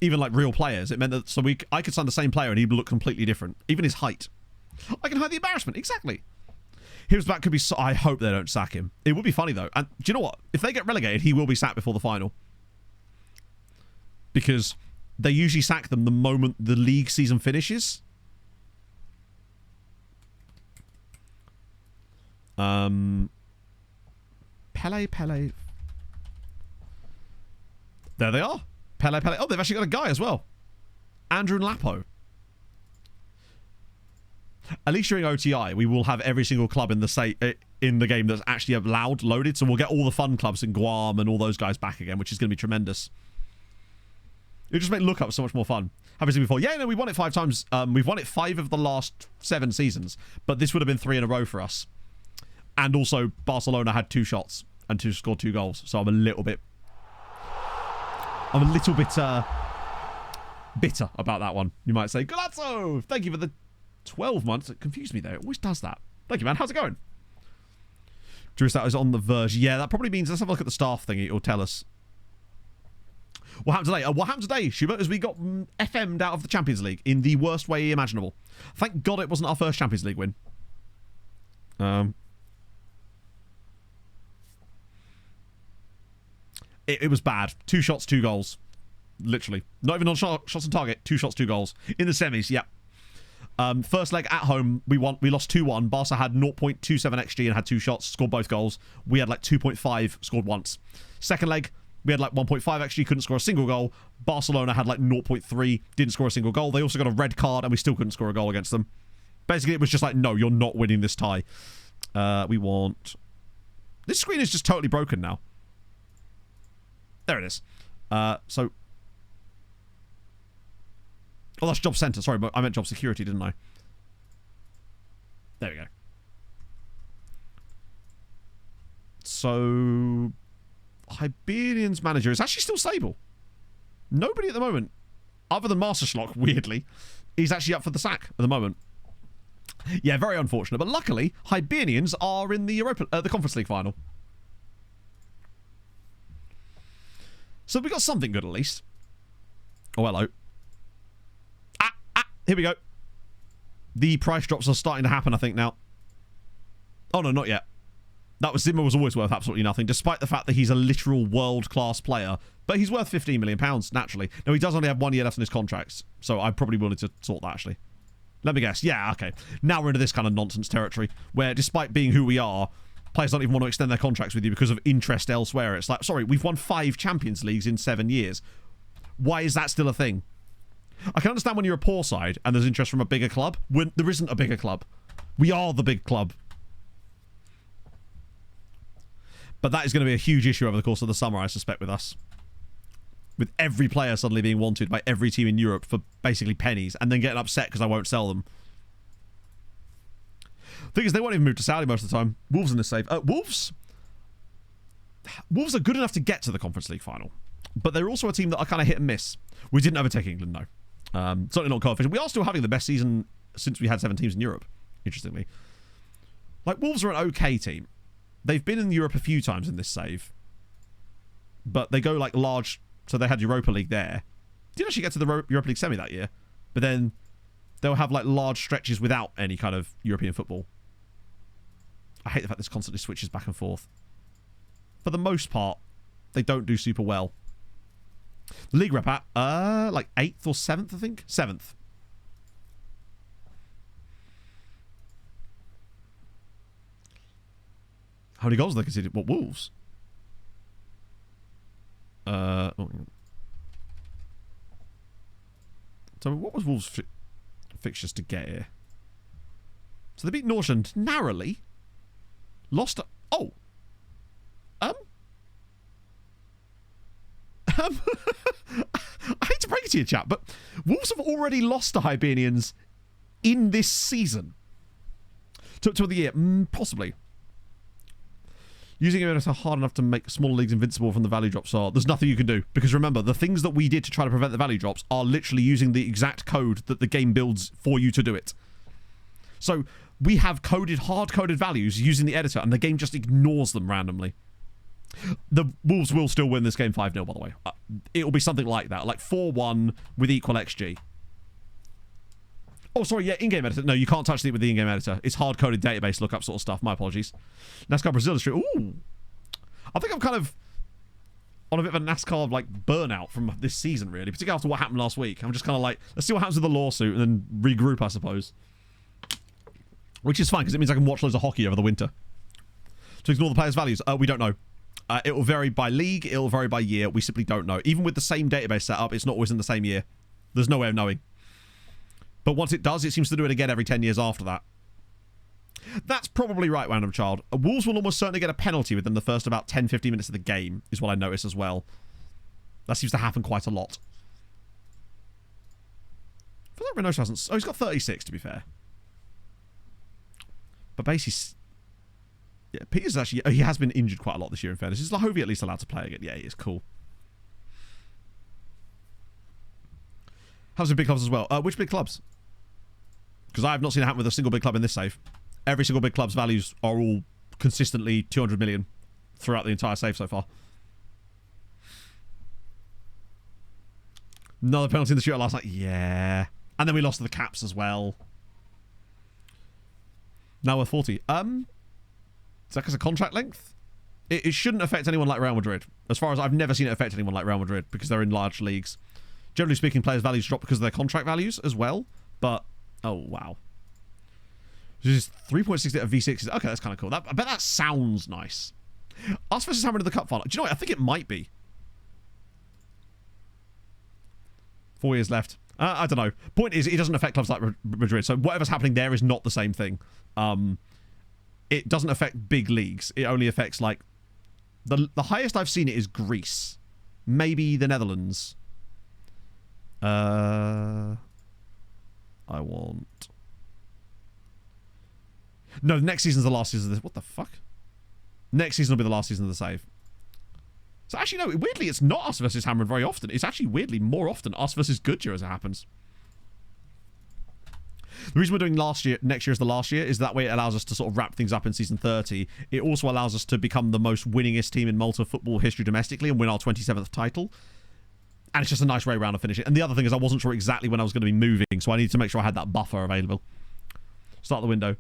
Even like real players, it meant that I could sign the same player and he'd look completely different. Even his height. I can hide the embarrassment, exactly. His back could be. I hope they don't sack him. It would be funny though, and do you know what? If they get relegated, he will be sacked before the final, because they usually sack them the moment the league season finishes. Pele. There they are. Pele. Oh, they've actually got a guy as well. Andrew Lapo. At least during OTI, we will have every single club in the game that's actually allowed loaded. So we'll get all the fun clubs in Guam and all those guys back again, which is going to be tremendous. It'll just make lookup so much more fun. Having seen before, yeah, no, we won it 5 times. We've won it 5 of the last 7 seasons, but this would have been 3 in a row for us. And also, Barcelona had 2 shots and scored 2 goals. So I'm a little bit bitter about that one. You might say, Golazzo, thank you for the 12 months. It confused me there. It always does that. Thank you, man. How's it going? Drew Stout is on the verge. Yeah, that probably means, let's have a look at the staff thing. It'll tell us. What happened today? What happened today, Schubert, is we got FM'd out of the Champions League in the worst way imaginable. Thank God it wasn't our first Champions League win. It was bad. 2 shots, 2 goals. Literally. Not even on shots on target. 2 shots, 2 goals. In the semis, yeah. First leg at home, we lost 2-1. Barca had 0.27 XG and had 2 shots, scored both goals. We had like 2.5, scored once. Second leg, we had like 1.5 XG, couldn't score a single goal. Barcelona had like 0.3, didn't score a single goal. They also got a red card and we still couldn't score a goal against them. Basically, it was just like, no, you're not winning this tie. We want... This screen is just totally broken now. There it is. So... Oh, that's job center. Sorry, but I meant job security, didn't I? There we go. So... Hibernian's manager is actually still stable. Nobody at the moment, other than Master Schlock, weirdly, is actually up for the sack at the moment. Yeah, very unfortunate. But luckily, Hibernians are in the the Conference League final. So we got something good at least. Oh, hello. Here we go. The price drops are starting to happen, I think, now. Oh, no, not yet. Zimmer was always worth absolutely nothing, despite the fact that he's a literal world-class player. But he's worth £15 million, naturally. Now, he does only have 1 year left on his contracts, so I probably wanted to sort that, actually. Let me guess. Yeah, okay. Now we're into this kind of nonsense territory, where despite being who we are, players don't even want to extend their contracts with you because of interest elsewhere. It's like, sorry, we've won 5 Champions Leagues in 7 years. Why is that still a thing? I can understand when you're a poor side and there's interest from a bigger club. When there isn't a bigger club. We are the big club. But that is going to be a huge issue over the course of the summer, I suspect, with us. With every player suddenly being wanted by every team in Europe for basically pennies and then getting upset because I won't sell them. Thing is, they won't even move to Saudi most of the time. Wolves in the save. Wolves are good enough to get to the Conference League final. But they're also a team that are kind of hit and miss. We didn't overtake England, no. Certainly not coefficient. We are still having the best season since we had 7 teams in Europe, interestingly. Like, Wolves are an okay team. They've been in Europe a few times in this save. But they go, like, large... So they had Europa League there. Didn't actually get to the Europa League semi that year. But then they'll have, like, large stretches without any kind of European football. I hate the fact this constantly switches back and forth. For the most part, they don't do super well. The league rep at, like 8th or 7th, I think? 7th. How many goals have they conceded? What, Wolves? Oh. So what was Wolves' fixtures to get here? So they beat Northland narrowly. Lost... Oh! I hate to break it to you, chat, but Wolves have already lost to Hibernians in this season. To the year, possibly. Using it hard enough to make small leagues invincible from the value drops there's nothing you can do. Because remember, the things that we did to try to prevent the value drops are literally using the exact code that the game builds for you to do it. So we have hard-coded values using the editor, and the game just ignores them randomly. The Wolves will still win this game 5-0, by the way. It'll be something like that, like 4-1 with equal XG. Oh, sorry, yeah, in-game editor. No, you can't touch it with the in-game editor. It's hard-coded database lookup sort of stuff. My apologies. NASCAR Brazil Street. Ooh. I think I'm kind of on a bit of a NASCAR, like, burnout from this season, really. Particularly after what happened last week. I'm just kind of like, let's see what happens with the lawsuit and then regroup, I suppose. Which is fine, because it means I can watch loads of hockey over the winter. To ignore the players' values, we don't know. It will vary by league. It will vary by year. We simply don't know. Even with the same database setup, it's not always in the same year. There's no way of knowing. But once it does, it seems to do it again every 10 years after that. That's probably right, Random Child. Wolves will almost certainly get a penalty within the first about 10-15 minutes of the game, is what I notice as well. That seems to happen quite a lot. I feel like Renosh hasn't... Oh, he's got 36, to be fair. But basically... Yeah, Peter's actually... He has been injured quite a lot this year, in fairness. Is Lahovi at least allowed to play again? Yeah, he is. Cool. How's the big clubs as well? Which big clubs? Because I have not seen it happen with a single big club in this save. Every single big club's values are all consistently 200 million throughout the entire save so far. Another penalty in the shootout last night. Yeah. And then we lost to the Caps as well. Now we're 40. Is that because of contract length? It shouldn't affect anyone like Real Madrid. As far as I've never seen it affect anyone like Real Madrid because they're in large leagues. Generally speaking, players' values drop because of their contract values as well. But, oh, wow. This is 3.68 of V6s. Okay, that's kind of cool. I bet that sounds nice. Us versus Hammer in the Cup final. Do you know what? I think it might be. 4 years left. I don't know. Point is, it doesn't affect clubs like Madrid. So whatever's happening there is not the same thing. It doesn't affect big leagues. It only affects, like... The highest I've seen it is Greece. Maybe the Netherlands. I want... No, next season's the last season of this. What the fuck? Next season will be the last season of the save. So actually, no, weirdly, it's not us versus Hammered very often. It's actually, weirdly, more often us versus Goodyear as it happens. The reason we're doing next year as the last year is that way it allows us to sort of wrap things up in season 30. It also allows us to become the most winningest team in Malta football history domestically and win our 27th title. And it's just a nice way around to finish it. And the other thing is I wasn't sure exactly when I was going to be moving, so I needed to make sure I had that buffer available. Start the window.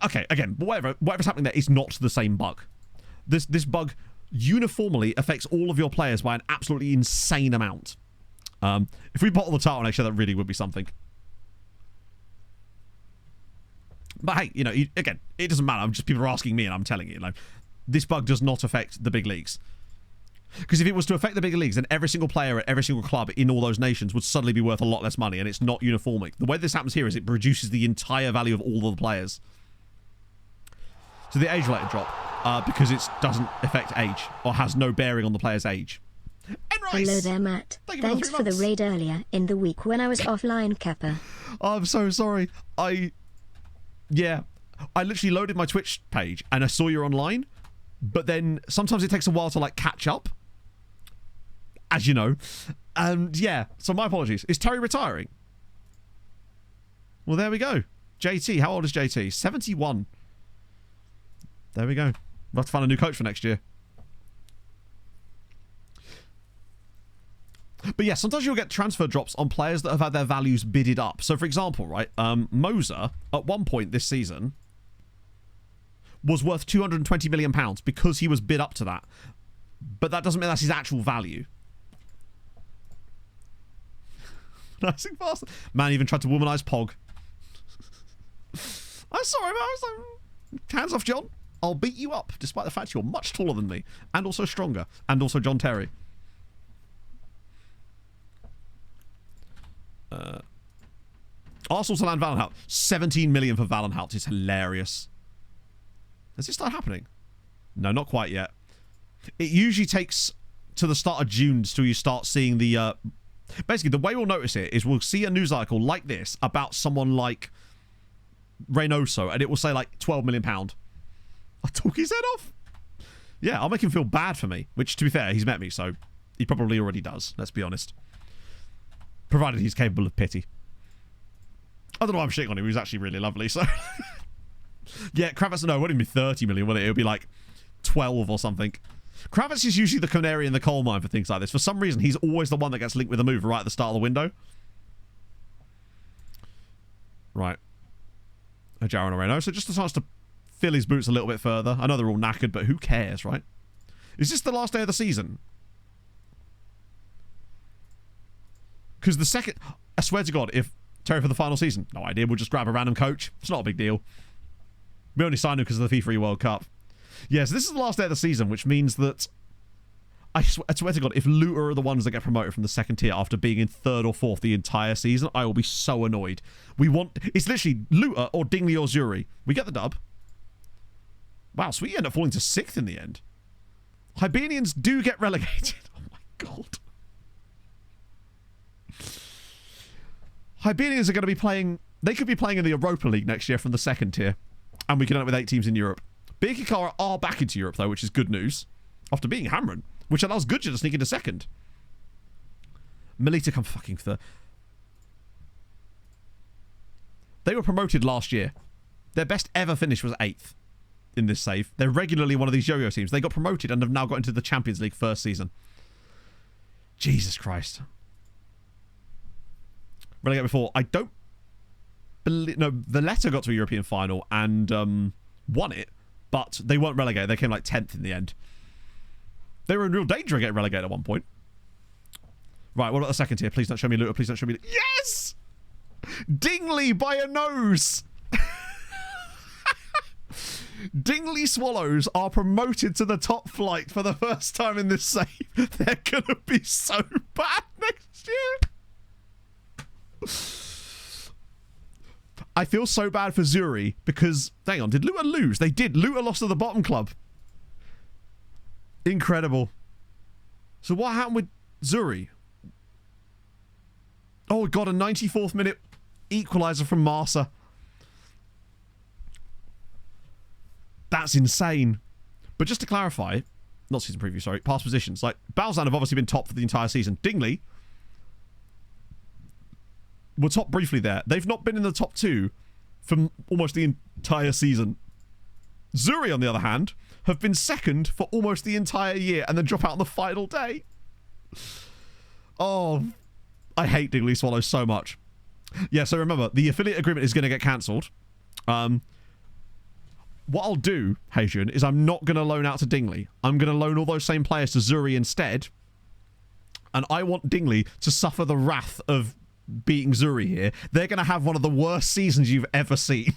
Okay, again, whatever's happening there is not the same bug. This bug uniformly affects all of your players by an absolutely insane amount. If we bottle the title next year, that really would be something. But hey, you know, again, it doesn't matter. People are asking me and I'm telling you, this bug does not affect the big leagues. Because if it was to affect the bigger leagues, then every single player at every single club in all those nations would suddenly be worth a lot less money, and it's not uniforming. The way this happens here is it reduces the entire value of all of the players. So the age-related drop, because it doesn't affect age, or has no bearing on the player's age. Hello there, Matt. Thanks for the raid earlier in the week when I was offline, Kappa. I'm so sorry. I literally loaded my Twitch page, and I saw you're online, but then sometimes it takes a while to, like, catch up. As you know. And yeah, so my apologies. Is Terry retiring? Well, there we go. JT, how old is JT? 71. There we go. We'll have to find a new coach for next year. But yeah, sometimes you'll get transfer drops on players that have had their values bidded up. So for example, right, Moser, at one point this season, was worth £220 million because he was bid up to that. But that doesn't mean that's his actual value. Nice and fast. Man even tried to womanize Pog. I'm sorry, man. I was like, hands off, John. I'll beat you up, despite the fact you're much taller than me, and also stronger, and also John Terry. Arsenal to land Valenhout. 17 million for Valenhout is hilarious. Has it started happening? No, not quite yet. It usually takes to the start of June till you start seeing the... Basically, the way we'll notice it is we'll see a news article like this about someone like Reynoso, and it will say like £12 million. I took his head off. Yeah, I'll make him feel bad for me, which, to be fair, he's met me, so he probably already does, let's be honest. Provided he's capable of pity. I don't know why I'm shitting on him. He was actually really lovely, so... Yeah, Kravitz, no, it wouldn't be 30 million, would it? It would be like 12 or something. Kravitz is usually the canary in the coal mine for things like this. For some reason, he's always the one that gets linked with a move right at the start of the window. Right. Jaron Moreno. So just a chance to fill his boots a little bit further. I know they're all knackered, but who cares, right? Is this the last day of the season? Because the second... I swear to God, if Terry for the final season, no idea, we'll just grab a random coach. It's not a big deal. We only signed him because of the FIFA World Cup. Yes, this is the last day of the season, which means that I swear to God, if Luton are the ones that get promoted from the second tier after being in third or fourth the entire season, I will be so annoyed. It's literally Luton or Dingley or Zuri. We get the dub. Wow, so we end up falling to 6th in the end. Hibernians do get relegated. Oh my God. Hibernians are going to be playing... They could be playing in the Europa League next year from the second tier. And we can end up with 8 teams in Europe. Birkirkara are back into Europe, though, which is good news. After beating Hamron, which allows Gudja to sneak into second. Melita come fucking third. They were promoted last year. Their best ever finish was 8th in this save. They're regularly one of these yo-yo teams. They got promoted and have now got into the Champions League first season. Jesus Christ. Relegate before. I don't believe... No, Valletta got to a European final and won it, but they weren't relegated. They came like 10th in the end. They were in real danger of getting relegated at one point. Right, what about the second tier? Please don't show me Luton. Please don't show me... Yes! Dingley by a nose! Dingley Swallows are promoted to the top flight for the first time in this save. They're going to be so bad next year. I feel so bad for Zuri because... Hang on, did Luton lose? They did. Luton lost to the bottom club. Incredible. So what happened with Zuri? Oh, God, a 94th minute equaliser from Marsa. That's insane. But just to clarify, not season preview, sorry, past positions. Like, Balzan have obviously been top for the entire season. Dingley were top briefly there. They've not been in the top 2 for almost the entire season. Zuri, on the other hand, have been second for almost the entire year and then drop out on the final day. Oh, I hate Dingley Swallows so much. Yeah, so remember, the affiliate agreement is going to get cancelled. What I'll do, Heijun, is I'm not going to loan out to Dingley. I'm going to loan all those same players to Zuri instead. And I want Dingley to suffer the wrath of beating Zuri here. They're going to have one of the worst seasons you've ever seen.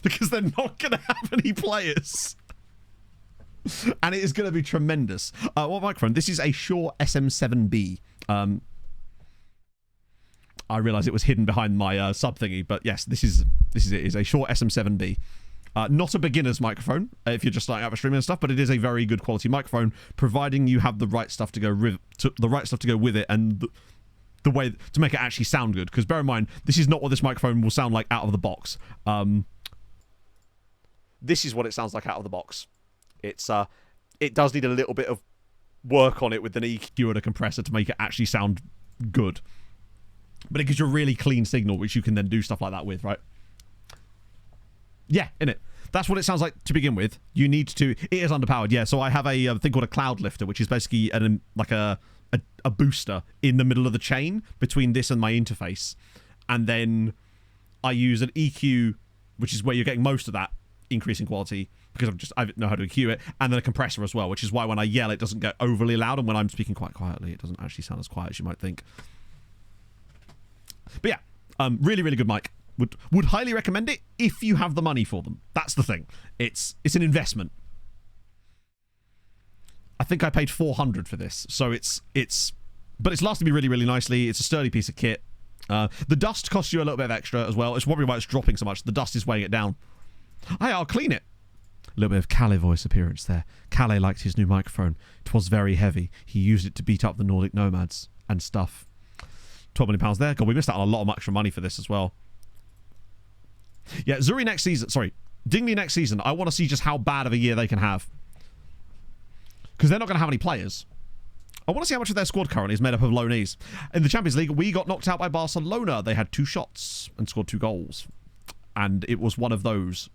Because they're not going to have any players. And it is going to be tremendous. What microphone? This is a Shure SM7B. I realised it was hidden behind my sub thingy, but yes, this is it. It's a Shure SM7B. Not a beginner's microphone if you're just starting out with streaming and stuff, but it is a very good quality microphone, providing you have the right stuff to go with it and the way to make it actually sound good. Because bear in mind, this is not what this microphone will sound like out of the box. This is what it sounds like out of the box. It's it does need a little bit of work on it with an EQ and a compressor to make it actually sound good. But it gives you a really clean signal, which you can then do stuff like that with, right? Yeah, innit? That's what it sounds like to begin with. You need to... It is underpowered, yeah. So I have a thing called a cloud lifter, which is basically a booster in the middle of the chain between this and my interface. And then I use an EQ, which is where you're getting most of that increase in quality, because I know how to EQ it, and then a compressor as well, which is why when I yell, it doesn't get overly loud, and when I'm speaking quite quietly, it doesn't actually sound as quiet as you might think. But yeah, really, really good mic. Would highly recommend it if you have the money for them. That's the thing. It's an investment. I think I paid $400 for this, so but it's lasted me really, really nicely. It's a sturdy piece of kit. The dust costs you a little bit of extra as well. It's probably why it's dropping so much. The dust is weighing it down. Hey, I'll clean it. A little bit of Calais voice appearance there. Calais liked his new microphone. It was very heavy. He used it to beat up the Nordic nomads and stuff. £12 million there. God, we missed out on a lot of extra money for this as well. Yeah, Dingley next season, I want to see just how bad of a year they can have. Because they're not going to have any players. I want to see how much of their squad currently is made up of loanees. In the Champions League, we got knocked out by Barcelona. They had 2 shots and scored 2 goals. And it was one of those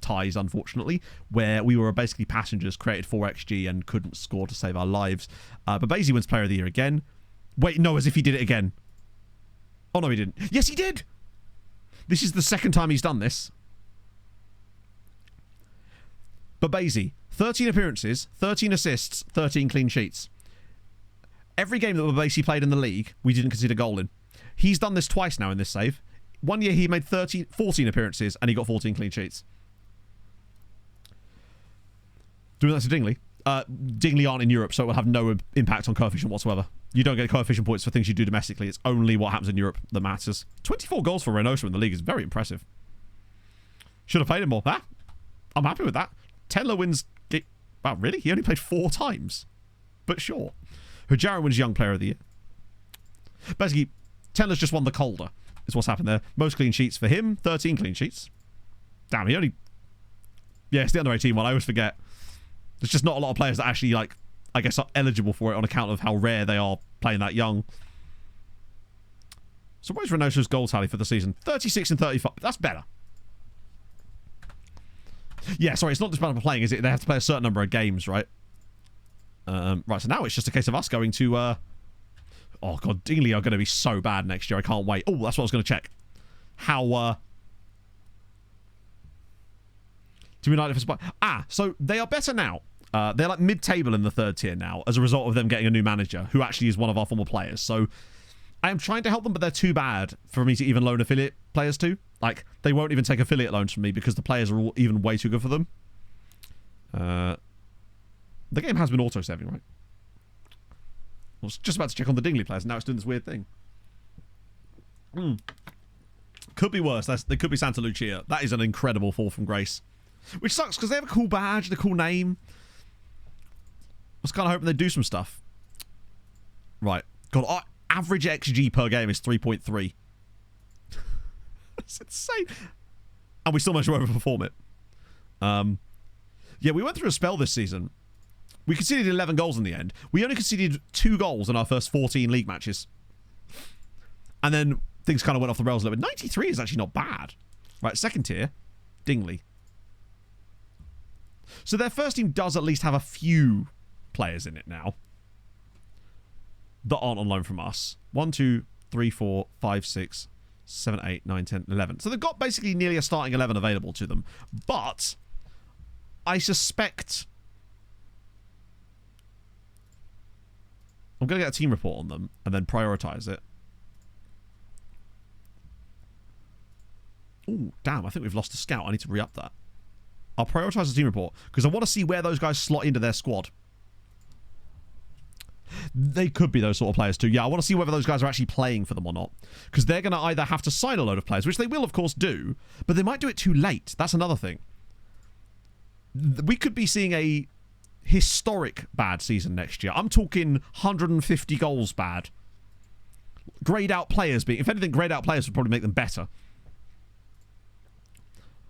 ties, unfortunately, where we were basically passengers, created 4 XG and couldn't score to save our lives. But Basie wins Player of the Year again. Wait, no, as if he did it again. Oh, no, he didn't. Yes, he did! This is the second time he's done this. But Basie, 13 appearances, 13 assists, 13 clean sheets. Every game that Basie played in the league, we didn't concede a goal in. He's done this twice now in this save. One year he made 14 appearances and he got 14 clean sheets. Doing that to Dingley. Dingley aren't in Europe, so it will have no impact on coefficient whatsoever. You don't get coefficient points for things you do domestically. It's only what happens in Europe that matters. 24 goals for Reynoso in the league is very impressive. Should have played him more. Ah, I'm happy with that. Tenler wins... Wow, really? He only played 4 times. But sure. Hujara wins Young Player of the Year. Basically, Tenler's just won the Calder, is what's happened there. Most clean sheets for him. 13 clean sheets. Damn, he only... Yeah, it's the under 18 one. I always forget. There's just not a lot of players that actually, like, I guess, are eligible for it on account of how rare they are playing that young. So what is Reynoso's goal tally for the season? 36 and 35. That's better. Yeah, sorry, it's not just about playing, is it? They have to play a certain number of games, right? Right, so now it's just a case of us going to... Oh, God, Dingley are going to be so bad next year. I can't wait. Oh, that's what I was going to check. How... To be United for... So they are better now. They're like mid-table in the 3rd tier now as a result of them getting a new manager who actually is one of our former players. So I am trying to help them, but they're too bad for me to even loan affiliate players to. Like, they won't even take affiliate loans from me because the players are all even way too good for them. The game has been auto-saving, right? I was just about to check on the Dingley players, and now it's doing this weird thing. Could be worse. They could be Santa Lucia. That is an incredible fall from grace. Which sucks, because they have a cool badge and a cool name. I was kind of hoping they'd do some stuff. Right. God, our average XG per game is 3.3. That's insane. And we still managed to overperform it. Yeah, we went through a spell this season. We conceded 11 goals in the end. We only conceded 2 goals in our first 14 league matches. And then things kind of went off the rails a little bit. 93 is actually not bad. Right, 2nd tier. Dingley. So their first team does at least have a few players in it now that aren't on loan from us. 1, 2, 3, 4, 5, 6, 7, 8, 9, 10, 11. So they've got basically nearly a starting 11 available to them. But I suspect... I'm going to get a team report on them and then prioritise it. Ooh, damn, I think we've lost a scout. I need to re-up that. I'll prioritize the team report because I want to see where those guys slot into their squad. They could be those sort of players too. Yeah, I want to see whether those guys are actually playing for them or not. Because they're going to either have to sign a load of players, which they will, of course, do, but they might do it too late. That's another thing. We could be seeing a historic bad season next year. I'm talking 150 goals bad. Grayed out players being... If anything, grayed out players would probably make them better.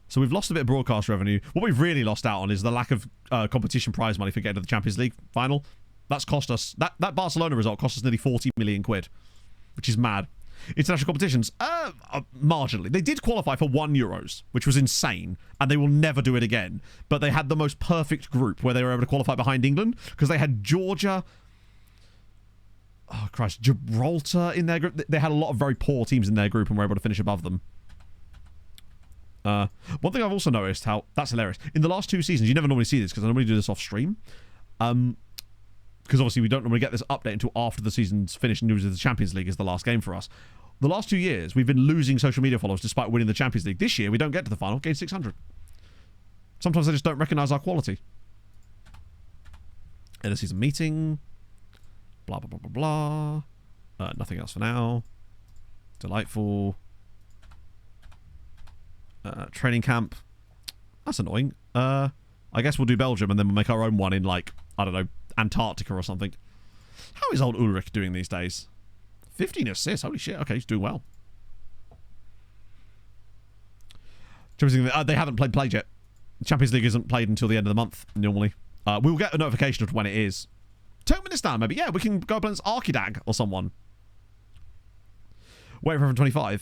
So we've lost a bit of broadcast revenue. What we've really lost out on is the lack of competition prize money for getting to the Champions League final. That's cost us... That Barcelona result cost us nearly 40 million quid, which is mad. International competitions, marginally. They did qualify for €1, which was insane, and they will never do it again. But they had the most perfect group where they were able to qualify behind England, because they had Georgia... Oh, Christ. Gibraltar in their group. They had a lot of very poor teams in their group and were able to finish above them. One thing I've also noticed, how... That's hilarious. In the last 2 seasons, you never normally see this, because I normally do this off stream. Because obviously we don't normally get this update until after the season's finished and the Champions League is the last game for us. The last 2 years, we've been losing social media followers despite winning the Champions League. This year, we don't get to the final, gain 600. Sometimes they just don't recognise our quality. End of season meeting. Blah, blah, blah, blah, blah. Nothing else for now. Delightful. Training camp. That's annoying. I guess we'll do Belgium and then we'll make our own one in, like, I don't know, Antarctica or something. How is old Ulrich doing these days? 15 assists. Holy shit. Okay, he's doing well. They haven't played yet. The Champions League isn't played until the end of the month, normally. We'll get a notification of when it is. Turkmenistan, maybe. Yeah, we can go up against Arkidag or someone. Waiting for F25.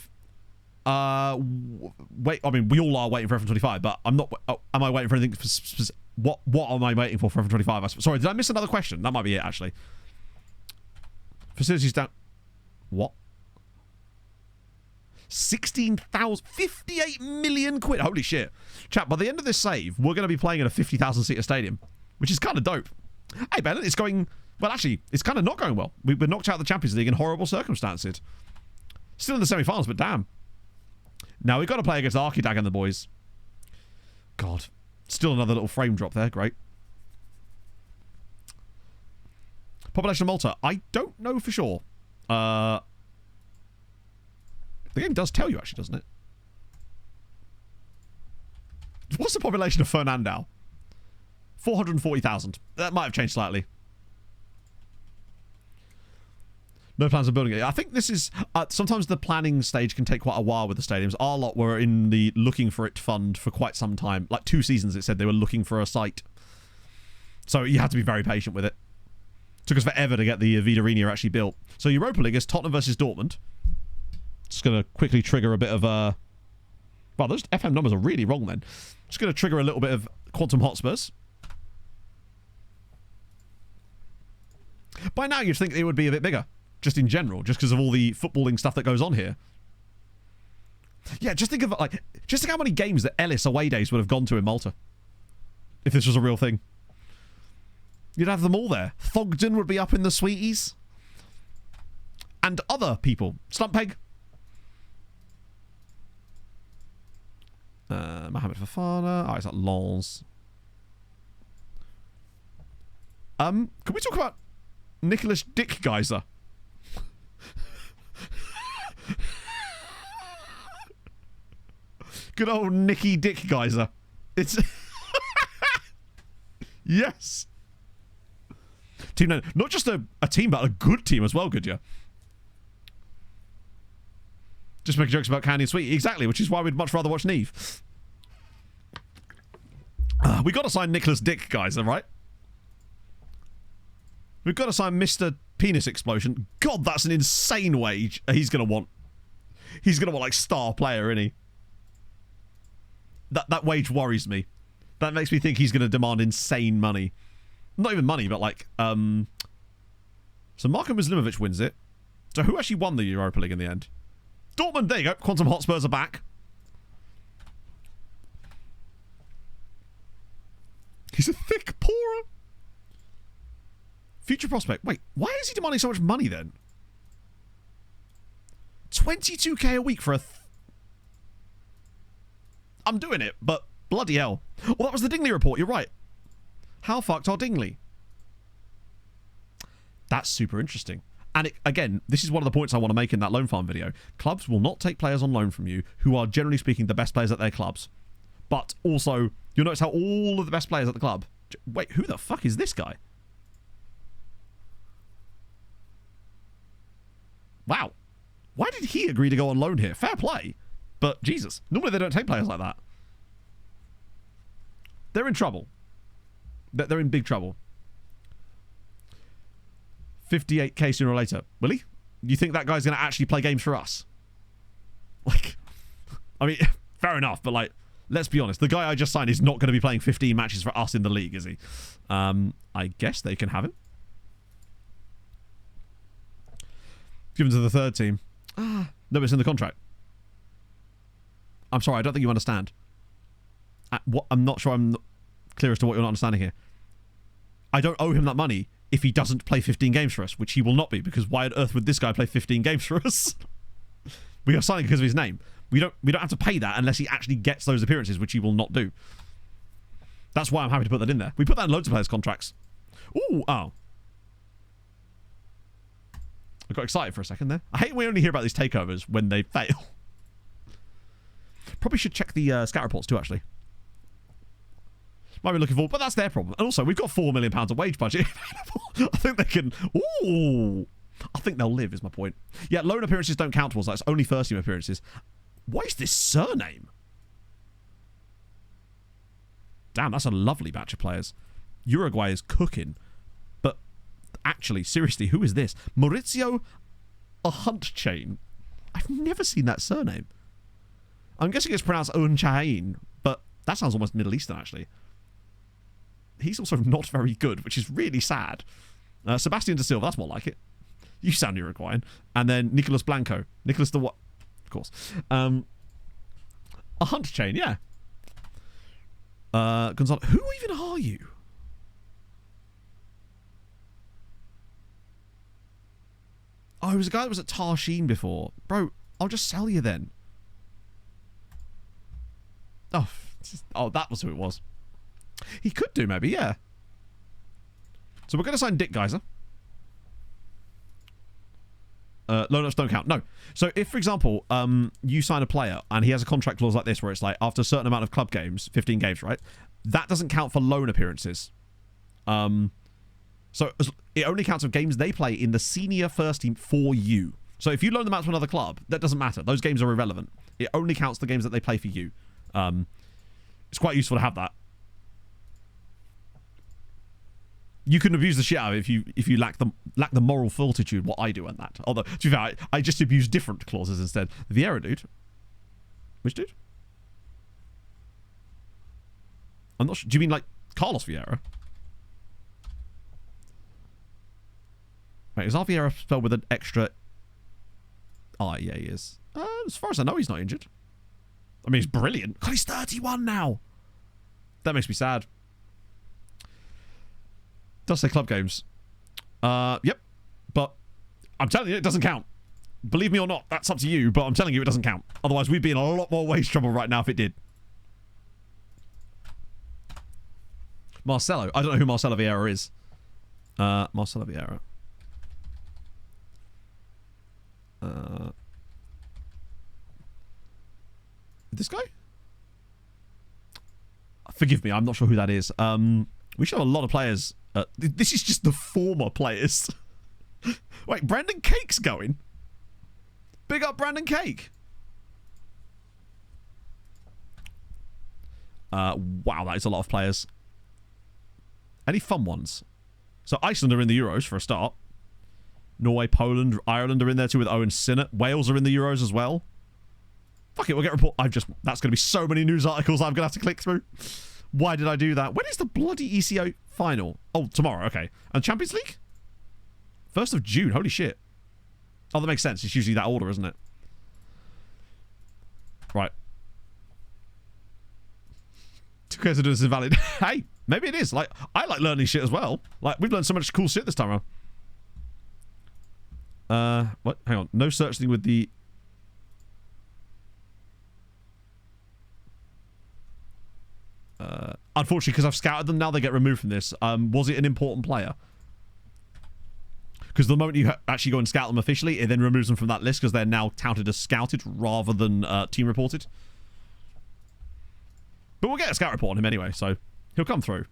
Wait, I mean, we all are waiting for F25, but I'm not... Oh, am I waiting for anything... What am I waiting for F25? Sorry, did I miss another question? That might be it, actually. Facilities down... What? 16,000... 58 million quid. Holy shit. Chat, by the end of this save, we're going to be playing in a 50,000-seater stadium, which is kind of dope. Hey, Ben, it's going... Well, actually, it's kind of not going well. We were knocked out of the Champions League in horrible circumstances. Still in the semi-finals, but damn. Now, we've got to play against Arkidag and the boys. God. Still another little frame drop there. Great. Population of Malta. I don't know for sure. The game does tell you, actually, doesn't it? What's the population of Fernandao? 440,000. That might have changed slightly. No plans of building it. I think this is... sometimes the planning stage can take quite a while with the stadiums. Our lot were in the looking for it fund for quite some time. Like 2 seasons, it said they were looking for a site. So you have to be very patient with it. Took us forever to get the Vida Arena actually built. So Europa League is Tottenham versus Dortmund. Just going to quickly trigger a bit of... Well, those FM numbers are really wrong then. Just going to trigger a little bit of Quantum Hotspurs. By now, you'd think it would be a bit bigger. Just in general, just because of all the footballing stuff that goes on here. Yeah, just think of how many games that Ellis away days would have gone to in Malta. If this was a real thing. You'd have them all there. Thogden would be up in the Sweeties. And other people. Slumpeg. Mohamed Fafana. Oh, it's at Lens. Can we talk about Nicholas Dick Geyser? Good old Nicky Dick Geyser. It's... Yes. Team, no, not just a team, but a good team as well, could you? Just making jokes about Candy and Sweet. Exactly, which is why we'd much rather watch Neve. We got to sign Nicholas Dick Geyser, right? We've got to sign Mr. Penis Explosion. God, that's an insane wage. He's going to want like star player, isn't he? That wage worries me. That makes me think he's going to demand insane money. Not even money, but like... So Marko Muslimovic wins it. So who actually won the Europa League in the end? Dortmund, there you go. Quantum Hotspurs are back. He's a thick pourer. Future prospect. Wait, why is he demanding so much money then? 22k a week for a... I'm doing it, but Bloody hell. Well, that was the Dingley report. You're right. How fucked are Dingley? That's super interesting. And again, this is one of the points I want to make in that loan farm video. Clubs will not take players on loan from you who are, generally speaking, the best players at their clubs. But also, you'll notice how all of the best players at the club... Wait, who the fuck is this guy? Wow. Why did he agree to go on loan here? Fair play. But, Jesus, normally they don't take players like that. They're in trouble. They're in big trouble. 58k sooner or later. Will he? You think that guy's going to actually play games for us? Like, I mean, fair enough, but like, let's be honest. The guy I just signed is not going to be playing 15 matches for us in the league, is he? I guess they can have him. Given to the third team. No, it's in the contract. I'm sorry, I don't think you understand. I'm not sure I'm clear as to what you're not understanding here. I don't owe him that money if he doesn't play 15 games for us, which he will not be, because why on earth would this guy play 15 games for us? We are signing because of his name. We don't have to pay that unless he actually gets those appearances, which he will not do. That's why I'm happy to put that in there. We put that in loads of players' contracts. Ooh, oh. I got excited for a second there. I hate when we only hear about these takeovers when they fail. Probably should check the scout reports too, actually. Might be looking forward, but that's their problem. And also, we've got £4 million of wage budget available. I think they can... Ooh! I think they'll live, is my point. Yeah, loan appearances don't count towards that. It's only first team appearances. What is this surname? Damn, that's a lovely batch of players. Uruguay is cooking. But actually, seriously, who is this? Maurizio a Hunt Chain. I've never seen that surname. I'm guessing it's pronounced Unchain, but that sounds almost Middle Eastern, actually. He's also not very good, which is really sad. Sebastian da Silva, that's more like it. You sound Uruguayan. And then Nicolas Blanco. Nicolas the what? Of course. A Hunt Chain, yeah. Gonzalo, who even are you? Oh, he was a guy that was at Tarshin before. Bro, I'll just sell you then. Oh, that was who it was. He could do, maybe, yeah. So we're going to sign Dick Geyser. Loan-ups don't count. No. So if, for example, you sign a player and he has a contract clause like this where it's like after a certain amount of club games, 15 games, right? That doesn't count for loan appearances. So it only counts of games they play in the senior first team for you. So if you loan them out to another club, that doesn't matter. Those games are irrelevant. It only counts the games that they play for you. It's quite useful to have that. You can abuse the shit out of it if you lack the moral fortitude, what I do on that. Although, to be fair, I just abuse different clauses instead. Vieira, dude. Which dude? I'm not sure. Do you mean like Carlos Vieira? Wait, is our Vieira spelled with an extra I? Yeah, he is. As far as I know, he's not injured. I mean, he's brilliant. God, he's 31 now. That makes me sad. Does say club games. Yep. But I'm telling you, it doesn't count. Believe me or not, that's up to you, but I'm telling you it doesn't count. Otherwise, we'd be in a lot more wage trouble right now if it did. Marcelo. I don't know who Marcelo Vieira is. Marcelo Vieira. This guy? Forgive me, I'm not sure who that is. We should have a lot of players. This is just the former players. Wait, Brandon Cake's going? Big up Brandon Cake. Wow, that is a lot of players. Any fun ones? So Iceland are in the Euros for a start. Norway, Poland, Ireland are in there too with Owen Sinnott. Wales are in the Euros as well. Fuck it, we'll get report. That's going to be so many news articles I'm going to have to click through. Why did I do that? When is the bloody ECO final? Oh, tomorrow. Okay. And Champions League? 1st of June. Holy shit. Oh, that makes sense. It's usually that order, isn't it? Right. 2K to do this is invalid. Hey, maybe it is. Like, I like learning shit as well. Like, we've learned so much cool shit this time around. What? Hang on. No search thing with the... Unfortunately, because I've scouted them, now they get removed from this. Was it an important player? Because the moment you actually go and scout them officially, it then removes them from that list because they're now touted as scouted rather than team reported. But we'll get a scout report on him anyway, so he'll come through.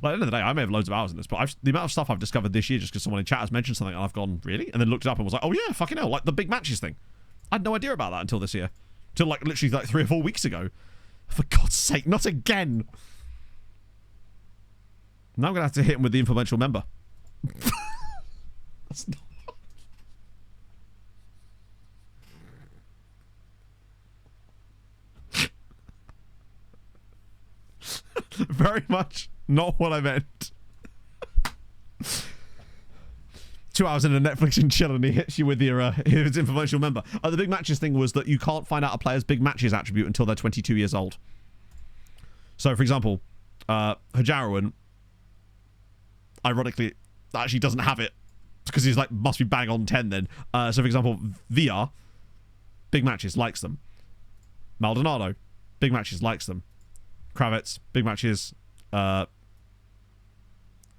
Like, at the end of the day, I may have loads of hours in this, but the amount of stuff I've discovered this year just because someone in chat has mentioned something and I've gone, really? And then looked it up and was like, oh yeah, fucking hell, like the big matches thing. I had no idea about that until this year. Until like literally like 3 or 4 weeks ago. For God's sake, not again. Now I'm going to have to hit him with the influential member. That's not... Very much not what I meant. 2 hours into Netflix and chill and he hits you with your his informational member. The big matches thing was that you can't find out a player's big matches attribute until they're 22 years old. So, for example, Hajarowan, ironically, actually doesn't have it because he's like, must be bang on 10 then. So, for example, VR, big matches, likes them. Maldonado, big matches, likes them. Kravitz, big matches,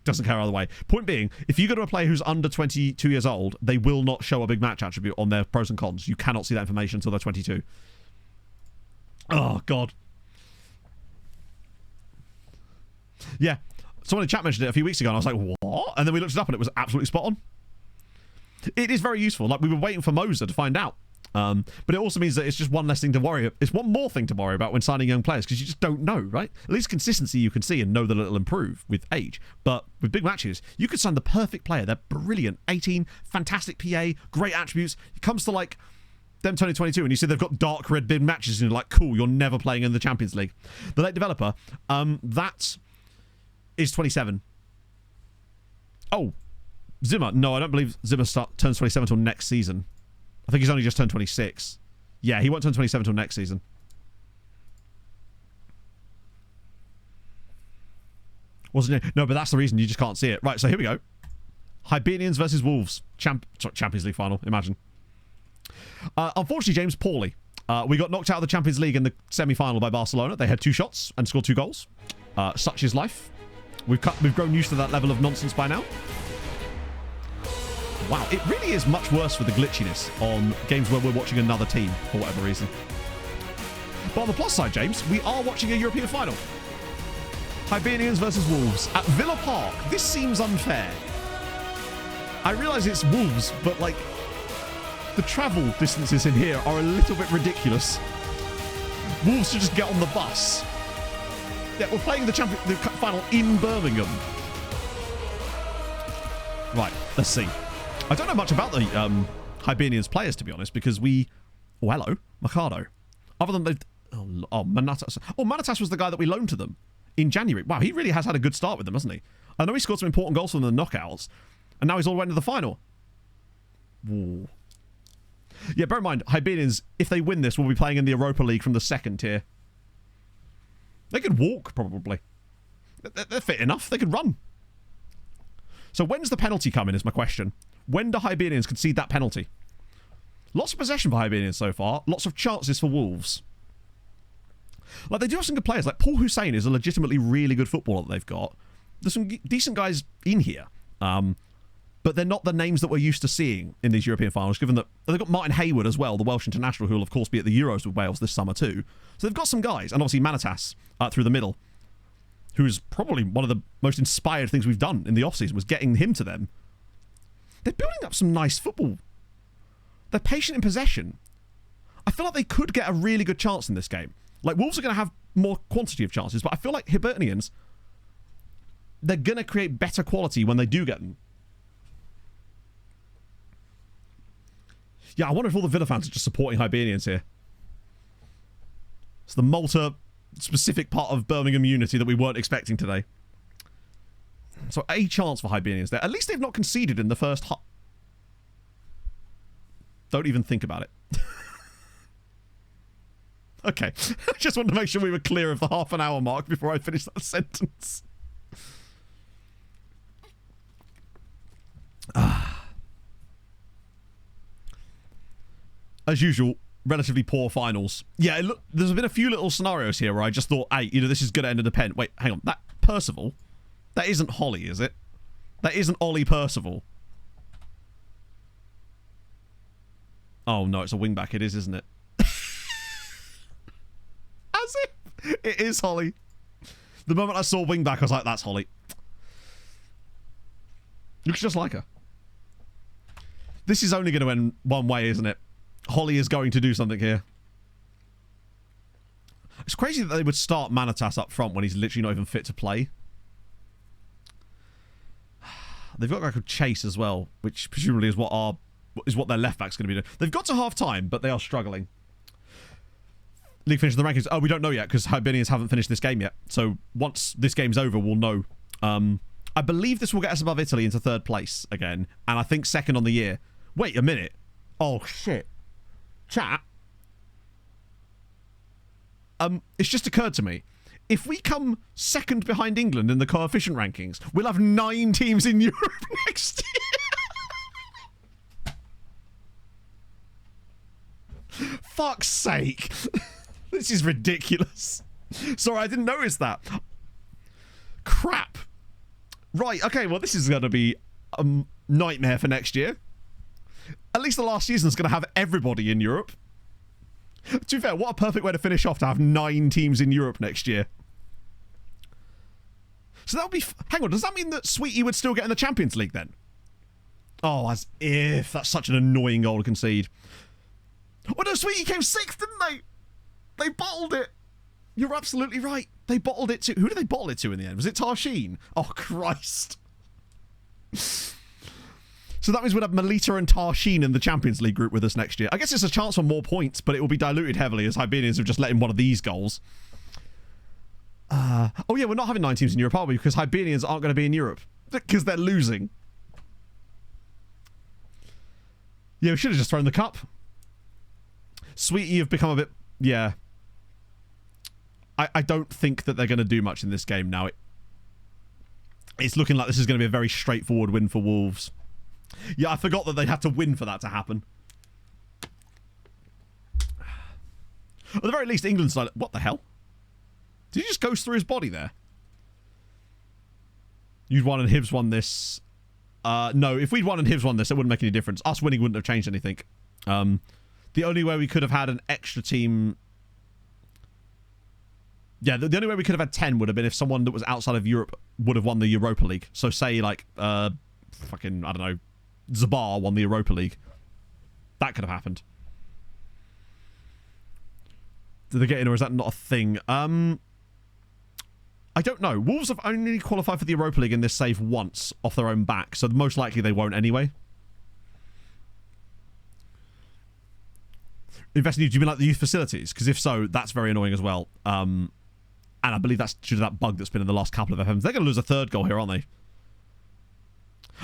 doesn't care either way. Point being, if you go to a player who's under 22 years old, they will not show a big match attribute on their pros and cons. You cannot see that information until they're 22. Oh, God. Yeah. Someone in chat mentioned it a few weeks ago, and I was like, what? And then we looked it up, and it was absolutely spot on. It is very useful. Like, we were waiting for Moser to find out. But it also means that it's just one less thing to worry about. It's one more thing to worry about when signing young players because you just don't know, right? At least consistency you can see and know that it'll improve with age. But with big matches, you could sign the perfect player. They're brilliant. 18, fantastic PA, great attributes. It comes to like them 2022 and you see they've got dark red big matches and you're like, cool, you're never playing in the Champions League. The late developer, that is 27. Oh, Zimmer. No, I don't believe Zimmer turns 27 until next season. I think he's only just turned 26. Yeah, he won't turn 27 until next season. Wasn't it? No, but that's the reason you just can't see it. Right, so here we go. Hibernians versus Wolves. Champions League final, imagine. Unfortunately, James, poorly. We got knocked out of the Champions League in the semi-final by Barcelona. They had 2 shots and scored 2 goals. Such is life. We've grown used to that level of nonsense by now. Wow, it really is much worse for the glitchiness on games where we're watching another team for whatever reason. But on the plus side, James, we are watching a European final. Hibernians versus Wolves at Villa Park. This seems unfair. I realise it's Wolves, but like the travel distances in here are a little bit ridiculous. Wolves should just get on the bus. Yeah, we're playing the final in Birmingham. Right, let's see. I don't know much about the Hibernians players, to be honest, because we... Oh, hello. Mercado. Other than... Manatas. Oh, Manatas was the guy that we loaned to them in January. Wow, he really has had a good start with them, hasn't he? I know he scored some important goals from the knockouts, and now he's all the way into the final. Whoa. Yeah, bear in mind, Hibernians, if they win this, will be playing in the Europa League from the 2nd tier. They could walk, probably. They're fit enough. They could run. So when's the penalty coming is my question. When do Hibernians concede that penalty? Lots of possession for Hibernians so far. Lots of chances for Wolves. Like, they do have some good players. Like, Paul Hussein is a legitimately really good footballer that they've got. There's some decent guys in here. But they're not the names that we're used to seeing in these European finals, given that they've got Martin Hayward as well, the Welsh international, who will, of course, be at the Euros with Wales this summer too. So they've got some guys. And obviously Manatas through the middle, who is probably one of the most inspired things we've done in the offseason, was getting him to them. They're building up some nice football. They're patient in possession. I feel like they could get a really good chance in this game. Like, Wolves are going to have more quantity of chances, but I feel like Hibernians, they're going to create better quality when they do get them. Yeah, I wonder if all the Villa fans are just supporting Hibernians here. It's the Malta-specific part of Birmingham unity that we weren't expecting today. So a chance for Hibernians there. At least they've not conceded in the first half. Don't even think about it. Okay. I just wanted to make sure we were clear of the half-an-hour mark before I finish that sentence. As usual, relatively poor finals. Yeah, look, there's been a few little scenarios here where I just thought, hey, this is going to end in a pen. Wait, hang on. That Percival, that isn't Holly, is it? That isn't Ollie Percival. Oh, no, it's a wingback. It is, isn't it? As if it is Holly. The moment I saw wingback, I was like, that's Holly. Looks just like her. This is only going to end one way, isn't it? Holly is going to do something here. It's crazy that they would start Manitas up front when he's literally not even fit to play. They've got a guy called Chase as well, which presumably is what their left back's going to be doing. They've got to half time, but they are struggling. League finishes the rankings. Oh, we don't know yet because Hibernians haven't finished this game yet. So once this game's over, we'll know. I believe this will get us above Italy into third place again, and I think second on the year. Wait a minute. Oh shit. Chat. It's just occurred to me. If we come second behind England in the coefficient rankings, we'll have 9 teams in Europe next year. Fuck's sake. This is ridiculous. Sorry, I didn't notice that. Crap. Right, okay, well, this is going to be a nightmare for next year. At least the last season's going to have everybody in Europe. To be fair, what a perfect way to finish off to have 9 teams in Europe next year. So that would be... Hang on, does that mean that Sweetie would still get in the Champions League then? Oh, as if. That's such an annoying goal to concede. Oh no, Sweetie came 6th, didn't they? They bottled it. You're absolutely right. They bottled it to... Who did they bottle it to in the end? Was it Tarshin? Oh, Christ. So that means we'll have Melita and Tarshin in the Champions League group with us next year. I guess it's a chance for more points, but it will be diluted heavily as Hibernians have just let in one of these goals. Oh yeah, we're not having 9 teams in Europe, are we? Because Hibernians aren't going to be in Europe. Because they're losing. Yeah, we should have just thrown the cup. Sweetie have become a bit... Yeah. I don't think that they're going to do much in this game now. It's looking like this is going to be a very straightforward win for Wolves. Yeah, I forgot that they had to win for that to happen. At the very least, England's like, what the hell? Did he just go through his body there? You'd won and Hibs won this. No, if we'd won and Hibs won this, it wouldn't make any difference. Us winning wouldn't have changed anything. The only way we could have had an extra team... Yeah, the only way we could have had 10 would have been if someone that was outside of Europe would have won the Europa League. So say, like, fucking, I don't know, Zabar won the Europa League. That could have happened. Did they get in, or is that not a thing? I don't know. Wolves have only qualified for the Europa League in this save once off their own back, so most likely they won't anyway. Investing, do you mean like the youth facilities? Because if so, that's very annoying as well. And I believe that's due to that bug that's been in the last couple of FMs. They're going to lose a third goal here, aren't they?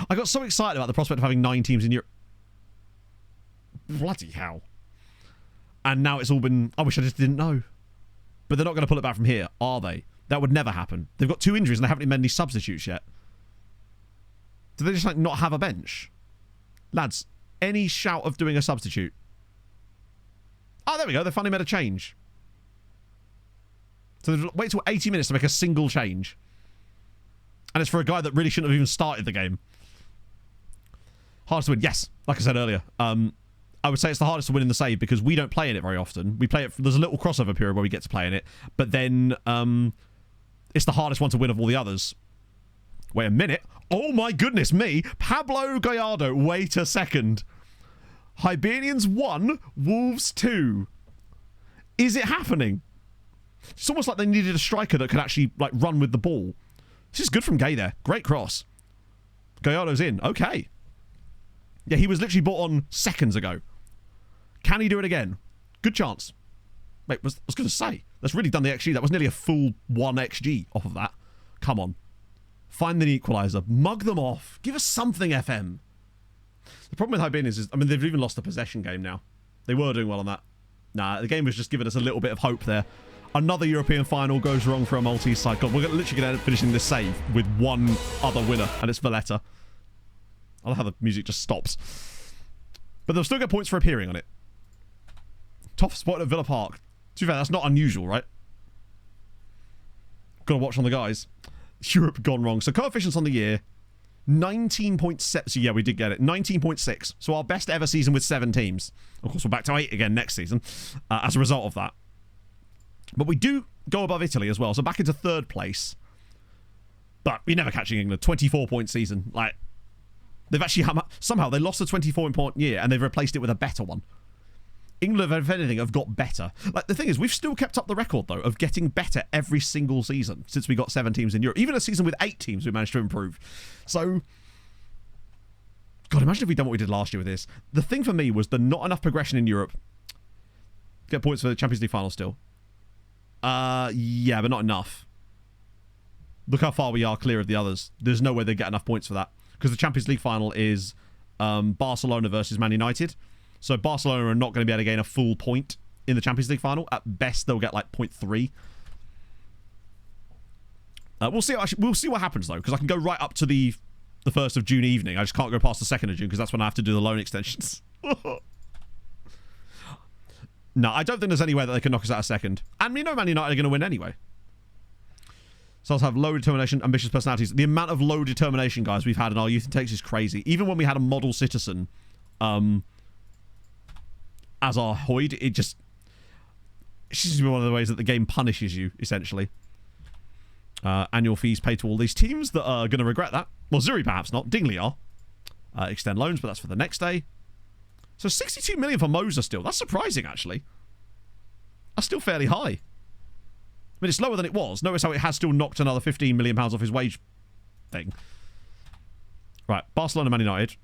I got so excited about the prospect of having 9 teams in Europe. Bloody hell. And now it's all been... I wish I just didn't know. But they're not going to pull it back from here, are they? That would never happen. They've got 2 injuries and they haven't even made any substitutes yet. Do they just like not have a bench? Lads, any shout of doing a substitute? Oh, there we go. They finally made a change. So they've waited till 80 minutes to make a single change. And it's for a guy that really shouldn't have even started the game. Hardest to win. Yes, like I said earlier. I would say it's the hardest to win in the save because we don't play in it very often. We play it... There's a little crossover period where we get to play in it. But then it's the hardest one to win of all the others. Wait a minute. Oh my goodness me. Pablo Gallardo, wait a second. Hibernians 1, Wolves 2. Is it happening? It's almost like they needed a striker that could actually like run with the ball. This is good from Gay there. Great cross. Gallardo's in. Okay. Yeah, he was literally brought on seconds ago. Can he do it again? Good chance. Wait, I was going to say. That's really done the XG. That was nearly a full 1 XG off of that. Come on. Find the equaliser. Mug them off. Give us something, FM. The problem with Hibernians is, I mean, they've even lost the possession game now. They were doing well on that. Nah, the game was just giving us a little bit of hope there. Another European final goes wrong for a Maltese side. God, we're literally going to end up finishing this save with one other winner, and it's Valletta. I love how the music just stops. But they'll still get points for appearing on it. Top spot at Villa Park. To be fair, that's not unusual, right? Gotta watch on the guys. Europe gone wrong. So coefficients on the year, 19.7. So yeah, we did get it. 19.6. So our best ever season with 7 teams. Of course, we're back to 8 again next season as a result of that. But we do go above Italy as well. So back into 3rd place. But we're never catching England. 24-point season. Like, they've actually somehow they lost a 24-point year and they've replaced it with a better one. England, if anything, have got better. Like, the thing is, we've still kept up the record, though, of getting better every single season since we got 7 teams in Europe. Even a season with 8 teams, we managed to improve. So, God, imagine if we'd done what we did last year with this. The thing for me was the not enough progression in Europe. Get points for the Champions League final still. Yeah, but not enough. Look how far we are clear of the others. There's no way they get enough points for that. Because the Champions League final is Barcelona versus Man United. So Barcelona are not going to be able to gain a full point in the Champions League final. At best, they'll get like 0.3. We'll see what happens, though, because I can go right up to the 1st of June evening. I just can't go past the 2nd of June because that's when I have to do the loan extensions. No, I don't think there's any way that they can knock us out a second. And we know Man United are going to win anyway. So I'll have low determination, ambitious personalities. The amount of low determination guys we've had in our youth intakes is crazy. Even when we had a model citizen as our Hoyd, it's just one of the ways that the game punishes you, essentially. Annual fees paid to all these teams that are going to regret that. Well, Zuri perhaps not. Dingley are. Extend loans, but that's for the next day. So 62 million for Moser still. That's surprising, actually. That's still fairly high. I mean, it's lower than it was. Notice how it has still knocked another £15 million off his wage thing. Right, Barcelona, Man United.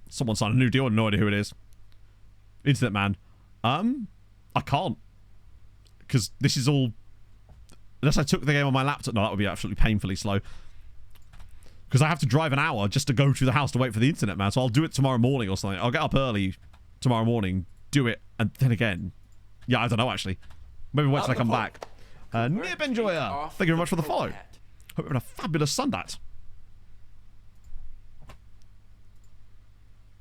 Someone signed a new deal. I have no idea who it is. Internet man. I can't. Because this is all... Unless I took the game on my laptop. No, that would be absolutely painfully slow. Because I have to drive an hour just to go to the house to wait for the internet man. So I'll do it tomorrow morning or something. I'll get up early tomorrow morning, do it, and then again... Yeah, I don't know, actually. Maybe wait till I come back. Nib Enjoyer. Thank you very much for the follow. Hope you're having a fabulous Sunday.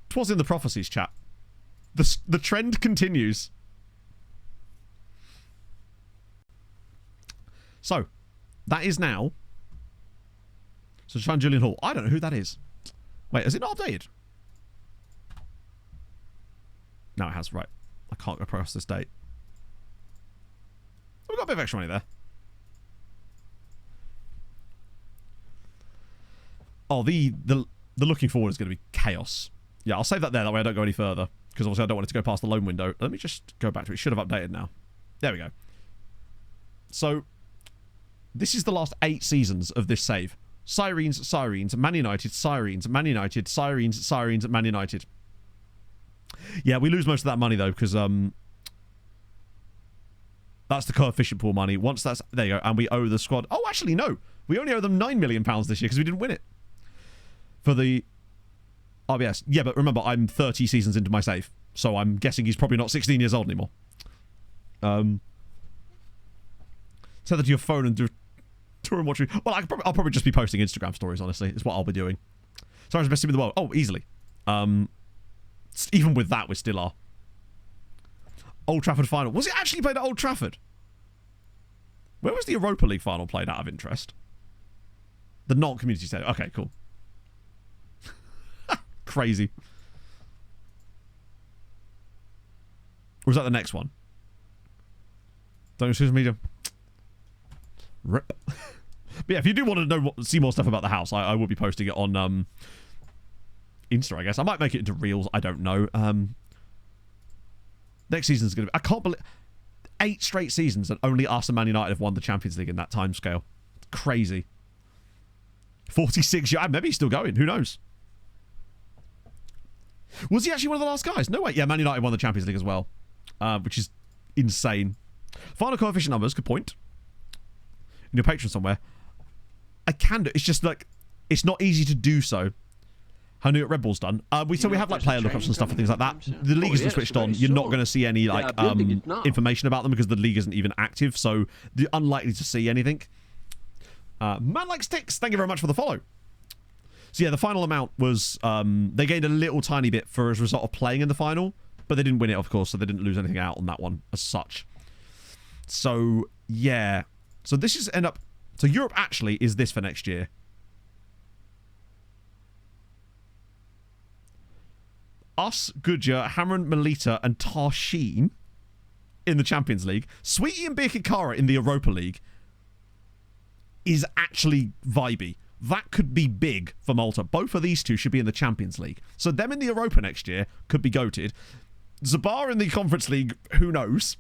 Twas in the prophecies, chat. The trend continues. So, that is now. So, Sean Julian Hall. I don't know who that is. Wait, is it not updated? No, it has. Right. I can't go across this date. We've got a bit of extra money there. Oh, the looking forward is going to be chaos. Yeah, I'll save that there. That way I don't go any further. Because obviously I don't want it to go past the loan window. Let me just go back to it. It should have updated now. There we go. So, this is the last 8 seasons of this save. Sirens, Sirens, Man United, Sirens, Man United, Sirens, Sirens, Man United. Yeah, we lose most of that money, though, because that's the coefficient pool money. Once that's... There you go. And we owe the squad... Oh, actually, no. We only owe them £9 million this year because we didn't win it. For the... RBS. Yeah, but remember, I'm 30 seasons into my save. So I'm guessing he's probably not 16 years old anymore. Set that to your phone and do and watch. Well, I'll probably just be posting Instagram stories, honestly. Is what I'll be doing. Sorry, best team in the world. Oh, easily. Even with that, we still are. Old Trafford final. Was it actually played at Old Trafford? Where was the Europa League final played out of interest? The non-community stadium. Okay, cool. Crazy. Or was that the next one? Don't use social media. Rip. But yeah, if you do want to see more stuff about the house, I will be posting it on Insta, I guess. I might make it into Reels. I don't know. Next season's going to be... I can't believe... 8 straight seasons and only us and Man United have won the Champions League in that time scale. Crazy. 46 years... Maybe he's still going. Who knows? Was he actually one of the last guys? No way. Yeah, Man United won the Champions League as well. Which is insane. Final coefficient numbers. Good point. In your Patreon somewhere. I can do... It's just like... It's not easy to do so. How New York Red Bull's done. We have like player lookups and stuff and things like that. The league isn't switched on. You're not going to see any like information about them because the league isn't even active. So you're unlikely to see anything. Man like sticks. Thank you very much for the follow. So yeah, the final amount was they gained a little tiny bit for as a result of playing in the final, but they didn't win it, of course, so they didn't lose anything out on that one as such. So yeah, so this is end up. So Europe actually is this for next year. Us, Gudja, Hamron, Melita, and Tarshin in the Champions League. Sweetie and Birkirkara in the Europa League is actually vibey. That could be big for Malta. Both of these two should be in the Champions League. So them in the Europa next year could be goated. Zabar in the Conference League, who knows?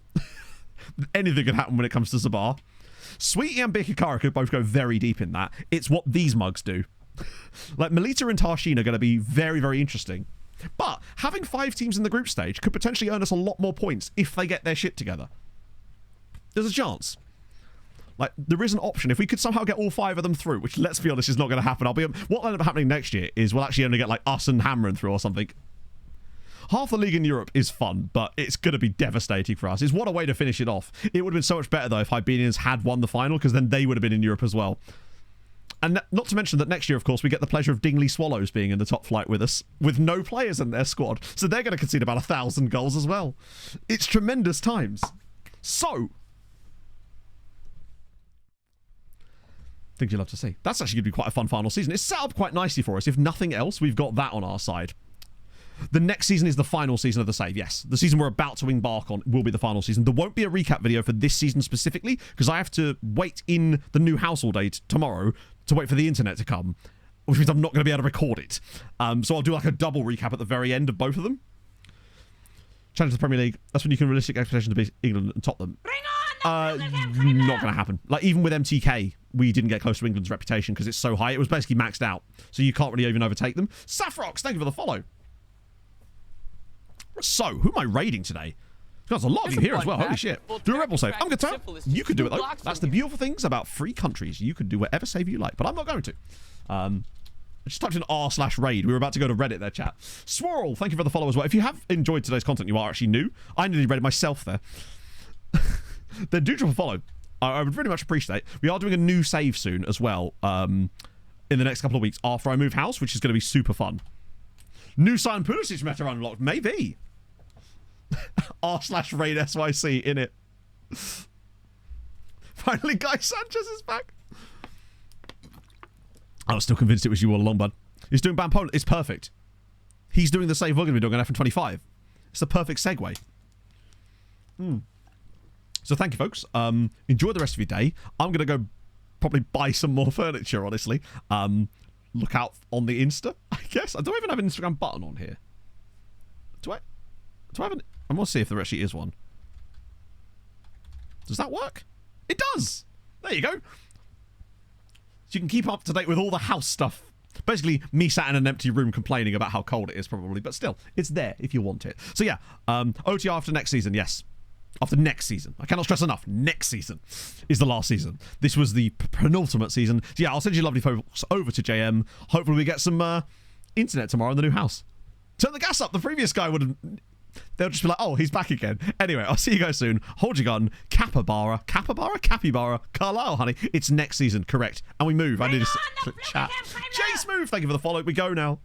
Anything could happen when it comes to Zabar. Sweetie and Birkirkara could both go very deep in that. It's what these mugs do. Like, Melita and Tarshin are going to be very, very interesting. But having 5 teams in the group stage could potentially earn us a lot more points if they get their shit together. There's a chance. Like, there is an option. If we could somehow get all 5 of them through, which, let's be honest, is not going to happen. What'll end up happening next year is we'll actually only get, like, us and Hamron through or something. Half the league in Europe is fun, but it's going to be devastating for us. It's what a way to finish it off. It would have been so much better, though, if Hibernians had won the final, because then they would have been in Europe as well. And not to mention that next year, of course, we get the pleasure of Dingley Swallows being in the top flight with us, with no players in their squad. So they're going to concede about 1,000 goals as well. It's tremendous times. So, things you'll love to see. That's actually going to be quite a fun final season. It's set up quite nicely for us. If nothing else, we've got that on our side. The next season is the final season of the save. Yes, the season we're about to embark on will be the final season. There won't be a recap video for this season specifically because I have to wait in the new house all day tomorrow to wait for the internet to come, which means I'm not going to be able to record it. So I'll do like a double recap at the very end of both of them. Challenge to the Premier League. That's when you can realistic expectations to beat England and top them. Not going to happen. Like, even with MTK, we didn't get close to England's reputation because it's so high. It was basically maxed out. So you can't really even overtake them. Safrox, thank you for the follow. So, who am I raiding today? There's a lot of you here as well. Holy shit. Do a rebel save. I'm going to tell you could do it, though. That's the beautiful things about free countries. You can do whatever save you like, but I'm not going to. I just typed in r/raid. We were about to go to Reddit there, chat. Swirl, thank you for the follow as well. If you have enjoyed today's content, you are actually new. I nearly read it myself there. Then do drop a follow. I would really much appreciate it. We are doing a new save soon as well in the next couple of weeks after I move house, which is going to be super fun. New sign Pulisic meta unlocked. Maybe. r/raid SYC in it. Finally, Guy Sanchez is back. I was still convinced it was you all along, bud. He's doing Ban Poland. It's perfect. He's doing the save we're going to be doing on FN25. It's the perfect segue. So thank you, folks. Enjoy the rest of your day. I'm going to go probably buy some more furniture, honestly. Look out on the Insta, I guess. I don't even have an Instagram button on here. Do I have an... I want to see if there actually is one. Does that work? It does! There you go. So you can keep up to date with all the house stuff. Basically, me sat in an empty room complaining about how cold it is, probably. But still, it's there if you want it. So yeah, OTR after next season, yes. After next season. I cannot stress enough. Next season is the last season. This was the penultimate season. So yeah, I'll send you lovely folks over to JM. Hopefully we get some internet tomorrow in the new house. Turn the gas up. The previous guy would have... They'll just be like, oh, he's back again. Anyway, I'll see you guys soon. Hold your gun. Capybara, Carlisle, honey. It's next season, correct. And we move. I need to click chat. Jay Smooth, thank you for the follow. We go now.